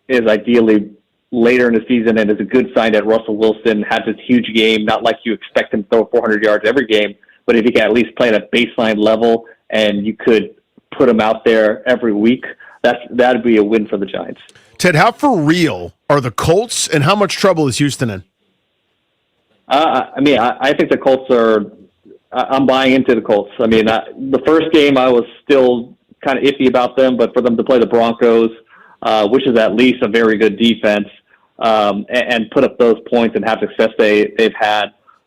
is ideally later in the season, and is a good sign that Russell Wilson has this huge game, not like you expect him to throw 400 yards every game, but if he can at least play at a baseline level and you could put him out there every week, that'd be a win for the Giants. Ted, how for real are the Colts, and how much trouble is Houston in? I think the Colts are I'm buying into the Colts. I mean, the first game I was still kind of iffy about them, but for them to play the Broncos, which is at least a very good defense, and put up those points and have success they've had,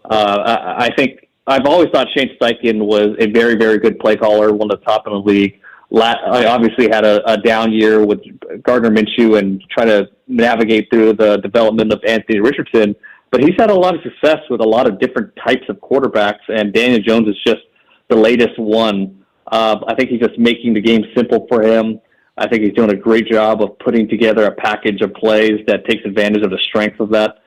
I think I've always thought Shane Steichen was a very, very good play caller, one of the top in the league. I obviously had a down year with Gardner Minshew and trying to navigate through the development of Anthony Richardson, but he's had a lot of success with a lot of different types of quarterbacks, and Daniel Jones is just the latest one. I think he's just making the game simple for him. I think he's doing a great job of putting together a package of plays that takes advantage of the strength of that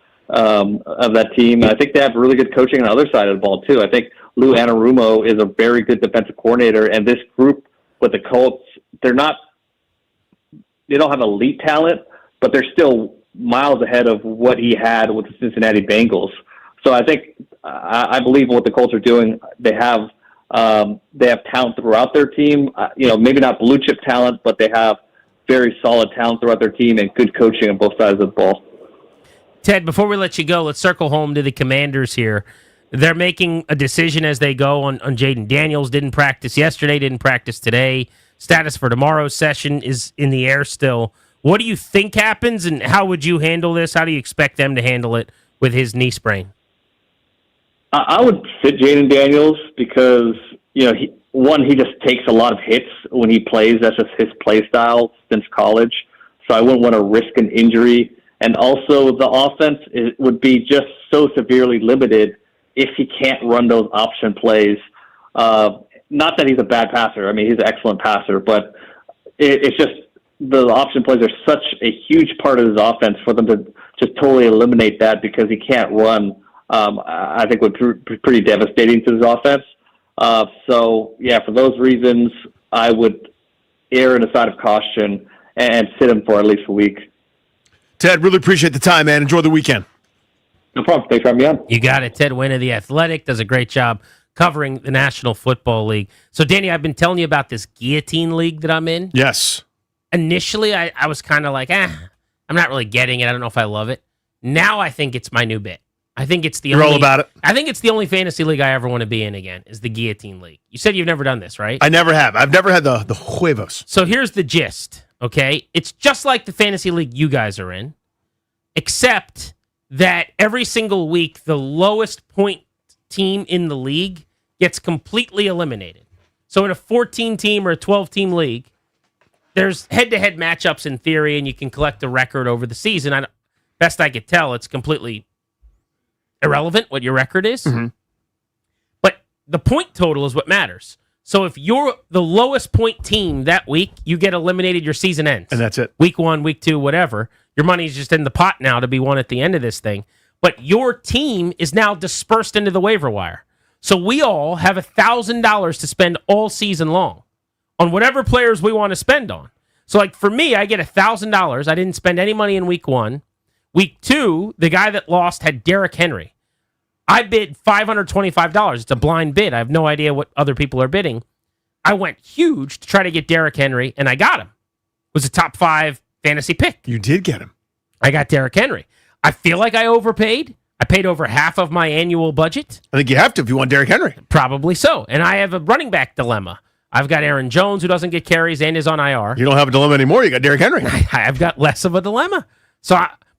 team. And I think they have really good coaching on the other side of the ball too. I think Lou Anarumo is a very good defensive coordinator, and this group with the Colts, they don't have elite talent, but they're still miles ahead of what he had with the Cincinnati Bengals. So I think I believe what the Colts are doing. They have talent throughout their team. Maybe not blue chip talent, but they have very solid talent throughout their team and good coaching on both sides of the ball. Ted, before we let you go, let's circle home to the Commanders here. They're making a decision as they go on Jaden Daniels. Didn't practice yesterday, didn't practice today. Status for tomorrow's session is in the air still. What do you think happens, and how would you handle this? How do you expect them to handle it with his knee sprain? I would sit Jaden Daniels because, he just takes a lot of hits when he plays. That's just his play style since college. So I wouldn't want to risk an injury. And also the offense would be just so severely limited if he can't run those option plays. Not that he's a bad passer. I mean, he's an excellent passer, but it's just the option plays are such a huge part of his offense. For them to just totally eliminate that because he can't run, I think would be pretty devastating to his offense. For those reasons, I would err on the side of caution and sit him for at least a week. Ted, really appreciate the time, man. Enjoy the weekend. No problem. Thanks for having me on. You got it. Ted Wynn of The Athletic does a great job covering the National Football League. So, Danny, I've been telling you about this guillotine league that I'm in. Yes. initially I was kind of like, I'm not really getting it. I don't know if I love it. Now I think it's my new bit. I think it's the You're all about it. I think it's the only fantasy league I ever want to be in again is the Guillotine League. You said you've never done this, right? I never have. I've never had the huevos. So here's the gist, okay? It's just like the fantasy league you guys are in, except that every single week the lowest point team in the league gets completely eliminated. So in a 14-team or a 12-team league, there's head-to-head matchups in theory, and you can collect a record over the season. Best I could tell, it's completely irrelevant what your record is. Mm-hmm. But the point total is what matters. So if you're the lowest point team that week, you get eliminated, your season ends. And that's it. Week 1, week 2, whatever. Your money's just in the pot now to be won at the end of this thing. But your team is now dispersed into the waiver wire. So we all have $1,000 to spend all season long on whatever players we want to spend on. So like for me, I get $1,000. I didn't spend any money in week 1. Week 2, the guy that lost had Derrick Henry. I bid $525. It's a blind bid. I have no idea what other people are bidding. I went huge to try to get Derrick Henry, and I got him. It was a top 5 fantasy pick. You did get him. I got Derrick Henry. I feel like I overpaid. I paid over half of my annual budget. I think you have to if you want Derrick Henry. Probably so. And I have a running back dilemma. I've got Aaron Jones, who doesn't get carries and is on IR. You don't have a dilemma anymore. You got Derrick Henry. I've got less of a dilemma.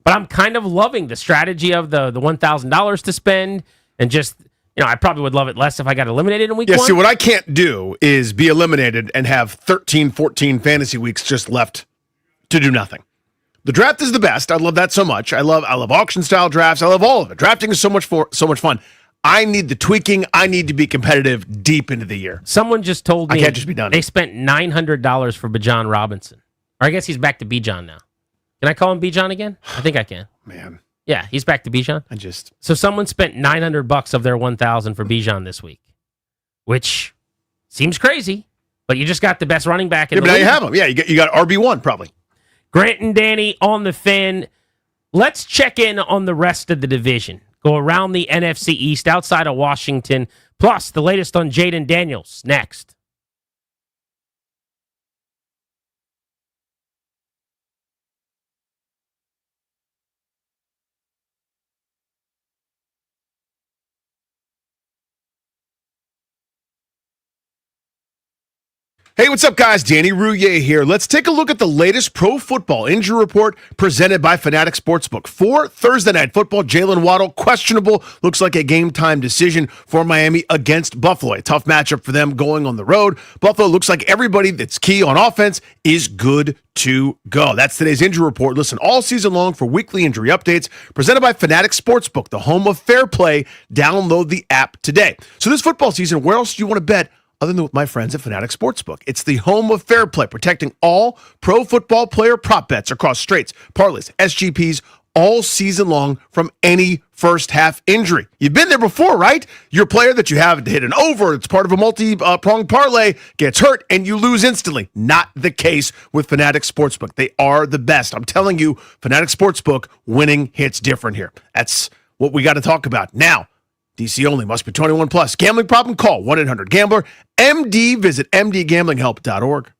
But I'm kind of loving the strategy of the $1,000 to spend, and just, I probably would love it less if I got eliminated in week 1. Yeah, see, what I can't do is be eliminated and have 13, 14 fantasy weeks just left to do nothing. The draft is the best. I love that so much. I love auction style drafts. I love all of it. Drafting is so much fun. I need the tweaking. I need to be competitive deep into the year. Someone just told me I can't just be done. They spent $900 for Bijan Robinson. Or I guess he's back to Bijan now. Can I call him Bijan again? I think I can. Man. Yeah, he's back to Bijan. So someone spent $900 of their $1,000 for Bijan this week, which seems crazy, but you just got the best running back in the but now league. you have him. Yeah, you got RB1 probably. Grant and Danny on the Fan. Let's check in on the rest of the division. Go around the NFC East outside of Washington, plus the latest on Jaden Daniels next. Hey, what's up, guys? Danny Rouillet here. Let's take a look at the latest pro football injury report presented by Fanatic Sportsbook. For Thursday Night Football, Jalen Waddle, questionable. Looks like a game-time decision for Miami against Buffalo. A tough matchup for them going on the road. Buffalo looks like everybody that's key on offense is good to go. That's today's injury report. Listen all season long for weekly injury updates presented by Fanatic Sportsbook, the home of fair play. Download the app today. So this football season, where else do you want to bet other than with my friends at Fanatic Sportsbook? It's the home of fair play, protecting all pro football player prop bets across straights, parlays, SGPs, all season long from any first half injury. You've been there before, right? Your player that you have to hit an over, it's part of a multi-pronged parlay, gets hurt and you lose instantly. Not the case with Fanatic Sportsbook. They are the best. I'm telling you, Fanatic Sportsbook, winning hits different here. That's what we got to talk about. Now, DC only, must be 21 plus. Gambling problem? Call 1-800-GAMBLER. MD, visit mdgamblinghelp.org.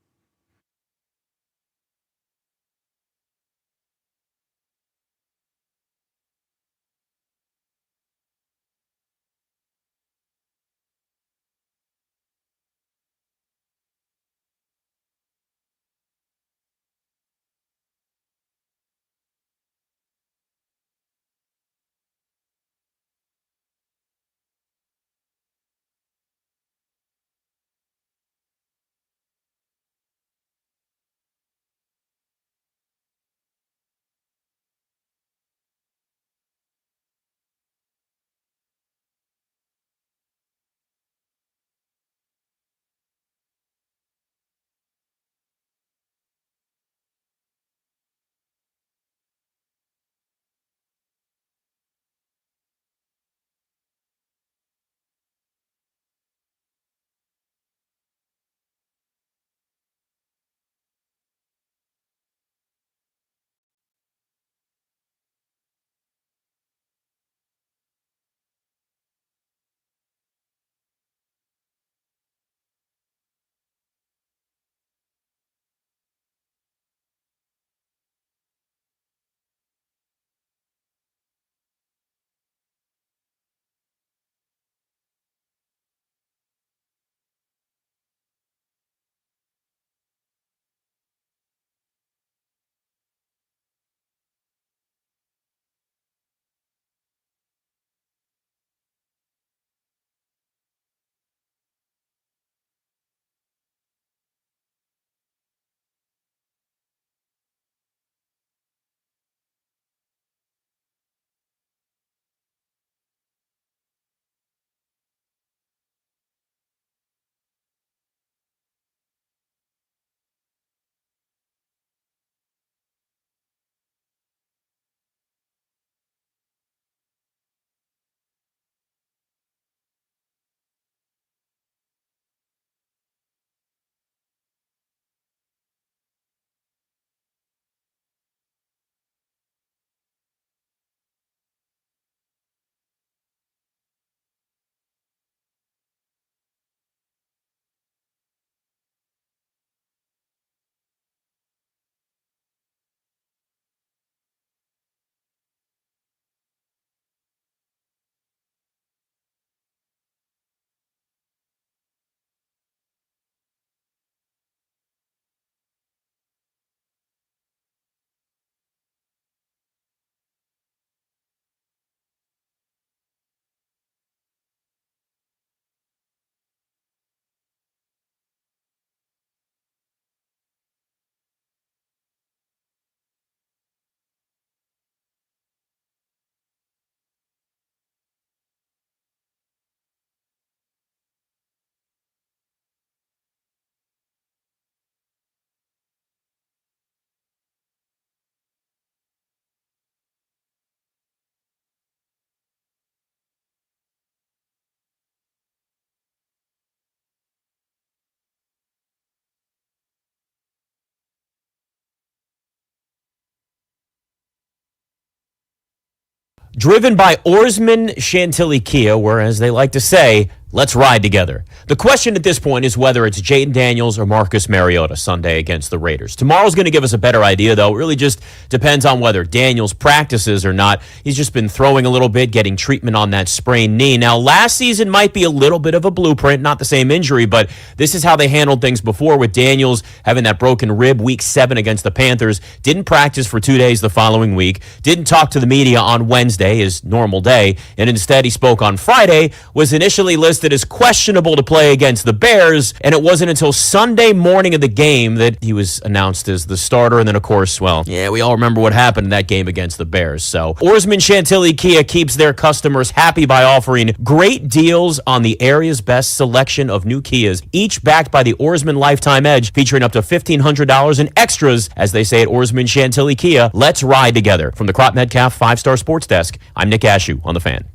Driven by Orsman Chantilly Kia, where, as they like to say, let's ride together. The question at this point is whether it's Jaden Daniels or Marcus Mariota Sunday against the Raiders. Tomorrow's going to give us a better idea, though. It really just depends on whether Daniels practices or not. He's just been throwing a little bit, getting treatment on that sprained knee. Now, last season might be a little bit of a blueprint, not the same injury, but this is how they handled things before with Daniels having that broken rib week 7 against the Panthers. Didn't practice for 2 days the following week. Didn't talk to the media on Wednesday, his normal day, and instead he spoke on Friday, was initially listed as questionable to play against the Bears, and it wasn't until Sunday morning of the game that he was announced as the starter. And then, of course, well, yeah, we all remember what happened in that game against the Bears. So Orsman Chantilly Kia keeps their customers happy by offering great deals on the area's best selection of new Kias, each backed by the Orsman Lifetime Edge, featuring up to $1,500 in extras, as they say at Orsman Chantilly Kia. Let's ride together. From the Crop Metcalf 5-Star Sports Desk, I'm Nick Ashew on The Fan.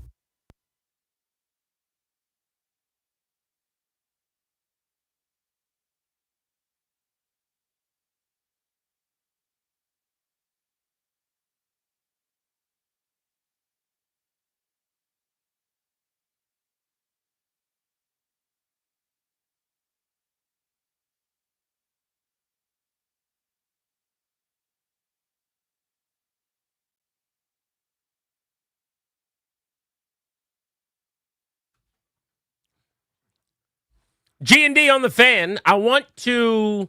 G&D on The Fan. I want to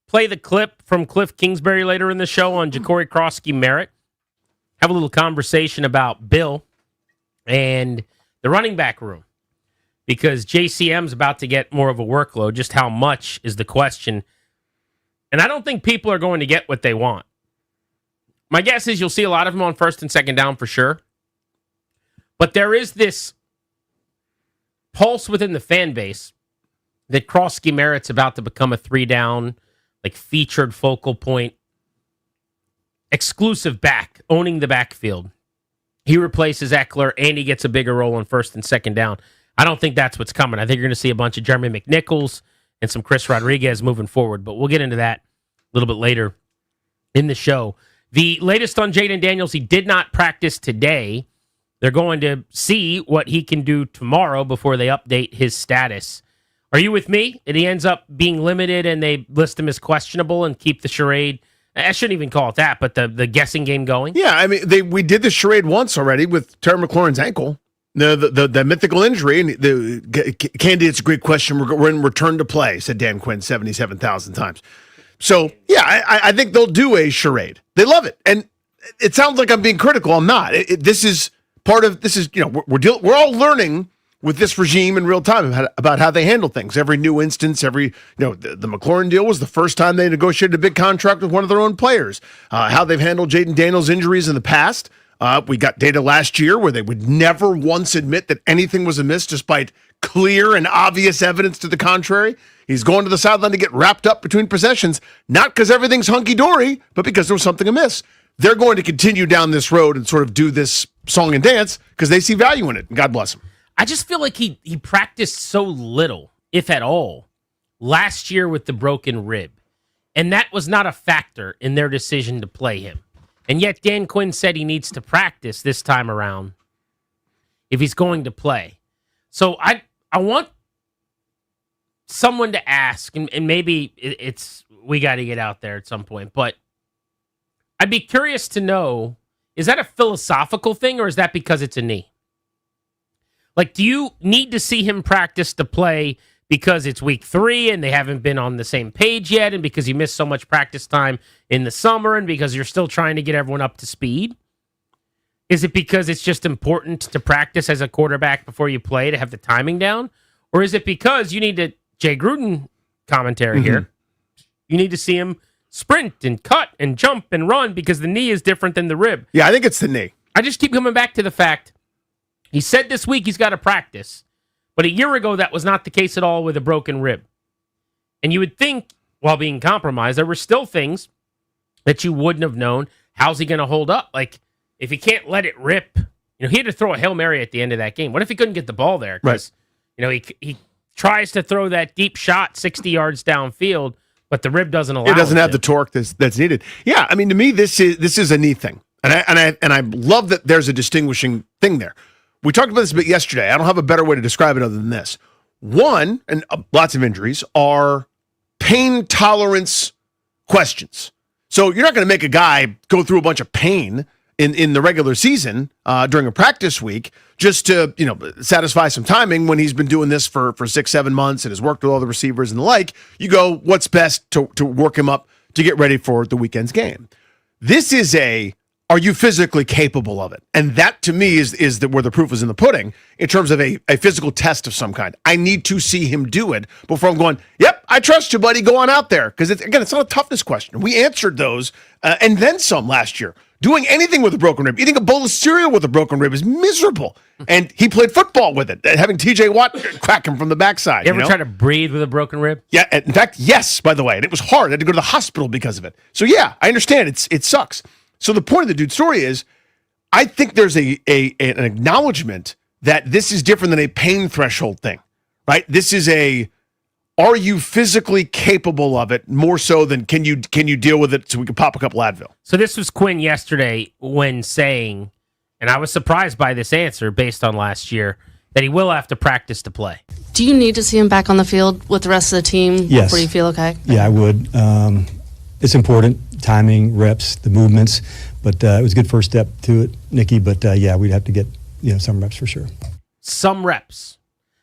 play the clip from Cliff Kingsbury later in the show on Ja'Cory Krosky-Merritt. Have a little conversation about Bill and the running back room, because JCM's about to get more of a workload. Just how much is the question. And I don't think people are going to get what they want. My guess is you'll see a lot of them on first and second down for sure. But there is this pulse within the fan base that Krosky-Merritt's about to become a 3-down, like featured focal point, exclusive back, owning the backfield. He replaces Eckler, and he gets a bigger role on first and second down. I don't think that's what's coming. I think you're going to see a bunch of Jeremy McNichols and some Chris Rodriguez moving forward, but we'll get into that a little bit later in the show. The latest on Jaden Daniels, he did not practice today. They're going to see what he can do tomorrow before they update his status. Are you with me? And he ends up being limited and they list him as questionable and keep the charade. I shouldn't even call it that, but the guessing game going. Yeah, I mean, we did the charade once already with Terry McLaurin's ankle. The mythical injury. And the candidate's a great question. We're in return to play, said Dan Quinn 77,000 times. So, yeah, I think they'll do a charade. They love it. And it sounds like I'm being critical. I'm not. This is part of, we're all learning with this regime in real time about how they handle things. Every new instance, the McLaurin deal was the first time they negotiated a big contract with one of their own players. How they've handled Jaden Daniels' injuries in the past. We got data last year where they would never once admit that anything was amiss despite clear and obvious evidence to the contrary. He's going to the sideline to get wrapped up between possessions, not because everything's hunky-dory, but because there was something amiss. They're going to continue down this road and sort of do this song and dance because they see value in it. And God bless them. I just feel like he practiced so little, if at all, last year with the broken rib. And that was not a factor in their decision to play him. And yet Dan Quinn said he needs to practice this time around if he's going to play. So I want someone to ask, and maybe we got to get out there at some point, but I'd be curious to know, is that a philosophical thing or is that because it's a knee? Like, do you need to see him practice to play because it's week 3 and they haven't been on the same page yet and because you missed so much practice time in the summer and because you're still trying to get everyone up to speed? Is it because it's just important to practice as a quarterback before you play to have the timing down? Or is it because you need to, Jay Gruden commentary here, you need to see him sprint and cut and jump and run because the knee is different than the rib? Yeah, I think it's the knee. I just keep coming back to the fact he said this week he's got to practice, but a year ago that was not the case at all with a broken rib. And you would think, while being compromised, there were still things that you wouldn't have known. How's he going to hold up? Like, if he can't let it rip, he had to throw a Hail Mary at the end of that game. What if he couldn't get the ball there? Because, he tries to throw that deep shot 60 yards downfield, but the rib doesn't allow it. It doesn't have the torque that's needed. Yeah, I mean, to me, this is a knee thing. And I love that there's a distinguishing thing there. We talked about this a bit yesterday. I don't have a better way to describe it other than this. One, and lots of injuries, are pain tolerance questions. So you're not going to make a guy go through a bunch of pain in the regular season during a practice week just to, satisfy some timing when he's been doing this for 6-7 months and has worked with all the receivers and the like. You go, what's best to work him up to get ready for the weekend's game? This is are you physically capable of it? And that, to me, is where the proof is in the pudding in terms of a physical test of some kind. I need to see him do it before I'm going, yep, I trust you, buddy. Go on out there. Because, it's not a toughness question. We answered those and then some last year. Doing anything with a broken rib, eating a bowl of cereal with a broken rib is miserable. And he played football with it, having TJ Watt crack him from the backside. You ever try to breathe with a broken rib? Yeah, in fact, yes, by the way. And it was hard. I had to go to the hospital because of it. So, yeah, I understand. It sucks. So the point of the dude's story is, I think there's an acknowledgement that this is different than a pain threshold thing, right? This is are you physically capable of it more so than can you deal with it so we can pop a couple Advil? So this was Quinn yesterday when saying, and I was surprised by this answer based on last year, that he will have to practice to play. Do you need to see him back on the field with the rest of the team Yes. before you feel okay? Yeah, I would. It's important, timing, reps, the movements, but it was a good first step to it, Nikki. But yeah, we'd have to get some reps for sure. Some reps.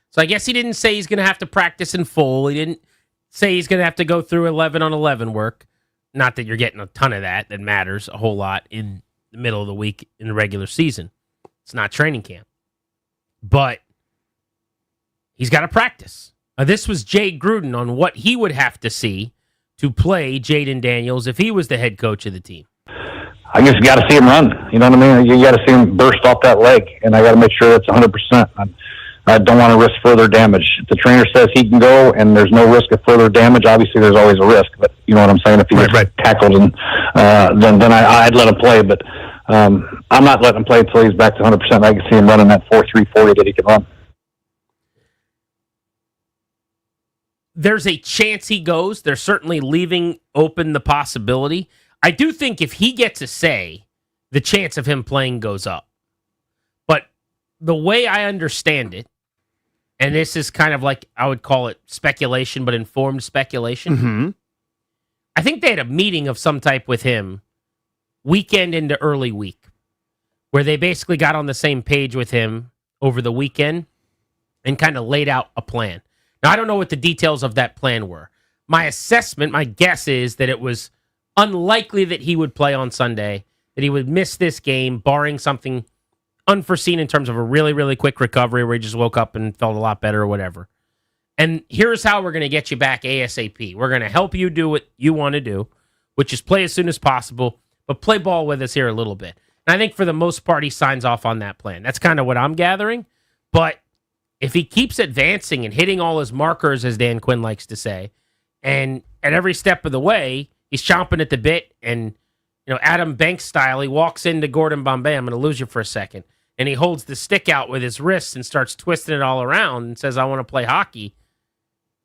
So I guess he didn't say he's going to have to practice in full. He didn't say he's going to have to go through 11-on-11 work. Not that you're getting a ton of that matters a whole lot in the middle of the week in the regular season. It's not training camp. But he's got to practice. Now, this was Jay Gruden on what he would have to see to play Jaden Daniels if he was the head coach of the team. I guess you got to see him run. You know what I mean? You got to see him burst off that leg, and I got to make sure that's 100%. I don't want to risk further damage. If the trainer says he can go and there's no risk of further damage, obviously there's always a risk. But you know what I'm saying? If he gets tackled, and then I'd let him play. But I'm not letting him play until he's back to 100%. I can see him running that 4.340 that he can run. There's a chance he goes. They're certainly leaving open the possibility. I do think if he gets a say, the chance of him playing goes up. But the way I understand it, and this is kind of like, I would call it speculation, but informed speculation. Mm-hmm. I think they had a meeting of some type with him weekend into early week, where they basically got on the same page with him over the weekend and kind of laid out a plan. Now, I don't know what the details of that plan were. My assessment, my guess is that it was unlikely that he would play on Sunday, that he would miss this game, barring something unforeseen in terms of a really, really quick recovery where he just woke up and felt a lot better or whatever. And here's how we're going to get you back ASAP. We're going to help you do what you want to do, which is play as soon as possible, but play ball with us here a little bit. And I think for the most part, he signs off on that plan. That's kind of what I'm gathering. But if he keeps advancing and hitting all his markers, as Dan Quinn likes to say, and at every step of the way, he's chomping at the bit, and Adam Banks style, he walks into Gordon Bombay, I'm going to lose you for a second, and he holds the stick out with his wrist and starts twisting it all around and says, I want to play hockey.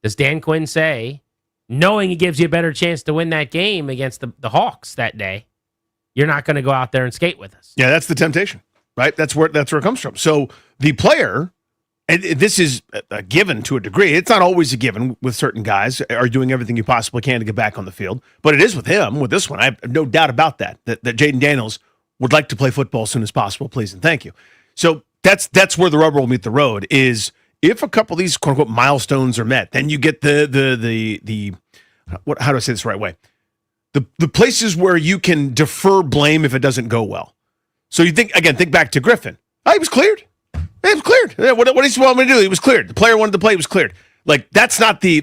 Does Dan Quinn say, knowing he gives you a better chance to win that game against the Hawks that day, you're not going to go out there and skate with us? Yeah, that's the temptation, right? That's where it comes from. So the player, and this is a given to a degree. It's not always a given with certain guys are doing everything you possibly can to get back on the field, but it is with him, with this one. I have no doubt about that Jaden Daniels would like to play football as soon as possible, please and thank you. So that's where the rubber will meet the road, is if a couple of these quote unquote milestones are met, then you get the how do I say this the right way? The places where you can defer blame if it doesn't go well. So you think back to Griffin. He was cleared. It was cleared. What did he want me to do? He was cleared. The player wanted to play. He was cleared. Like that's not the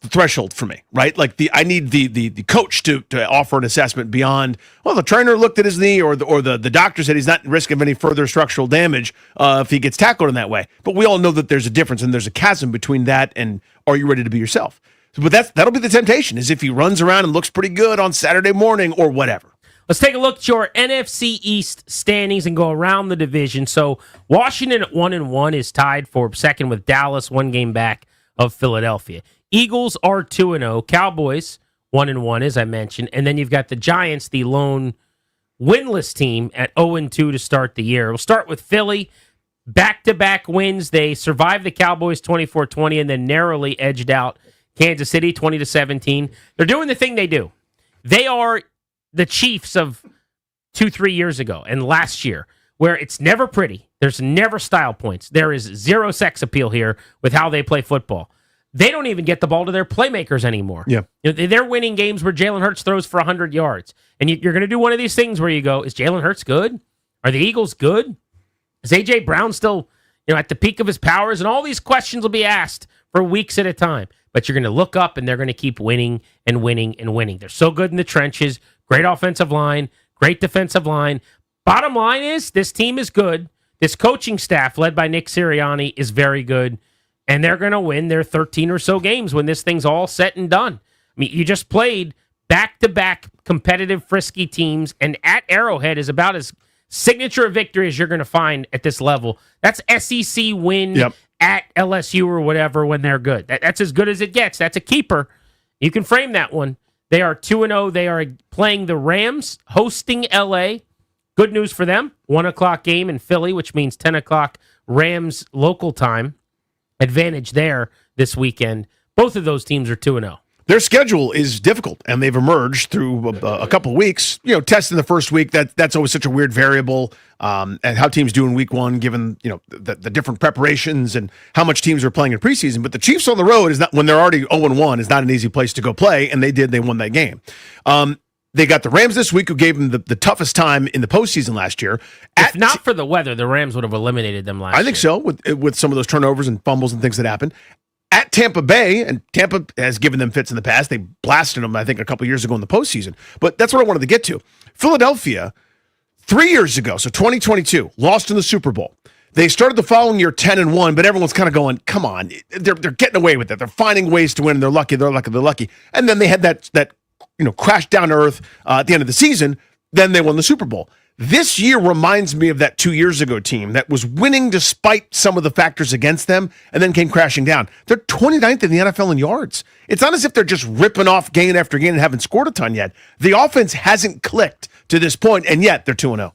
threshold for me, right? Like I need the coach to offer an assessment beyond. Well, the trainer looked at his knee, or the doctor said he's not at risk of any further structural damage if he gets tackled in that way. But we all know that there's a difference, and there's a chasm between that and are you ready to be yourself? But that'll be the temptation, is if he runs around and looks pretty good on Saturday morning or whatever. Let's take a look at your NFC East standings and go around the division. So Washington at 1-1 is tied for second with Dallas, one game back of Philadelphia. Eagles are 2-0. Cowboys 1-1, as I mentioned. And then you've got the Giants, the lone winless team at 0-2 to start the year. We'll start with Philly. Back-to-back wins. They survived the Cowboys 24-20 and then narrowly edged out Kansas City 20-17. They're doing the thing they do. They are the Chiefs of 2-3 years ago and last year, where it's never pretty. There's never style points. There is zero sex appeal here with how they play football. They don't even get the ball to their playmakers anymore. Yeah. They're winning games where Jalen Hurts throws for 100 yards. And you're going to do one of these things where you go, is Jalen Hurts good? Are the Eagles good? Is A.J. Brown still at the peak of his powers? And all these questions will be asked for weeks at a time. But you're going to look up, and they're going to keep winning and winning and winning. They're so good in the trenches. Great offensive line. Great defensive line. Bottom line is, this team is good. This coaching staff, led by Nick Sirianni, is very good. And they're going to win their 13 or so games when this thing's all set and done. I mean, you just played back-to-back competitive, frisky teams, and at Arrowhead is about as signature a victory as you're going to find at this level. That's SEC win at LSU or whatever when they're good. That's as good as it gets. That's a keeper. You can frame that one. They are 2-0. They are playing the Rams, hosting L.A. Good news for them. 1 o'clock game in Philly, which means 10 o'clock Rams local time. Advantage there this weekend. Both of those teams are 2-0. Their schedule is difficult, and they've emerged through a couple of weeks. Testing the first week, that's always such a weird variable, and how teams do in week one, given the different preparations and how much teams are playing in preseason. But the Chiefs on the road is not, when they're already 0-1, is not an easy place to go play, and they won that game. They got the Rams this week, who gave them the toughest time in the postseason last year. If not for the weather, the Rams would have eliminated them last year. I think so, with some of those turnovers and fumbles and things that happened. At Tampa Bay, and Tampa has given them fits in the past. They blasted them, I think, a couple years ago in the postseason. But that's what I wanted to get to. Philadelphia, 3 years ago, so 2022, lost in the Super Bowl. They started the following year 10-1, but everyone's kind of going, come on, they're getting away with it. They're finding ways to win. They're lucky. And then they had that crash down to earth at the end of the season. Then they won the Super Bowl. This year reminds me of that 2 years ago team that was winning despite some of the factors against them and then came crashing down. They're 29th in the NFL in yards. It's not as if they're just ripping off gain after gain and haven't scored a ton yet. The offense hasn't clicked to this point, and yet they're 2-0.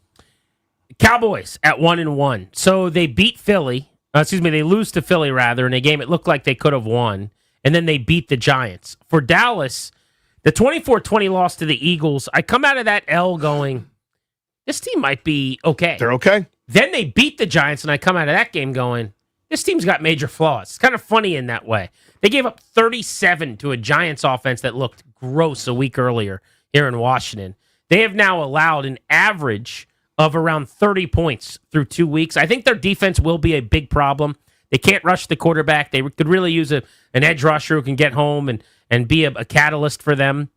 Cowboys at 1-1. So they beat Philly. They lose to Philly, rather, in a game it looked like they could have won, and then they beat the Giants. For Dallas, the 24-20 loss to the Eagles, I come out of that L going, this team might be okay. They're okay. Then they beat the Giants, and I come out of that game going, this team's got major flaws. It's kind of funny in that way. They gave up 37 to a Giants offense that looked gross a week earlier here in Washington. They have now allowed an average of around 30 points through 2 weeks. I think their defense will be a big problem. They can't rush the quarterback. They could really use an edge rusher who can get home and be a catalyst for them.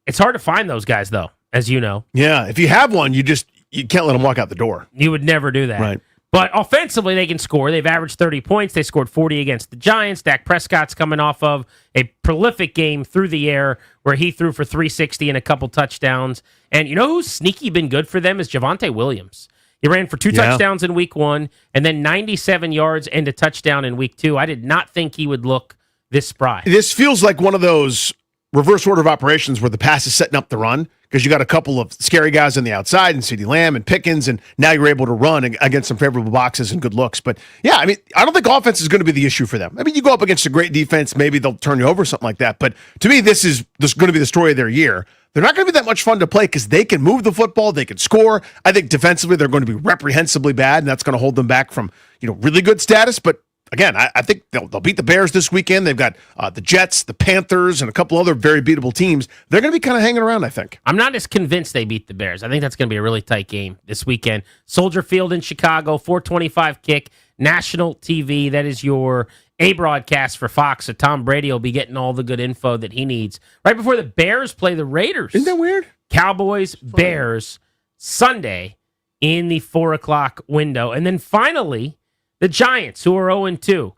It's hard to find those guys, though, as you know. Yeah, if you have one, you can't let them walk out the door. You would never do that. Right. But offensively, they can score. They've averaged 30 points. They scored 40 against the Giants. Dak Prescott's coming off of a prolific game through the air where he threw for 360 and a couple touchdowns. And you know who's sneaky been good for them is Javonte Williams. He ran for 2 touchdowns in week 1 and then 97 yards and a touchdown in week 2. I did not think he would look this spry. This feels like one of those reverse order of operations where the pass is setting up the run because you got a couple of scary guys on the outside and CeeDee Lamb and Pickens, and now you're able to run against some favorable boxes and good looks. But yeah, I mean, I don't think offense is going to be the issue for them. I mean, you go up against a great defense, maybe they'll turn you over, something like that. But to me, this is going to be the story of their year. They're not going to be that much fun to play because they can move the football, they can score. I think defensively they're going to be reprehensibly bad, and that's going to hold them back from really good status. But again, I think they'll beat the Bears this weekend. They've got the Jets, the Panthers, and a couple other very beatable teams. They're going to be kind of hanging around, I think. I'm not as convinced they beat the Bears. I think that's going to be a really tight game this weekend. Soldier Field in Chicago, 4:25 kick, national TV. That is your broadcast for Fox. So Tom Brady will be getting all the good info that he needs right before the Bears play the Raiders. Isn't that weird? Cowboys, Bears, Sunday in the 4 o'clock window. And then finally, the Giants, who are 0-2.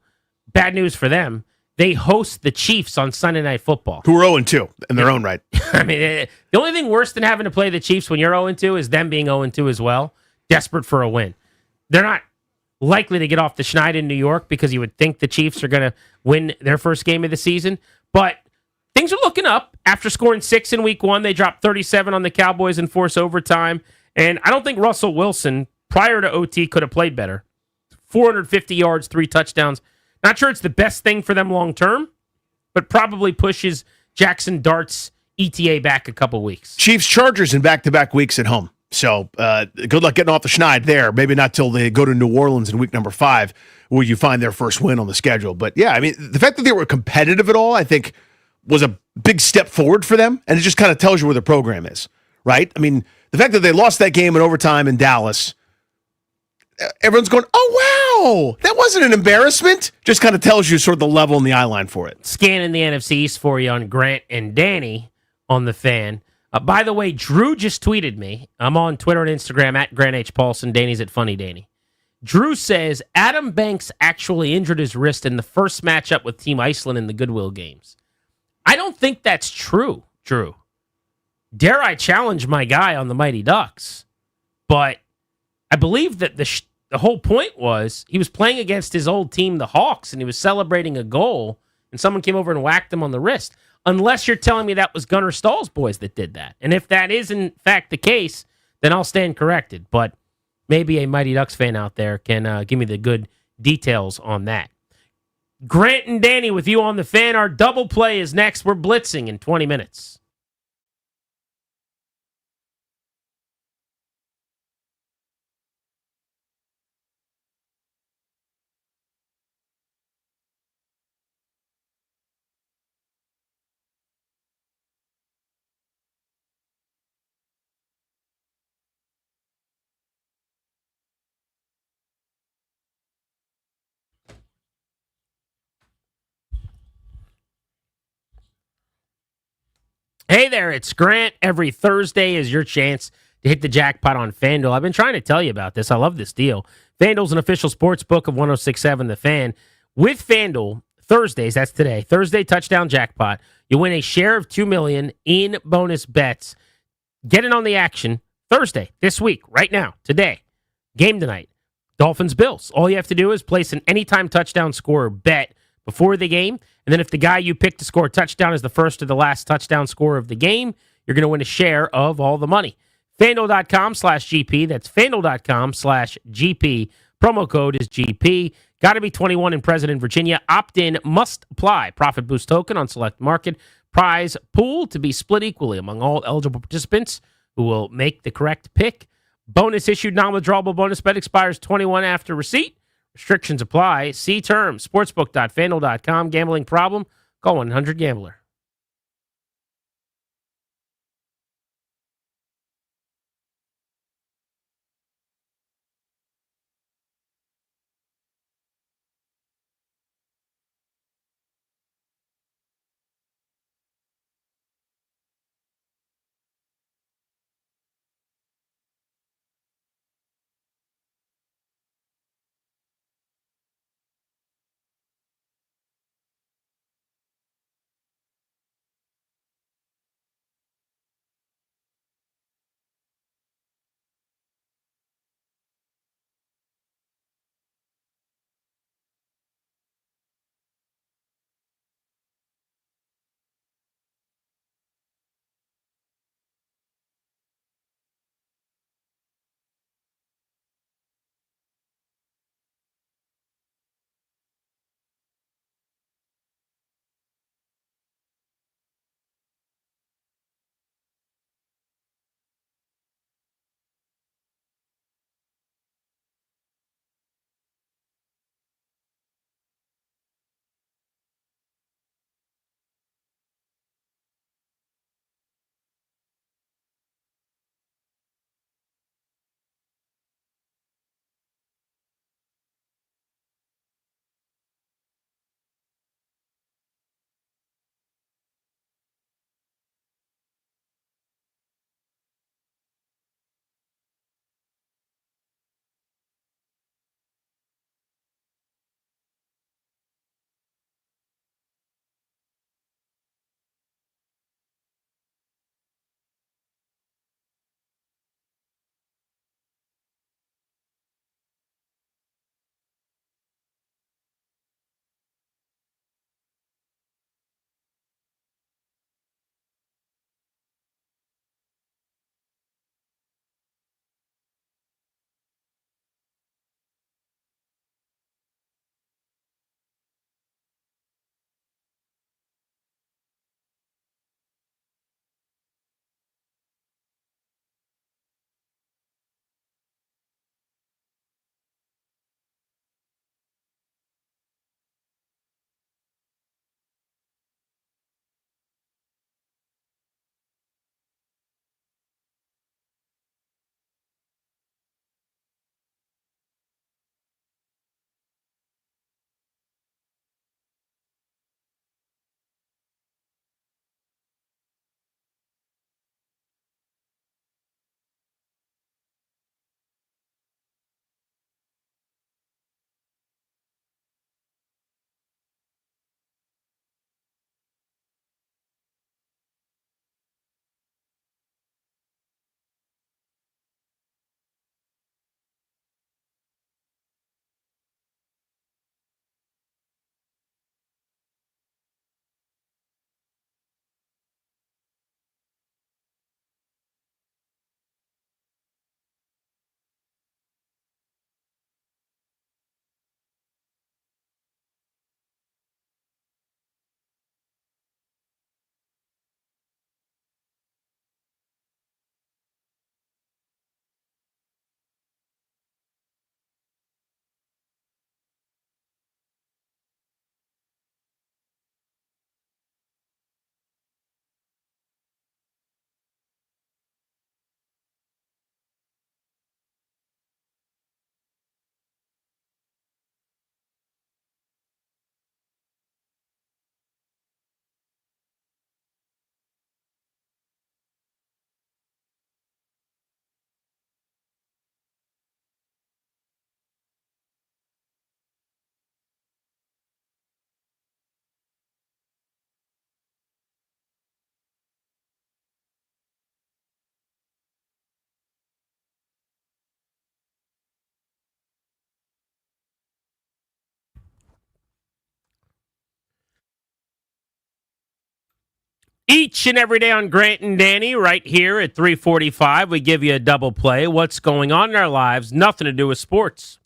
Bad news for them. They host the Chiefs on Sunday Night Football. Who are 0-2 in their own right. I mean, the only thing worse than having to play the Chiefs when you're 0-2 is them being 0-2 as well. Desperate for a win. They're not likely to get off the schneid in New York because you would think the Chiefs are going to win their first game of the season. But things are looking up. After scoring 6 in week 1, they dropped 37 on the Cowboys in forced overtime. And I don't think Russell Wilson, prior to OT, could have played better. 450 yards, 3 touchdowns. Not sure it's the best thing for them long term, but probably pushes Jackson Dart's ETA back a couple weeks. Chiefs Chargers in back-to-back weeks at home. So good luck getting off the schneid there. Maybe not till they go to New Orleans in week number 5 where you find their first win on the schedule. But yeah, I mean, the fact that they were competitive at all, I think, was a big step forward for them. And it just kind of tells you where the program is, right? I mean, the fact that they lost that game in overtime in Dallas, everyone's going, oh, wow, that wasn't an embarrassment. Just kind of tells you sort of the level and the eye line for it. Scanning the NFC East for you on Grant and Danny on the Fan. By the way, Drew just tweeted me. I'm on Twitter and Instagram at Grant H. Paulson. Danny's at Funny Danny. Drew says Adam Banks actually injured his wrist in the first matchup with Team Iceland in the Goodwill games. I don't think that's true, Drew. Dare I challenge my guy on the Mighty Ducks? But I believe that the whole point was he was playing against his old team, the Hawks, and he was celebrating a goal, and someone came over and whacked him on the wrist. Unless you're telling me that was Gunnar Stahl's boys that did that. And if that is in fact the case, then I'll stand corrected. But maybe a Mighty Ducks fan out there can give me the good details on that. Grant and Danny with you on the Fan. Our double play is next. We're blitzing in 20 minutes. Hey there, it's Grant. Every Thursday is your chance to hit the jackpot on FanDuel. I've been trying to tell you about this. I love this deal. FanDuel's an official sports book of 106.7 The Fan. With FanDuel, Thursdays, that's today, Thursday touchdown jackpot, you win a share of $2 million in bonus bets. Get in on the action Thursday, this week, right now, today. Game tonight, Dolphins Bills. All you have to do is place an anytime touchdown scorer bet before the game. And then if the guy you pick to score a touchdown is the first or the last touchdown scorer of the game, you're going to win a share of all the money. FanDuel.com/GP. That's FanDuel.com/GP. Promo code is GP. Got to be 21 and present in Virginia. Opt-in must apply. Profit boost token on select market. Prize pool to be split equally among all eligible participants who will make the correct pick. Bonus issued non-withdrawable bonus bet expires 21 after receipt. Restrictions apply. See terms. Sportsbook.fanduel.com. Gambling problem? Call 1-800-GAMBLER. Each and every day on Grant and Danny, right here at 3:45, we give you a double play. What's going on in our lives? Nothing to do with sports.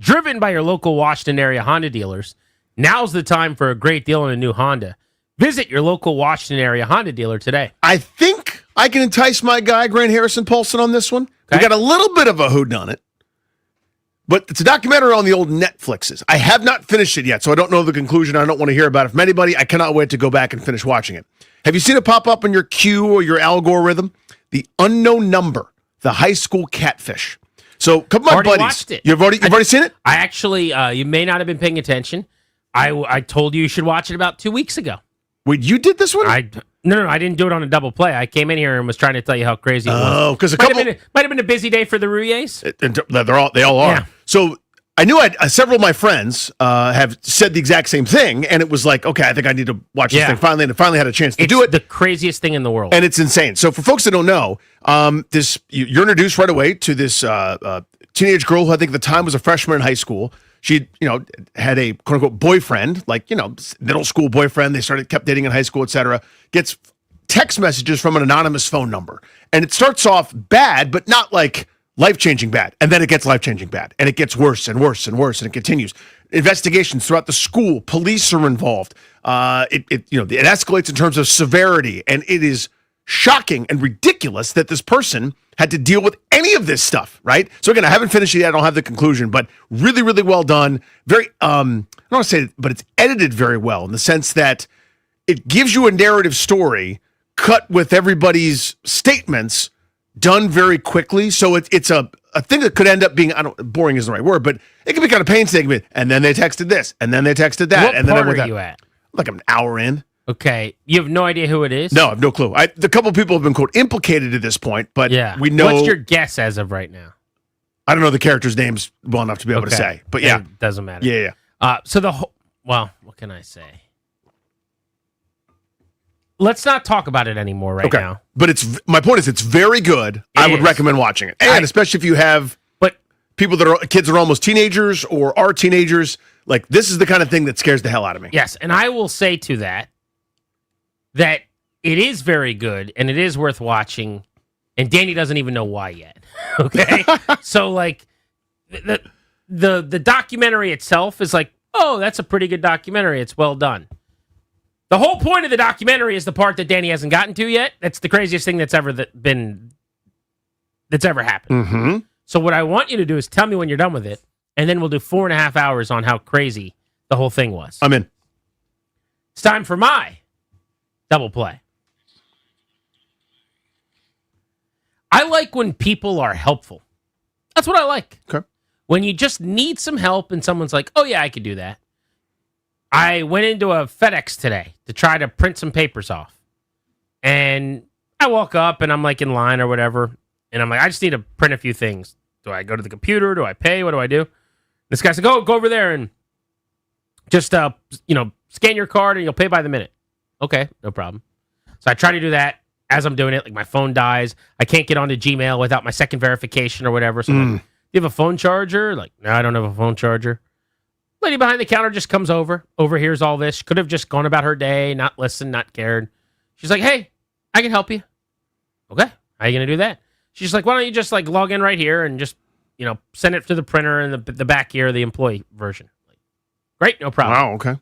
Driven by your local Washington area Honda dealers, now's the time for a great deal on a new Honda. Visit your local Washington area Honda dealer today. I think I can entice my guy, Grant Harrison Paulson, on this one. Okay. We got a little bit of a whodunit, but it's a documentary on the old Netflixes. I have not finished it yet, so I don't know the conclusion. I don't want to hear about it from anybody. I cannot wait to go back and finish watching it. Have you seen it pop up in your queue or your algorithm? The Unknown Number, the high school catfish. So, a couple of my buddies. Watched it. You've already seen it? I actually, you may not have been paying attention. I told you should watch it about 2 weeks ago. Wait, you did this one? No, I didn't do it on a double play. I came in here and was trying to tell you how crazy it was. Oh, because might have been a busy day for the Rouilles. They all are. Yeah. So I knew several of my friends have said the exact same thing, and it was like, okay, I think I need to watch this thing finally, and I finally had a chance to do it. The craziest thing in the world, and it's insane. So for folks that don't know, you're introduced right away to this teenage girl who I think at the time was a freshman in high school. She, had a quote unquote boyfriend, like, middle school boyfriend. They kept dating in high school, etc. Gets text messages from an anonymous phone number. And it starts off bad, but not like life-changing bad. And then it gets life-changing bad. And it gets worse and worse and worse. And it continues. Investigations throughout the school. Police are involved. It escalates in terms of severity. And it is shocking and ridiculous that this person had to deal with any of this stuff, right? So again, I haven't finished it yet. I don't have the conclusion, but really, really well done. Very, I don't want to say it, but it's edited very well in the sense that it gives you a narrative story cut with everybody's statements done very quickly. So it's a thing that could end up being, boring isn't the right word, but it can be kind of painstaking. And then they texted this, and then they texted that. What part are you at? Like an hour in. Okay, you have no idea who it is? No, I have no clue. The couple of people have been, quote, implicated at this point, but we know. What's your guess as of right now? I don't know the characters' names well enough to be able to say, but yeah. It doesn't matter. Yeah. So what can I say? Let's not talk about it anymore right now. But my point is it's very good. I would recommend watching it. And especially if you have people kids that are almost teenagers or are teenagers, like this is the kind of thing that scares the hell out of me. Yes, and I will say to that it is very good and it is worth watching, and Danny doesn't even know why yet. Okay? So like the documentary itself is like, oh, that's a pretty good documentary. It's well done. The whole point of the documentary is the part that Danny hasn't gotten to yet. That's the craziest thing that's ever happened. Mm-hmm. So what I want you to do is tell me when you're done with it, and then we'll do 4.5 hours on how crazy the whole thing was. I'm in. It's time for my double play. I like when people are helpful. That's what I like. Okay. When you just need some help and someone's like, oh, yeah, I could do that. I went into a FedEx today to try to print some papers off. And I walk up and I'm like in line or whatever. And I'm like, I just need to print a few things. Do I go to the computer? Do I pay? What do I do? This guy said, go over there and just, scan your card and you'll pay by the minute. Okay, no problem. So I try to do that. As I'm doing it, like my phone dies. I can't get onto Gmail without my second verification or whatever. So I'm like, do you have a phone charger? Like, no, I don't have a phone charger. Lady behind the counter just comes overhears all this. She could have just gone about her day, not listened, not cared. She's like, hey, I can help you. Okay, how are you going to do that? She's like, why don't you just like log in right here and just, send it to the printer in the back here, the employee version. Like, great, no problem. Wow, okay.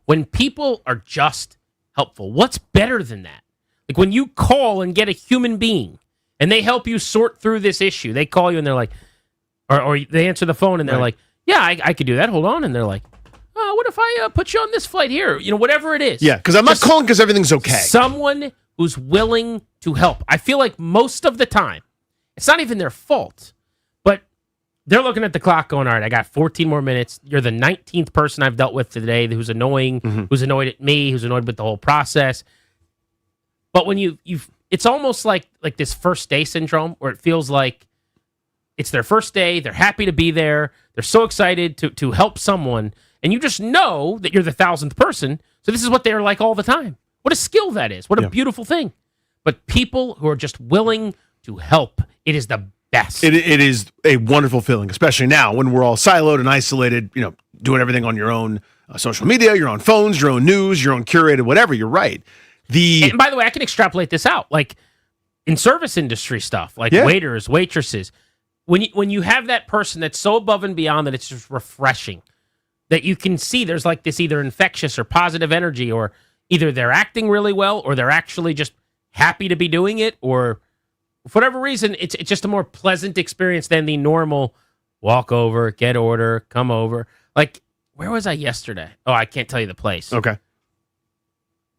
When people are just helpful, what's better than that? Like when you call and get a human being and they help you sort through this issue. They call you and they're like, or they answer the phone and they're like, yeah, I could do that. Hold on. And they're like, oh, what if I put you on this flight here? Whatever it is. Yeah, because I'm not calling because everything's okay. Someone who's willing to help. I feel like most of the time, it's not even their fault, but they're looking at the clock going, all right, I got 14 more minutes. You're the 19th person I've dealt with today who's annoying, who's annoyed at me, who's annoyed with the whole process. But when it's almost like this first day syndrome where it feels like it's their first day. They're happy to be there. They're so excited to help someone. And you just know that you're the 1,000th person. So this is what they're like all the time. What a skill that is. What a beautiful thing. But people who are just willing to help, it is the best. It is a wonderful feeling, especially now when we're all siloed and isolated, doing everything on your own. social media, your own phones, your own news, your own curated whatever. You're right. And by the way, I can extrapolate this out. Like in service industry stuff, like waiters, waitresses, when you have that person that's so above and beyond that it's just refreshing, that you can see there's like this either infectious or positive energy, or either they're acting really well or they're actually just happy to be doing it, or for whatever reason, it's just a more pleasant experience than the normal walk over, get order, come over. Like, where was I yesterday? Oh, I can't tell you the place. Okay.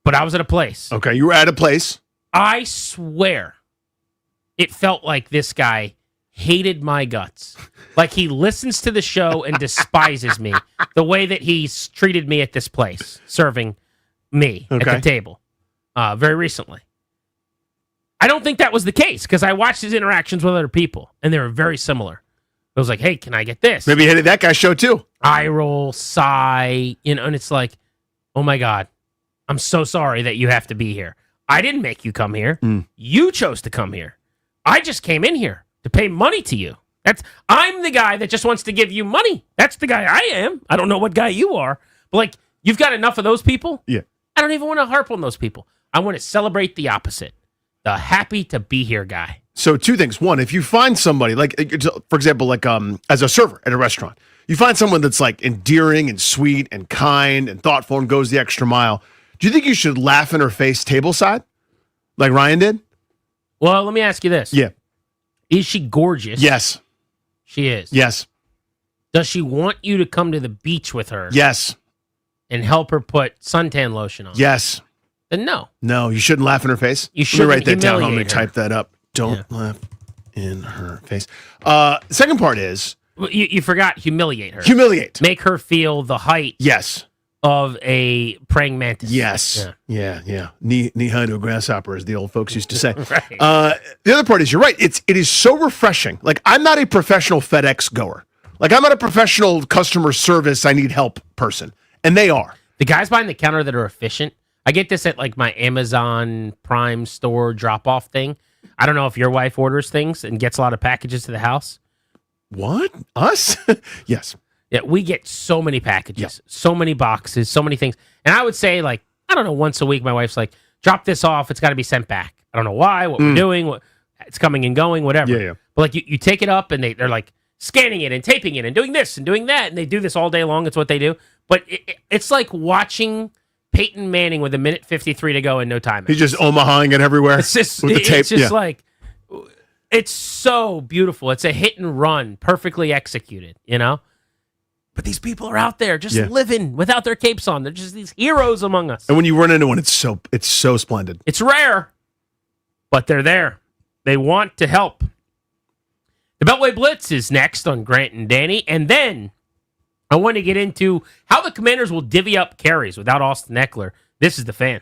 But I was at a place. Okay, you were at a place. I swear it felt like this guy hated my guts. Like he listens to the show and despises me the way that he's treated me at this place, serving me at the table very recently. I don't think that was the case because I watched his interactions with other people and they were very similar. I was like, hey, can I get this? Maybe you hated that guy's show too. Eye roll, sigh, and it's like, oh my God, I'm so sorry that you have to be here. I didn't make you come here. You chose to come here. I just came in here to pay money to you. I'm the guy that just wants to give you money. That's the guy I am. I don't know what guy you are. But like, you've got enough of those people. Yeah. I don't even want to harp on those people. I want to celebrate the opposite. The happy to be here guy. So two things. One, if you find somebody, like, for example, like as a server at a restaurant, you find someone that's like endearing and sweet and kind and thoughtful and goes the extra mile, do you think you should laugh in her face tableside like Ryan did? Well, let me ask you this. Yeah. Is she gorgeous? Yes. She is. Yes. Does she want you to come to the beach with her? Yes. And help her put suntan lotion on? Yes. Then no. No, you shouldn't laugh in her face. You shouldn't. Let me write that down. I'm going humiliate to her. type that up. Don't laugh in her face. Second part is... Well, you forgot humiliate her. Humiliate. Make her feel the height Yes. of a praying mantis. Yes. Yeah. Knee high to a grasshopper, as the old folks used to say. Right. The other part is, you're right. It is so refreshing. Like, I'm not a professional FedEx goer. Like, I'm not a professional customer service, I need help person. And they are. The guys behind the counter that are efficient, I get this at like my Amazon Prime store drop-off thing. I don't know if your wife orders things and gets a lot of packages to the house. What? Us? Yes. Yeah, we get so many packages, so many boxes, so many things. And I would say, like, I don't know, once a week, my wife's like, drop this off. It's got to be sent back. I don't know why, what we're doing, it's coming and going, whatever. Yeah. But like, you take it up and they're like scanning it and taping it and doing this and doing that. And they do this all day long. It's what they do. But it's like watching Peyton Manning with 1:53 to go and no time. He's just Omahaing it everywhere. It's just, with the tape. It's just like, it's so beautiful. It's a hit and run, perfectly executed, But these people are out there just living without their capes on. They're just these heroes among us. And when you run into one, it's so splendid. It's rare, but they're there. They want to help. The Belway Blitz is next on Grant and Danny. And then I want to get into how the Commanders will divvy up carries without Austin Eckler. This is the Fan.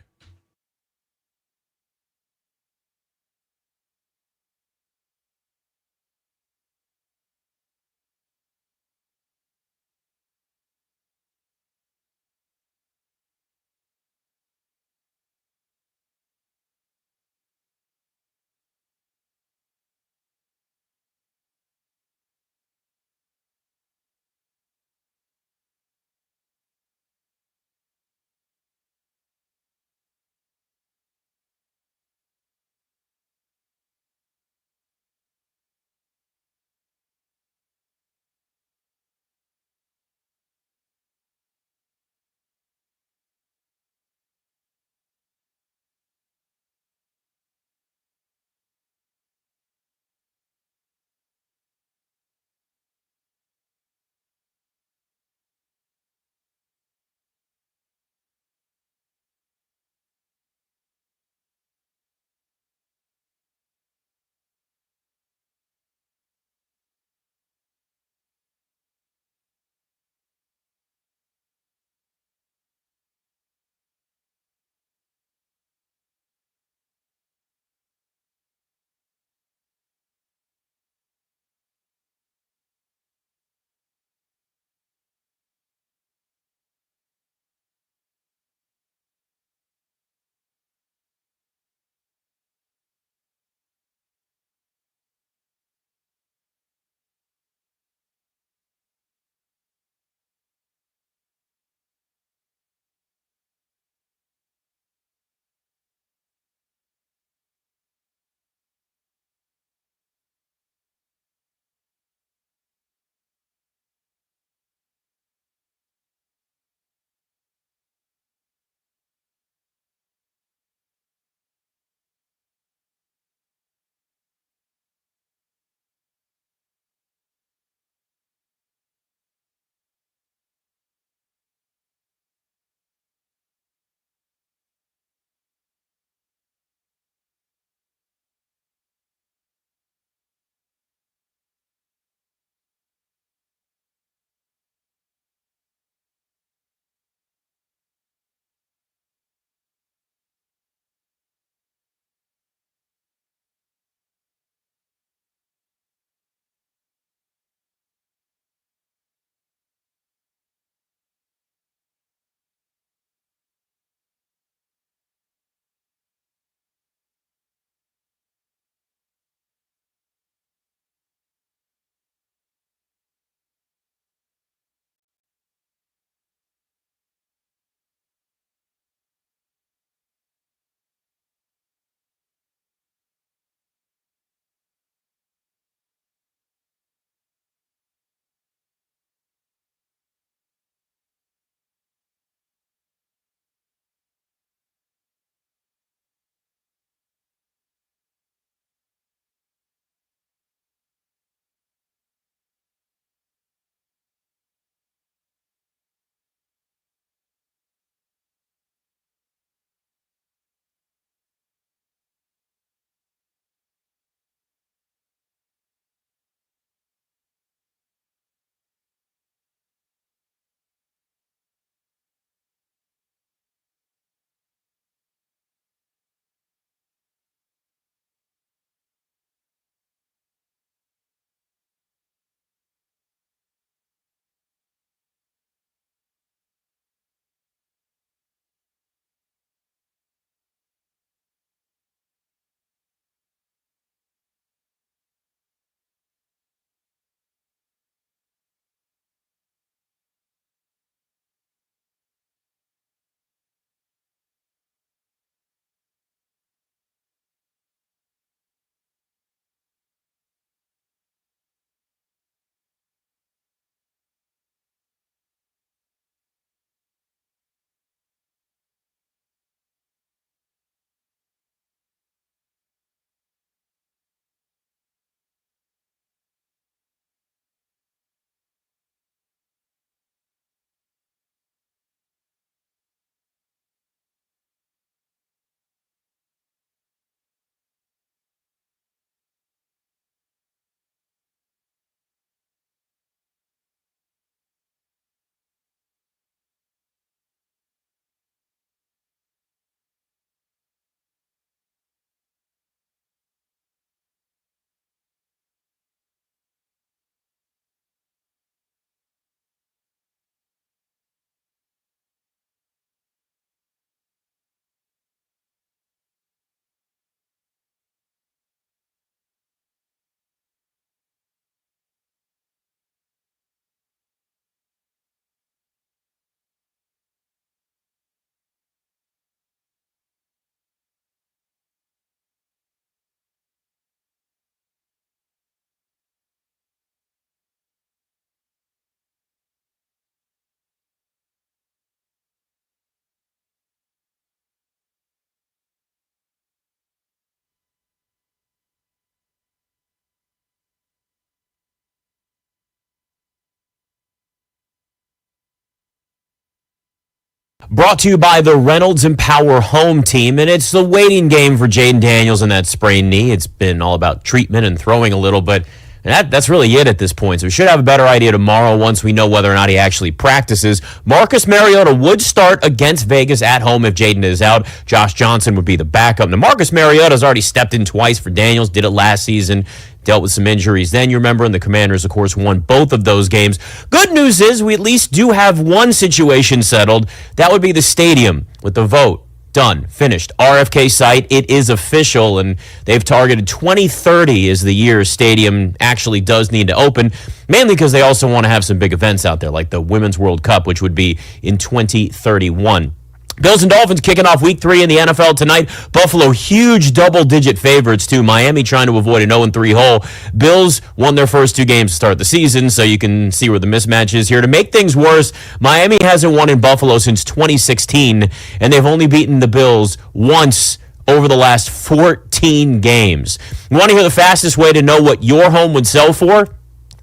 Brought to you by the Reynolds Empower Home Team, and it's the waiting game for Jaden Daniels and that sprained knee. It's been all about treatment and throwing a little, but that's really it at this point. So we should have a better idea tomorrow once we know whether or not he actually practices. Marcus Mariota would start against Vegas at home if Jaden is out. Josh Johnson would be the backup. Now, Marcus Mariota's already stepped in twice for Daniels, did it last season, dealt with some injuries then, you remember, and the Commanders, of course, won both of those games. Good news is we at least do have one situation settled. That would be the stadium with the vote. Done. Finished. RFK site. It is official, and they've targeted 2030 as the year stadium actually does need to open, mainly because they also want to have some big events out there, like the Women's World Cup, which would be in 2031. Bills and Dolphins kicking off week 3 in the NFL tonight. Buffalo, huge double-digit favorites, too. Miami trying to avoid an 0-3 hole. Bills won their first 2 games to start the season, so you can see where the mismatch is here. To make things worse, Miami hasn't won in Buffalo since 2016, and they've only beaten the Bills once over the last 14 games. You want to hear the fastest way to know what your home would sell for?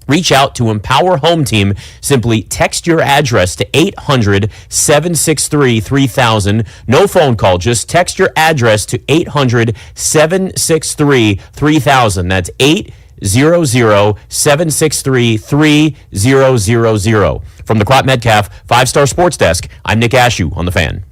Reach out to Empower Home Team. Simply text your address to 800-763-3000. No phone call. Just text your address to 800-763-3000. That's 800-763-3000. From the Crop Metcalf 5-Star Sports Desk, I'm Nick Ashew on The Fan.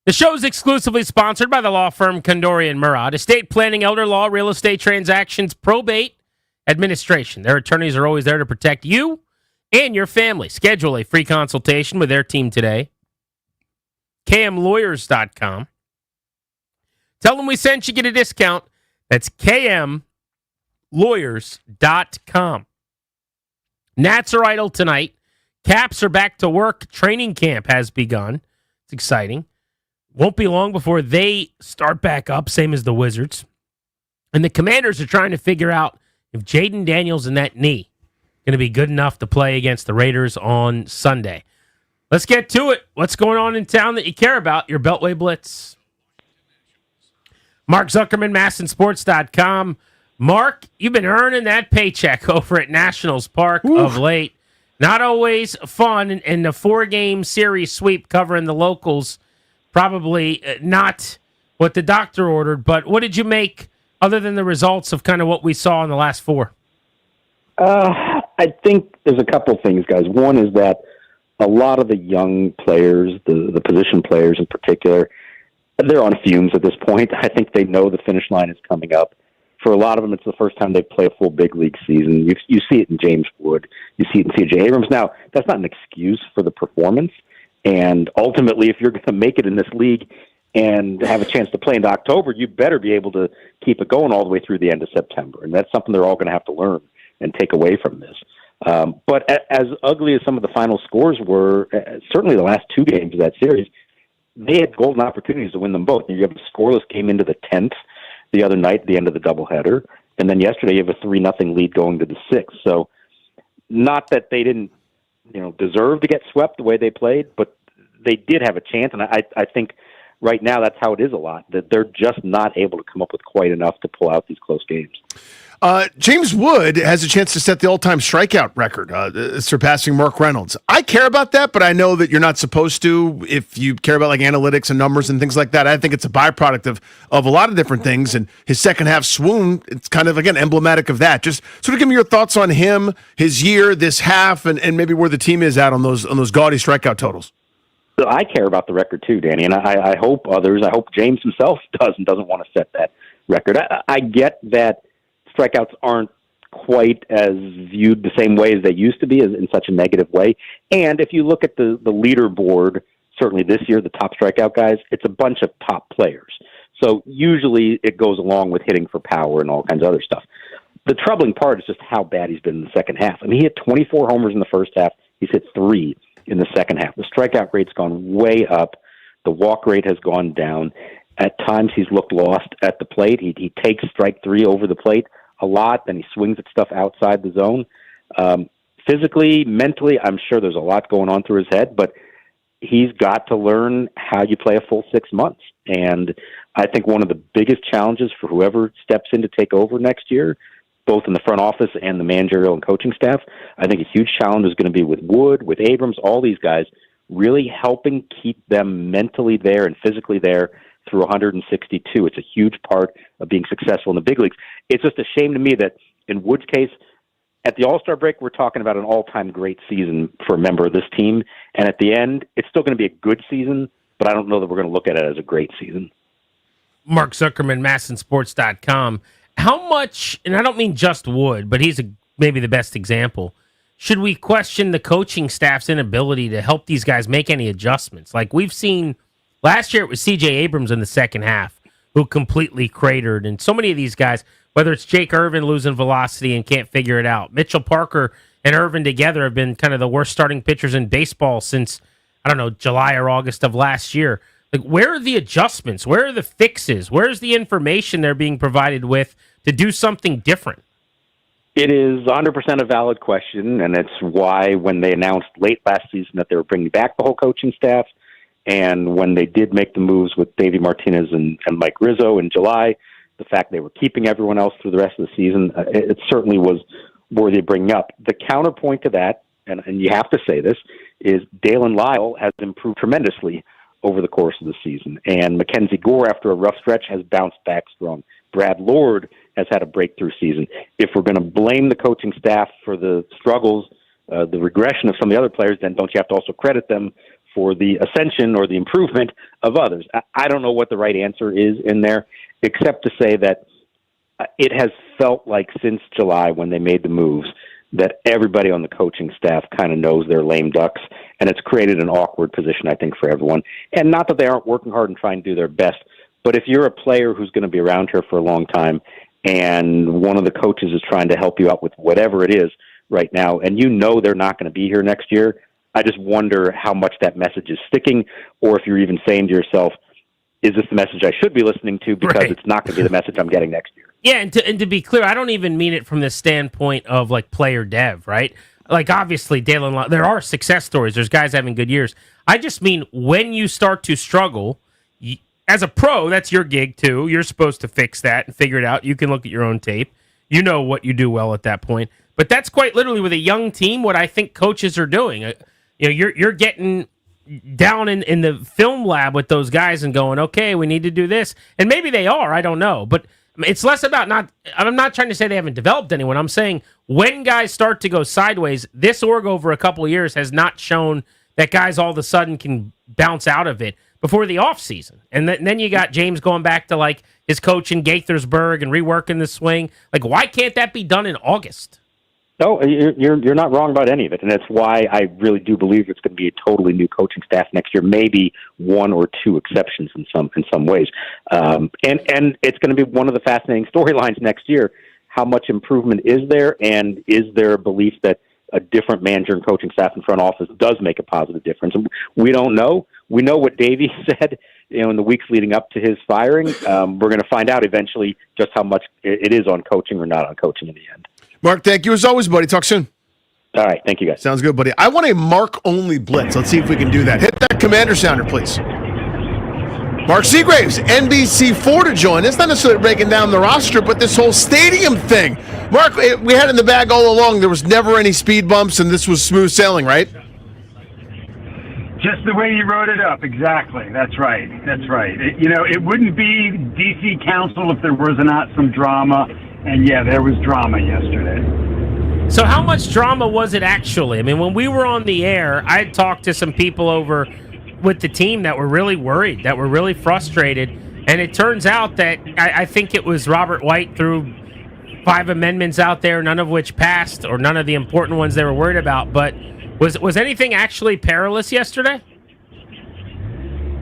The show is exclusively sponsored by the law firm Kondori and Murad, estate planning, elder law, real estate transactions, probate, administration. Their attorneys are always there to protect you and your family. Schedule a free consultation with their team today. KMLawyers.com. Tell them we sent you, get a discount. That's KMLawyers.com. Nats are idle tonight. Caps are back to work. Training camp has begun. It's exciting. Won't be long before they start back up, same as the Wizards. And the Commanders are trying to figure out if Jaden Daniels and that knee going to be good enough to play against the Raiders on Sunday. Let's get to it. What's going on in town that you care about? Your Beltway Blitz. Mark Zuckerman, MASNsports.com. Mark, you've been earning that paycheck over at Nationals Park of late. Not always fun, and the 4-game series sweep covering the locals. Probably not what the doctor ordered, but what did you make other than the results of kind of what we saw in the last 4? I think there's a couple things, guys. One is that a lot of the young players, the position players in particular, they're on fumes at this point. I think they know the finish line is coming up. For a lot of them, it's the first time they play a full big league season. You see it in James Wood. You see it in C.J. Abrams. Now, that's not an excuse for the performance. And ultimately, if you're going to make it in this league and have a chance to play into October, you better be able to keep it going all the way through the end of September. And that's something they're all going to have to learn and take away from this. But as ugly as some of the final scores were, certainly the last 2 games of that series, they had golden opportunities to win them both. You have a scoreless game into the 10th the other night at the end of the doubleheader. And then yesterday you have a 3-0 lead going to the 6th. So not that they didn't deserve to get swept the way they played, but they did have a chance, and I think right now that's how it is a lot, that they're just not able to come up with quite enough to pull out these close games. James Wood has a chance to set the all-time strikeout record, surpassing Mark Reynolds. I care about that, but I know that you're not supposed to if you care about like analytics and numbers and things like that. I think it's a byproduct of a lot of different things, and his second half swoon, it's kind of, again, emblematic of that. Just sort of give me your thoughts on him, his year, this half, and maybe where the team is at on those gaudy strikeout totals. So I care about the record too, Danny, and I hope others, I hope James himself doesn't want to set that record. I get that strikeouts aren't quite as viewed the same way as they used to be, in such a negative way. And if you look at the leaderboard, certainly this year, the top strikeout guys, it's a bunch of top players. So usually it goes along with hitting for power and all kinds of other stuff. The troubling part is just how bad he's been in the second half. I mean, he hit 24 homers in the first half. He's hit 3 in the second half. The strikeout rate's gone way up. The walk rate has gone down. At times, he's looked lost at the plate. He takes strike three over the plate a lot, then he swings at stuff outside the zone. Physically, mentally, I'm sure there's a lot going on through his head, but he's got to learn how you play a full 6 months. And I think one of the biggest challenges for whoever steps in to take over next year, both in the front office and the managerial and coaching staff, I think a huge challenge is going to be with Wood, with Abrams, all these guys, really helping keep them mentally there and physically there through 162. It's a huge part of being successful in the big leagues. It's just a shame to me that in Wood's case, at the All-Star break, we're talking about an all-time great season for a member of this team. And at the end, it's still going to be a good season, but I don't know that we're going to look at it as a great season. Mark Zuckerman, MASNsports.com. How much, and I don't mean just Wood, but he's maybe the best example, should we question the coaching staff's inability to help these guys make any adjustments? Like we've seen, last year it was C.J. Abrams in the second half who completely cratered, and so many of these guys, whether it's Jake Irvin losing velocity and can't figure it out. Mitchell Parker and Irvin together have been kind of the worst starting pitchers in baseball since, I don't know, July or August of last year. Like, where are the adjustments? Where are the fixes? Where's the information they're being provided with to do something different? It is 100% a valid question, and it's why when they announced late last season that they were bringing back the whole coaching staff, and when they did make the moves with Davey Martinez and Mike Rizzo in July, the fact they were keeping everyone else through the rest of the season, it certainly was worthy of bringing up. The counterpoint to that, and you have to say this, is Dalen Lyle has improved tremendously over the course of the season. And Mackenzie Gore, after a rough stretch, has bounced back strong. Brad Lord has had a breakthrough season. If we're going to blame the coaching staff for the struggles, the regression of some of the other players, then don't you have to also credit them for the ascension or the improvement of others? I don't know what the right answer is in there, except to say that it has felt like since July when they made the moves that everybody on the coaching staff kind of knows they're lame ducks, and it's created an awkward position, I think, for everyone. And not that they aren't working hard and trying to do their best, but if you're a player who's going to be around here for a long time and one of the coaches is trying to help you out with whatever it is right now, and you know they're not going to be here next year, I just wonder how much that message is sticking, or if you're even saying to yourself, is this the message I should be listening to because it's not going to be the message I'm getting next year? Yeah, and to be clear, I don't even mean it from the standpoint of like player dev, right? Like obviously, Dalen, there are success stories. There's guys having good years. I just mean when you start to struggle, as a pro, that's your gig too. You're supposed to fix that and figure it out. You can look at your own tape. You know what you do well at that point. But that's quite literally with a young team what I think coaches are doing. You know, you're getting down in the film lab with those guys and going, okay, we need to do this. And maybe they are, I don't know. But it's less about I'm not trying to say they haven't developed anyone. I'm saying when guys start to go sideways, this org over a couple of years has not shown that guys all of a sudden can bounce out of it before the offseason. And then you got James going back to like his coach in Gaithersburg and reworking the swing. Like, why can't that be done in August? No, you're not wrong about any of it, and that's why I really do believe it's going to be a totally new coaching staff next year. Maybe one or two exceptions in some ways, and it's going to be one of the fascinating storylines next year. How much improvement is there, and is there a belief that a different manager and coaching staff in front office does make a positive difference? And we don't know. We know what Davey said, in the weeks leading up to his firing. We're going to find out eventually just how much it is on coaching or not on coaching in the end. Mark, thank you as always, buddy. Talk soon. All right. Thank you, guys. Sounds good, buddy. I want a Mark-only blitz. Let's see if we can do that. Hit that commander sounder, please. Mark Seagraves, NBC4 to join us. Not necessarily breaking down the roster, but this whole stadium thing. Mark, we had it in the bag all along. There was never any speed bumps, and this was smooth sailing, right? Just the way you wrote it up, exactly. That's right. It wouldn't be D.C. Council if there was not some drama. And yeah, there was drama yesterday. So how much drama was it actually? I mean, when we were on the air, I had talked to some people over with the team that were really worried, that were really frustrated. And it turns out that I think it was Robert White threw 5 amendments out there, none of which passed, or none of the important ones they were worried about. But was anything actually perilous yesterday?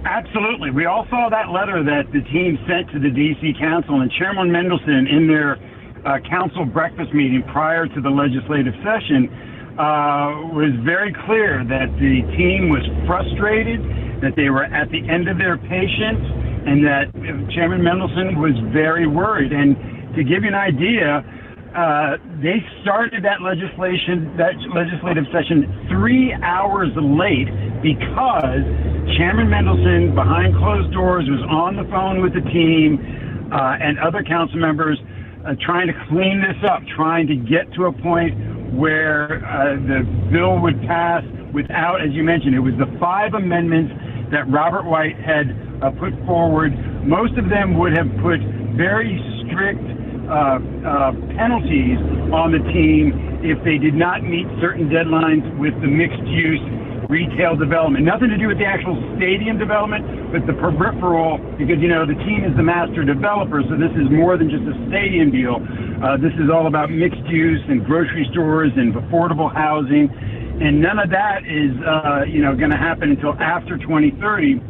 Absolutely. We all saw that letter that the team sent to the D.C. Council, and Chairman Mendelson, in their council breakfast meeting prior to the legislative session, was very clear that the team was frustrated, that they were at the end of their patience, and that Chairman Mendelson was very worried. And to give you an idea, they started that legislative session 3 hours late because Chairman Mendelson, behind closed doors, was on the phone with the team and other council members trying to clean this up, trying to get to a point where the bill would pass without, as you mentioned, it was the 5 amendments that Robert White had put forward. Most of them would have put very strict penalties on the team if they did not meet certain deadlines with the mixed-use retail development. Nothing to do with the actual stadium development, but the peripheral, because, the team is the master developer, so this is more than just a stadium deal. This is all about mixed use and grocery stores and affordable housing, and none of that is, going to happen until after 2030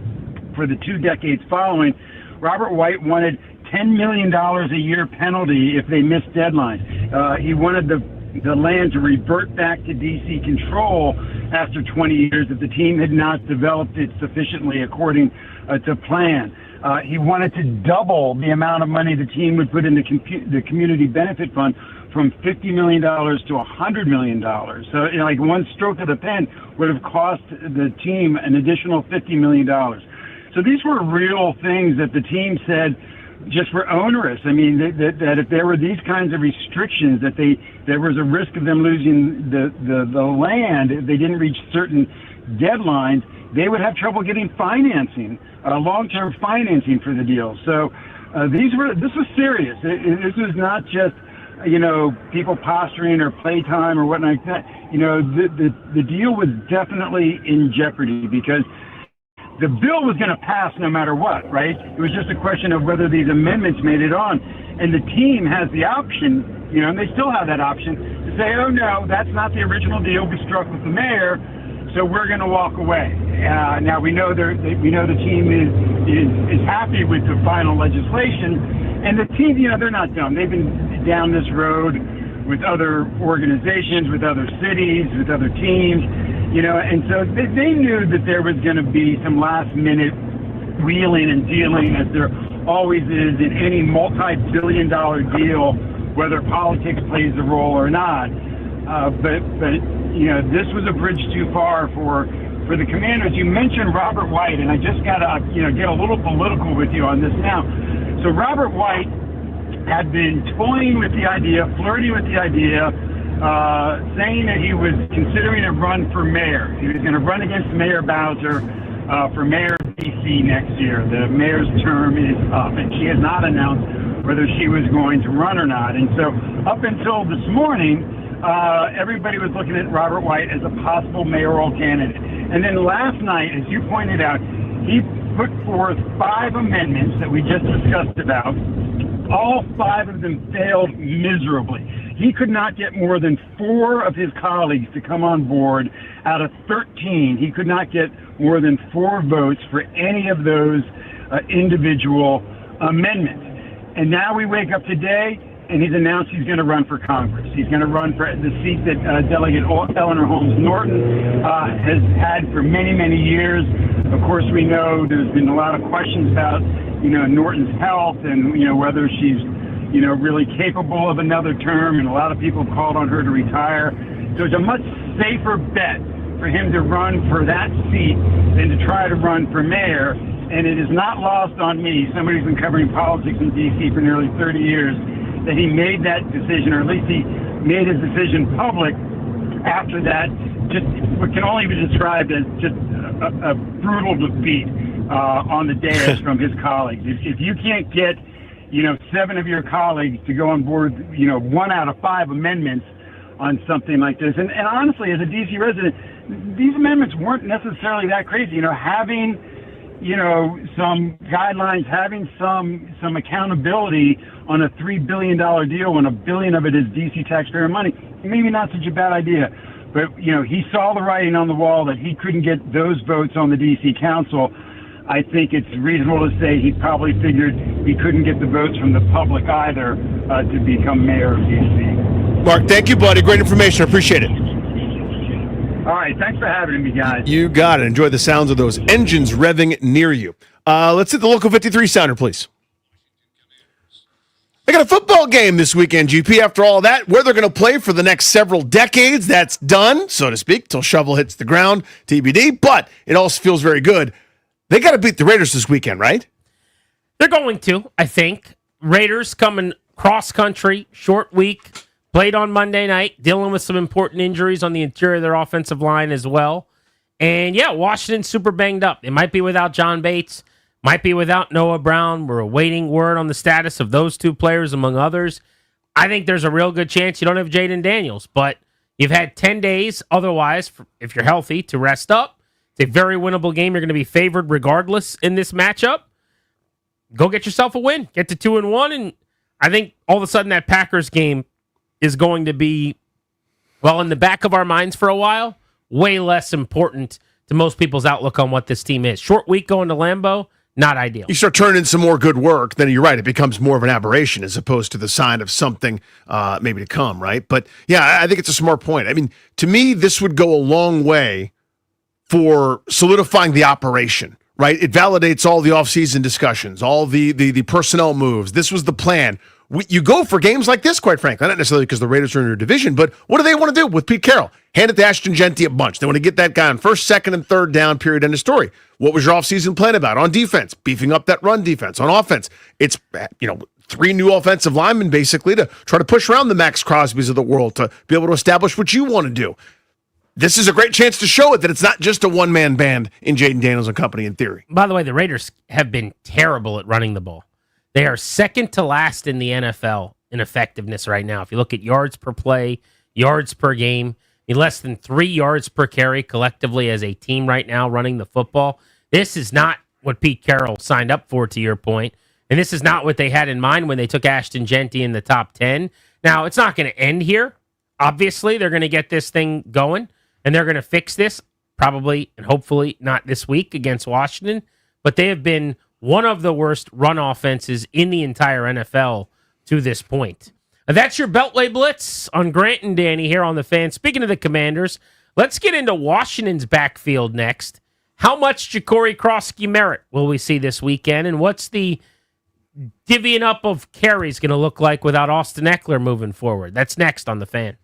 for the 2 decades following. Robert White wanted $10 million a year penalty if they missed deadlines. He wanted the land to revert back to D.C. control after 20 years if the team had not developed it sufficiently according to plan. He wanted to double the amount of money the team would put in the community benefit fund from $50 million to $100 million. So, like one stroke of the pen would have cost the team an additional $50 million. So these were real things that the team said just were onerous. I mean, that if there were these kinds of restrictions, that there was a risk of them losing the land if they didn't reach certain deadlines, they would have trouble getting financing, long-term financing for the deal. So this was serious. This was not just people posturing or playtime or whatnot like that. The deal was definitely in jeopardy because the bill was going to pass no matter what, right? It was just a question of whether these amendments made it on. And the team has the option, and they still have that option, to say, oh, no, that's not the original deal we struck with the mayor, so we're going to walk away. Now, we know the team is happy with the final legislation. And the team, they're not dumb. They've been down this road with other organizations, with other cities, with other teams. And so they knew that there was going to be some last-minute wheeling and dealing, as there always is in any multi-billion-dollar deal, whether politics plays a role or not. But this was a bridge too far for the Commanders. You mentioned Robert White, and I just got to get a little political with you on this now. So Robert White had been toying with the idea, flirting with the idea, saying that he was considering a run for mayor. He was going to run against Mayor Bowser for mayor of D.C. next year. The mayor's term is up, and she has not announced whether she was going to run or not. And so up until this morning, everybody was looking at Robert White as a possible mayoral candidate. And then last night, as you pointed out, he put forth 5 amendments that we just discussed about. All 5 of them failed miserably. He could not get more than 4 of his colleagues to come on board out of 13. He could not get more than 4 votes for any of those individual amendments. And now we wake up today, and he's announced he's going to run for Congress. He's going to run for the seat that Delegate Eleanor Holmes Norton has had for many, many years. Of course, we know there's been a lot of questions about, Norton's health and, whether she's, really capable of another term. And a lot of people called on her to retire. So it's a much safer bet for him to run for that seat than to try to run for mayor. And it is not lost on me, somebody who's been covering politics in D.C. for nearly 30 years, that he made that decision, or at least he made his decision public after that, just what can only be described as just a brutal defeat on the dais from his colleagues. If you can't get, 7 of your colleagues to go on board, 1 out of 5 amendments on something like this, and honestly, as a D.C. resident, these amendments weren't necessarily that crazy. Having some guidelines, having some accountability on a $3 billion deal when $1 billion of it is D.C. taxpayer money, maybe not such a bad idea. But, he saw the writing on the wall that he couldn't get those votes on the D.C. Council. I think it's reasonable to say he probably figured he couldn't get the votes from the public either to become mayor of D.C. Mark, thank you, buddy. Great information. I appreciate it. All right, thanks for having me, guys. You got it. Enjoy the sounds of those engines revving near you. Let's hit the local 53 sounder, please. They got a football game this weekend, GP. After all that, where they're going to play for the next several decades, that's done, so to speak, till shovel hits the ground, TBD. But it also feels very good. They got to beat the Raiders this weekend, right? They're going to, I think. Raiders coming cross-country, short week, played on Monday night, dealing with some important injuries on the interior of their offensive line as well. And, yeah, Washington's super banged up. They might be without John Bates. Might be without Noah Brown. We're awaiting word on the status of those two players, among others. I think there's a real good chance you don't have Jaden Daniels, but you've had 10 days otherwise, if you're healthy, to rest up. It's a very winnable game. You're going to be favored regardless in this matchup. Go get yourself a win. Get to 2-1, and I think all of a sudden that Packers game is going to be, well, in the back of our minds for a while, way less important to most people's outlook on what this team is. Short week going to Lambeau. Not ideal. You start turning in some more good work, then you're right. It becomes more of an aberration as opposed to the sign of something maybe to come, right? But, yeah, I think it's a smart point. I mean, to me, this would go a long way for solidifying the operation, right? It validates all the offseason discussions, all the personnel moves. This was the plan. You go for games like this, quite frankly. Not necessarily because the Raiders are in your division, but what do they want to do with Pete Carroll? Hand it to Ashton Genty a bunch. They want to get that guy on first, second, and third down, period, end of story. What was your offseason plan about? On defense, beefing up that run defense. On offense, it's, 3 new offensive linemen, basically, to try to push around the Max Crosbys of the world to be able to establish what you want to do. This is a great chance to show it that it's not just a one-man band in Jaden Daniels and company in theory. By the way, the Raiders have been terrible at running the ball. They are second to last in the NFL in effectiveness right now. If you look at yards per play, yards per game, less than 3 yards per carry collectively as a team right now running the football. This is not what Pete Carroll signed up for, to your point, and this is not what they had in mind when they took Ashton Genty in the top 10. Now, it's not going to end here. Obviously, they're going to get this thing going, and they're going to fix this, probably and hopefully not this week against Washington, but they have been one of the worst run offenses in the entire NFL to this point. That's your Beltway Blitz on Grant and Danny here on the Fan. Speaking of the Commanders, let's get into Washington's backfield next. How much Ja'Cory Krosky merit will we see this weekend, and what's the divvying up of carries going to look like without Austin Eckler moving forward? That's next on the Fan.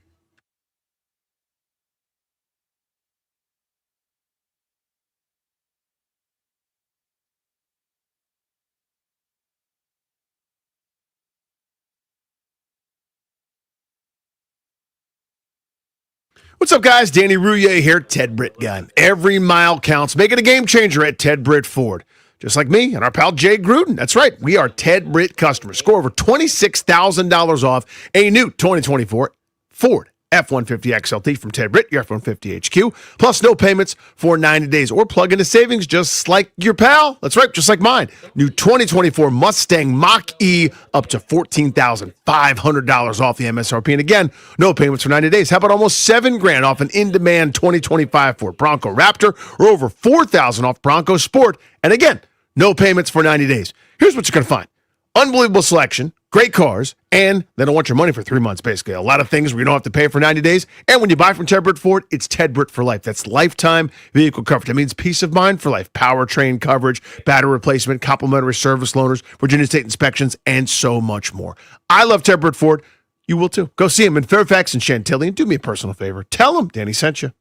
What's up, guys? Danny Rouillet here, Ted Britt guy. Every mile counts. Make it a game changer at Ted Brit Ford. Just like me and our pal Jay Gruden. That's right. We are Ted Britt customers. Score over $26,000 off a new 2024 Ford F-150 XLT from Ted Britt, your F-150 HQ, plus no payments for 90 days. Or plug into savings just like your pal. That's right, just like mine. New 2024 Mustang Mach-E up to $14,500 off the MSRP. And again, no payments for 90 days. How about almost $7,000 off an in-demand 2025 Ford Bronco Raptor, or over $4,000 off Bronco Sport. And again, no payments for 90 days. Here's what you're going to find. Unbelievable selection, great cars, and they don't want your money for 3 months, basically. A lot of things where you don't have to pay for 90 days. And when you buy from Ted Britt Ford, it's Ted Britt for life. That's lifetime vehicle coverage. That means peace of mind for life. Powertrain coverage, battery replacement, complimentary service loaners, Virginia State inspections, and so much more. I love Ted Britt Ford. You will too. Go see him in Fairfax and Chantilly, and do me a personal favor. Tell him Danny sent you.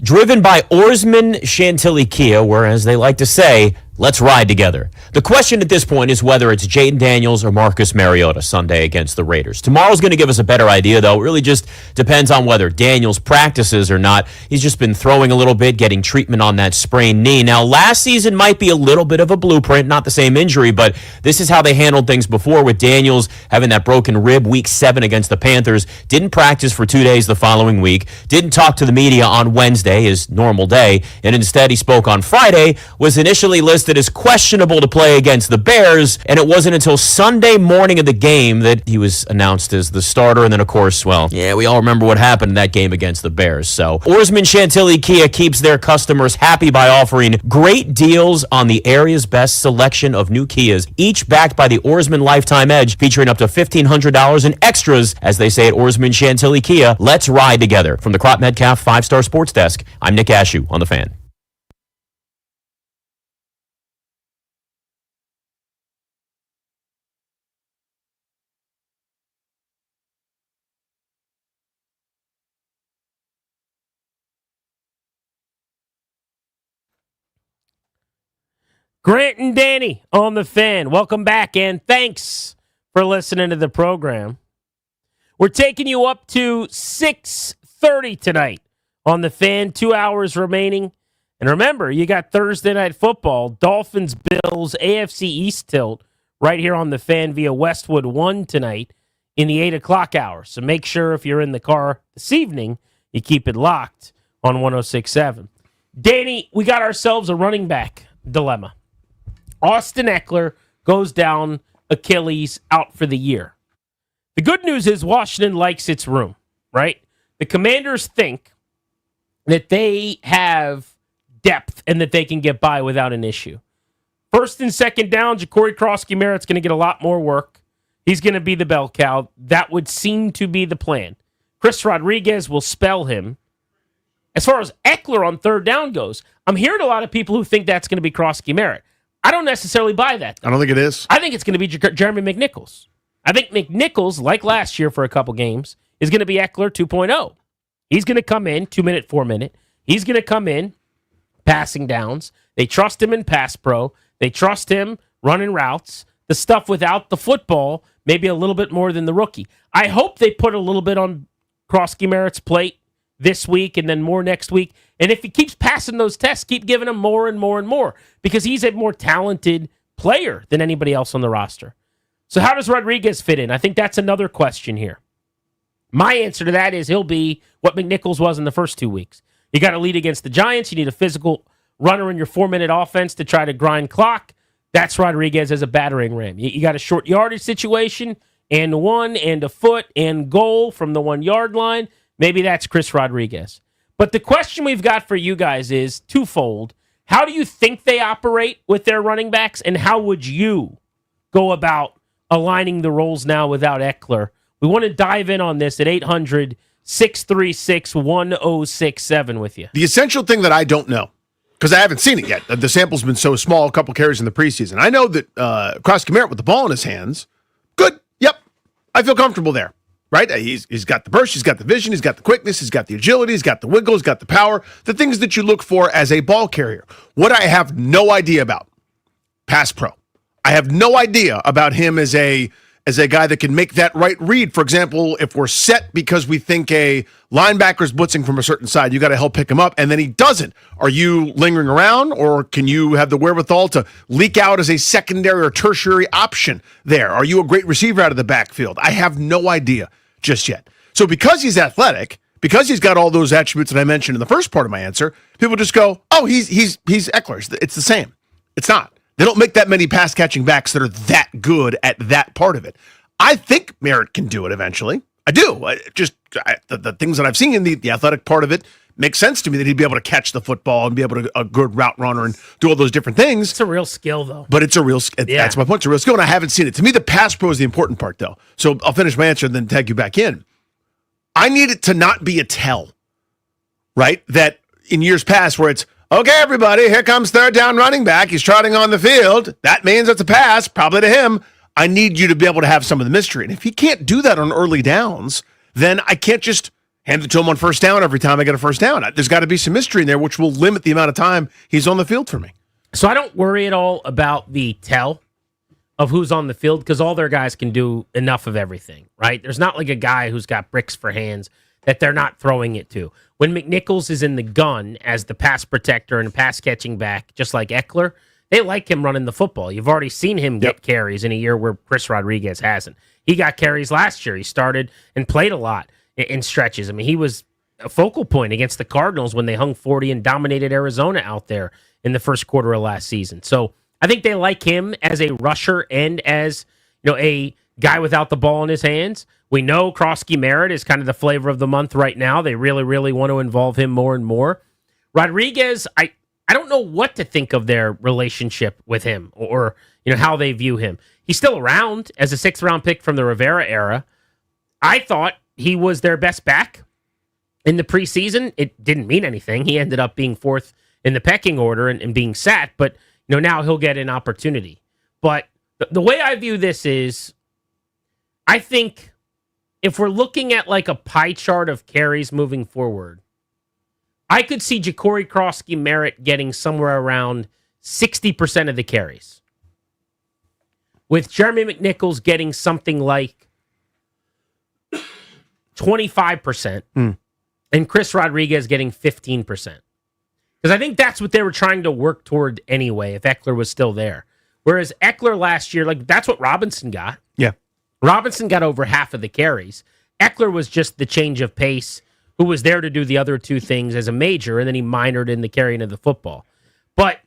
Driven by Orsman Chantilly Kia, where, as they like to say, let's ride together. The question at this point is whether it's Jaden Daniels or Marcus Mariota Sunday against the Raiders. Tomorrow's going to give us a better idea, though. It really just depends on whether Daniels practices or not. He's just been throwing a little bit, getting treatment on that sprained knee. Now, last season might be a little bit of a blueprint, not the same injury, but this is how they handled things before with Daniels having that broken rib week 7 against the Panthers. Didn't practice for 2 days the following week. Didn't talk to the media on Wednesday, his normal day, and instead he spoke on Friday, was initially listed as questionable to play against the Bears, and it wasn't until Sunday morning of the game that he was announced as the starter, and then, of course, well, yeah, we all remember what happened in that game against the Bears. So Orsman Chantilly Kia keeps their customers happy by offering great deals on the area's best selection of new Kias, each backed by the Orsman Lifetime Edge, featuring up to $1,500 in extras, as they say at Orsman Chantilly Kia. Let's ride together. From the Crop Metcalf 5-Star Sports Desk, I'm Nick Ashew on The Fan. Grant and Danny on The Fan. Welcome back, and thanks for listening to the program. We're taking you up to 6:30 tonight on The Fan. 2 hours remaining. And remember, you got Thursday Night Football, Dolphins Bills, AFC East tilt right here on The Fan via Westwood 1 tonight in the 8 o'clock hour. So make sure if you're in the car this evening, you keep it locked on 106.7. Danny, we got ourselves a running back dilemma. Austin Eckler goes down, Achilles, out for the year. The good news is Washington likes its room, right? The Commanders think that they have depth and that they can get by without an issue. First and second down, Ja'Cory Krosky-Merritt's going to get a lot more work. He's going to be the bell cow. That would seem to be the plan. Chris Rodriguez will spell him. As far as Eckler on third down goes, I'm hearing a lot of people who think that's going to be Krosky-Merritt. I don't necessarily buy that, though. I don't think it is. I think it's going to be Jeremy McNichols. I think McNichols, like last year for a couple games, is going to be Eckler 2.0. He's going to come in 2-minute, 4-minute. He's going to come in passing downs. They trust him in pass pro. They trust him running routes. The stuff without the football, maybe a little bit more than the rookie. I hope they put a little bit on Krosky-Merritt's plate this week and then more next week. And if he keeps passing those tests, keep giving him more and more and more because he's a more talented player than anybody else on the roster. So how does Rodriguez fit in? I think that's another question here. My answer to that is he'll be what McNichols was in the first 2 weeks. You got to lead against the Giants. You need a physical runner in your 4-minute offense to try to grind clock. That's Rodriguez as a battering ram. You got a short yardage situation and one and a foot and goal from the 1 yard line. Maybe that's Chris Rodriguez. But the question we've got for you guys is twofold. How do you think they operate with their running backs, and how would you go about aligning the roles now without Eckler? We want to dive in on this at 800-636-1067 with you. The essential thing that I don't know, because I haven't seen it yet, the sample's been so small, a couple carries in the preseason. I know that Krosky-Merritt with the ball in his hands, good, yep, I feel comfortable there. Right? He's got the burst, he's got the vision, he's got the quickness, he's got the agility, he's got the wiggle, he's got the power, the things that you look for as a ball carrier. What I have no idea about, pass pro. I have no idea about him as a guy that can make that right read. For example, if we're set because we think a linebacker's blitzing from a certain side, you got to help pick him up, and then he doesn't. Are you lingering around, or can you have the wherewithal to leak out as a secondary or tertiary option there? Are you a great receiver out of the backfield? I have no idea just yet. So because he's athletic, because he's got all those attributes that I mentioned in the first part of my answer, people just go, oh, he's Eckler. It's the same. It's not. They don't make that many pass-catching backs that are that good at that part of it. I think Merritt can do it eventually. I do. The things that I've seen in the athletic part of it makes sense to me that he'd be able to catch the football and be able to a good route runner and do all those different things. It's a real skill, though. But it's a real skill. Yeah. That's my point. It's a real skill, and I haven't seen it. To me, the pass pro is the important part, though. So I'll finish my answer and then tag you back in. I need it to not be a tell, right? That in years past where it's, okay, everybody, here comes third down running back. He's trotting on the field. That means it's a pass, probably to him. I need you to be able to have some of the mystery. And if he can't do that on early downs, then I can't just hand it to him on first down every time I get a first down. There's got to be some mystery in there, which will limit the amount of time he's on the field for me. So I don't worry at all about the tell of who's on the field because all their guys can do enough of everything, right? There's not like a guy who's got bricks for hands that they're not throwing it to. When McNichols is in the gun as the pass protector and pass catching back, just like Eckler, they like him running the football. You've already seen him get carries in a year where Chris Rodriguez hasn't. He got carries last year. He started and played a lot in stretches. I mean, he was a focal point against the Cardinals when they hung 40 and dominated Arizona out there in the first quarter of last season. So I think they like him as a rusher and as a guy without the ball in his hands. We know Krosky Merritt is kind of the flavor of the month right now. They really, really want to involve him more and more. Rodriguez, I don't know what to think of their relationship with him or how they view him. He's still around as a 6th-round pick from the Rivera era. I thought he was their best back in the preseason. It didn't mean anything. He ended up being 4th in the pecking order and being sat, but now he'll get an opportunity. But the way I view this is, I think if we're looking at like a pie chart of carries moving forward, I could see Ja'Cory Krosky Merritt getting somewhere around 60% of the carries, with Jeremy McNichols getting something like 25%, and Chris Rodriguez getting 15%. Because I think that's what they were trying to work toward anyway, if Eckler was still there. Whereas Eckler last year, that's what Robinson got. Yeah. Robinson got over half of the carries. Eckler was just the change of pace who was there to do the other two things as a major, and then he minored in the carrying of the football. But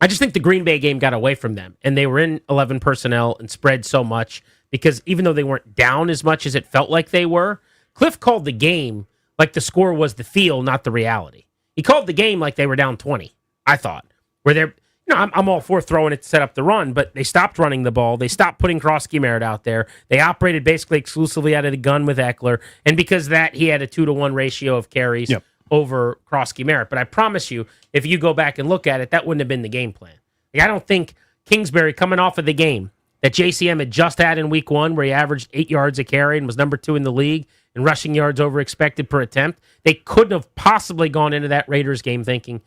I just think the Green Bay game got away from them, and they were in 11 personnel and spread so much because even though they weren't down as much as it felt like they were, Cliff called the game like the score was the feel, not the reality. He called the game like they were down 20, I thought. Where they're, I'm all for throwing it to set up the run, but they stopped running the ball. They stopped putting Krosky Merritt out there. They operated basically exclusively out of the gun with Eckler. And because of that, he had a 2-to-1 ratio of carries over Krosky Merritt. But I promise you, if you go back and look at it, that wouldn't have been the game plan. I don't think Kingsbury coming off of the game that JCM had just had in week 1 where he averaged 8 yards a carry and was number 2 in the league and rushing yards over expected per attempt, they couldn't have possibly gone into that Raiders game thinking,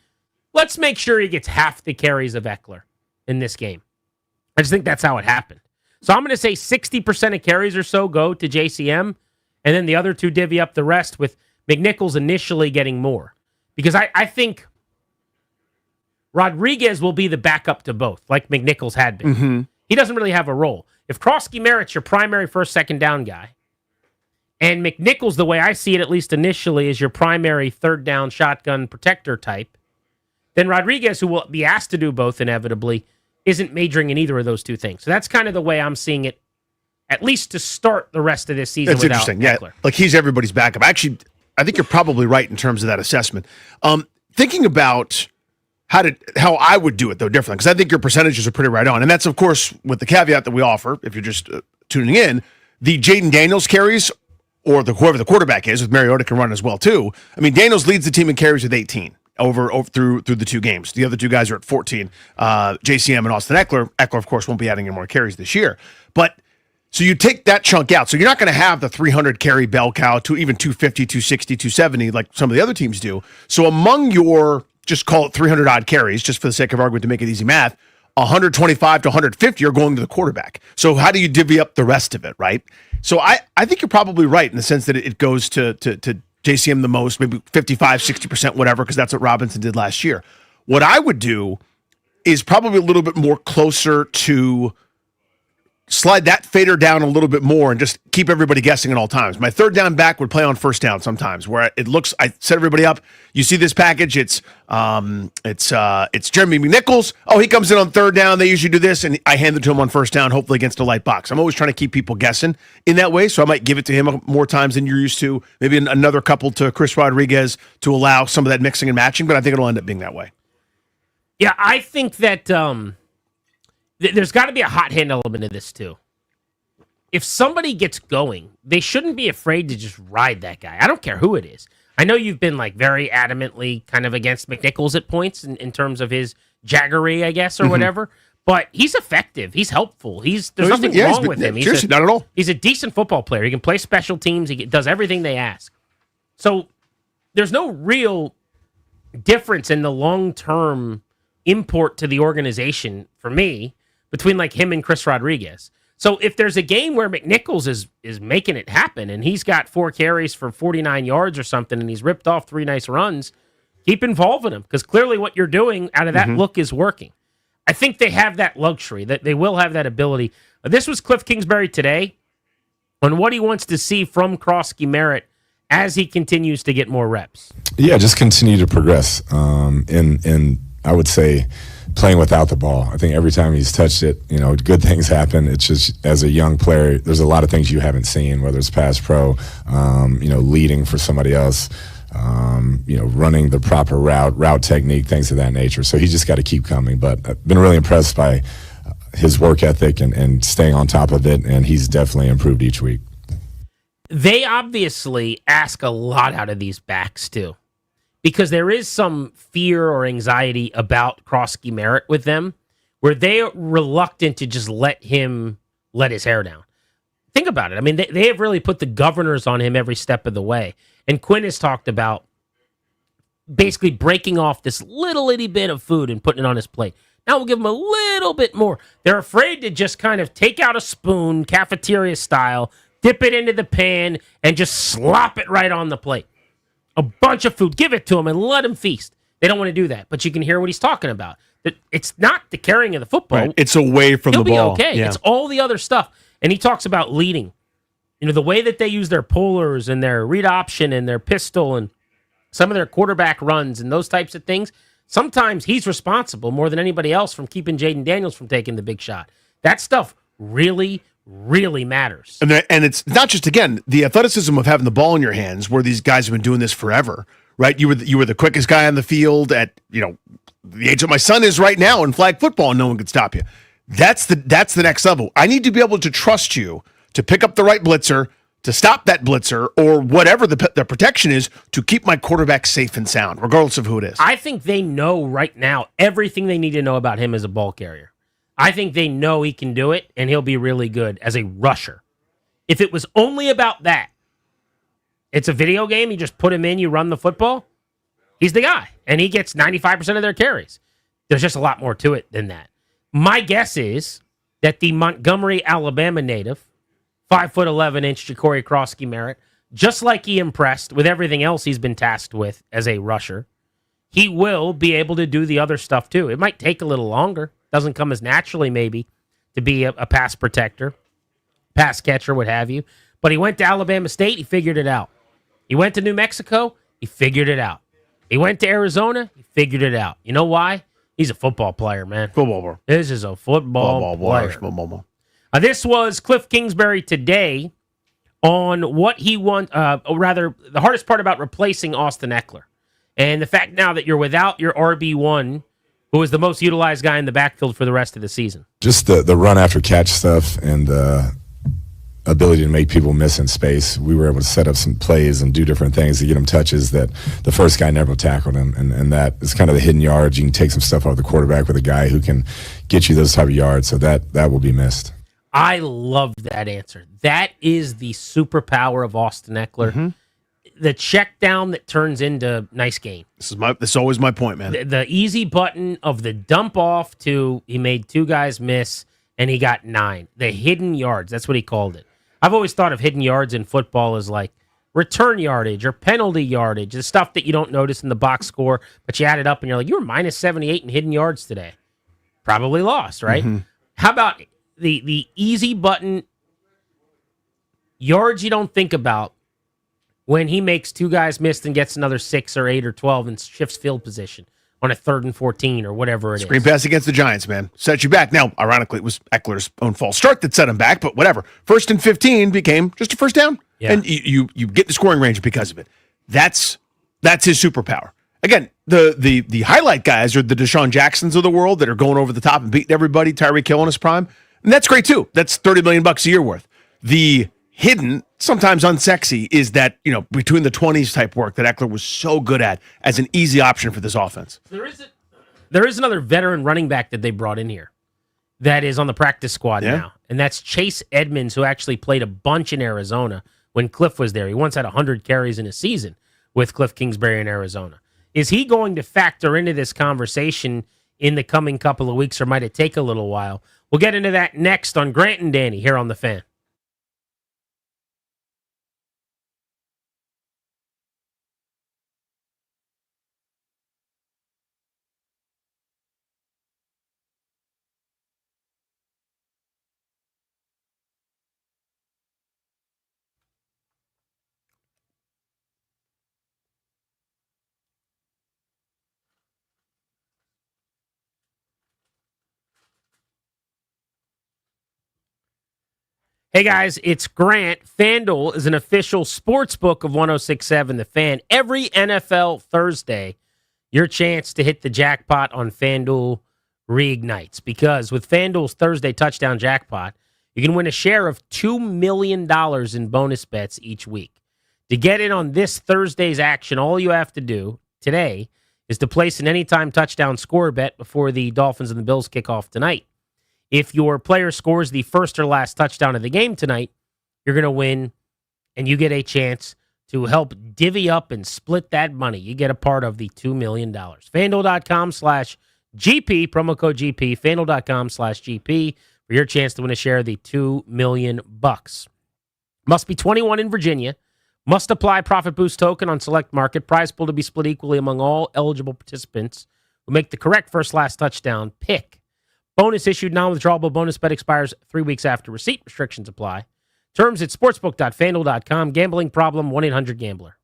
let's make sure he gets half the carries of Eckler in this game. I just think that's how it happened. So I'm going to say 60% of carries or so go to JCM, and then the other two divvy up the rest with McNichols initially getting more. Because I think Rodriguez will be the backup to both, like McNichols had been. Mm-hmm. He doesn't really have a role. If Krosky Merritt's your primary first, second down guy, and McNichols, the way I see it, at least initially, is your primary third down shotgun protector type, then Rodriguez, who will be asked to do both inevitably, isn't majoring in either of those two things. So that's kind of the way I'm seeing it, at least to start the rest of this season. That's interesting. Eckler. Yeah, like he's everybody's backup. Actually, I think you're probably right in terms of that assessment. Thinking about how I would do it, though, differently, because I think your percentages are pretty right on. And that's, of course, with the caveat that we offer, if you're just tuning in, the Jaden Daniels carries, or whoever the quarterback is, with Mariota can run as well, too. I mean, Daniels leads the team in carries with 18. Over through the two games. The other two guys are at 14. JCM and Austin Eckler. Eckler, of course, won't be adding any more carries this year. But so you take that chunk out. So you're not going to have the 300 carry bell cow to even 250, 260, 270 like some of the other teams do. So among your, just call it 300 odd carries, just for the sake of argument to make it easy math, 125 to 150 are going to the quarterback. So how do you divvy up the rest of it, right? So I think you're probably right in the sense that it goes to JCM the most, maybe 55, 60%, whatever, because that's what Robinson did last year. What I would do is probably a little bit more closer to slide that fader down a little bit more and just keep everybody guessing at all times. My third down back would play on first down sometimes, where it looks, I set everybody up. You see this package, it's Jeremy McNichols. Oh, he comes in on third down. They usually do this, and I hand it to him on first down, hopefully against a light box. I'm always trying to keep people guessing in that way, so I might give it to him more times than you're used to. Maybe another couple to Chris Rodriguez to allow some of that mixing and matching, but I think it'll end up being that way. Yeah, I think that there's got to be a hot hand element of this, too. If somebody gets going, they shouldn't be afraid to just ride that guy. I don't care who it is. I know you've been very adamantly kind of against McNichols at points in terms of his jaggery, I guess, or whatever. But he's effective. He's helpful. There's nothing wrong with him. Seriously, not at all. He's a decent football player. He can play special teams. He does everything they ask. So there's no real difference in the long-term import to the organization for me between like him and Chris Rodriguez. So if there's a game where McNichols is making it happen and he's got 4 carries for 49 yards or something and he's ripped off 3 nice runs, keep involving him because clearly what you're doing out of that look is working. I think they have that luxury, that they will have that ability. This was Cliff Kingsbury today on what he wants to see from Krosky Merritt as he continues to get more reps. Yeah, just continue to progress. In I would say playing without the ball. I think every time he's touched it, good things happen. It's just as a young player, there's a lot of things you haven't seen, whether it's pass pro, leading for somebody else, running the proper route technique, things of that nature. So he's just got to keep coming. But I've been really impressed by his work ethic and staying on top of it, and he's definitely improved each week. They obviously ask a lot out of these backs, too, because there is some fear or anxiety about Krosky Merritt with them, where they're reluctant to just let him let his hair down. Think about it. I mean, they have really put the governors on him every step of the way. And Quinn has talked about basically breaking off this little itty bit of food and putting it on his plate. Now we'll give him a little bit more. They're afraid to just kind of take out a spoon, cafeteria style, dip it into the pan, and just slop it right on the plate. A bunch of food. Give it to him and let him feast. They don't want to do that, but you can hear what he's talking about. It's not the carrying of the football. Right. It's away from the ball. He'll be okay. Yeah. It's all the other stuff. And he talks about leading. The way that they use their pullers and their read option and their pistol and some of their quarterback runs and those types of things, sometimes he's responsible more than anybody else from keeping Jaden Daniels from taking the big shot. That stuff really, really matters. And it's not just, again, the athleticism of having the ball in your hands, where these guys have been doing this forever, right? You were the quickest guy on the field at, the age that my son is right now in flag football, and no one could stop you. That's the next level. I need to be able to trust you to pick up the right blitzer, to stop that blitzer, or whatever the protection is, to keep my quarterback safe and sound, regardless of who it is. I think they know right now everything they need to know about him as a ball carrier. I think they know he can do it, and he'll be really good as a rusher. If it was only about that, it's a video game, you just put him in, you run the football, he's the guy, and he gets 95% of their carries. There's just a lot more to it than that. My guess is that the Montgomery, Alabama native, 5'11" Ja'Cory Krosky Merritt, just like he impressed with everything else he's been tasked with as a rusher, he will be able to do the other stuff too. It might take a little longer. Doesn't come as naturally maybe to be a pass protector, pass catcher, what have you. But he went to Alabama State, he figured it out. He went to New Mexico, he figured it out. He went to Arizona, he figured it out. You know why? He's a football player, man. Football player. This is a football player. This was Cliff Kingsbury today on what he wants, or rather, the hardest part about replacing Austin Eckler. And the fact now that you're without your RB1, who is the most utilized guy in the backfield for the rest of the season. Just the run after catch stuff and the ability to make people miss in space. We were able to set up some plays and do different things to get him touches that the first guy never tackled him. And that is kind of the hidden yards. You can take some stuff off the quarterback with a guy who can get you those type of yards. So that will be missed. I love that answer. That is the superpower of Austin Eckler. Mm-hmm. The check down that turns into nice game. This is always my point, man. The easy button of the dump off to he made 2 guys miss and he got 9. The hidden yards, that's what he called it. I've always thought of hidden yards in football as like return yardage or penalty yardage, the stuff that you don't notice in the box score, but you add it up and you're like, you were minus 78 in hidden yards today. Probably lost, right? Mm-hmm. How about the easy button yards you don't think about when he makes 2 guys miss and gets another 6 or 8 or 12 and shifts field position on a 3rd and 14 or whatever it is. Screen pass against the Giants, man. Set you back. Now, ironically, it was Eckler's own false start that set him back, but whatever. 1st and 15 became just a first down, and you get the scoring range because of it. That's his superpower. Again, the highlight guys are the Deshaun Jacksons of the world that are going over the top and beating everybody, Tyreek Hill in his prime, and that's great too. That's $30 million a year worth. The hidden, sometimes unsexy, is that, between the 20s type work that Eckler was so good at as an easy option for this offense. There is another veteran running back that they brought in here that is on the practice squad now, and that's Chase Edmonds, who actually played a bunch in Arizona when Cliff was there. He once had 100 carries in a season. with Cliff Kingsbury in Arizona. Is he going to factor into this conversation in the coming couple of weeks, or might it take a little while? We'll get into that next on Grant and Danny here on The Fan. Hey guys, it's Grant. FanDuel is an official sports book of 1067 The Fan. Every NFL Thursday, your chance to hit the jackpot on FanDuel reignites, because with FanDuel's Thursday touchdown jackpot, you can win a share of $2 million in bonus bets each week. To get in on this Thursday's action, all you have to do today is to place an anytime touchdown score bet before the Dolphins and the Bills kick off tonight. If your player scores the first or last touchdown of the game tonight, you're going to win, and you get a chance to help divvy up and split that money. You get a part of the $2 million. FanDuel.com/GP, promo code GP, FanDuel.com/GP for your chance to win a share of the $2 million. Must be 21 in Virginia. Must apply profit boost token on select market. Prize pool to be split equally among all eligible participants who make the correct first-last touchdown pick. Bonus issued, non-withdrawable bonus bet expires 3 weeks after receipt. Restrictions apply. Terms at sportsbook.fanduel.com. Gambling problem, 1-800-GAMBLER.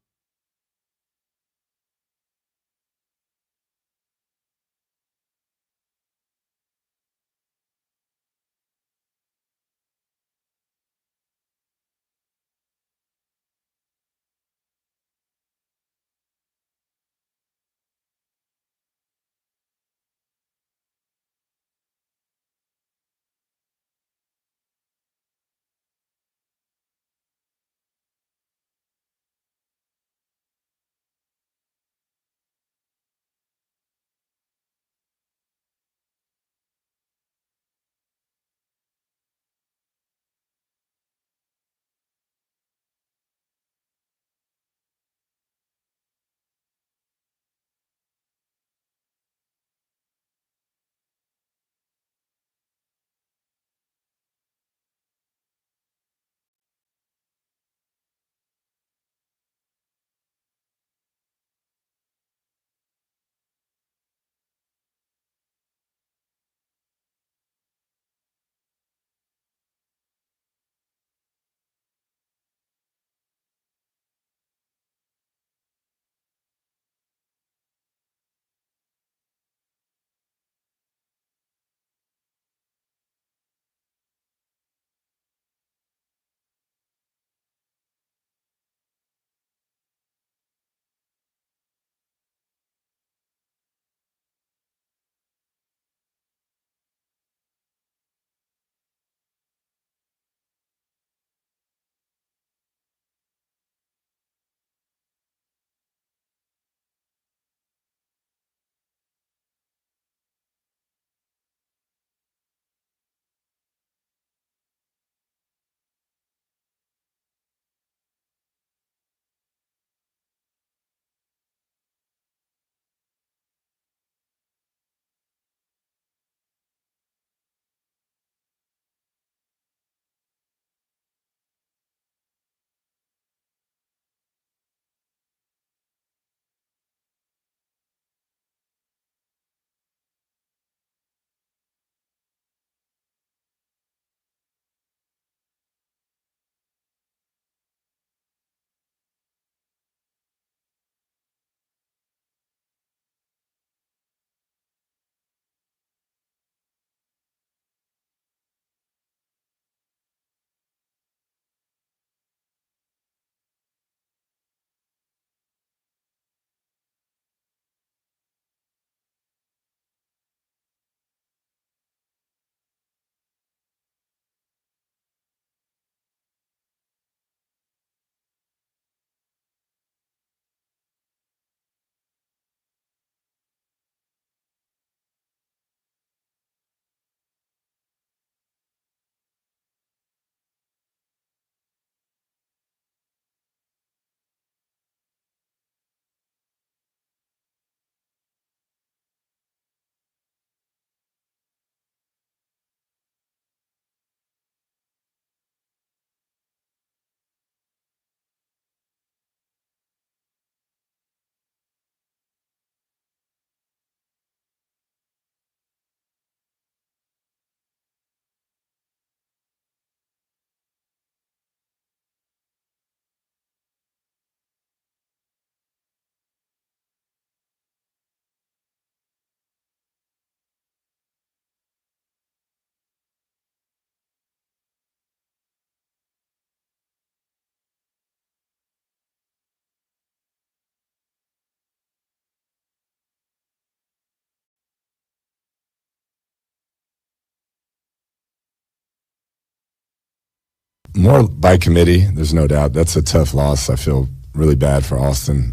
more by committee. There's no doubt. That's a tough loss. I feel really bad for Austin.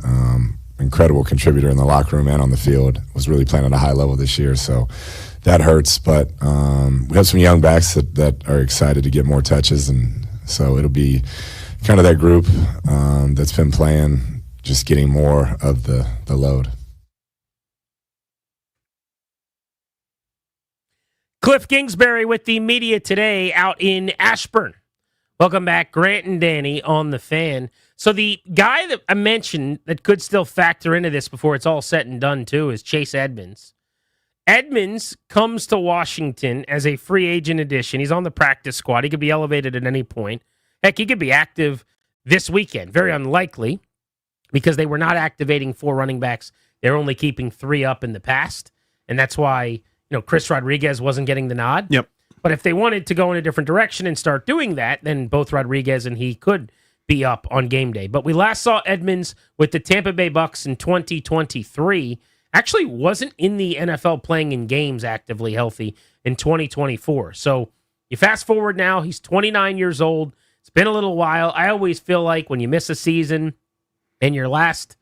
Incredible contributor in the locker room and on the field. Was really playing at a high level this year, so that hurts. But we have some young backs that are excited to get more touches, and so it'll be kind of that group that's been playing, just getting more of the load. Cliff Kingsbury with the media today out in Ashburn. Welcome back, Grant and Danny on the Fan. So the guy that I mentioned that could still factor into this before it's all said and done too is Chase Edmonds. Edmonds comes to Washington as a free agent addition. He's on the practice squad. He could be elevated at any point. Heck, he could be active this weekend. Very unlikely because they were not activating 4 running backs. They're only keeping 3 up in the past, and that's why Chris Rodriguez wasn't getting the nod. Yep. But if they wanted to go in a different direction and start doing that, then both Rodriguez and he could be up on game day. But we last saw Edmonds with the Tampa Bay Bucks in 2023. Actually wasn't in the NFL playing in games actively healthy in 2024. So you fast forward now, he's 29 years old. It's been a little while. I always feel like when you miss a season and your last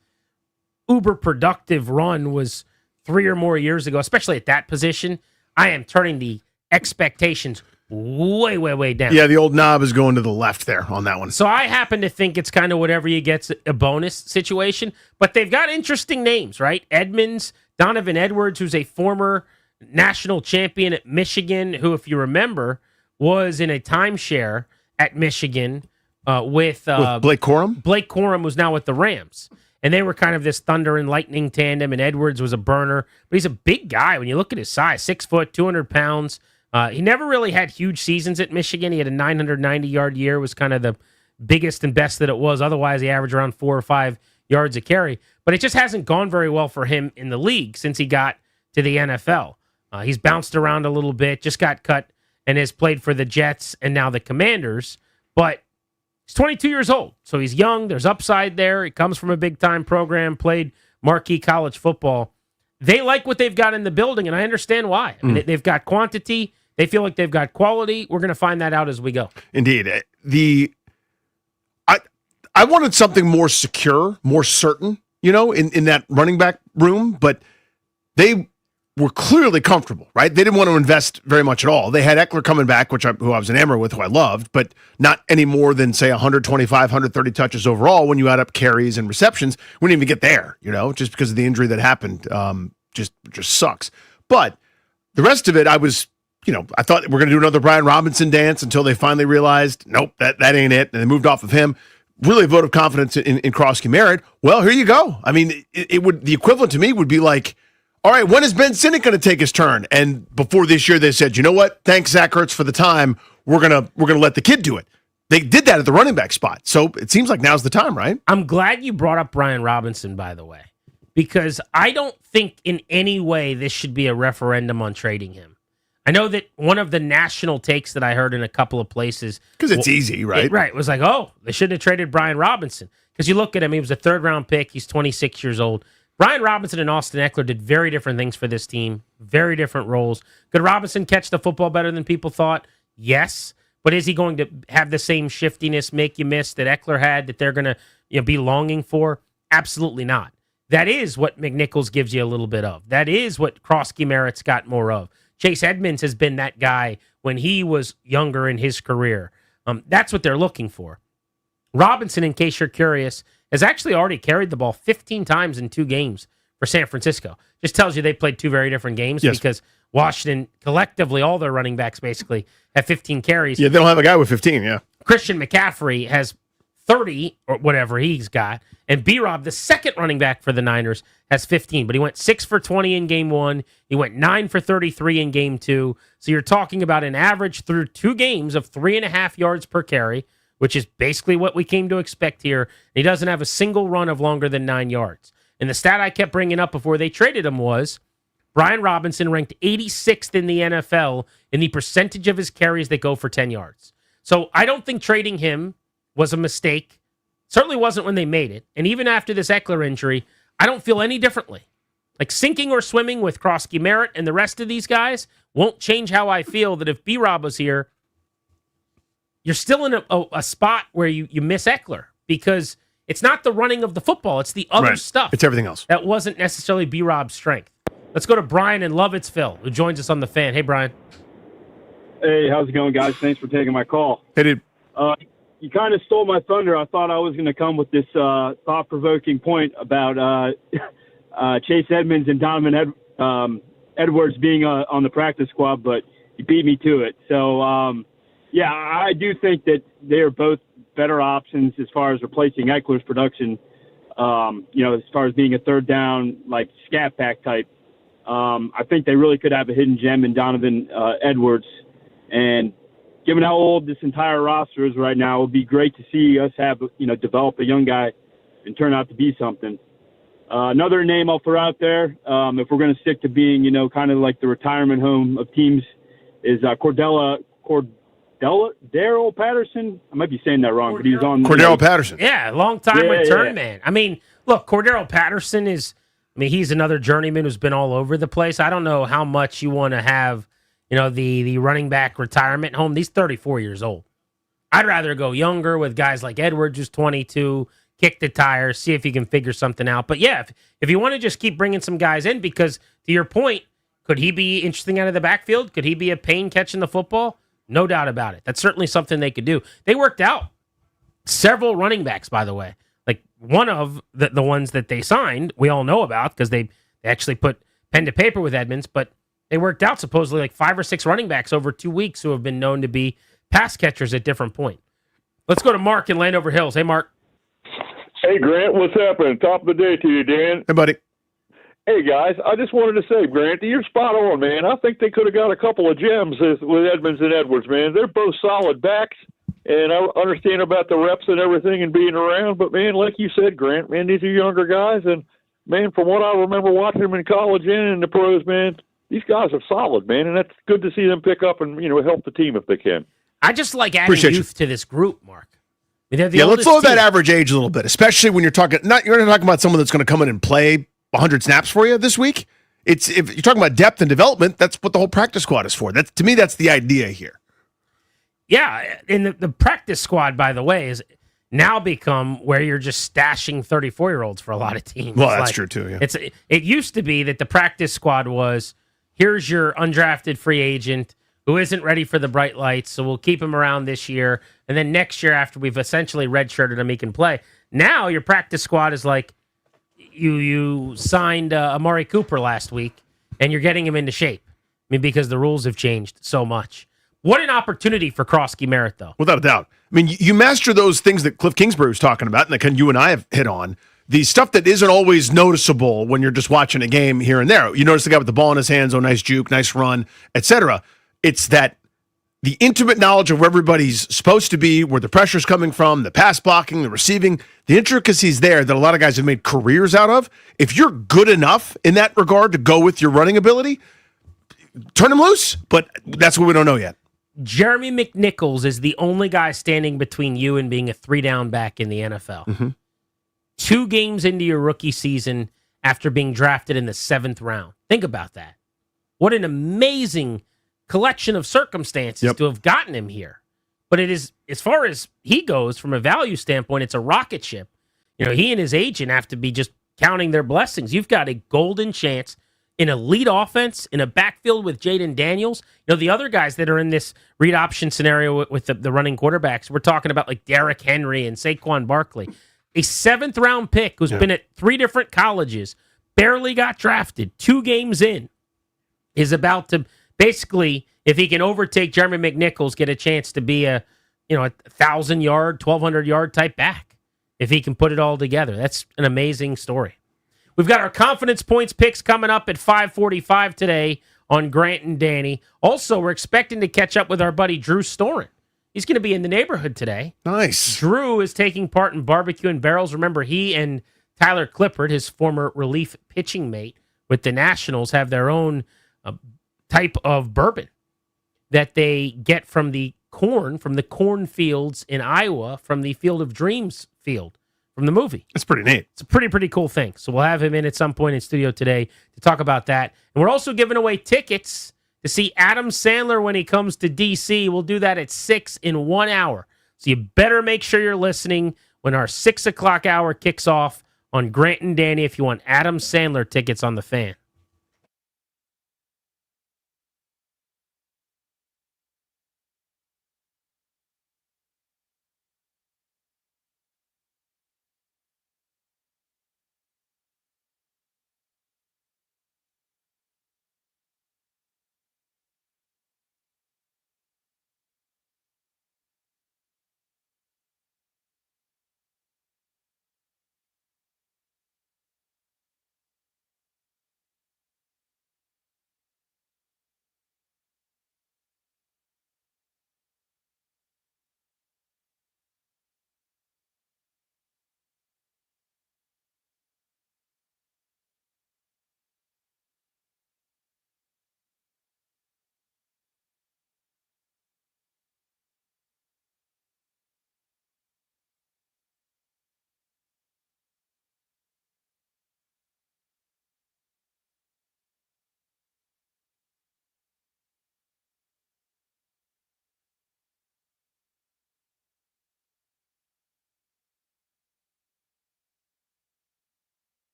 uber productive run was 3 or more years ago, especially at that position, I am turning the expectations way, way, way down. Yeah, the old knob is going to the left there on that one. So I happen to think it's kind of whatever you get's a bonus situation, but they've got interesting names, right? Edmonds, Donovan Edwards, who's a former national champion at Michigan, who, if you remember, was in a timeshare at Michigan with Blake Corum? Blake Corum was now with the Rams. And they were kind of this thunder and lightning tandem, and Edwards was a burner. But he's a big guy when you look at his size, 6 foot, 200 pounds. He never really had huge seasons at Michigan. He had a 990-yard year, was kind of the biggest and best that it was. Otherwise, he averaged around 4 or 5 yards a carry. But it just hasn't gone very well for him in the league since he got to the NFL. He's bounced around a little bit, just got cut, and has played for the Jets and now the Commanders. But he's 22 years old, so he's young. There's upside there. He comes from a big-time program, played marquee college football. They like what they've got in the building, and I understand why. I mean, they've got quantity. They feel like they've got quality. We're going to find that out as we go. Indeed. I wanted something more secure, more certain, in that running back room, but they were clearly comfortable, right? They didn't want to invest very much at all. They had Eckler coming back, who I was enamored with, who I loved, but not any more than, say, 125, 130 touches overall when you add up carries and receptions. We didn't even get there, just because of the injury that happened. Just sucks. But the rest of it, I was, I thought we're going to do another Brian Robinson dance until they finally realized, nope, that ain't it. And they moved off of him. Really a vote of confidence in Krosky Merritt. Well, here you go. I mean, the equivalent to me would be like, all right, when is Ben Sinnott going to take his turn? And before this year, they said, you know what? Thanks, Zach Ertz, for the time. We're gonna let the kid do it. They did that at the running back spot. So it seems like now's the time, right? I'm glad you brought up Brian Robinson, by the way, because I don't think in any way this should be a referendum on trading him. I know that one of the national takes that I heard in a couple of places, because it's easy, right? It was like, oh, they shouldn't have traded Brian Robinson. Because you look at him, he was a 3rd-round pick. He's 26 years old. Brian Robinson and Austin Eckler did very different things for this team, very different roles. Could Robinson catch the football better than people thought? Yes. But is he going to have the same shiftiness, make you miss that Eckler had, that they're going to be longing for? Absolutely not. That is what McNichols gives you a little bit of. That is what Krosky Merritt's got more of. Chase Edmonds has been that guy when he was younger in his career. That's what they're looking for. Robinson, in case you're curious, has actually already carried the ball 15 times in 2 games for San Francisco. Just tells you they played 2 very different games because Washington, collectively, all their running backs basically have 15 carries. Yeah, they don't have a guy with 15, yeah. Christian McCaffrey has 30 or whatever he's got. And B-Rob, the second running back for the Niners, has 15. But he went 6 for 20 in game 1. He went 9 for 33 in game 2. So you're talking about an average through 2 games of 3.5 yards per carry, which is basically what we came to expect here. He doesn't have a single run of longer than 9 yards. And the stat I kept bringing up before they traded him was Brian Robinson ranked 86th in the NFL in the percentage of his carries that go for 10 yards. So I don't think trading him was a mistake. Certainly wasn't when they made it. And even after this Eckler injury, I don't feel any differently. Like sinking or swimming with Krosky Merritt and the rest of these guys won't change how I feel that if B-Rob was here, you're still in a spot where you miss Eckler because it's not the running of the football. It's the other stuff. It's everything else. That wasn't necessarily B-Rob's strength. Let's go to Brian in Lovettsville, who joins us on the Fan. Hey, Brian. Hey, how's it going, guys? Thanks for taking my call. Hey, dude. You kind of stole my thunder. I thought I was going to come with this thought-provoking point about Chase Edmonds and Donovan Edwards being on the practice squad, but you beat me to it. So, I do think that they are both better options as far as replacing Eckler's production, as far as being a third down, like scat pack type. I think they really could have a hidden gem in Donovan Edwards. And given how old this entire roster is right now, it would be great to see us develop a young guy and turn out to be something. Another name I'll throw out there, if we're going to stick to being, kind of like the retirement home of teams, is Daryl Patterson. I might be saying that wrong, but he's on Cordero Patterson. Yeah, long-time return man. I mean, look, Cordero Patterson he's another journeyman who's been all over the place. I don't know how much you want to have, the running back retirement home. He's 34 years old. I'd rather go younger with guys like Edwards, who's 22, kick the tires, see if you can figure something out. But yeah, if you want to just keep bringing some guys in, because to your point, could he be interesting out of the backfield? Could he be a pain catching the football? No doubt about it. That's certainly something they could do. They worked out several running backs, by the way. Like one of the ones that they signed, we all know about because they actually put pen to paper with Edmonds, but they worked out supposedly like 5 or 6 running backs over 2 weeks who have been known to be pass catchers at different points. Let's go to Mark in Landover Hills. Hey, Mark. Hey, Grant. What's happening? Top of the day to you, Dan. Hey, buddy. Hey, guys. I just wanted to say, Grant, you're spot on, man. I think they could have got a couple of gems with Edmonds and Edwards, man. They're both solid backs, and I understand about the reps and everything and being around. But, man, like you said, Grant, man, these are younger guys. And, man, from what I remember watching them in college and in the pros, man, these guys are solid, man. And that's good to see them pick up and, help the team if they can. I just like adding youth to this group, Mark. Let's lower that average age a little bit, especially when you're not talking about someone that's going to come in and play 100 snaps for you this week. If you're talking about depth and development, that's what the whole practice squad is for. To me, that's the idea here. Yeah, and the practice squad, by the way, is now become where you're just stashing 34-year-olds for a lot of teams. Well, that's true too. Yeah. It used to be that the practice squad was, here's your undrafted free agent who isn't ready for the bright lights, so we'll keep him around this year, and then next year after we've essentially redshirted him, he can play. Now your practice squad is like, you signed Amari Cooper last week, and you're getting him into shape. Because the rules have changed so much. What an opportunity for Krosky Merritt, though. Without a doubt. You master those things that Cliff Kingsbury was talking about, and that you and I have hit on. The stuff that isn't always noticeable when you're just watching a game here and there. You notice the guy with the ball in his hands, nice juke, nice run, etc. It's that the intimate knowledge of where everybody's supposed to be, where the pressure's coming from, the pass blocking, the receiving, the intricacies there that a lot of guys have made careers out of. If you're good enough in that regard to go with your running ability, turn him loose, but that's what we don't know yet. Jeremy McNichols is the only guy standing between you and being a 3-down back in the NFL. Mm-hmm. 2 games into your rookie season after being drafted in the 7th round. Think about that. What an amazing collection of circumstances to have gotten him here. But it is, as far as he goes, from a value standpoint, it's a rocket ship. He and his agent have to be just counting their blessings. You've got a golden chance in a lead offense, in a backfield with Jaden Daniels. The other guys that are in this read option scenario with the running quarterbacks, we're talking about like Derrick Henry and Saquon Barkley. A 7th round pick who's been at 3 different colleges, barely got drafted, 2 games in, is about to basically, if he can overtake Jeremy McNichols, get a chance to be a 1,000-yard, 1,200-yard type back if he can put it all together. That's an amazing story. We've got our confidence points picks coming up at 5:45 today on Grant and Danny. Also, we're expecting to catch up with our buddy Drew Storen. He's going to be in the neighborhood today. Nice. Drew is taking part in Barbecue and Barrels. Remember, he and Tyler Clippard, his former relief pitching mate with the Nationals, have their own type of bourbon that they get from the cornfields in Iowa, from the Field of Dreams field from the movie. It's pretty neat. It's a pretty cool thing. So we'll have him in at some point in studio today to talk about that. And we're also giving away tickets to see Adam Sandler when he comes to D.C. We'll do that at 6 in 1 hour. So you better make sure you're listening when our 6 o'clock hour kicks off on Grant and Danny if you want Adam Sandler tickets on the Fan.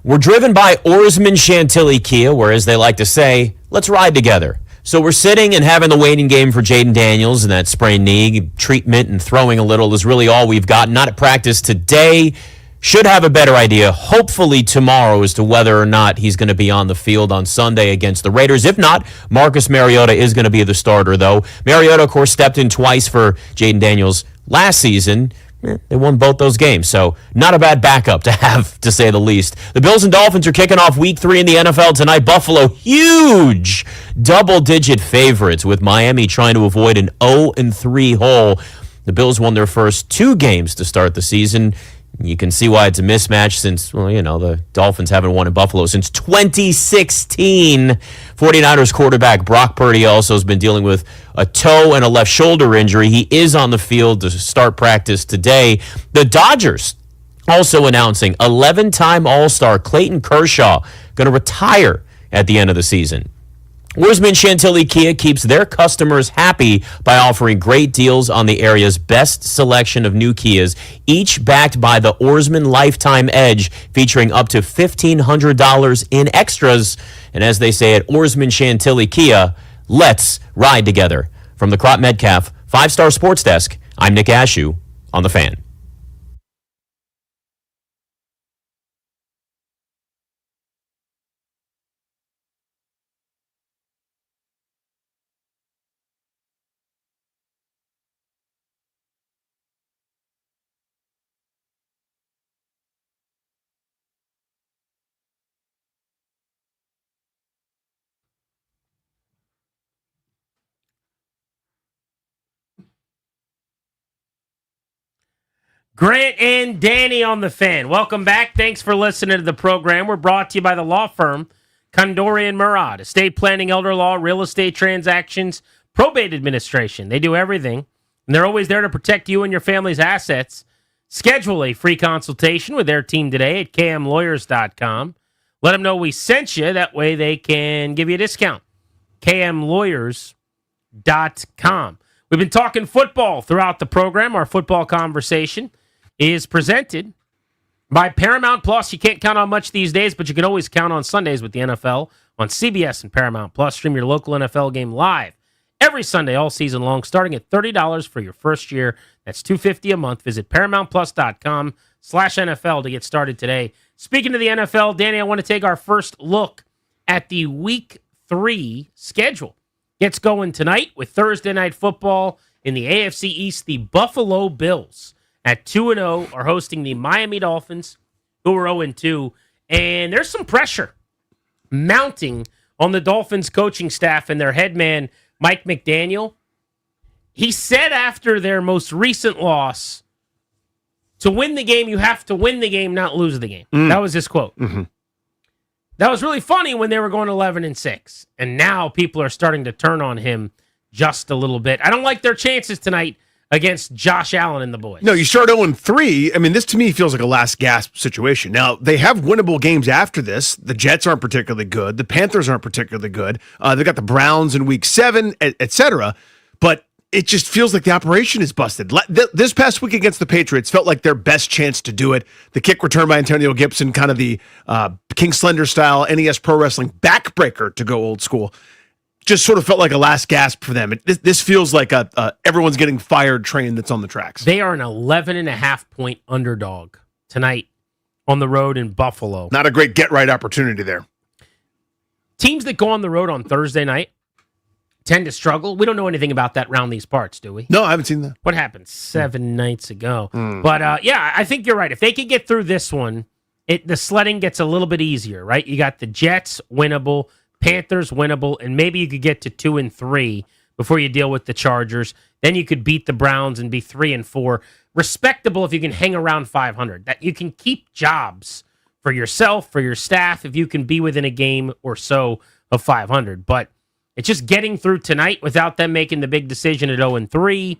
We're driven by Orsman Chantilly Kia, where, as they like to say, let's ride together. So we're sitting and having the waiting game for Jaden Daniels and that sprained knee. Treatment and throwing a little is really all we've got. Not at practice today. Should have a better idea, hopefully tomorrow, as to whether or not he's going to be on the field on Sunday against the Raiders. If not, Marcus Mariota is going to be the starter, though. Mariota, of course, stepped in twice for Jaden Daniels last season. They won both those games, so not a bad backup to have, to say the least. The Bills and Dolphins are kicking off Week 3 in the NFL tonight. Buffalo, huge double-digit favorites, with Miami trying to avoid an 0-3 hole. The Bills won their first 2 games to start the season. You can see why it's a mismatch since, the Dolphins haven't won in Buffalo since 2016. 49ers quarterback Brock Purdy also has been dealing with a toe and a left shoulder injury. He is on the field to start practice today. The Dodgers also announcing 11-time All-Star Clayton Kershaw going to retire at the end of the season. Orsman Chantilly Kia keeps their customers happy by offering great deals on the area's best selection of new Kias, each backed by the Orsman Lifetime Edge, featuring up to $1,500 in extras. And as they say at Orsman Chantilly Kia, let's ride together. From the Crop Metcalf 5-Star Sports Desk, I'm Nick Ashew on The Fan. Grant and Danny on The Fan. Welcome back. Thanks for listening to the program. We're brought to you by the law firm Condori and Murad. Estate planning, elder law, real estate transactions, probate administration. They do everything, and they're always there to protect you and your family's assets. Schedule a free consultation with their team today at kmlawyers.com. Let them know we sent you. That way they can give you a discount. kmlawyers.com. We've been talking football throughout the program. Our football conversation is presented by Paramount Plus. You can't count on much these days, but you can always count on Sundays with the NFL on CBS and Paramount Plus. Stream your local NFL game live every Sunday all season long, starting at $30 for your first year. That's $250 a month. Visit ParamountPlus.com/NFL to get started today. Speaking of the NFL, Danny, I want to take our first look at the Week 3 schedule. Gets going tonight with Thursday Night Football in the AFC East. The Buffalo Bills at 2-0 are hosting the Miami Dolphins, who are 0-2. And there's some pressure mounting on the Dolphins coaching staff and their head man, Mike McDaniel. He said after their most recent loss, to win the game, you have to win the game, not lose the game. That was his quote. Mm-hmm. That was really funny when they were going 11-6, and now people are starting to turn on him just a little bit. I don't like their chances tonight against Josh Allen and the boys. No, you start 0-3. I mean, this to me feels like a last gasp situation. Now, they have winnable games after this. The Jets aren't particularly good. The Panthers aren't particularly good. They got the Browns in Week 7, et cetera. But it just feels like the operation is busted. This past week against the Patriots felt like their best chance to do it. The kick return by Antonio Gibson, kind of the King Slender style NES Pro Wrestling backbreaker to go old school, just sort of felt like a last gasp for them. This feels like a everyone's getting fired train that's on the tracks. They are an 11.5-point underdog tonight on the road in Buffalo. Not a great get-right opportunity there. Teams that go on the road on Thursday night tend to struggle. We don't know anything about that around these parts, do we? No, I haven't seen that. What happened 7 nights ago? But, yeah, I think you're right. If they could get through this one, the sledding gets a little bit easier, right? You got the Jets winnable, Panthers winnable, and maybe you could get to 2-3 before you deal with the Chargers. Then you could beat the Browns and be 3-4. Respectable if you can hang around 500. That you can keep jobs for yourself, for your staff, if you can be within a game or so of 500. But it's just getting through tonight without them making the big decision at 0-3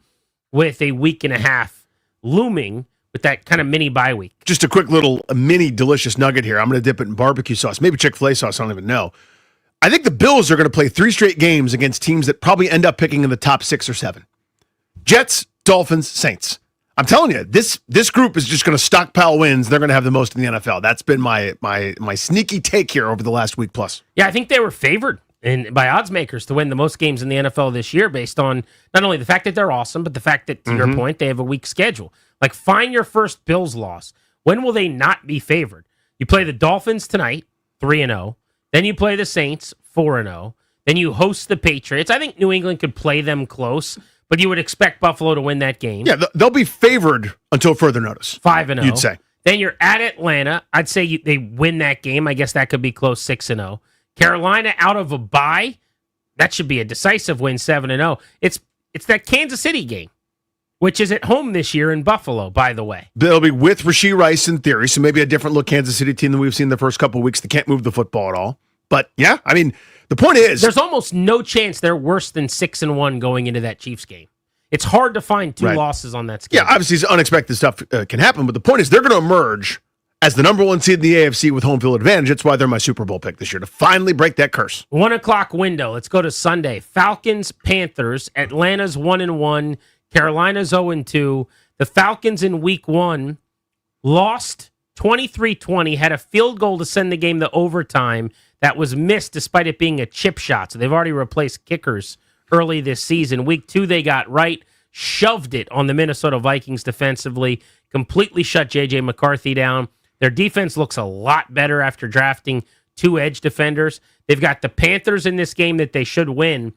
with a week and a half looming with that kind of mini bye week. Just a quick little mini delicious nugget here. I'm going to dip it in barbecue sauce, maybe Chick-fil-A sauce. I don't even know. I think the Bills are going to play 3 straight games against teams that probably end up picking in the top 6 or 7. Jets, Dolphins, Saints. I'm telling you, this group is just going to stockpile wins. They're going to have the most in the NFL. That's been my sneaky take here over the last week plus. Yeah, I think they were favored by odds makers to win the most games in the NFL this year based on not only the fact that they're awesome, but the fact that, to your point, they have a weak schedule. Like, find your first Bills loss. When will they not be favored? You play the Dolphins tonight, 3-0. Then you play the Saints, 4-0. Then you host the Patriots. I think New England could play them close, but you would expect Buffalo to win that game. Yeah, they'll be favored until further notice. 5-0. You'd say. Then you're at Atlanta. I'd say they win that game. I guess that could be close, 6-0. Carolina out of a bye. That should be a decisive win, 7-0. It's that Kansas City game, which is at home this year in Buffalo, by the way. They'll be with Rashee Rice in theory, so maybe a different look Kansas City team than we've seen the first couple of weeks. They can't move the football at all. But, yeah, I mean, the point is... There's almost no chance they're worse than 6-1 going into that Chiefs game. It's hard to find two losses on that schedule. Yeah, obviously unexpected stuff can happen, but the point is they're going to emerge as the number one seed in the AFC with home field advantage. That's why they're my Super Bowl pick this year, to finally break that curse. 1 o'clock window. Let's go to Sunday. Falcons, Panthers. Atlanta's 1-1. Carolina's 0-2. The Falcons in week 1 lost 23-20, had a field goal to send the game to overtime that was missed despite it being a chip shot. So they've already replaced kickers early this season. Week 2, they got right, shoved it on the Minnesota Vikings defensively, completely shut J.J. McCarthy down. Their defense looks a lot better after drafting 2 edge defenders. They've got the Panthers in this game that they should win.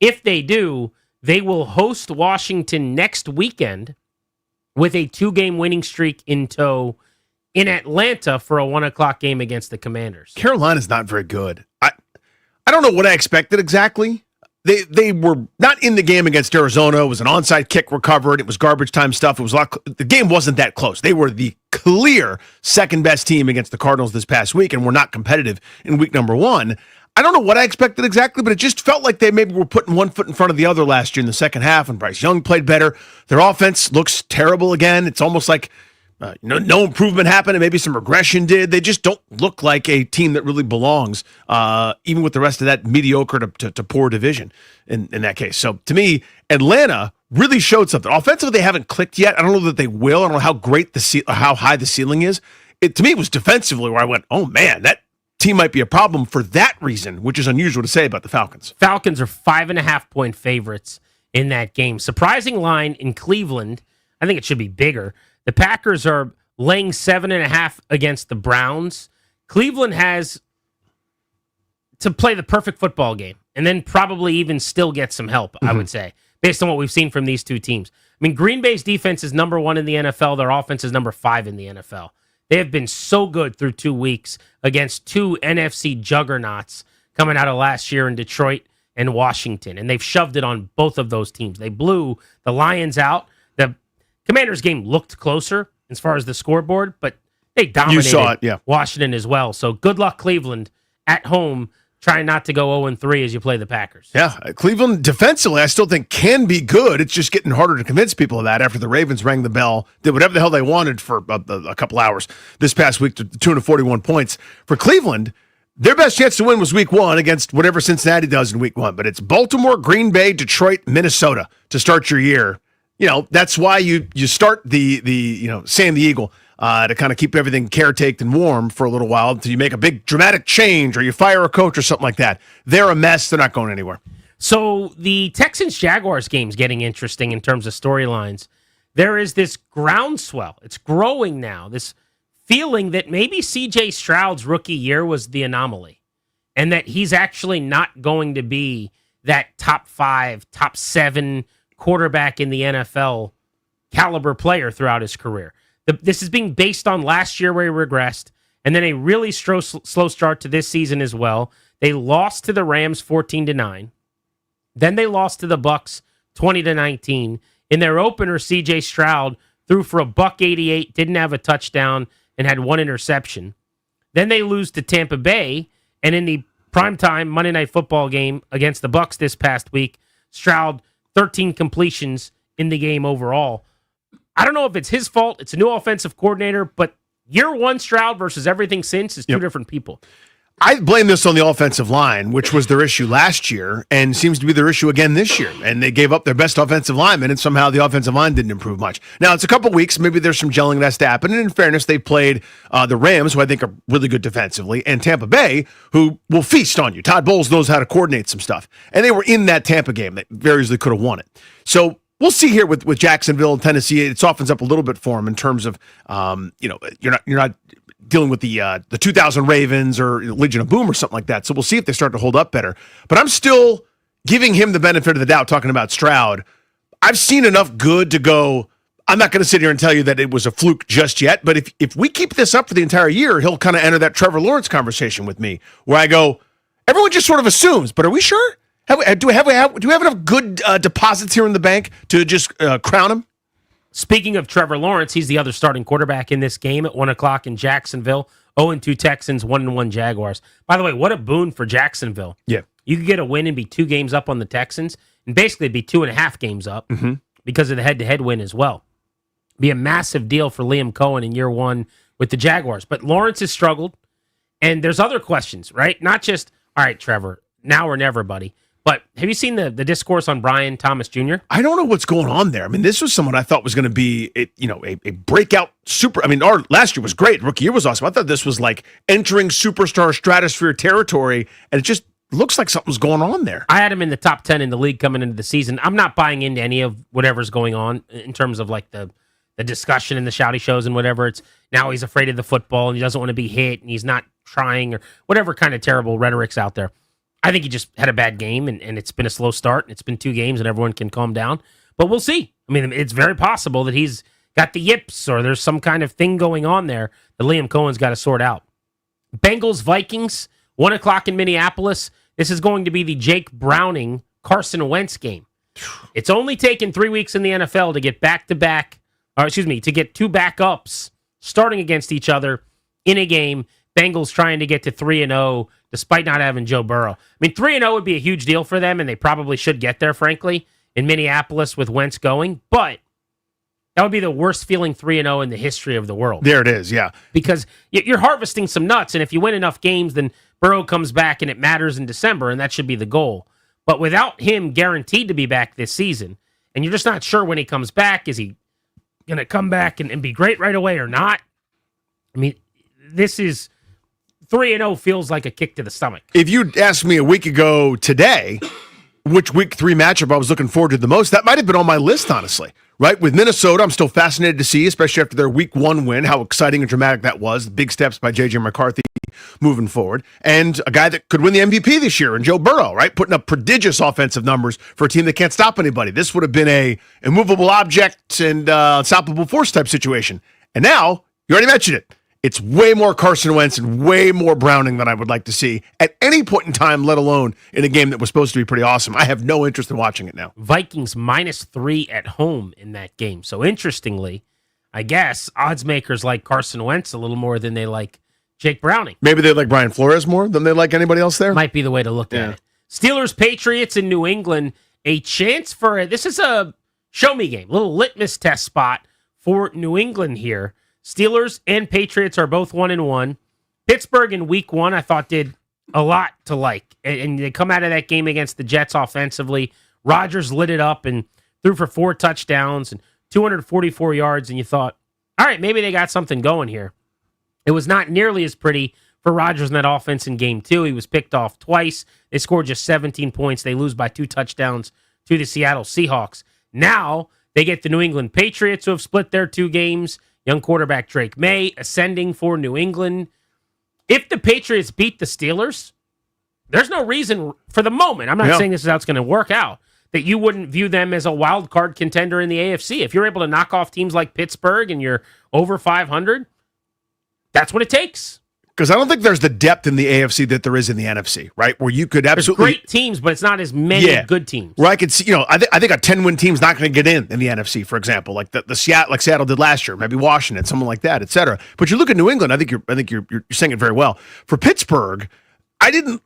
If they do, they will host Washington next weekend with a 2-game winning streak in tow in Atlanta for a 1 o'clock game against the Commanders. Carolina's not very good. I don't know what I expected exactly. They were not in the game against Arizona. It was an onside kick recovered. It was garbage time stuff. It was the game wasn't that close. They were the clear second best team against the Cardinals this past week and were not competitive in week number 1. I don't know what I expected exactly, but it just felt like they maybe were putting one foot in front of the other last year in the second half, and Bryce Young played better. Their offense looks terrible again. It's almost like no improvement happened, and maybe some regression did. They just don't look like a team that really belongs, even with the rest of that mediocre to poor division in that case. So to me, Atlanta really showed something. Offensively, they haven't clicked yet. I don't know that they will. I don't know how great how high the ceiling is. To me, it was defensively where I went, oh man, that team might be a problem for that reason, which is unusual to say about the Falcons. Falcons are 5.5-point favorites in that game. Surprising line in Cleveland. I think it should be bigger. The Packers are laying 7.5 against the Browns. Cleveland has to play the perfect football game and then probably even still get some help, I would say, based on what we've seen from these two teams. I mean, Green Bay's defense is number 1 in the NFL. Their offense is number 5 in the NFL. They have been so good through 2 weeks against 2 NFC juggernauts coming out of last year in Detroit and Washington, and they've shoved it on both of those teams. They blew the Lions out. The Commanders game looked closer as far as the scoreboard, but they dominated Washington as well. So good luck, Cleveland, at home, trying not to go 0-3 as you play the Packers. Yeah, Cleveland defensively, I still think can be good. It's just getting harder to convince people of that after the Ravens rang the bell, did whatever the hell they wanted for a couple hours this past week to 241 points. For Cleveland, their best chance to win was week 1 against whatever Cincinnati does in week 1. But it's Baltimore, Green Bay, Detroit, Minnesota to start your year. You know, that's why you start the Sam the Eagle to kind of keep everything caretaked and warm for a little while until you make a big dramatic change or you fire a coach or something like that. They're a mess. They're not going anywhere. So the Texans-Jaguars game's getting interesting in terms of storylines. There is this groundswell. It's growing now, this feeling that maybe C.J. Stroud's rookie year was the anomaly and that he's actually not going to be that top 5, top 7 quarterback in the NFL caliber player throughout his career. This is being based on last year where he regressed, and then a really slow start to this season as well. They lost to the Rams 14-9. Then they lost to the Bucs 20-19. In their opener, C.J. Stroud threw for $188, didn't have a touchdown, and had 1 interception. Then they lose to Tampa Bay, and in the primetime Monday Night Football game against the Bucs this past week, Stroud 13 completions in the game overall. I don't know if it's his fault. It's a new offensive coordinator, but year 1 Stroud versus everything since is 2 different people. I blame this on the offensive line, which was their issue last year and seems to be their issue again this year. And they gave up their best offensive lineman, and somehow the offensive line didn't improve much. Now, it's a couple weeks. Maybe there's some gelling that has to happen. And in fairness, they played the Rams, who I think are really good defensively, and Tampa Bay, who will feast on you. Todd Bowles knows how to coordinate some stuff. And they were in that Tampa game. They very easily could have won it. So we'll see here with Jacksonville and Tennessee. It softens up a little bit for them in terms of, you're not dealing with the 2000 Ravens or Legion of Boom or something like that. So we'll see if they start to hold up better. But I'm still giving him the benefit of the doubt talking about Stroud. I've seen enough good to go, I'm not going to sit here and tell you that it was a fluke just yet, but if we keep this up for the entire year, he'll kind of enter that Trevor Lawrence conversation with me where I go, everyone just sort of assumes, but are we sure? Do we have enough good deposits here in the bank to just crown him? Speaking of Trevor Lawrence, he's the other starting quarterback in this game at 1 o'clock in Jacksonville. 0-2 Texans, 1-1 Jaguars. By the way, what a boon for Jacksonville. Yeah. You could get a win and be 2 games up on the Texans, and basically be 2.5 games up because of the head-to-head win as well. Be a massive deal for Liam Cohen in year 1 with the Jaguars. But Lawrence has struggled, and there's other questions, right? Not just, all right, Trevor, now or never, buddy. But have you seen the discourse on Brian Thomas Jr.? I don't know what's going on there. I mean, this was someone I thought was going to be, a breakout super. I mean, our last year was great. Rookie year was awesome. I thought this was like entering superstar stratosphere territory, and it just looks like something's going on there. I had him in the top 10 in the league coming into the season. I'm not buying into any of whatever's going on in terms of like the discussion and the shouty shows and whatever. It's now he's afraid of the football and he doesn't want to be hit and he's not trying or whatever kind of terrible rhetoric's out there. I think he just had a bad game, and it's been a slow start. It's been 2 games, and everyone can calm down. But we'll see. I mean, it's very possible that he's got the yips or there's some kind of thing going on there that Liam Cohen's got to sort out. Bengals-Vikings, 1 o'clock in Minneapolis. This is going to be the Jake Browning-Carson Wentz game. It's only taken 3 weeks in the NFL to get to get 2 backups starting against each other in a game. Bengals trying to get to 3-0 despite not having Joe Burrow. I mean, 3-0 would be a huge deal for them, and they probably should get there, frankly, in Minneapolis with Wentz going. But that would be the worst feeling 3-0 in the history of the world. There it is, yeah. Because you're harvesting some nuts, and if you win enough games, then Burrow comes back, and it matters in December, and that should be the goal. But without him guaranteed to be back this season, and you're just not sure when he comes back, is he going to come back and be great right away or not? I mean, this is 3-0 feels like a kick to the stomach. If you'd asked me a week ago today which week 3 matchup I was looking forward to the most, that might have been on my list, honestly. Right? With Minnesota, I'm still fascinated to see, especially after their week 1 win, how exciting and dramatic that was. The big steps by J.J. McCarthy moving forward. And a guy that could win the MVP this year, and Joe Burrow, right? Putting up prodigious offensive numbers for a team that can't stop anybody. This would have been a immovable object and unstoppable force type situation. And now, you already mentioned it. It's way more Carson Wentz and way more Browning than I would like to see at any point in time, let alone in a game that was supposed to be pretty awesome. I have no interest in watching it now. Vikings -3 at home in that game. So interestingly, I guess odds makers like Carson Wentz a little more than they like Jake Browning. Maybe they like Brian Flores more than they like anybody else there? Might be the way to look at it. Steelers-Patriots in New England. A chance for this is a show-me game, little litmus test spot for New England here. Steelers and Patriots are both 1-1. Pittsburgh in week 1, I thought, did a lot to like. And they come out of that game against the Jets offensively. Rodgers lit it up and threw for 4 touchdowns and 244 yards. And you thought, all right, maybe they got something going here. It was not nearly as pretty for Rodgers in that offense in game 2. He was picked off twice. They scored just 17 points. They lose by 2 touchdowns to the Seattle Seahawks. Now they get the New England Patriots, who have split their 2 games. Young quarterback Drake May ascending for New England. If the Patriots beat the Steelers, there's no reason for the moment, I'm not saying this is how it's going to work out, that you wouldn't view them as a wild card contender in the AFC. If you're able to knock off teams like Pittsburgh and you're over 500, that's what it takes. Because I don't think there's the depth in the AFC that there is in the NFC, right? Where you could absolutely... There's great teams, but it's not as many good teams. Where I could see, I think a 10-win team's not going to get in the NFC, for example, like the Seattle, like Seattle did last year, maybe Washington, someone like that, et cetera. But you look at New England, I think you're saying it very well. For Pittsburgh, I didn't,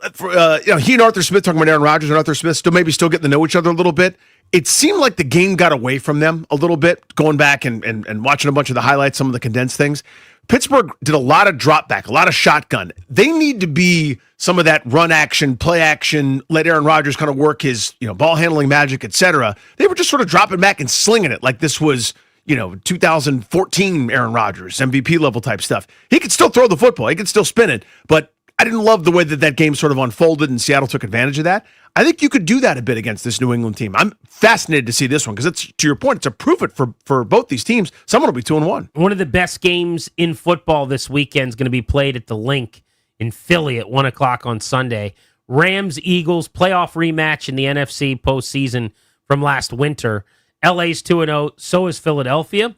he and Arthur Smith talking about Aaron Rodgers and Arthur Smith still getting to know each other a little bit. It seemed like the game got away from them a little bit, going back and watching a bunch of the highlights, some of the condensed things. Pittsburgh did a lot of drop back, a lot of shotgun. They need to be some of that run action, play action, let Aaron Rodgers kind of work his, ball handling magic, etc. They were just sort of dropping back and slinging it like this was, 2014 Aaron Rodgers, MVP level type stuff. He could still throw the football. He could still spin it, but I didn't love the way that game sort of unfolded, and Seattle took advantage of that. I think you could do that a bit against this New England team. I'm fascinated to see this one because it's, to your point, it's a proof it for both these teams. Someone will be 2-1. One of the best games in football this weekend is going to be played at the Link in Philly at 1 o'clock on Sunday. Rams-Eagles playoff rematch in the NFC postseason from last winter. LA's 2-0, so is Philadelphia.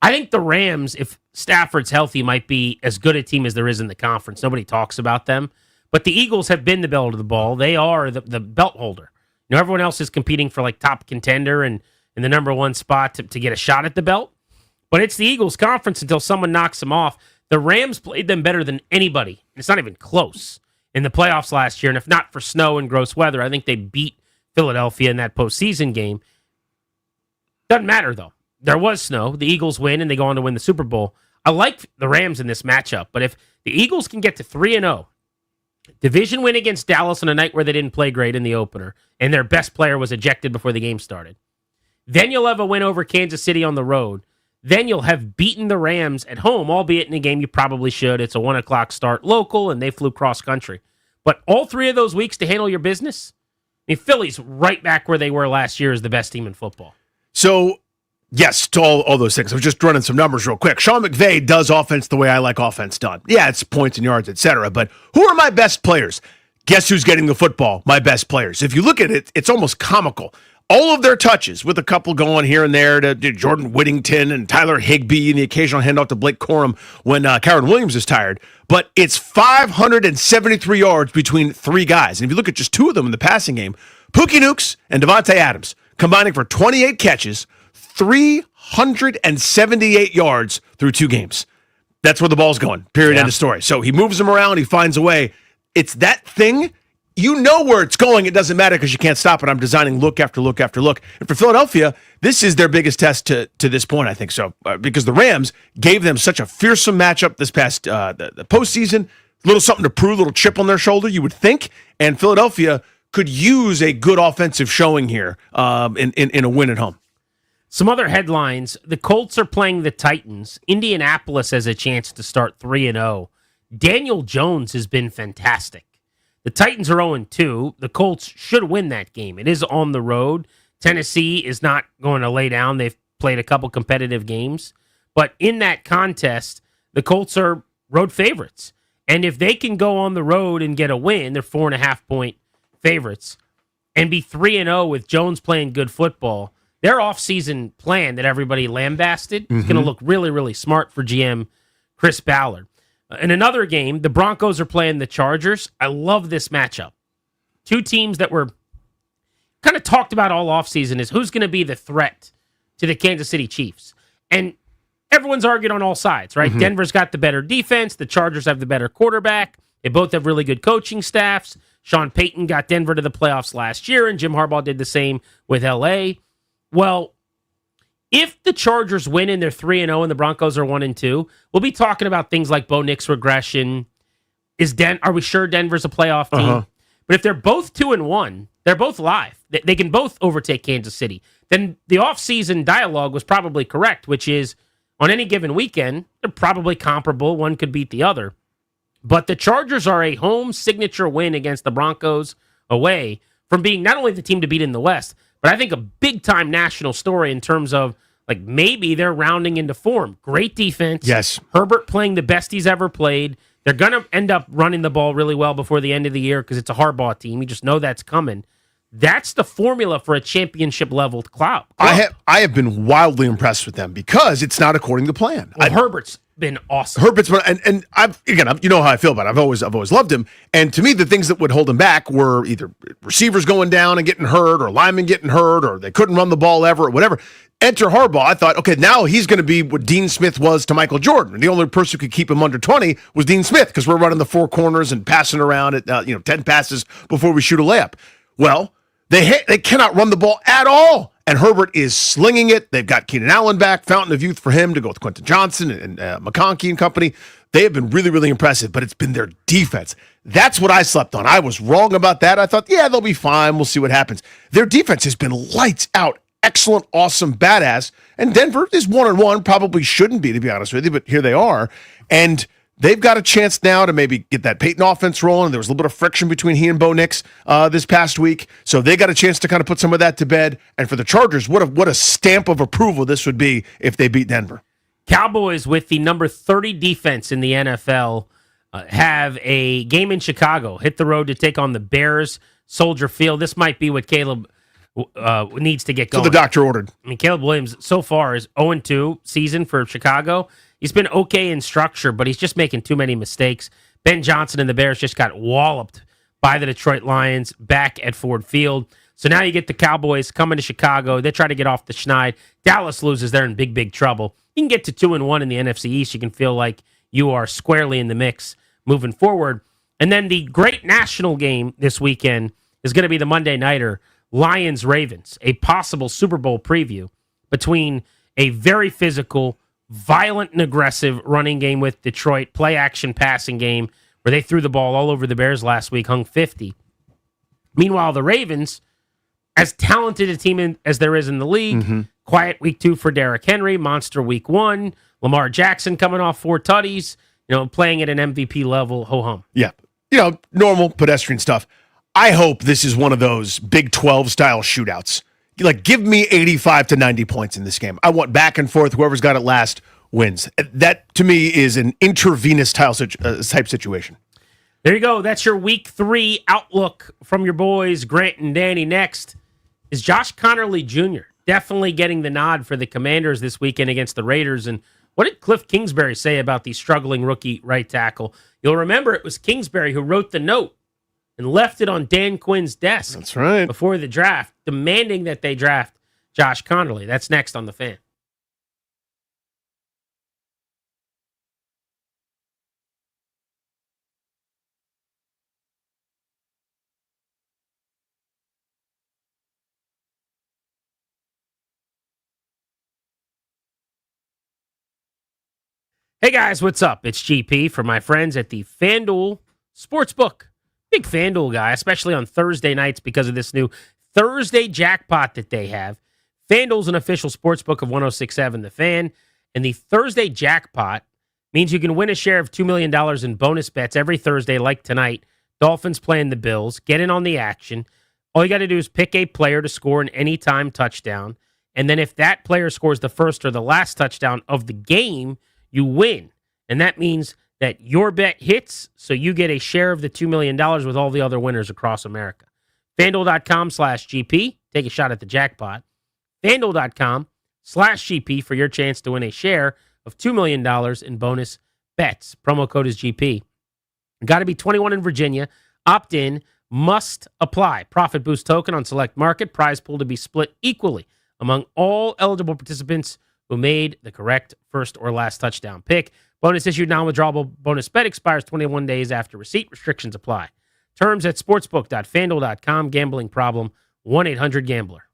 I think the Rams, if Stafford's healthy, might be as good a team as there is in the conference. Nobody talks about them. But the Eagles have been the belle of the ball. They are the belt holder. Everyone else is competing for top contender and in the number one spot to get a shot at the belt. But it's the Eagles' conference until someone knocks them off. The Rams played them better than anybody. It's not even close in the playoffs last year. And if not for snow and gross weather, I think they beat Philadelphia in that postseason game. Doesn't matter, though. There was snow. The Eagles win, and they go on to win the Super Bowl. I like the Rams in this matchup, but if the Eagles can get to 3-0, division win against Dallas on a night where they didn't play great in the opener, and their best player was ejected before the game started, then you'll have a win over Kansas City on the road. Then you'll have beaten the Rams at home, albeit in a game you probably should. It's a 1 o'clock start local, and they flew cross-country. But all three of those weeks to handle your business, Philly's right back where they were last year as the best team in football. So, yes, to all those things. I was just running some numbers real quick. Sean McVay does offense the way I like offense done. Yeah, it's points and yards, etc. But who are my best players? Guess who's getting the football? My best players. If you look at it, it's almost comical. All of their touches, with a couple going here and there to Jordan Whittington and Tyler Higbee and the occasional handoff to Blake Corum when Karen Williams is tired. But it's 573 yards between three guys. And if you look at just two of them in the passing game, Pookie Nukes and Devontae Adams, combining for 28 catches, 378 yards through two games. That's where the ball's going. Period. End of story. So he moves them around. He finds a way. It's that thing. You know where it's going. It doesn't matter because you can't stop it. I'm designing look after look after look. And for Philadelphia, this is their biggest test to this point, I think so. Because the Rams gave them such a fearsome matchup this past the postseason. A little something to prove, a little chip on their shoulder, you would think. And Philadelphia could use a good offensive showing here in a win at home. Some other headlines. The Colts are playing the Titans. Indianapolis has a chance to start 3-0. Daniel Jones has been fantastic. The Titans are 0-2. The Colts should win that game. It is on the road. Tennessee is not going to lay down. They've played a couple competitive games. But in that contest, the Colts are road favorites. And if they can go on the road and get a win, they're 4.5-point favorites, and be 3-0 with Jones playing good football, their offseason plan that everybody lambasted is going to look really, really smart for GM Chris Ballard. In another game, the Broncos are playing the Chargers. I love this matchup. Two teams that were kind of talked about all offseason is who's going to be the threat to the Kansas City Chiefs. And everyone's arguing on all sides, right? Denver's got the better defense. The Chargers have the better quarterback. They both have really good coaching staffs. Sean Payton got Denver to the playoffs last year, and Jim Harbaugh did the same with L.A. Well, if the Chargers win and they're 3-0 and the Broncos are 1-2, we'll be talking about things like Bo Nix regression. Are we sure Denver's a playoff team? But if they're both 2-1, they're both live. They can both overtake Kansas City. Then the offseason dialogue was probably correct, which is on any given weekend, they're probably comparable. One could beat the other. But the Chargers are a home signature win against the Broncos away from being not only the team to beat in the West, but I think a big-time national story in terms of, maybe they're rounding into form. Great defense. Yes. Herbert playing the best he's ever played. They're going to end up running the ball really well before the end of the year because it's a Harbaugh team. You just know that's coming. That's the formula for a championship-level club. I have been wildly impressed with them because it's not according to plan. Well, Herbert's been awesome. Herbert's been, and I've you know how I feel about it. I've always loved him. And to me, the things that would hold him back were either receivers going down and getting hurt, or linemen getting hurt, or they couldn't run the ball ever, or whatever. Enter Harbaugh. I thought, okay, now he's going to be what Dean Smith was to Michael Jordan. The only person who could keep him under 20 was Dean Smith because we're running the four corners and passing around at 10 passes before we shoot a layup. Well, they cannot run the ball at all, and Herbert is slinging it. They've got Keenan Allen back, fountain of youth for him to go with Quentin Johnson and McConkey and company. They have been really, really impressive, but it's been their defense. That's what I slept on. I was wrong about that. I thought, yeah, they'll be fine. We'll see what happens. Their defense has been lights out. Excellent, awesome, badass. And Denver is 1-1, probably shouldn't be, to be honest with you, but here they are. And they've got a chance now to maybe get that Peyton offense rolling. There was a little bit of friction between he and Bo Nix this past week. So they got a chance to kind of put some of that to bed. And for the Chargers, what a stamp of approval this would be if they beat Denver. Cowboys, with the number 30 defense in the NFL, have a game in Chicago. Hit the road to take on the Bears, Soldier Field. This might be what Caleb needs to get going. So the doctor ordered. I mean, Caleb Williams so far is 0-2 season for Chicago. He's been okay in structure, but he's just making too many mistakes. Ben Johnson and the Bears just got walloped by the Detroit Lions back at Ford Field. So now you get the Cowboys coming to Chicago. They try to get off the schneid. Dallas loses. They're in big, big trouble. You can get to 2-1 in the NFC East. You can feel like you are squarely in the mix moving forward. And then the great national game this weekend is going to be the Monday Nighter, Lions-Ravens, a possible Super Bowl preview between a very physical, violent and aggressive running game with Detroit, play-action passing game where they threw the ball all over the Bears last week, hung 50. Meanwhile, the Ravens, as talented a team as there is in the league, quiet week 2 for Derrick Henry, monster week 1, Lamar Jackson coming off 4 tutties, playing at an MVP level, ho-hum. Yeah, normal pedestrian stuff. I hope this is one of those Big 12 style shootouts. Like, give me 85 to 90 points in this game. I want back and forth. Whoever's got it last wins. That, to me, is an intravenous type situation. There you go. That's your week 3 outlook from your boys, Grant and Danny. Next is Josh Connerly Jr. definitely getting the nod for the Commanders this weekend against the Raiders. And what did Cliff Kingsbury say about the struggling rookie right tackle? You'll remember it was Kingsbury who wrote the note and left it on Dan Quinn's desk. That's right. Before the draft, demanding that they draft Josh Connerly. That's next on The Fan. Hey guys, what's up? It's GP for my friends at the FanDuel Sportsbook. Big FanDuel guy, especially on Thursday nights because of this new Thursday jackpot that they have. FanDuel's an official sportsbook of 106.7 The Fan, and the Thursday jackpot means you can win a share of $2 million in bonus bets every Thursday like tonight. Dolphins playing the Bills. Get in on the action. All you got to do is pick a player to score an anytime touchdown, and then if that player scores the first or the last touchdown of the game, you win. And that means that your bet hits, so you get a share of the $2 million with all the other winners across America. FanDuel.com/GP. Take a shot at the jackpot. FanDuel.com/GP for your chance to win a share of $2 million in bonus bets. Promo code is GP. Got to be 21 in Virginia. Opt in. Must apply. Profit boost token on select market. Prize pool to be split equally among all eligible participants who made the correct first or last touchdown pick. Bonus issued, non-withdrawable bonus bet expires 21 days after receipt. Restrictions apply. Terms at sportsbook.fanduel.com. Gambling problem, 1-800-GAMBLER.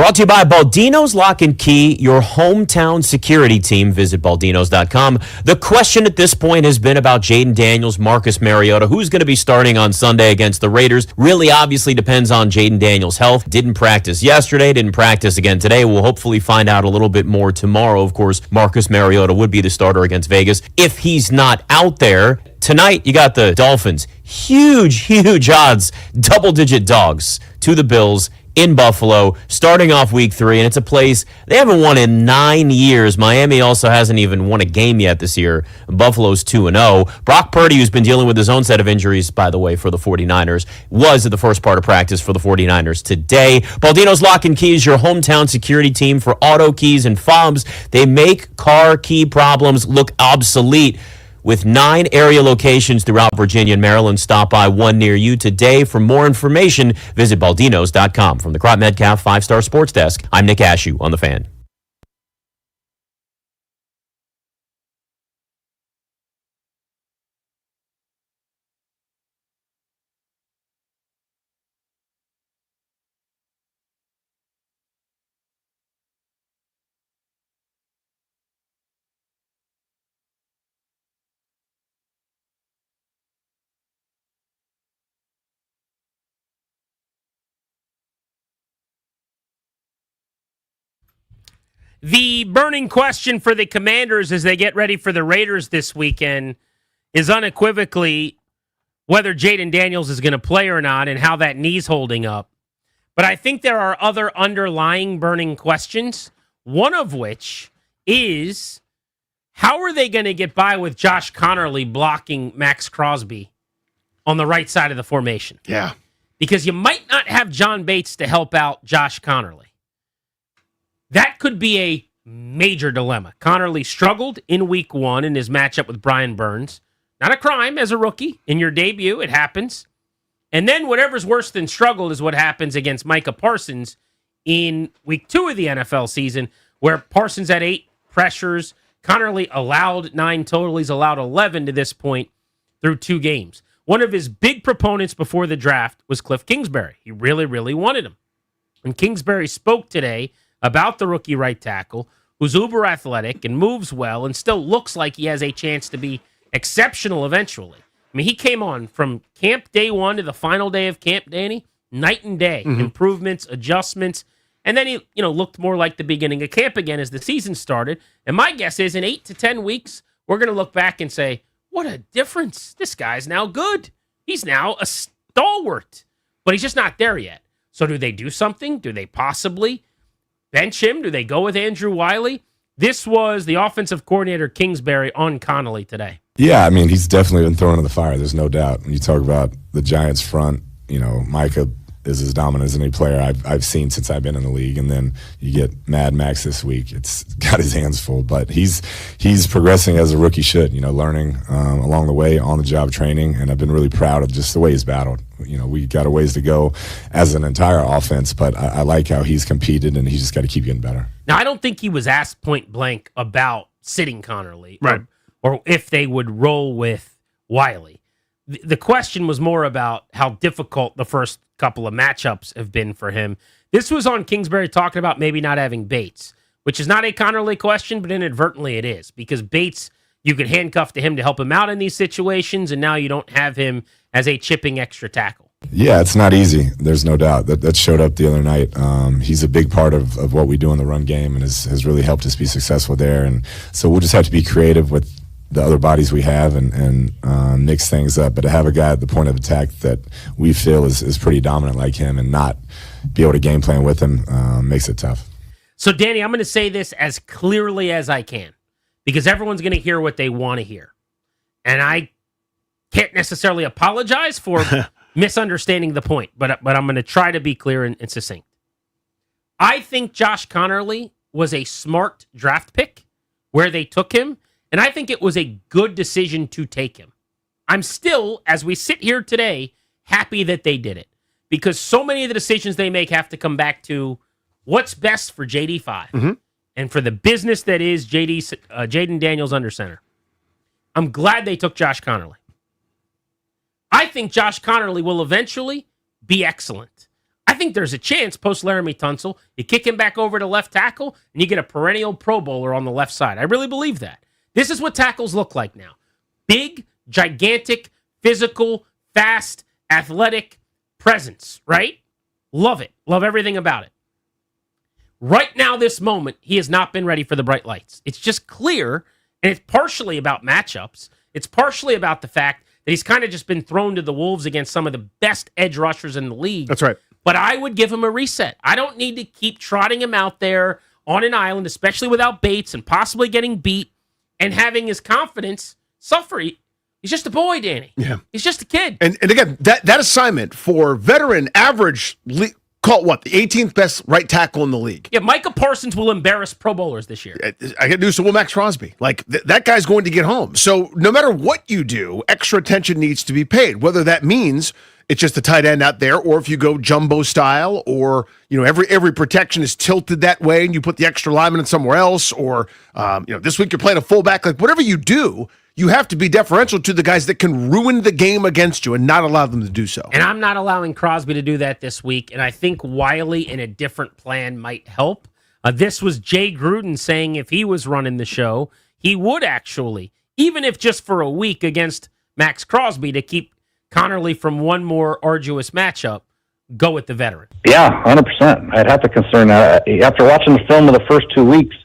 Brought to you by Baldino's Lock and Key, your hometown security team. Visit baldinos.com. The question at this point has been about Jayden Daniels, Marcus Mariota. Who's going to be starting on Sunday against the Raiders? Really obviously depends on Jayden Daniels' health. Didn't practice yesterday, didn't practice again today. We'll hopefully find out a little bit more tomorrow. Of course, Marcus Mariota would be the starter against Vegas. If he's not out there, tonight you got the Dolphins. Huge odds, double-digit dogs to the Bills in Buffalo, starting off week 3, and it's a place they haven't won in 9 years. Miami also hasn't even won a game yet this year. Buffalo's 2-0. Brock Purdy, who's been dealing with his own set of injuries, by the way, for the 49ers, was at the first part of practice for the 49ers today. Baldino's Lock and Key is your hometown security team for auto keys and fobs. They make car key problems look obsolete. With 9 area locations throughout Virginia and Maryland, stop by one near you today. For more information, visit baldinos.com. From the Crop Metcalf 5-Star Sports Desk, I'm Nick Ashew on The Fan. The burning question for the Commanders as they get ready for the Raiders this weekend is unequivocally whether Jayden Daniels is going to play or not and how that knee's holding up. But I think there are other underlying burning questions, one of which is how are they going to get by with Josh Connerly blocking Max Crosby on the right side of the formation? Yeah. Because you might not have John Bates to help out Josh Connerly. That could be a major dilemma. Connerly struggled in week 1 in his matchup with Brian Burns. Not a crime as a rookie. In your debut, it happens. And then whatever's worse than struggled is what happens against Micah Parsons in week 2 of the NFL season, where Parsons had 8 pressures. Connerly allowed 9 total. He's allowed 11 to this point through 2 games. One of his big proponents before the draft was Cliff Kingsbury. He really wanted him. And Kingsbury spoke today about the rookie right tackle, who's uber athletic and moves well and still looks like he has a chance to be exceptional eventually. I mean, he came on from camp day 1 to the final day of camp, Danny, night and day. Mm-hmm. Improvements, adjustments, and then he looked more like the beginning of camp again as the season started. And my guess is in 8 to 10 weeks, we're going to look back and say, what a difference. This guy's now good. He's now a stalwart, but he's just not there yet. So do they do something? Do they possibly bench him? Do they go with Andrew Wiley? This was the offensive coordinator Kingsbury on Connolly today. Yeah, I mean, he's definitely been thrown in the fire. There's no doubt. When you talk about the Giants front, Micah is as dominant as any player I've seen since I've been in the league. And then you get Mad Max this week. It's got his hands full, but he's progressing as a rookie should, learning along the way, on the job training. And I've been really proud of just the way he's battled. We got a ways to go as an entire offense, but I like how he's competed, and he's just got to keep getting better. Now, I don't think he was asked point blank about sitting Connerly, right, or if they would roll with Wiley. The question was more about how difficult the first couple of matchups have been for him. This was on Kingsbury talking about maybe not having Bates, which is not a Connerly question, but inadvertently it is, because Bates, you could handcuff to him to help him out in these situations, and now you don't have him as a chipping extra tackle. Yeah, it's not easy. There's no doubt. That showed up the other night. He's a big part of what we do in the run game and has really helped us be successful there. And so we'll just have to be creative with the other bodies we have and mix things up. But to have a guy at the point of attack that we feel is pretty dominant like him and not be able to game plan with him makes it tough. So, Danny, I'm going to say this as clearly as I can, because everyone's going to hear what they want to hear. And I can't necessarily apologize for misunderstanding the point, but I'm going to try to be clear and succinct. I think Josh Connerly was a smart draft pick where they took him, and I think it was a good decision to take him. I'm still, as we sit here today, happy that they did it, because so many of the decisions they make have to come back to what's best for JD5 and for the business that is Jayden Daniels under center. I'm glad they took Josh Connerly. I think Josh Connerly will eventually be excellent. I think there's a chance post Laramie Tunsil, you kick him back over to left tackle, and you get a perennial Pro Bowler on the left side. I really believe that. This is what tackles look like now. Big, gigantic, physical, fast, athletic presence, right? Love it. Love everything about it. Right now, this moment, he has not been ready for the bright lights. It's just clear, and it's partially about matchups. It's partially about the fact that he's kind of just been thrown to the wolves against some of the best edge rushers in the league. That's right. But I would give him a reset. I don't need to keep trotting him out there on an island, especially without Bates and possibly getting beat and having his confidence suffer. He's just a boy, Danny. Yeah. He's just a kid. And again, that assignment for veteran average, call it what, the 18th best right tackle in the league. Yeah, Micah Parsons will embarrass Pro Bowlers this year. I get news to Will Max Crosby. Like, that guy's going to get home. So no matter what you do, extra attention needs to be paid, whether that means it's just a tight end out there, or if you go jumbo style, or every protection is tilted that way and you put the extra lineman in somewhere else, or this week you're playing a fullback. Like, whatever you do, you have to be deferential to the guys that can ruin the game against you and not allow them to do so. And I'm not allowing Crosby to do that this week, and I think Wiley in a different plan might help. This was Jay Gruden saying if he was running the show, he would actually, even if just for a week against Max Crosby to keep Connerly from one more arduous matchup, go with the veteran. Yeah, 100%. I'd have to concern that. After watching the film of the first 2 weeks,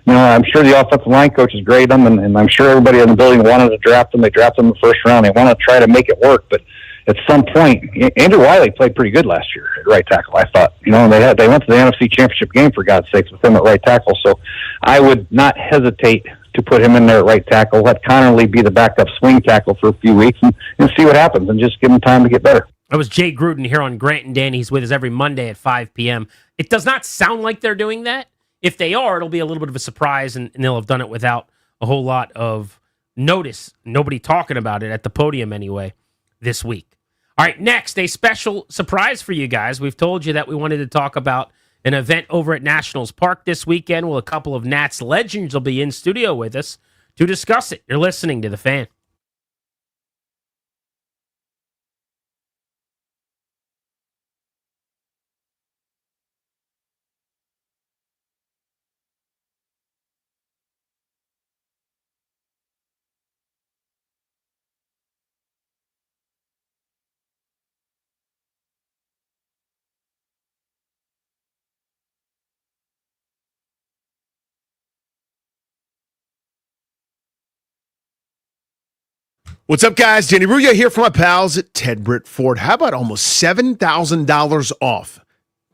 I'm sure the offensive line coaches grade them, and I'm sure everybody in the building wanted to draft them. They drafted them in the first round. They want to try to make it work, but at some point, Andrew Wiley played pretty good last year at right tackle, I thought. They went to the NFC Championship game, for God's sakes, with him at right tackle. So I would not hesitate to put him in there at right tackle, let Connerly be the backup swing tackle for a few weeks and see what happens, and just give him time to get better. That was Jay Gruden here on Grant and Danny. He's with us every Monday at 5 p.m. It does not sound like they're doing that. If they are, it'll be a little bit of a surprise, and they'll have done it without a whole lot of notice. Nobody talking about it at the podium anyway this week. All right, next, a special surprise for you guys. We've told you that we wanted to talk about an event over at Nationals Park this weekend. Well, a couple of Nats legends will be in studio with us to discuss it. You're listening to The Fan. What's up, guys? Danny Ruya here from my pals at Brit Ford. How about almost $7,000 off?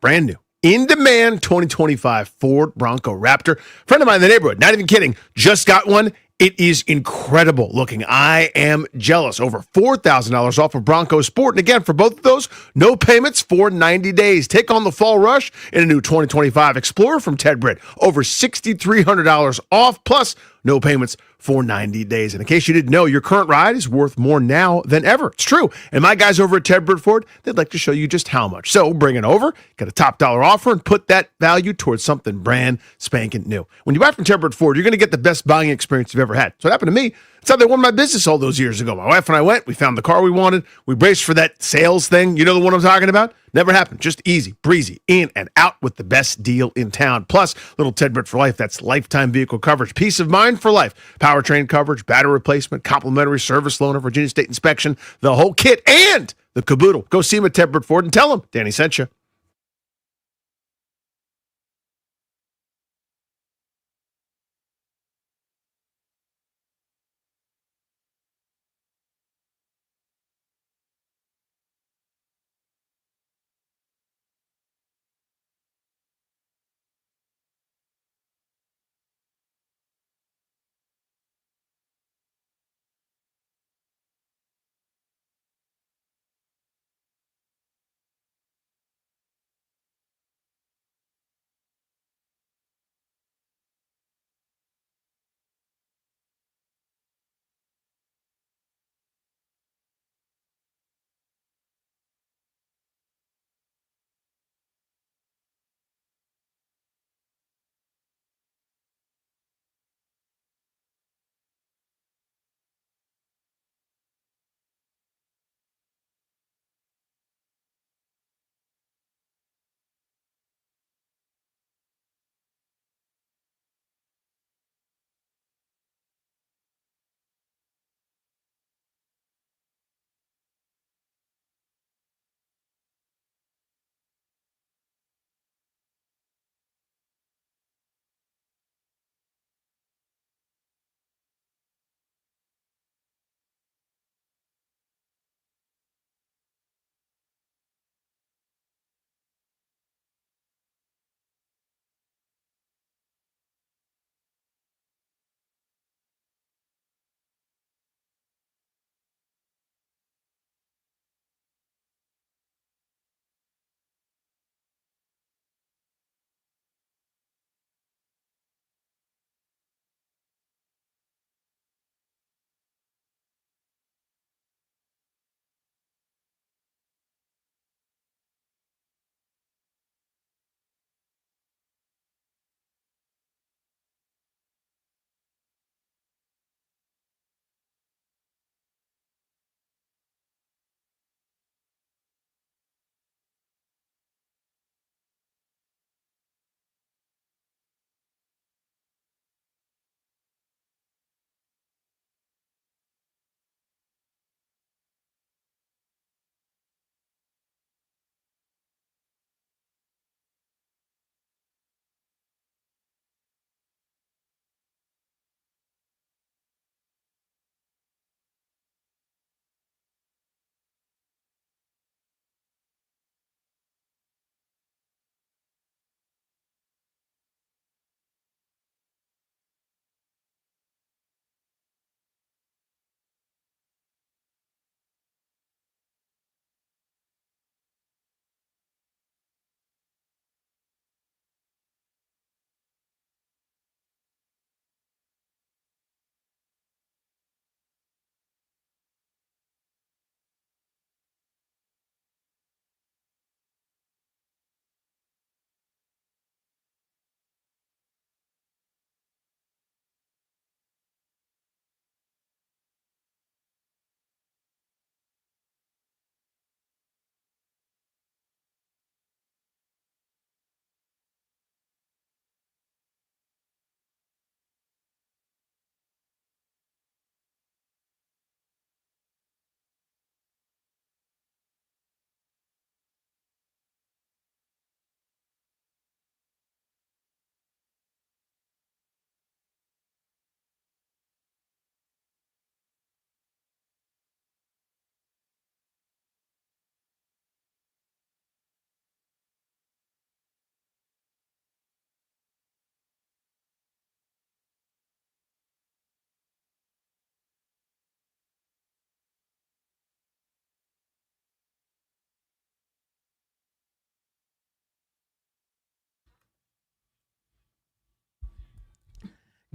Brand new, in-demand 2025 Ford Bronco Raptor. Friend of mine in the neighborhood, not even kidding, just got one. It is incredible looking. I am jealous. Over $4,000 off of Bronco Sport. And again, for both of those, no payments for 90 days. Take on the fall rush in a new 2025 Explorer from Brit. Over $6,300 off, plus no payments for 90 days. And in case you didn't know, your current ride is worth more now than ever. It's true. And my guys over at Brit Ford, they'd like to show you just how much. So bring it over, get a top dollar offer, and put that value towards something brand spanking new. When you buy from Brit Ford, you're going to get the best buying experience you've ever had. So it happened to me. It's how they won my business all those years ago. My wife and I went, we found the car we wanted, we braced for that sales thing. You know the one I'm talking about? Never happened. Just easy, breezy, in and out with the best deal in town. Plus, little Brit for life. That's lifetime vehicle coverage. Peace of mind for life. Powertrain coverage, battery replacement, complimentary service loaner, Virginia State inspection, the whole kit, and the caboodle. Go see him at Brit Ford and tell him Danny sent you.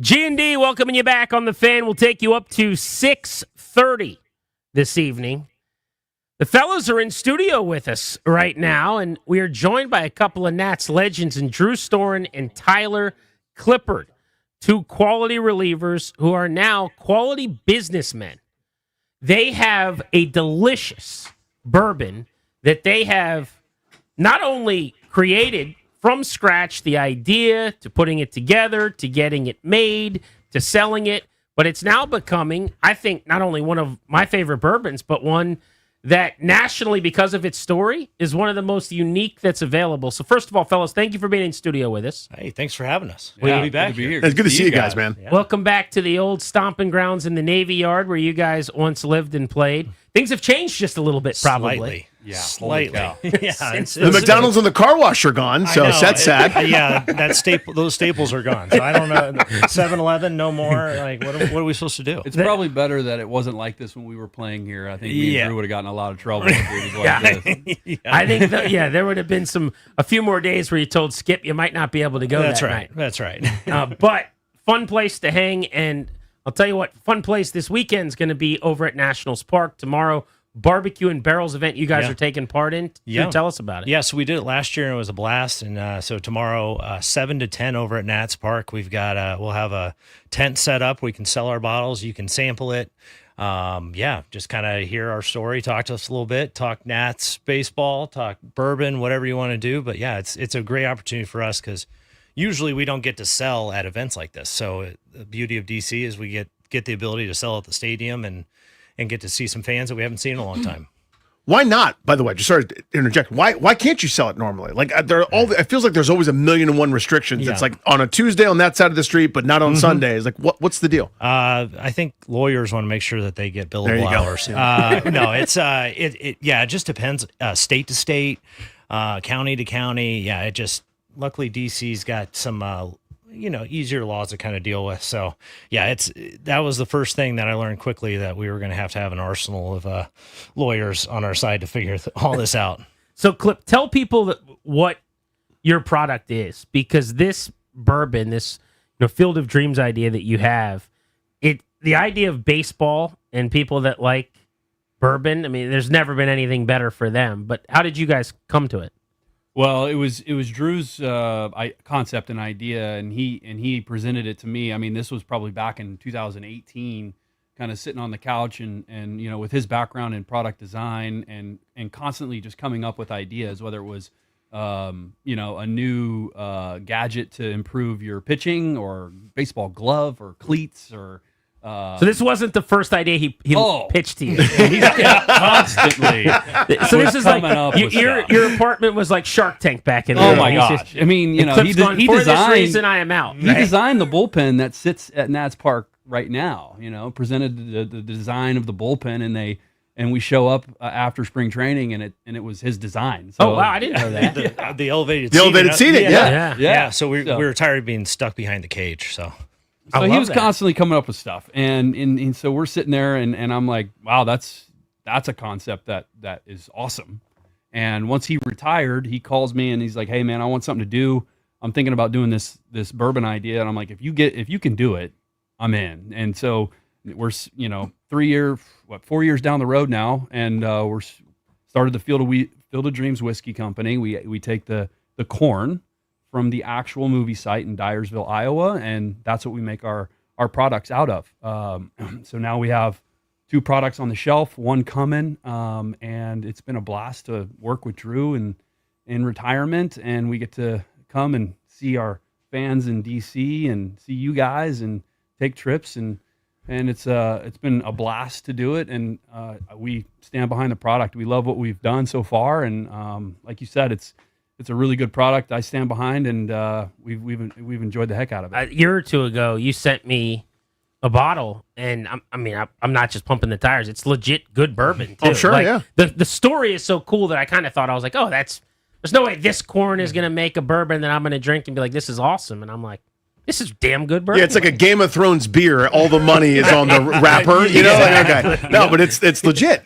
G&D welcoming you back on The Fan. We'll take you up to 6:30 this evening. The fellas are in studio with us right now, and we are joined by a couple of Nats legends in Drew Storen and Tyler Clippard, two quality relievers who are now quality businessmen. They have a delicious bourbon that they have not only created from scratch, the idea to putting it together, to getting it made, to selling it, but it's now becoming, I think, not only one of my favorite bourbons, but one that nationally, because of its story, is one of the most unique that's available. So first of all, fellas, thank you for being in studio with us. Hey, thanks for having us. We'll be back here. It's good to see you guys, man. Yeah. Welcome back to the old stomping grounds in the Navy Yard where you guys once lived and played. Things have changed just a little bit, probably. Slightly. Yeah, slightly. The McDonald's and the car wash are gone, so that's sad. Yeah, those staples are gone. So I don't know. 7-Eleven, no more. Like, what are we supposed to do? It's probably better that it wasn't like this when we were playing here. I think me and Drew would have gotten a lot of trouble if it was like this. I think, there would have been a few more days where you told Skip you might not be able to go That's that right. night. That's right. But fun place to hang, and I'll tell you what, fun place this weekend is going to be over at Nationals Park tomorrow. Barbecue and Barrels event you guys are taking part in. Tell us about it. Yeah, so we did it last year and it was a blast. And so tomorrow, 7 to 10 over at Nats Park, we've got we'll have a tent set up. We can sell our bottles. You can sample it. Just kind of hear our story, talk to us a little bit, talk Nats baseball, talk bourbon, whatever you want to do. But yeah, it's a great opportunity for us because usually we don't get to sell at events like this. So the beauty of DC is we get the ability to sell at the stadium and get to see some fans that we haven't seen in a long time. Why not? By the way, just sorry to interject. Why can't you sell it normally? Like it feels like there's always 1,000,001 restrictions. Yeah. It's like on a Tuesday on that side of the street, but not on Sundays. Like what's the deal? I think lawyers want to make sure that they get There billable you go. hours. No, it's it just depends state to state, county to county. Yeah, it just luckily DC's got some easier laws to kind of deal with. So yeah, that was the first thing that I learned quickly, that we were going to have an arsenal of lawyers on our side to figure all this out. So Clip, tell people what your product is, because this bourbon, this Field of Dreams idea that you have, the idea of baseball and people that like bourbon, I mean, there's never been anything better for them. But how did you guys come to it? Well, it was Drew's concept and idea, and he presented it to me. I mean, this was probably back in 2018, kind of sitting on the couch and with his background in product design and constantly just coming up with ideas, whether it was a new gadget to improve your pitching, or baseball glove, or cleats, or so this wasn't the first idea he pitched to you. He's constantly. So this is like with your apartment was like Shark Tank back in the Oh day. my gosh! I mean, he for designed. this reason I am out. He designed the bullpen that sits at Nats Park right now. Presented the design of the bullpen, and we show up after spring training, and it was his design. So, oh wow, I didn't know that. The elevated seating. Yeah. So we were tired of being stuck behind the cage. So he was constantly coming up with stuff, and so we're sitting there, and I'm like, wow, that's a concept that is awesome. And once he retired, he calls me and he's like, hey man, I want something to do. I'm thinking about doing this bourbon idea, and I'm like, if you can do it, I'm in. And so we're 4 years down the road now, and we're started the Field of Dreams Whiskey Company. We take the corn from the actual movie site in Dyersville, Iowa, and that's what we make our products out of. So now we have 2 products on the shelf, 1 coming, and it's been a blast to work with Drew in retirement, and we get to come and see our fans in DC and see you guys and take trips, and it's been a blast to do it, and we stand behind the product. We love what we've done so far, and like you said, it's a really good product. I stand behind, and we've enjoyed the heck out of it. A year or two ago, you sent me a bottle, and I'm not just pumping the tires. It's legit good bourbon too. Oh sure, yeah. The story is so cool that I kind of thought, I was like, oh, there's no way this corn is gonna make a bourbon that I'm gonna drink and be like, this is awesome. And I'm like, this is damn good bourbon. Yeah, it's like a Game of Thrones beer. All the money is on the wrapper. Okay. No, but it's legit.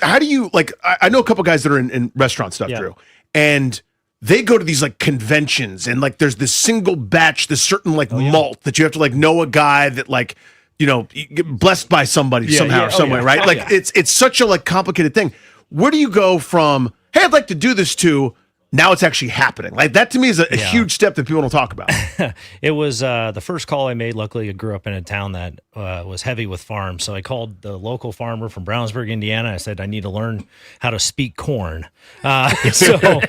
How do you I know a couple guys that are in restaurant stuff, Drew, and they go to these like conventions and like there's this single batch, this certain like malt that you have to like know a guy that like, you know, get blessed by somebody somehow or some way, right? Like it's such a like complicated thing. Where do you go from, hey, I'd like to do this, to now it's actually happening? Like that to me is a huge step that people don't talk about. It was the first call I made. Luckily, I grew up in a town that was heavy with farms. So I called the local farmer from Brownsburg, Indiana. I said, I need to learn how to speak corn. So,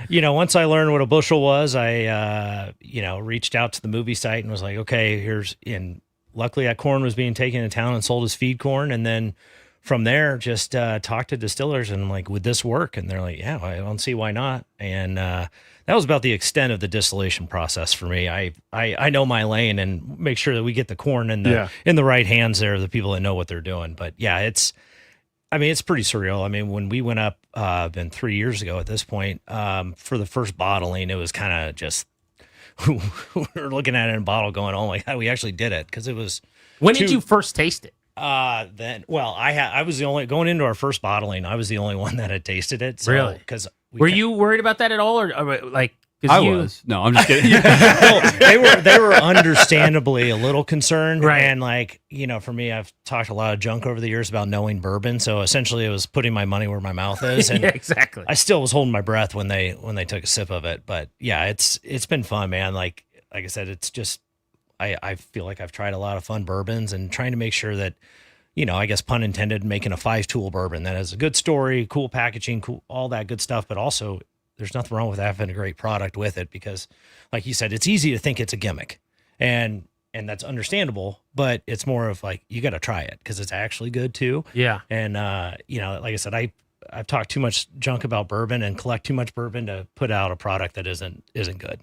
you know, once I learned what a bushel was, I, you know, reached out to the movie site and was like, okay, luckily that corn was being taken to town and sold as feed corn. And then from there, just talked to distillers and I'm like, would this work? And they're like, yeah, I don't see why not. And that was about the extent of the distillation process for me. I know my lane and make sure that we get the corn in the right hands there, the people that know what they're doing. But yeah, it's pretty surreal. I mean, when we went up, been 3 years ago at this point, for the first bottling, it was kind of just, we were looking at it in a bottle going, oh my God, we actually did it. Cause it was. When did you first taste it? I was the only, going into our first bottling, I was the only one that had tasted it. So, really? Because were you worried about that at all, or like? Was. No, I'm just kidding. Well, they were understandably a little concerned, right? And like, you know, for me, I've talked a lot of junk over the years about knowing bourbon, so essentially, it was putting my money where my mouth is. And yeah, exactly. I still was holding my breath when they took a sip of it, but yeah, it's been fun, man. Like I said, it's just. I feel like I've tried a lot of fun bourbons and trying to make sure that, you know, I guess pun intended, making a 5-tool bourbon that has a good story, cool packaging, cool, all that good stuff. But also there's nothing wrong with having a great product with it because like you said, it's easy to think it's a gimmick and that's understandable, but it's more of like, you got to try it because it's actually good too. Yeah. And, you know, like I said, I've talked too much junk about bourbon and collect too much bourbon to put out a product that isn't good.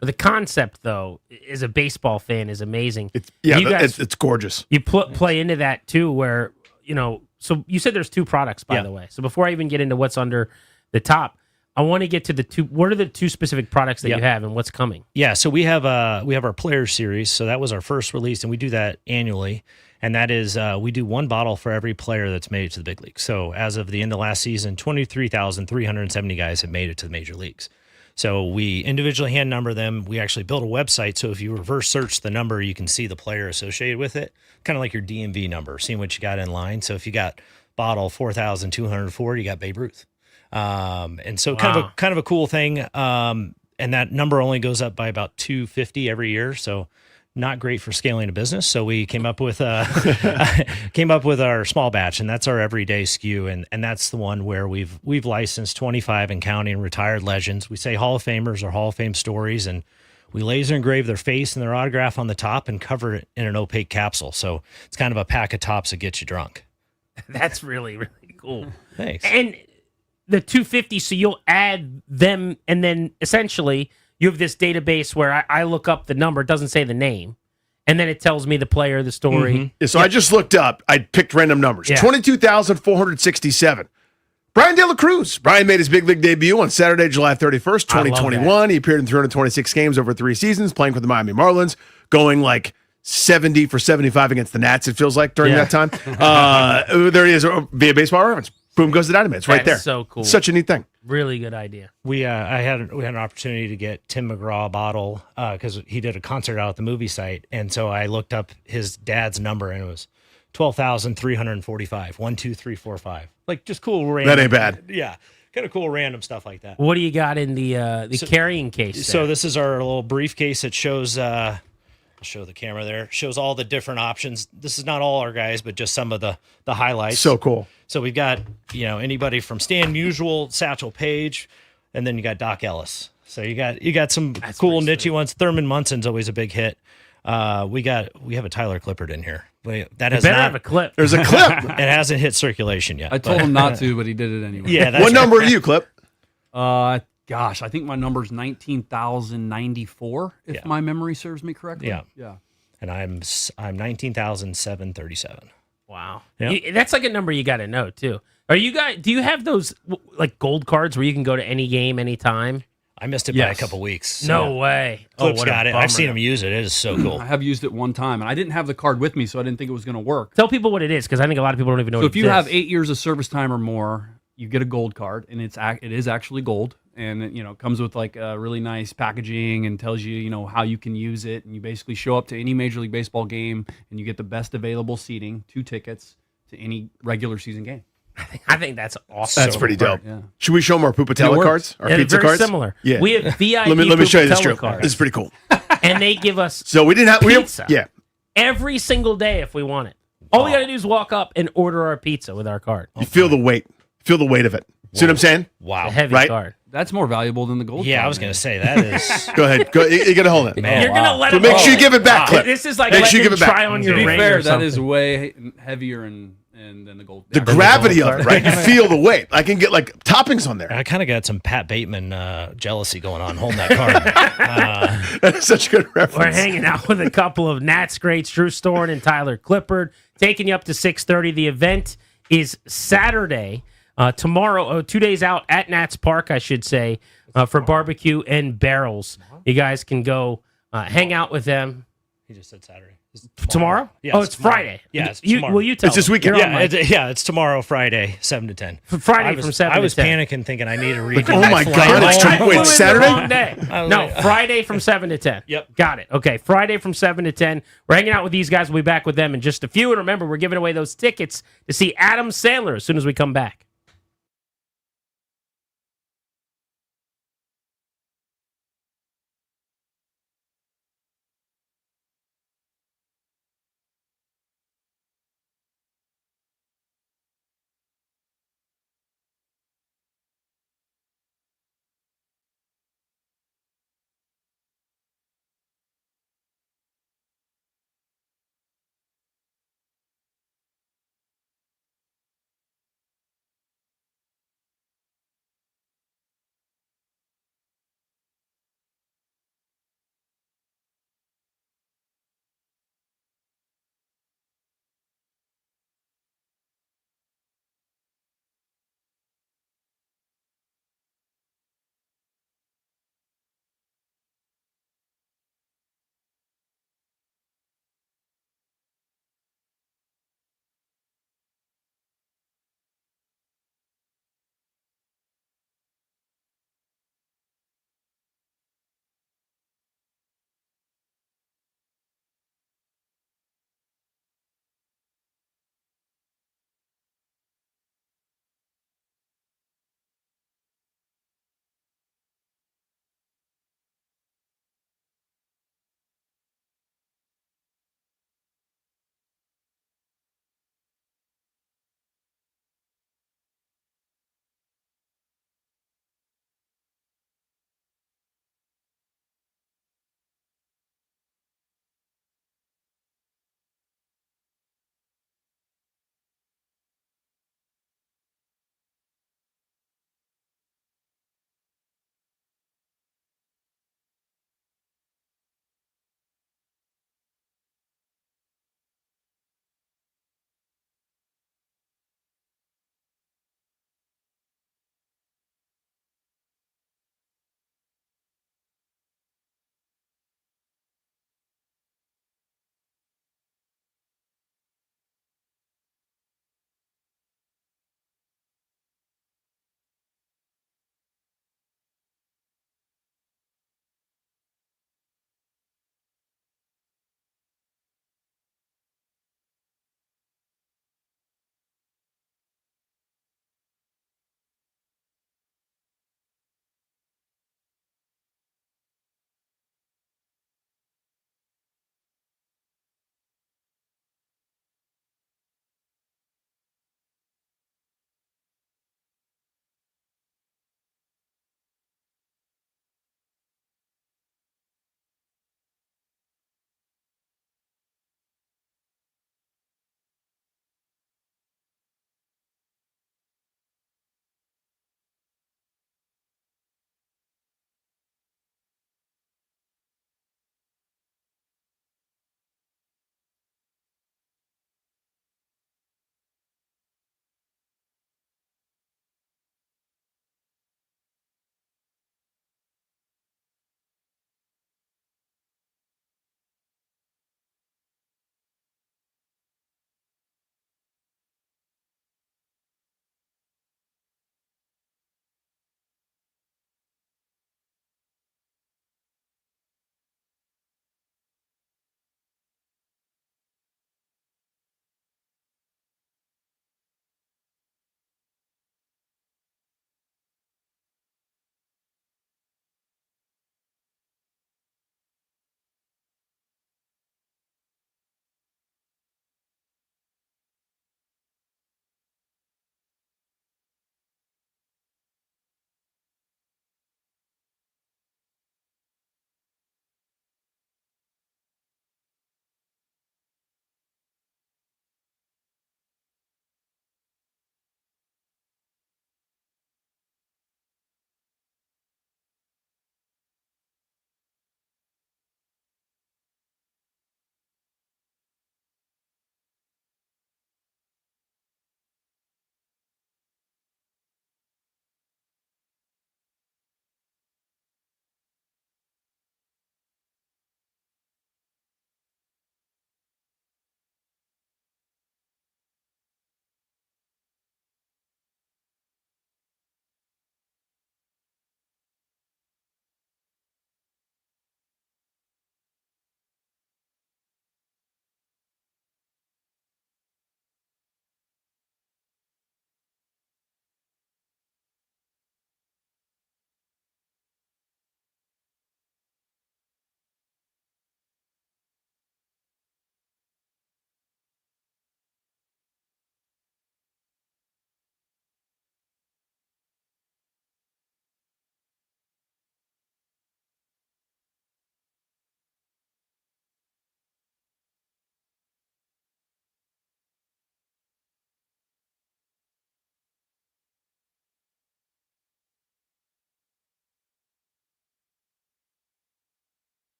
The concept, though, as a baseball fan, is amazing. It's gorgeous. You play into that, too, where, you know, so you said there's 2 products, by the way. So before I even get into what's under the top, I want to get to the 2. What are the 2 specific products that you have and what's coming? Yeah, so we have our Players Series. So that was our first release, and we do that annually. And that is, we do 1 bottle for every player that's made it to the big leagues. So as of the end of last season, 23,370 guys have made it to the major leagues. So we individually hand number them. We actually built a website. So if you reverse search the number, you can see the player associated with it, kind of like your DMV number, seeing what you got in line. So if you got bottle 4,204, you got Babe Ruth. And so kind of a cool thing. And that number only goes up by about 250 every year. So not great for scaling a business. So we came up with our small batch, and that's our everyday SKU. And that's the one where we've licensed 25 and counting retired legends. We say Hall of Famers or Hall of Fame stories, and we laser engrave their face and their autograph on the top and cover it in an opaque capsule. So it's kind of a pack of tops that gets you drunk. That's really, really cool. Thanks. And the 250, so you'll add them, and then essentially you have this database where I look up the number, it doesn't say the name, and then it tells me the player, the story. Mm-hmm. Yeah, so I just looked up. I picked random numbers. 22,467. Brian De La Cruz. Brian made his big league debut on Saturday, July 31st, 2021. He appeared in 326 games over 3 seasons, playing for the Miami Marlins, going like 70 for 75 against the Nats, it feels like, during that time. There he is via Baseball Reference. Boom goes the dynamite. It's right there. So cool. Such a neat thing. Really good idea. We had an opportunity to get Tim McGraw a bottle because he did a concert out at the movie site, and so I looked up his dad's number, and it was 12,345. 1, 2, 3, 4, 5. Like just cool random. That ain't bad. Yeah, kind of cool random stuff like that. What do you got in the carrying case? So this is our little briefcase that shows. I'll show the camera there. Shows all the different options. This is not all our guys, but just some of the highlights. So cool. So we've got, you know, anybody from Stan Musial, Satchel Paige, and then you got Doc Ellis. So you got some cool niche ones. Thurman Munson's always a big hit. We have a Tyler Clippard in here. That has better not have a clip. There's a clip. It hasn't hit circulation yet. I told him not to, but he did it anyway. Yeah. What number are you, Clip? Gosh, I think my number's 19,094, if my memory serves me correctly. Yeah. And I'm 19,737. Wow. Yeah. That's like a number you got to know, too. Do you have those like gold cards where you can go to any game, anytime? I missed it by a couple weeks. So. No way. Clip's got it. I've seen him use it. It is so cool. I have used it one time, and I didn't have the card with me, so I didn't think it was going to work. Tell people what it is, because I think a lot of people don't even know So what if you have 8 years of service time or more, you get a gold card, and it is actually gold. and it comes with like a really nice packaging and tells you how you can use it, and you basically show up to any Major League Baseball game and you get the best available seating, 2 tickets to any regular season game. I think that's awesome. That's pretty dope. Yeah. Should we show them our Pupatella cards? Our Yeah, pizza very cards? similar. Yeah. We have VIP Let me show you this, Pupatella Drew. cards. This is pretty cool. And they give us So we didn't have pizza. Yeah. Every single day if we want it. All we got to do is walk up and order our pizza with our card. You feel the weight. Feel the weight of it. See what I'm saying? Wow. It's a heavy Right? card. That's more valuable than the gold. Yeah, card, I was man. going to say that is. Go ahead. You got to hold it. Man, You're going to let So them make sure you give it back, Clip. This is like Make letting sure you give them it back. try on To your be ring fair, or that something. is way heavier and than the gold. The gravity of it, right? You feel the weight. I can get like toppings on there. I kind of got some Pat Bateman jealousy going on holding that card. That's such a good reference. We're hanging out with a couple of Nats greats, Drew Storen and Tyler Clippard, taking you up to 6:30. The event is Saturday, tomorrow, 2 days out at Nats Park, I should say, for barbecue and barrels. You guys can go hang out with them. He just said Saturday. Tomorrow? Yeah, it's Friday. Yeah, it's you, tomorrow. Will you tell It's this them? weekend. You're on Yeah, mic. it's tomorrow, Friday, 7 to 10. Friday I was, from 7 I was to 10. panicking, thinking I need to read. Oh my God, it's I wait, flew in Saturday? the wrong day. I was No, like, Friday from 7 to 10. Yep. Got it. Okay, Friday from 7 to 10. We're hanging out with these guys. We'll be back with them in just a few. And remember, we're giving away those tickets to see Adam Sandler as soon as we come back.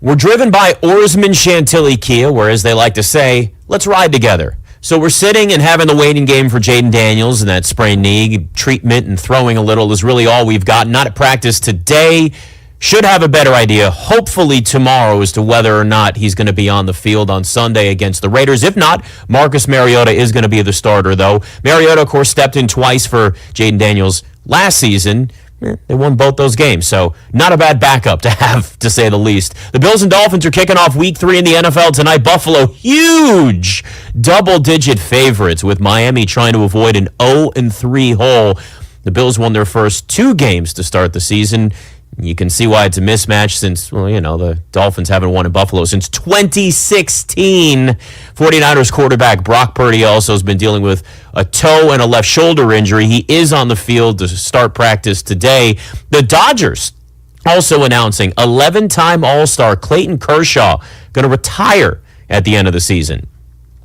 We're driven by Orsman Chantilly Kia, where, as they like to say, let's ride together. So we're sitting and having the waiting game for Jaden Daniels and that sprained knee. Treatment and throwing a little is really all we've got. Not at practice today. Should have a better idea, hopefully tomorrow, as to whether or not he's going to be on the field on Sunday against the Raiders. If not, Marcus Mariota is going to be the starter, though. Mariota, of course, stepped in twice for Jaden Daniels last season. They won both those games, so not a bad backup to have, to say the least. The Bills and Dolphins are kicking off Week 3 in the NFL tonight. Buffalo, huge double-digit favorites, with Miami trying to avoid an 0-3 hole. The Bills won their first 2 games to start the season. You can see why it's a mismatch since, the Dolphins haven't won in Buffalo since 2016. 49ers quarterback Brock Purdy also has been dealing with a toe and a left shoulder injury. He is on the field to start practice today. The Dodgers also announcing 11-time All-Star Clayton Kershaw going to retire at the end of the season.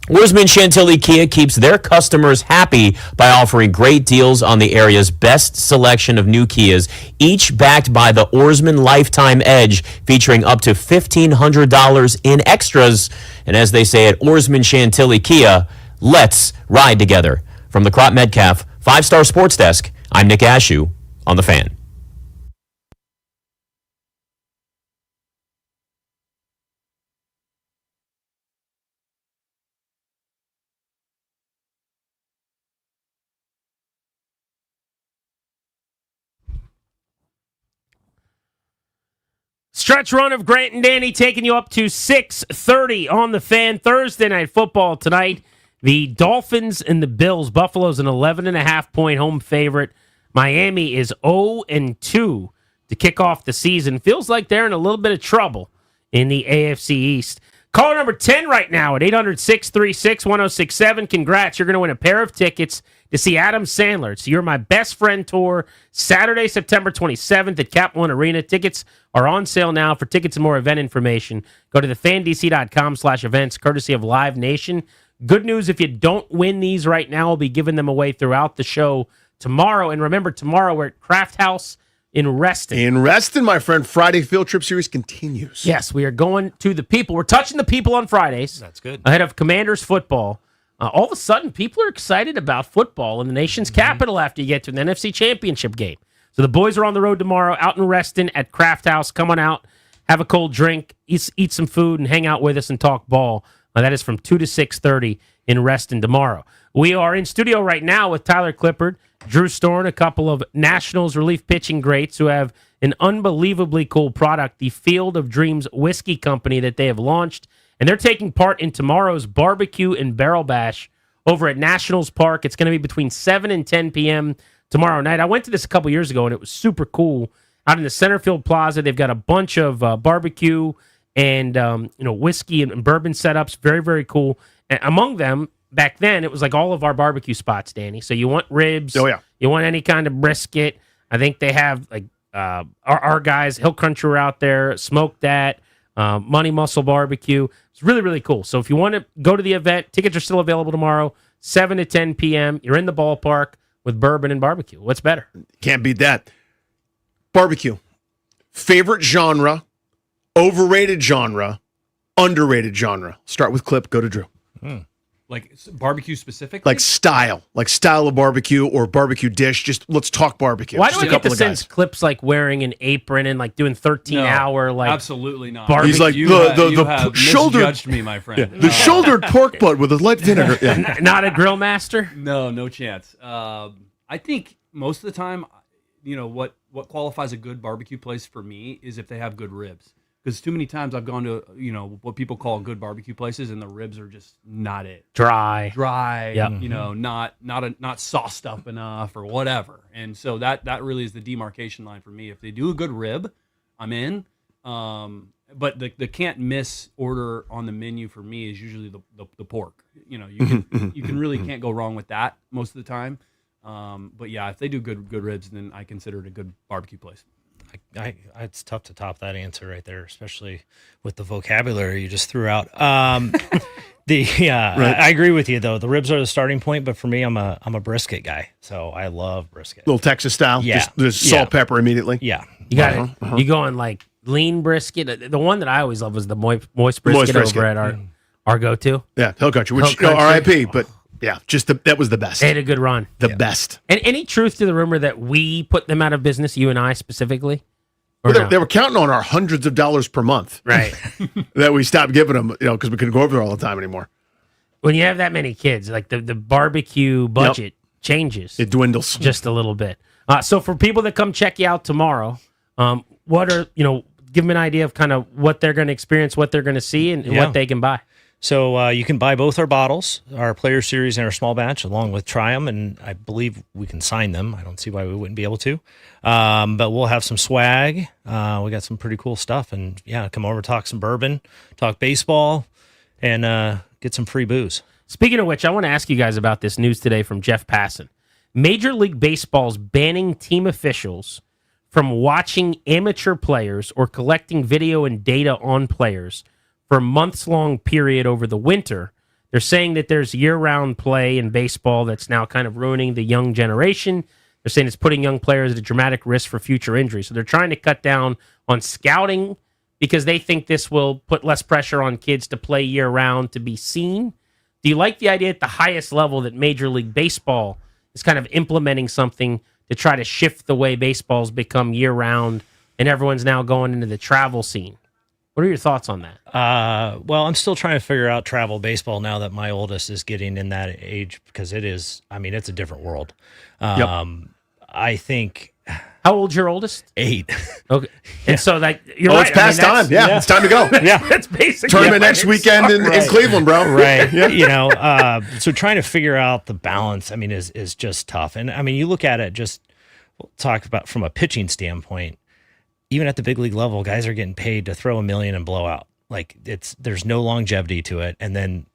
Orsman Chantilly Kia keeps their customers happy by offering great deals on the area's best selection of new Kias, each backed by the Orsman Lifetime Edge, featuring up to $1,500 in extras. And as they say at Orsman Chantilly Kia, let's ride together. From the Crop Metcalf 5-Star Sports Desk, I'm Nick Ashew on The Fan. Stretch run of Grant and Danny taking you up to 6:30 on The Fan. Thursday Night Football tonight. The Dolphins and the Bills. Buffalo's an 11.5-point home favorite. Miami is 0-2 to kick off the season. Feels like they're in a little bit of trouble in the AFC East. Caller number 10 right now at 800-636-1067. Congrats. You're going to win a pair of tickets to see Adam Sandler. It's You're My Best Friend tour, Saturday, September 27th at Cap One Arena. Tickets are on sale now. For tickets and more event information, go to thefandc.com/events, courtesy of Live Nation. Good news, if you don't win these right now, we'll be giving them away throughout the show tomorrow. And remember, tomorrow we're at Craft House in Reston. In Reston, my friend, Friday Field Trip Series continues. Yes, we are going to the people. We're touching the people on Fridays. That's good. Ahead of Commanders football. All of a sudden, people are excited about football in the nation's capital after you get to an NFC Championship game. So the boys are on the road tomorrow out in Reston at Craft House. Come on out, have a cold drink, eat some food, and hang out with us and talk ball. That is from 2 to 6:30 in Reston tomorrow. We are in studio right now with Tyler Clippard, Drew Storn, a couple of Nationals relief pitching greats who have an unbelievably cool product, the Field of Dreams Whiskey Company that they have launched. And they're taking part in tomorrow's barbecue and barrel bash over at Nationals Park. It's going to be between 7 and 10 p.m. tomorrow night. I went to this a couple years ago, and it was super cool. Out in the Centerfield Plaza, they've got a bunch of barbecue and whiskey and bourbon setups. Very, very cool. And among them, back then, it was like all of our barbecue spots, Danny. So you want ribs. Oh, yeah. You want any kind of brisket. I think they have, like, our guys, Hill Country, are out there, smoked that. Money Muscle Barbecue. It's really, really cool. So if you want to go to the event, tickets are still available tomorrow, 7 to 10 p.m. You're in the ballpark with bourbon and barbecue. What's better? Can't beat that. Barbecue. Favorite genre, overrated genre, underrated genre. Start with Clip, go to Drew. Like barbecue specific? Like style of barbecue or barbecue dish. Just let's talk barbecue. Why Just do I get the sense Clip's like wearing an apron and like doing 13-hour like absolutely not. Barbecue? He's like You have shouldered misjudged me, my friend. the shouldered pork butt with a light vinegar. Yeah. Not a grill master? No chance. I think most of the time, what qualifies a good barbecue place for me is if they have good ribs. Because too many times I've gone to, what people call good barbecue places, and the ribs are just not it. Dry. Yep. Not sauced up enough or whatever. And so that really is the demarcation line for me. If they do a good rib, I'm in. But the can't miss order on the menu for me is usually the pork. You can really can't go wrong with that most of the time. But yeah, if they do good ribs, then I consider it a good barbecue place. It's tough to top that answer right there, especially with the vocabulary you just threw out. Right. I agree with you though. The ribs are the starting point, but for me, I'm a brisket guy, so I love brisket. Little Texas style, yeah, just salt, pepper immediately. Yeah, you got it. You going like lean brisket. The one that I always love was the moist brisket over at our go-to. Yeah, Hill Country, which RIP, but yeah, that was the best. They had a good run. The best. And any truth to the rumor that we put them out of business, you and I specifically? Well, they were counting on our hundreds of dollars per month. Right. That we stopped giving them, because we couldn't go over there all the time anymore. When you have that many kids, like the barbecue budget changes. It dwindles. Just a little bit. So for people that come check you out tomorrow, what are, give them an idea of kind of what they're going to experience, what they're going to see, and what they can buy. So you can buy both our bottles, our Player Series and our small batch, along with try them, and I believe we can sign them. I don't see why we wouldn't be able to. But we'll have some swag. We got some pretty cool stuff. And, come over, talk some bourbon, talk baseball, and get some free booze. Speaking of which, I want to ask you guys about this news today from Jeff Passan. Major League Baseball's banning team officials from watching amateur players or collecting video and data on players for a months-long period over the winter. They're saying that there's year-round play in baseball that's now kind of ruining the young generation. They're saying it's putting young players at a dramatic risk for future injury. So they're trying to cut down on scouting because they think this will put less pressure on kids to play year-round to be seen. Do you like the idea at the highest level that Major League Baseball is kind of implementing something to try to shift the way baseball's become year-round and everyone's now going into the travel scene? What are your thoughts on that? Well, I'm still trying to figure out travel baseball now that my oldest is getting in that age because it's a different world. I think. How old's your oldest? 8. Okay. And so you're right. It's past time. Yeah, it's time to go. That's basically tournament next weekend in Cleveland, bro. Right. So trying to figure out the balance, is just tough. And you look at it, we'll talk about from a pitching standpoint. Even at the big league level, guys are getting paid to throw $1 million and blow out. There's no longevity to it. And then,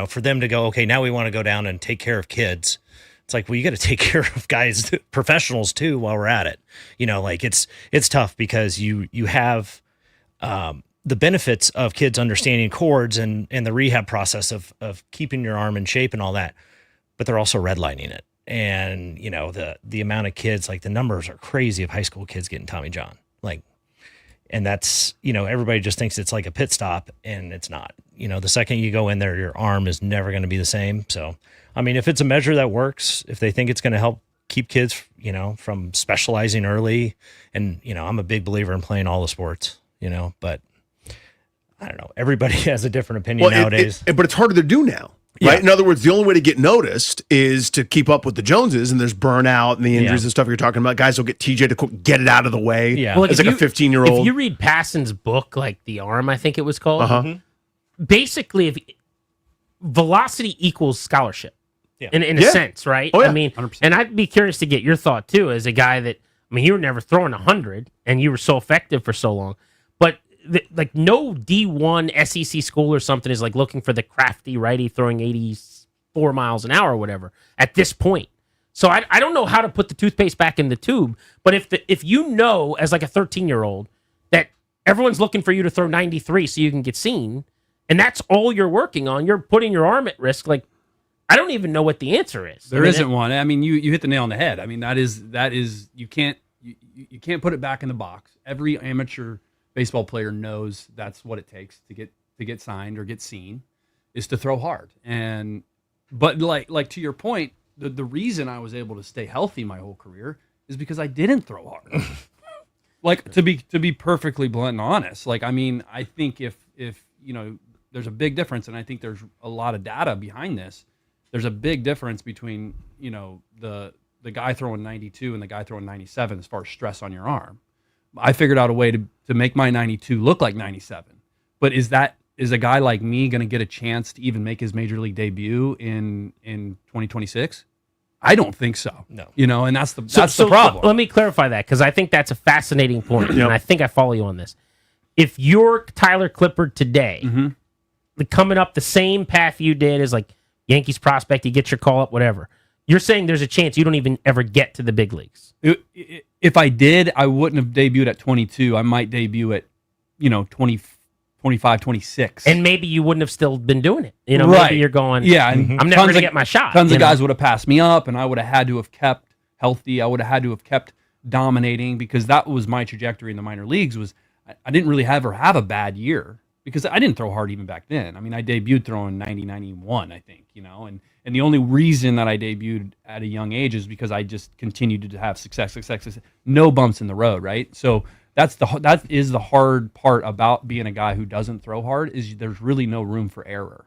for them to go, okay, now we want to go down and take care of kids. It's like, well, you got to take care of guys, professionals too, while we're at it. It's tough because you have the benefits of kids understanding chords and the rehab process of keeping your arm in shape and all that, but they're also redlining it. And, the amount of kids, the numbers are crazy of high school kids getting Tommy John. And that's, everybody just thinks it's like a pit stop, and it's not. The second you go in there, your arm is never going to be the same. So, if it's a measure that works, if they think it's going to help keep kids, from specializing early, and, I'm a big believer in playing all the sports, but I don't know. Everybody has a different opinion nowadays. But it's harder to do now. Right. Yeah. In other words, the only way to get noticed is to keep up with the Joneses, and there's burnout and the injuries and stuff you're talking about. Guys will get TJ to get it out of the way. Yeah. Well, as a 15-year-old. If you read Passan's book, The Arm, I think it was called, basically, if velocity equals scholarship in a sense, right? Oh, yeah. 100%. And I'd be curious to get your thought too, as a guy that, you were never throwing 100, and you were so effective for so long, but no D1 SEC school or something is looking for the crafty righty throwing 84 miles an hour or whatever at this point. So I don't know how to put the toothpaste back in the tube, but if as a 13-year-old that everyone's looking for you to throw 93 so you can get seen, and that's all you're working on, you're putting your arm at risk. I don't even know what the answer is. There isn't one. You hit the nail on the head. That is you can't put it back in the box. Every amateur baseball player knows that's what it takes to get signed or get seen, is to throw hard. But to your point, the reason I was able to stay healthy my whole career is because I didn't throw hard. to be perfectly blunt and honest, I think if there's a big difference, and I think there's a lot of data behind this. There's a big difference between the guy throwing 92 and the guy throwing 97 as far as stress on your arm. I figured out a way to make my 92 look like 97. But is a guy like me going to get a chance to even make his major league debut in 2026? I don't think so. No. And that's the problem. Let me clarify that, because I think that's a fascinating point, and I think I follow you on this. If you're Tyler Clippard today, coming up the same path you did as Yankees prospect, you get your call up, whatever. You're saying there's a chance you don't even ever get to the big leagues. If I did, I wouldn't have debuted at 22. I might debut at, 20, 25, 26. And maybe you wouldn't have still been doing it. Right. Maybe you're going, and I'm never going to get my shot. Tons of guys would have passed me up, and I would have had to have kept healthy. I would have had to have kept dominating, because that was my trajectory in the minor leagues. I didn't really have a bad year because I didn't throw hard even back then. I mean, I debuted throwing 90, 91, I think, and the only reason that I debuted at a young age is because I just continued to have success, no bumps in the road, right? So that is the hard part about being a guy who doesn't throw hard is there's really no room for error.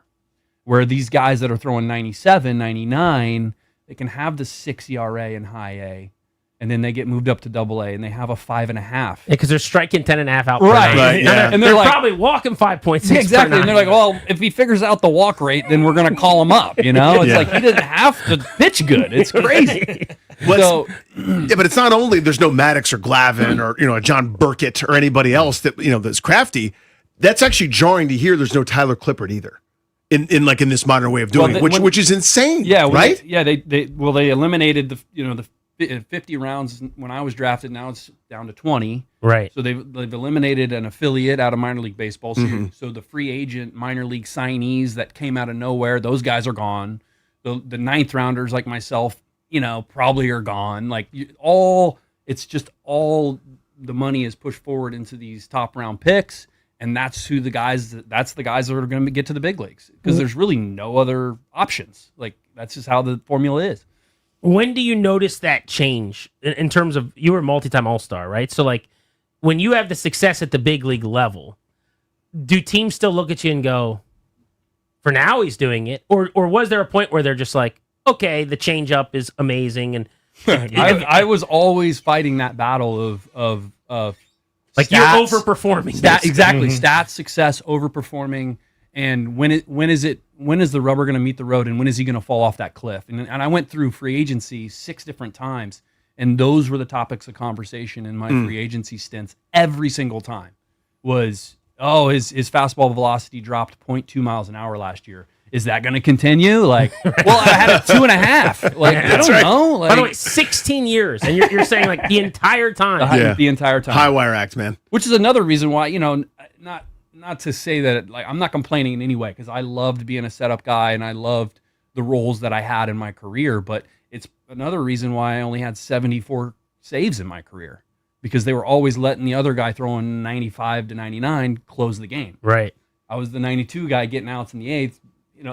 Where these guys that are throwing 97, 99, they can have the 6 ERA in high A, and then they get moved up to double A, and they have a 5.5. Because they're striking 10.5 out. Right. And they're probably walking 5.6. Yeah, exactly. And they're like, well, if he figures out the walk rate, then we're going to call him up. It's like he doesn't have to pitch good. It's crazy. Yeah, but it's not only there's no Maddox or Glavin or a John Burkett or anybody else that that's crafty. That's actually jarring to hear. There's no Tyler Clippard either. In this modern way of doing it, which is insane. Yeah, right. They eliminated the 50 rounds when I was drafted. Now it's down to 20. Right. So they've eliminated an affiliate out of minor league baseball. So the free agent minor league signees that came out of nowhere, those guys are gone. The ninth rounders like myself, probably are gone. It's just all the money is pushed forward into these top round picks. And that's the guys that are going to get to the big leagues because there's really no other options. That's just how the formula is. When do you notice that change in terms of you were multi-time All-Star, right? So when you have the success at the big league level, do teams still look at you and go, for now he's doing it? Or was there a point where they're just like, okay, the change up is amazing and I was always fighting that battle of like stats, you're overperforming. Exactly. Stats, success, overperforming. And when is the rubber going to meet the road and when is he going to fall off that cliff? And I went through free agency 6 different times, and those were the topics of conversation in my free agency stints every single time was, his fastball velocity dropped 0.2 miles an hour last year. Is that going to continue? Well, I had a 2.5. I don't know. By the way, 16 years, and you're saying the entire time. The entire time. High wire act, man. Which is another reason why, not to say that I'm not complaining in any way because I loved being a setup guy and I loved the roles that I had in my career, but it's another reason why I only had 74 saves in my career because they were always letting the other guy throwing 95 to 99 close the game. Right. I was the 92 guy getting outs in the 8th.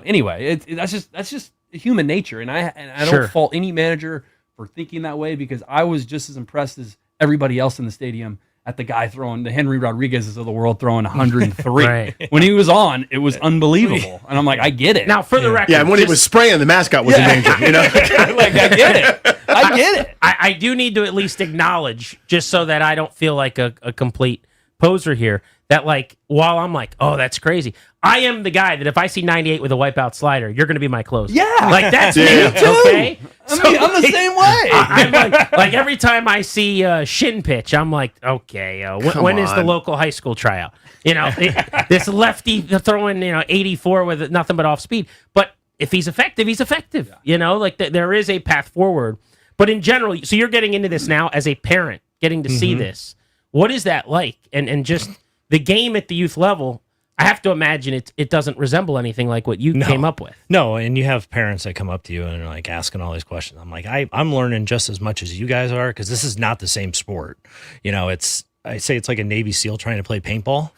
Anyway, that's just human nature, and I don't fault any manager for thinking that way because I was just as impressed as everybody else in the stadium at the guy throwing the Henry Rodriguez's of the world throwing 103. Right. When he was on, it was unbelievable, and I'm like, I get it. Now, for the record, and when he was spraying, the mascot was in danger. I get it. I get it. I do need to at least acknowledge, just so that I don't feel like a complete poser here, that while I'm oh, that's crazy, I am the guy that if I see 98 with a wipeout slider, you're going to be my closer. Yeah. That's me too. Okay? I'm the same way. I'm every time I see shin pitch, I'm okay, when is the local high school tryout? This lefty throwing 84 with nothing but off speed. But if he's effective, he's effective. There is a path forward. But in general, so you're getting into this now as a parent, getting to see this. What is that like? And just the game at the youth level, I have to imagine it doesn't resemble anything like what you came up with. No, and you have parents that come up to you and are asking all these questions. I'm I'm learning just as much as you guys are because this is not the same sport. I say it's like a Navy SEAL trying to play paintball.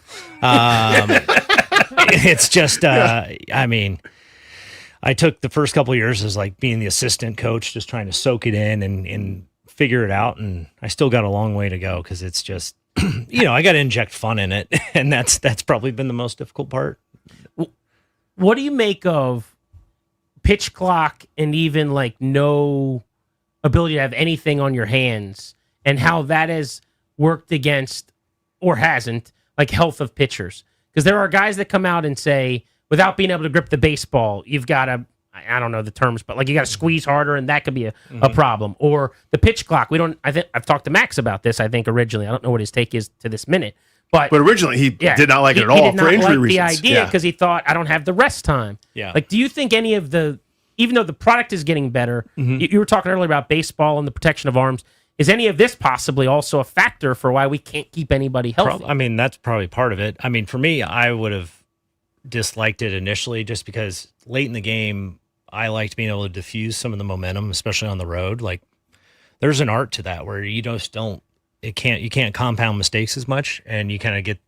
It's just, I took the first couple of years as being the assistant coach, just trying to soak it in and figure it out, and I still got a long way to go because it's just I got to inject fun in it, and that's probably been the most difficult part. What do you make of pitch clock and even no ability to have anything on your hands, and how that has worked against or hasn't health of pitchers? Because there are guys that come out and say, without being able to grip the baseball, you've got to, I don't know the terms, but you got to squeeze harder, and that could be a problem. Or the pitch clock. I've talked to Max about this, I think, originally. I don't know what his take is to this minute. But originally he did not like it at all for injury reasons. The idea because he thought, I don't have the rest time. Yeah. Do you think any of even though the product is getting better, you were talking earlier about baseball and the protection of arms, is any of this possibly also a factor for why we can't keep anybody healthy? That's probably part of it. For me, I would have disliked it initially just because late in the game, I liked being able to diffuse some of the momentum, especially on the road. There's an art to that where you just don't you can't compound mistakes as much, and you kind of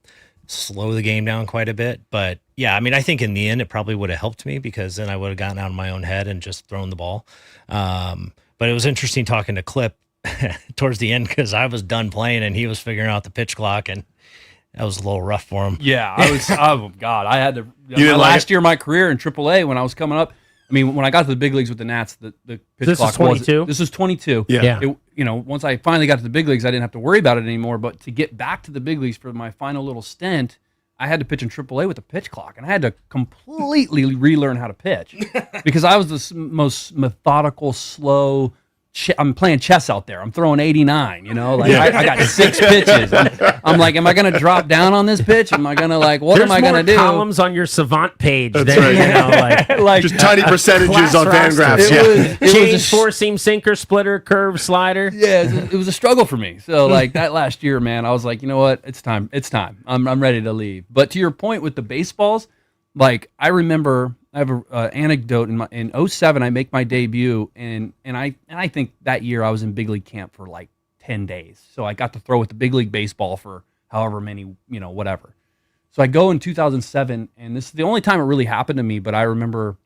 slow the game down quite a bit. But yeah, I mean, I think in the end it probably would have helped me because then I would have gotten out of my own head and just thrown the ball. But it was interesting talking to Clip towards the end because I was done playing and he was figuring out the pitch clock, and that was a little rough for him. Yeah, I was. Oh God, I had to. Last year of my career in AAA when I was coming up. I mean, when I got to the big leagues with the Nats, the pitch clock was 22. This was 22. Yeah. Once I finally got to the big leagues, I didn't have to worry about it anymore. But to get back to the big leagues for my final little stint, I had to pitch in AAA with a pitch clock, and I had to completely relearn how to pitch because I was the most methodical, slow. I'm playing chess out there. I'm throwing 89. I got 6 pitches. I'm like, am I going to drop down on this pitch? Am I going to what am I going to do? There's more columns on your Savant page than just tiny percentages on Fangraphs. Change, 4-seam, sinker, splitter, curve, slider. Yeah, it was a struggle for me. So that last year, man, I was like, you know what? It's time. I'm ready to leave. But to your point with the baseballs, I remember. I have an anecdote in 07. I make my debut, and I think that year I was in big league camp for 10 days. So I got to throw with the big league baseball for however many, whatever. So I go in 2007, and this is the only time it really happened to me. But I remember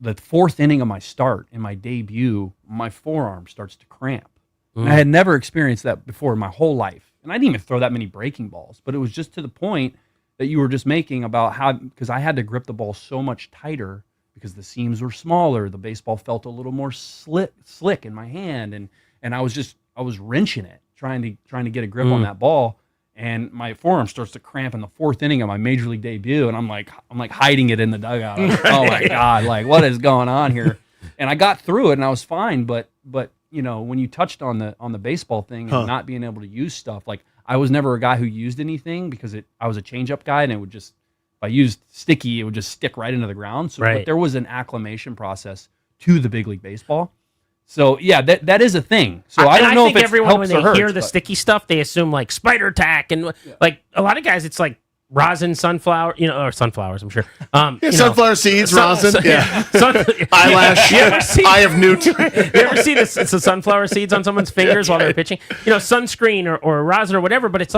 the 4th inning of my start in my debut, my forearm starts to cramp. And I had never experienced that before in my whole life, and I didn't even throw that many breaking balls. But it was just to the point that you were just making about how, because I had to grip the ball so much tighter because the seams were smaller, the baseball felt a little more slick in my hand, and I was wrenching it, trying to get a grip on that ball, and my forearm starts to cramp in the 4th inning of my major league debut, and I'm like hiding it in the dugout. Oh my God, what is going on here? And I got through it, and I was fine, but when you touched on the baseball thing and not being able to use stuff, I was never a guy who used anything because I was a changeup guy, and it would just, if I used sticky, it would just stick right into the ground. So but there was an acclimation process to the big league baseball. So yeah, that is a thing. So I don't know if it's everyone helps when they or hear hurts, the sticky stuff, they assume spider attack and a lot of guys, it's rosin, sunflower, or sunflowers, I'm sure. Sunflower seeds, rosin, eyelash, eye of newt. You ever see the sunflower seeds on someone's fingers while they're pitching? Sunscreen or rosin or whatever, but it's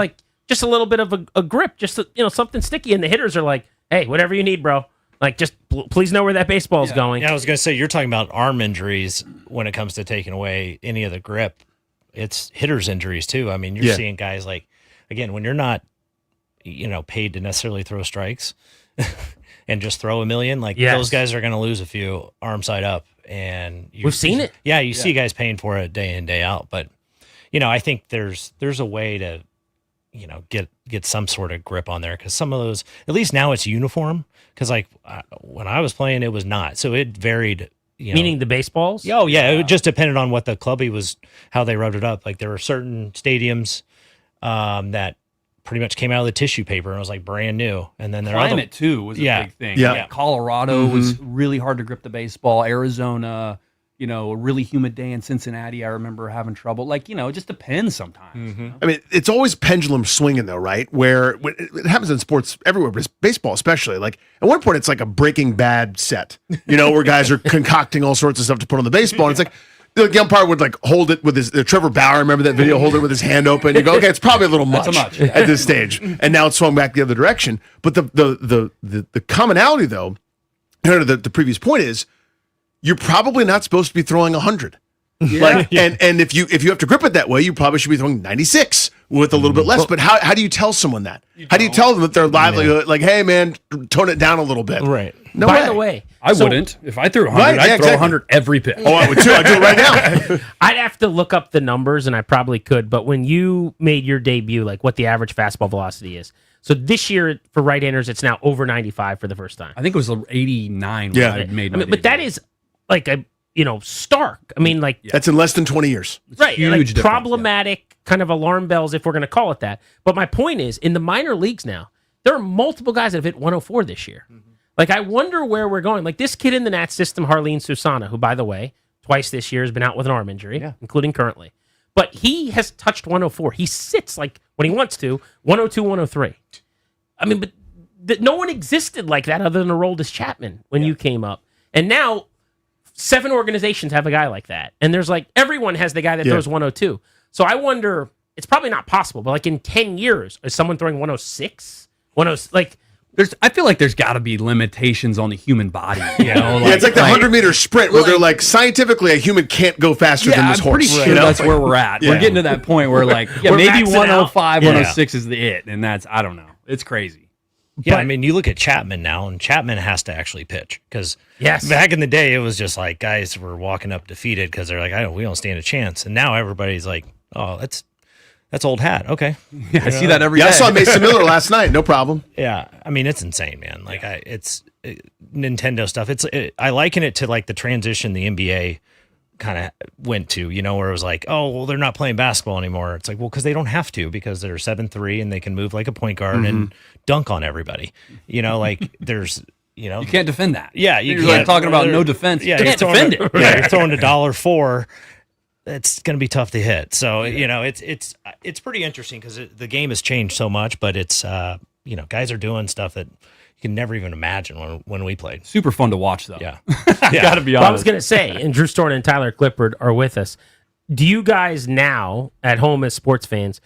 just a little bit of a grip, just something sticky, and the hitters are like, hey, whatever you need, bro. Just please know where that baseball is going. Yeah, I was going to say, you're talking about arm injuries when it comes to taking away any of the grip. It's hitters' injuries, too. I mean, you're seeing guys again, when you're not paid to necessarily throw strikes and just throw a million, those guys are going to lose a few arm side up, and we've seen it. Yeah, you see guys paying for it day in, day out. But I think there's a way to get some sort of grip on there, because some of those, at least now it's uniform, because when I was playing it was not, so it varied. Meaning the baseballs? Oh yeah, it just depended on what the clubby was, how they rubbed it up. There were certain stadiums that pretty much came out of the tissue paper and it was brand new. And then climate too was a big thing. Yeah. Colorado was really hard to grip the baseball. Arizona, a really humid day in Cincinnati, I remember having trouble. It just depends sometimes. I mean, it's always pendulum swinging though, right? Where it happens in sports everywhere, but baseball especially. At one point, it's like a Breaking Bad set, where guys are concocting all sorts of stuff to put on the baseball. And it's the umpire would hold it with his Trevor Bauer. Remember that video? Hold it with his hand open. You go, okay, it's probably a little much at this stage. And now it's swung back the other direction. But the commonality, though, the previous point is, you're probably not supposed to be throwing 100. And if you have to grip it that way, you probably should be throwing 96 with a little bit less. But how do you tell someone that? How do you tell them that their livelihood, hey man, tone it down a little bit? Right. No By way. the way, I wouldn't. If I threw 100, I'd throw 100 every pitch. Oh, I would too. I'd do it right now. I'd have to look up the numbers, and I probably could. But when you made your debut, what the average fastball velocity is. So this year for right-handers, it's now over 95 for the first time. I think it was 89 when I made my debut. But that is stark. I mean, that's in less than 20 years. Right. Huge problematic kind of alarm bells, if we're going to call it that. But my point is, in the minor leagues now, there are multiple guys that have hit 104 this year. I wonder where we're going. This kid in the Nats system, Harleen Susana, who, by the way, twice this year has been out with an arm injury, including currently. But he has touched 104. He sits, when he wants to, 102, 103. I mean, but no one existed like that other than Aroldis Chapman when you came up. And now 7 organizations have a guy like that. And there's everyone has the guy that throws 102. So I wonder it's probably not possible, but like in 10 years, is someone throwing 106? I feel like there's got to be limitations on the human body. You know, yeah, it's like the 100-meter sprint where they're like, scientifically, a human can't go faster than this horse. I'm pretty sure that's where we're at. We're getting to that point where maybe 105, 106 is the it, and that's, I don't know. It's crazy. Yeah, I mean, you look at Chapman now, and Chapman has to actually pitch because back in the day, it was just like guys were walking up defeated because they're like, we don't stand a chance. And now everybody's like, oh, that's old hat. Okay. Yeah, I see that every day. I saw Mason Miller last night. No problem. Yeah. I mean, it's insane, man. Like, Nintendo stuff. I liken it to like the transition the NBA kind of went to, where it was like, oh, well, they're not playing basketball anymore. It's like, well, because they don't have to, because they're 7'3" and they can move like a point guard and dunk on everybody. Like there's, you can't defend that. Yeah. You're like talking about no defense. Yeah. You can't defend it. Yeah. You're throwing $1.04. It's going to be tough to hit. So, it's pretty interesting because the game has changed so much, but it's, guys are doing stuff that you can never even imagine when we played. Super fun to watch, though. Yeah. Got to be honest. Well, I was going to say, and Drew Storn and Tyler Clippard are with us. Do you guys now, at home as sports fans,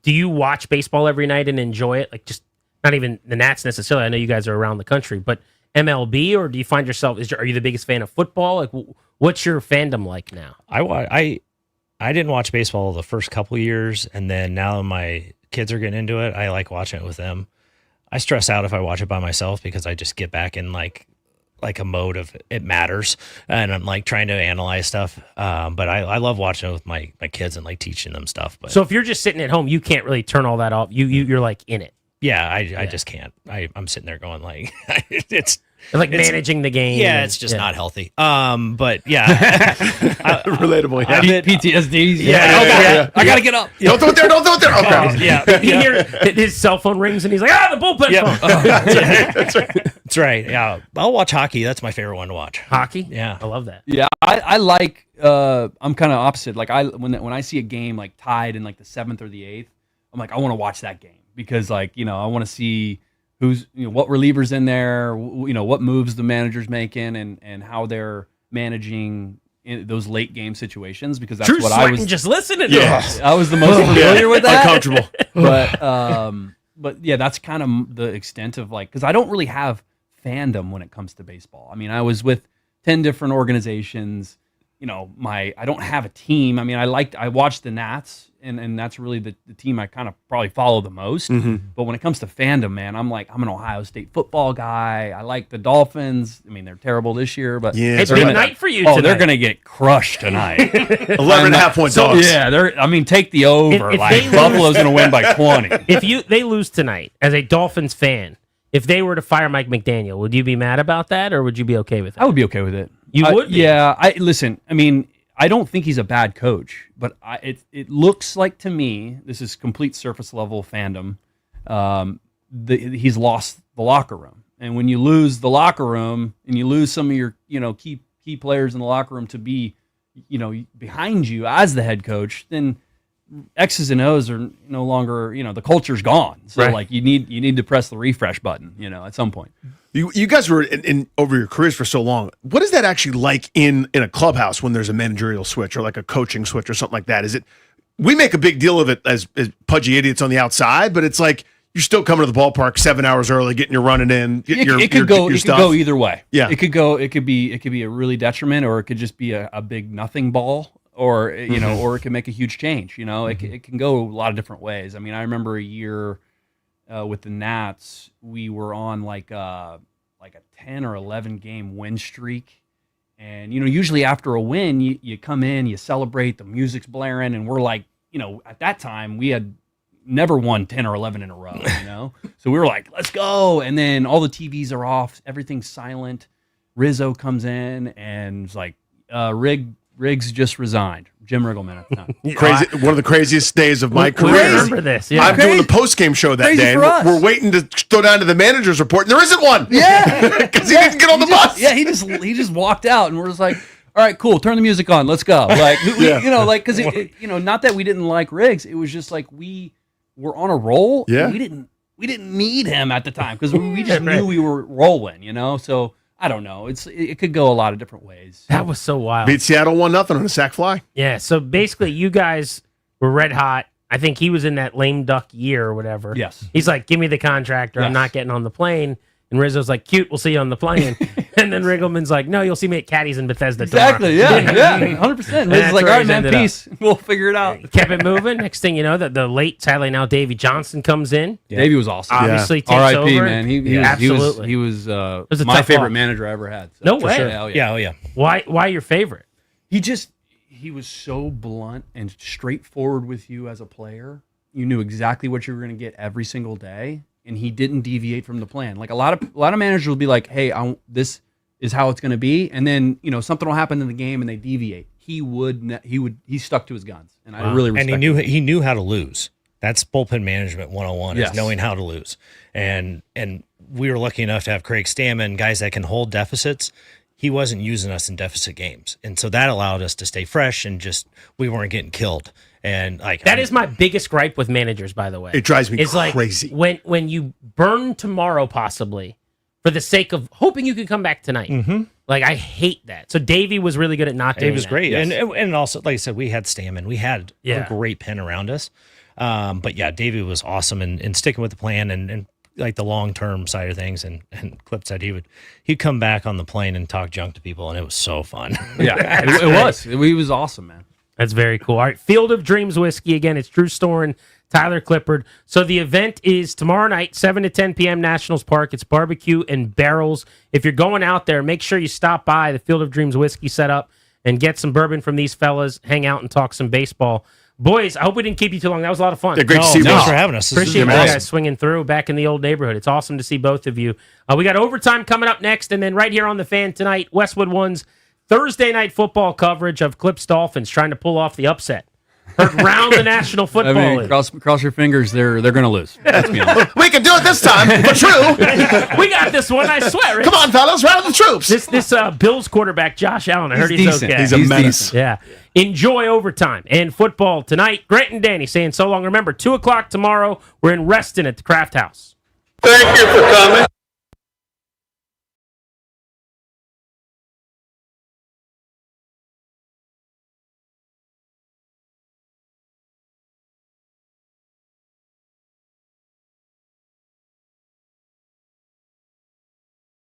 do you watch baseball every night and enjoy it? Like, just not even the Nats necessarily. I know you guys are around the country, but MLB, or do you find yourself, are you the biggest fan of football? Like, what's your fandom like now? I didn't watch baseball the first couple of years, and then now my kids are getting into it. I like watching it with them. I stress out if I watch it by myself because I just get back in like a mode of it matters, and I'm like trying to analyze stuff. But I love watching it with my kids and like teaching them stuff. But so if you're just sitting at home, you can't really turn all that off. You're like in it. Yeah, I just can't. I'm sitting there going like it's managing the game. Yeah, it's just not healthy. But yeah, relatable. Yeah. PTSD. Yeah. I gotta get up. Don't throw it there. Don't throw it there. Okay. Yeah. You hear his cell phone rings and he's like, the bullpen phone. That's right. That's right. Yeah, I'll watch hockey. That's my favorite one to watch. Hockey. Yeah, I love that. Yeah, I like. I'm kind of opposite. Like when I see a game like tied in like the 7th or the 8th, I'm like, I want to watch that game because I want to see who's what relievers in there, what moves the manager's making, and how they're managing in those late game situations, because that's what I was just listening to. Yes, I was the most familiar with that. Uncomfortable. But yeah, that's kind of the extent of because I don't really have fandom when it comes to baseball. I mean, I was with 10 different organizations. I don't have a team. I mean, I watched the Nats, and that's really the team I kind of probably follow the most. But when it comes to fandom, man, I'm an Ohio State football guy. I like the Dolphins. I mean, they're terrible this year, but it's a big night for you tonight. They're going to get crushed tonight. 11.5-point dogs. Yeah, take the over. If Buffalo's going to win by 20. If they lose tonight, as a Dolphins fan, if they were to fire Mike McDaniel, would you be mad about that, or would you be okay with it? I would be okay with it. You would be? Yeah. Listen, I mean, I don't think he's a bad coach, but it looks like to me, this is complete surface level fandom, he's lost the locker room. And when you lose the locker room and you lose some of your key players in the locker room to be behind you as the head coach, then X's and O's are no longer, the culture's gone. So right. you need to press the refresh button, at some point. You guys were in over your careers for so long. What is that actually like in a clubhouse when there's a managerial switch or like a coaching switch or something like that? Is it, we make a big deal of it as pudgy idiots on the outside, but it's like you're still coming to the ballpark 7 hours early, getting your running in. It could go either way. Yeah. It could be a really detriment, or it could just be a big nothing ball, or or it can make a huge change. It can go a lot of different ways. I mean, I remember a year with the Nats, we were on like a 10 or 11 game win streak, and usually after a win, you come in, you celebrate, the music's blaring, and we're like, at that time we had never won 10 or 11 in a row, so we were like, let's go, and then all the TVs are off, everything's silent. Rizzo comes in and is like, Riggs just resigned. Jim Riggleman at the time. Crazy, one of the craziest days of my career. I remember this. Yeah. I'm doing the post-game show that day. We're waiting to go down to the manager's report, and there isn't one. Yeah, because he didn't get on the bus. Yeah, he just walked out, and we're just like, all right, cool, turn the music on, let's go. Like, because not that we didn't like Riggs, it was just like we were on a roll. Yeah, and we didn't need him at the time because we just knew we were rolling. So. I don't know. It could go a lot of different ways. That was so wild. Beat Seattle 1-0 on a sac fly. Yeah. So basically, you guys were red hot. I think he was in that lame duck year or whatever. Yes. He's like, give me the contract or I'm Yes. not getting on the plane. And Rizzo's like, cute, we'll see you on the plane. And then Riggleman's like, no, you'll see me at Caddy's in Bethesda Exactly. tomorrow. Yeah. 100%. Rizzo's like, all right, man, peace. We'll figure it out. Kept it moving. Next thing you know, the late, sadly now, Davey Johnson comes in. Yeah. Davey was awesome. Obviously takes R.I.P. over. man. He was It was a my tough favorite loss. manager I ever had. So. No For way. sure. Hell yeah. Oh yeah. Why your favorite? He was so blunt and straightforward with you as a player. You knew exactly what you were going to get every single day, and he didn't deviate from the plan. Like a lot of managers will be like, "Hey, this is how it's going to be," and then something will happen in the game and they deviate. He stuck to his guns, and I really respect and he knew how to lose. That's bullpen management 101 Yes. is knowing how to lose. And we were lucky enough to have Craig Stammen, guys that can hold deficits. He wasn't using us in deficit games. And so that allowed us to stay fresh and we weren't getting killed. And that is my biggest gripe with managers, by the way. It drives me crazy. Like when you burn tomorrow possibly for the sake of hoping you can come back tonight. Mm-hmm. Like I hate that. So Davey was really good at not doing Dave was that. great. Yes. And also, like I said, we had Stammen. We had a great pen around us. But yeah, Davey was awesome and sticking with the plan and like the long-term side of things. And Clip said he'd come back on the plane and talk junk to people, and it was so fun. Yeah, it was. He was awesome, man. That's very cool. All right, Field of Dreams Whiskey. Again, it's Drew Storen, Tyler Clippard. So the event is tomorrow night, 7 to 10 p.m. Nationals Park. It's barbecue and barrels. If you're going out there, make sure you stop by the Field of Dreams Whiskey setup and get some bourbon from these fellas, hang out and talk some baseball. Boys, I hope we didn't keep you too long. That was a lot of fun. Yeah, great to see you. Thanks for having us. Appreciate you guys swinging through back in the old neighborhood. It's awesome to see both of you. We got overtime coming up next, and then right here on The Fan tonight, Westwood One's Thursday night football coverage of Clips Dolphins trying to pull off the upset. Heard round the National Football League. Cross your fingers. They're going to lose. Let's be honest. We can do it this time for true. We got this one, I swear. Come on, fellas, round the troops. This Bills quarterback, Josh Allen, I heard he's decent. okay. He's a menace. Yeah. Enjoy overtime and football tonight. Grant and Danny saying so long. Remember, 2 o'clock tomorrow, we're in Reston at the Craft House. Thank you for coming.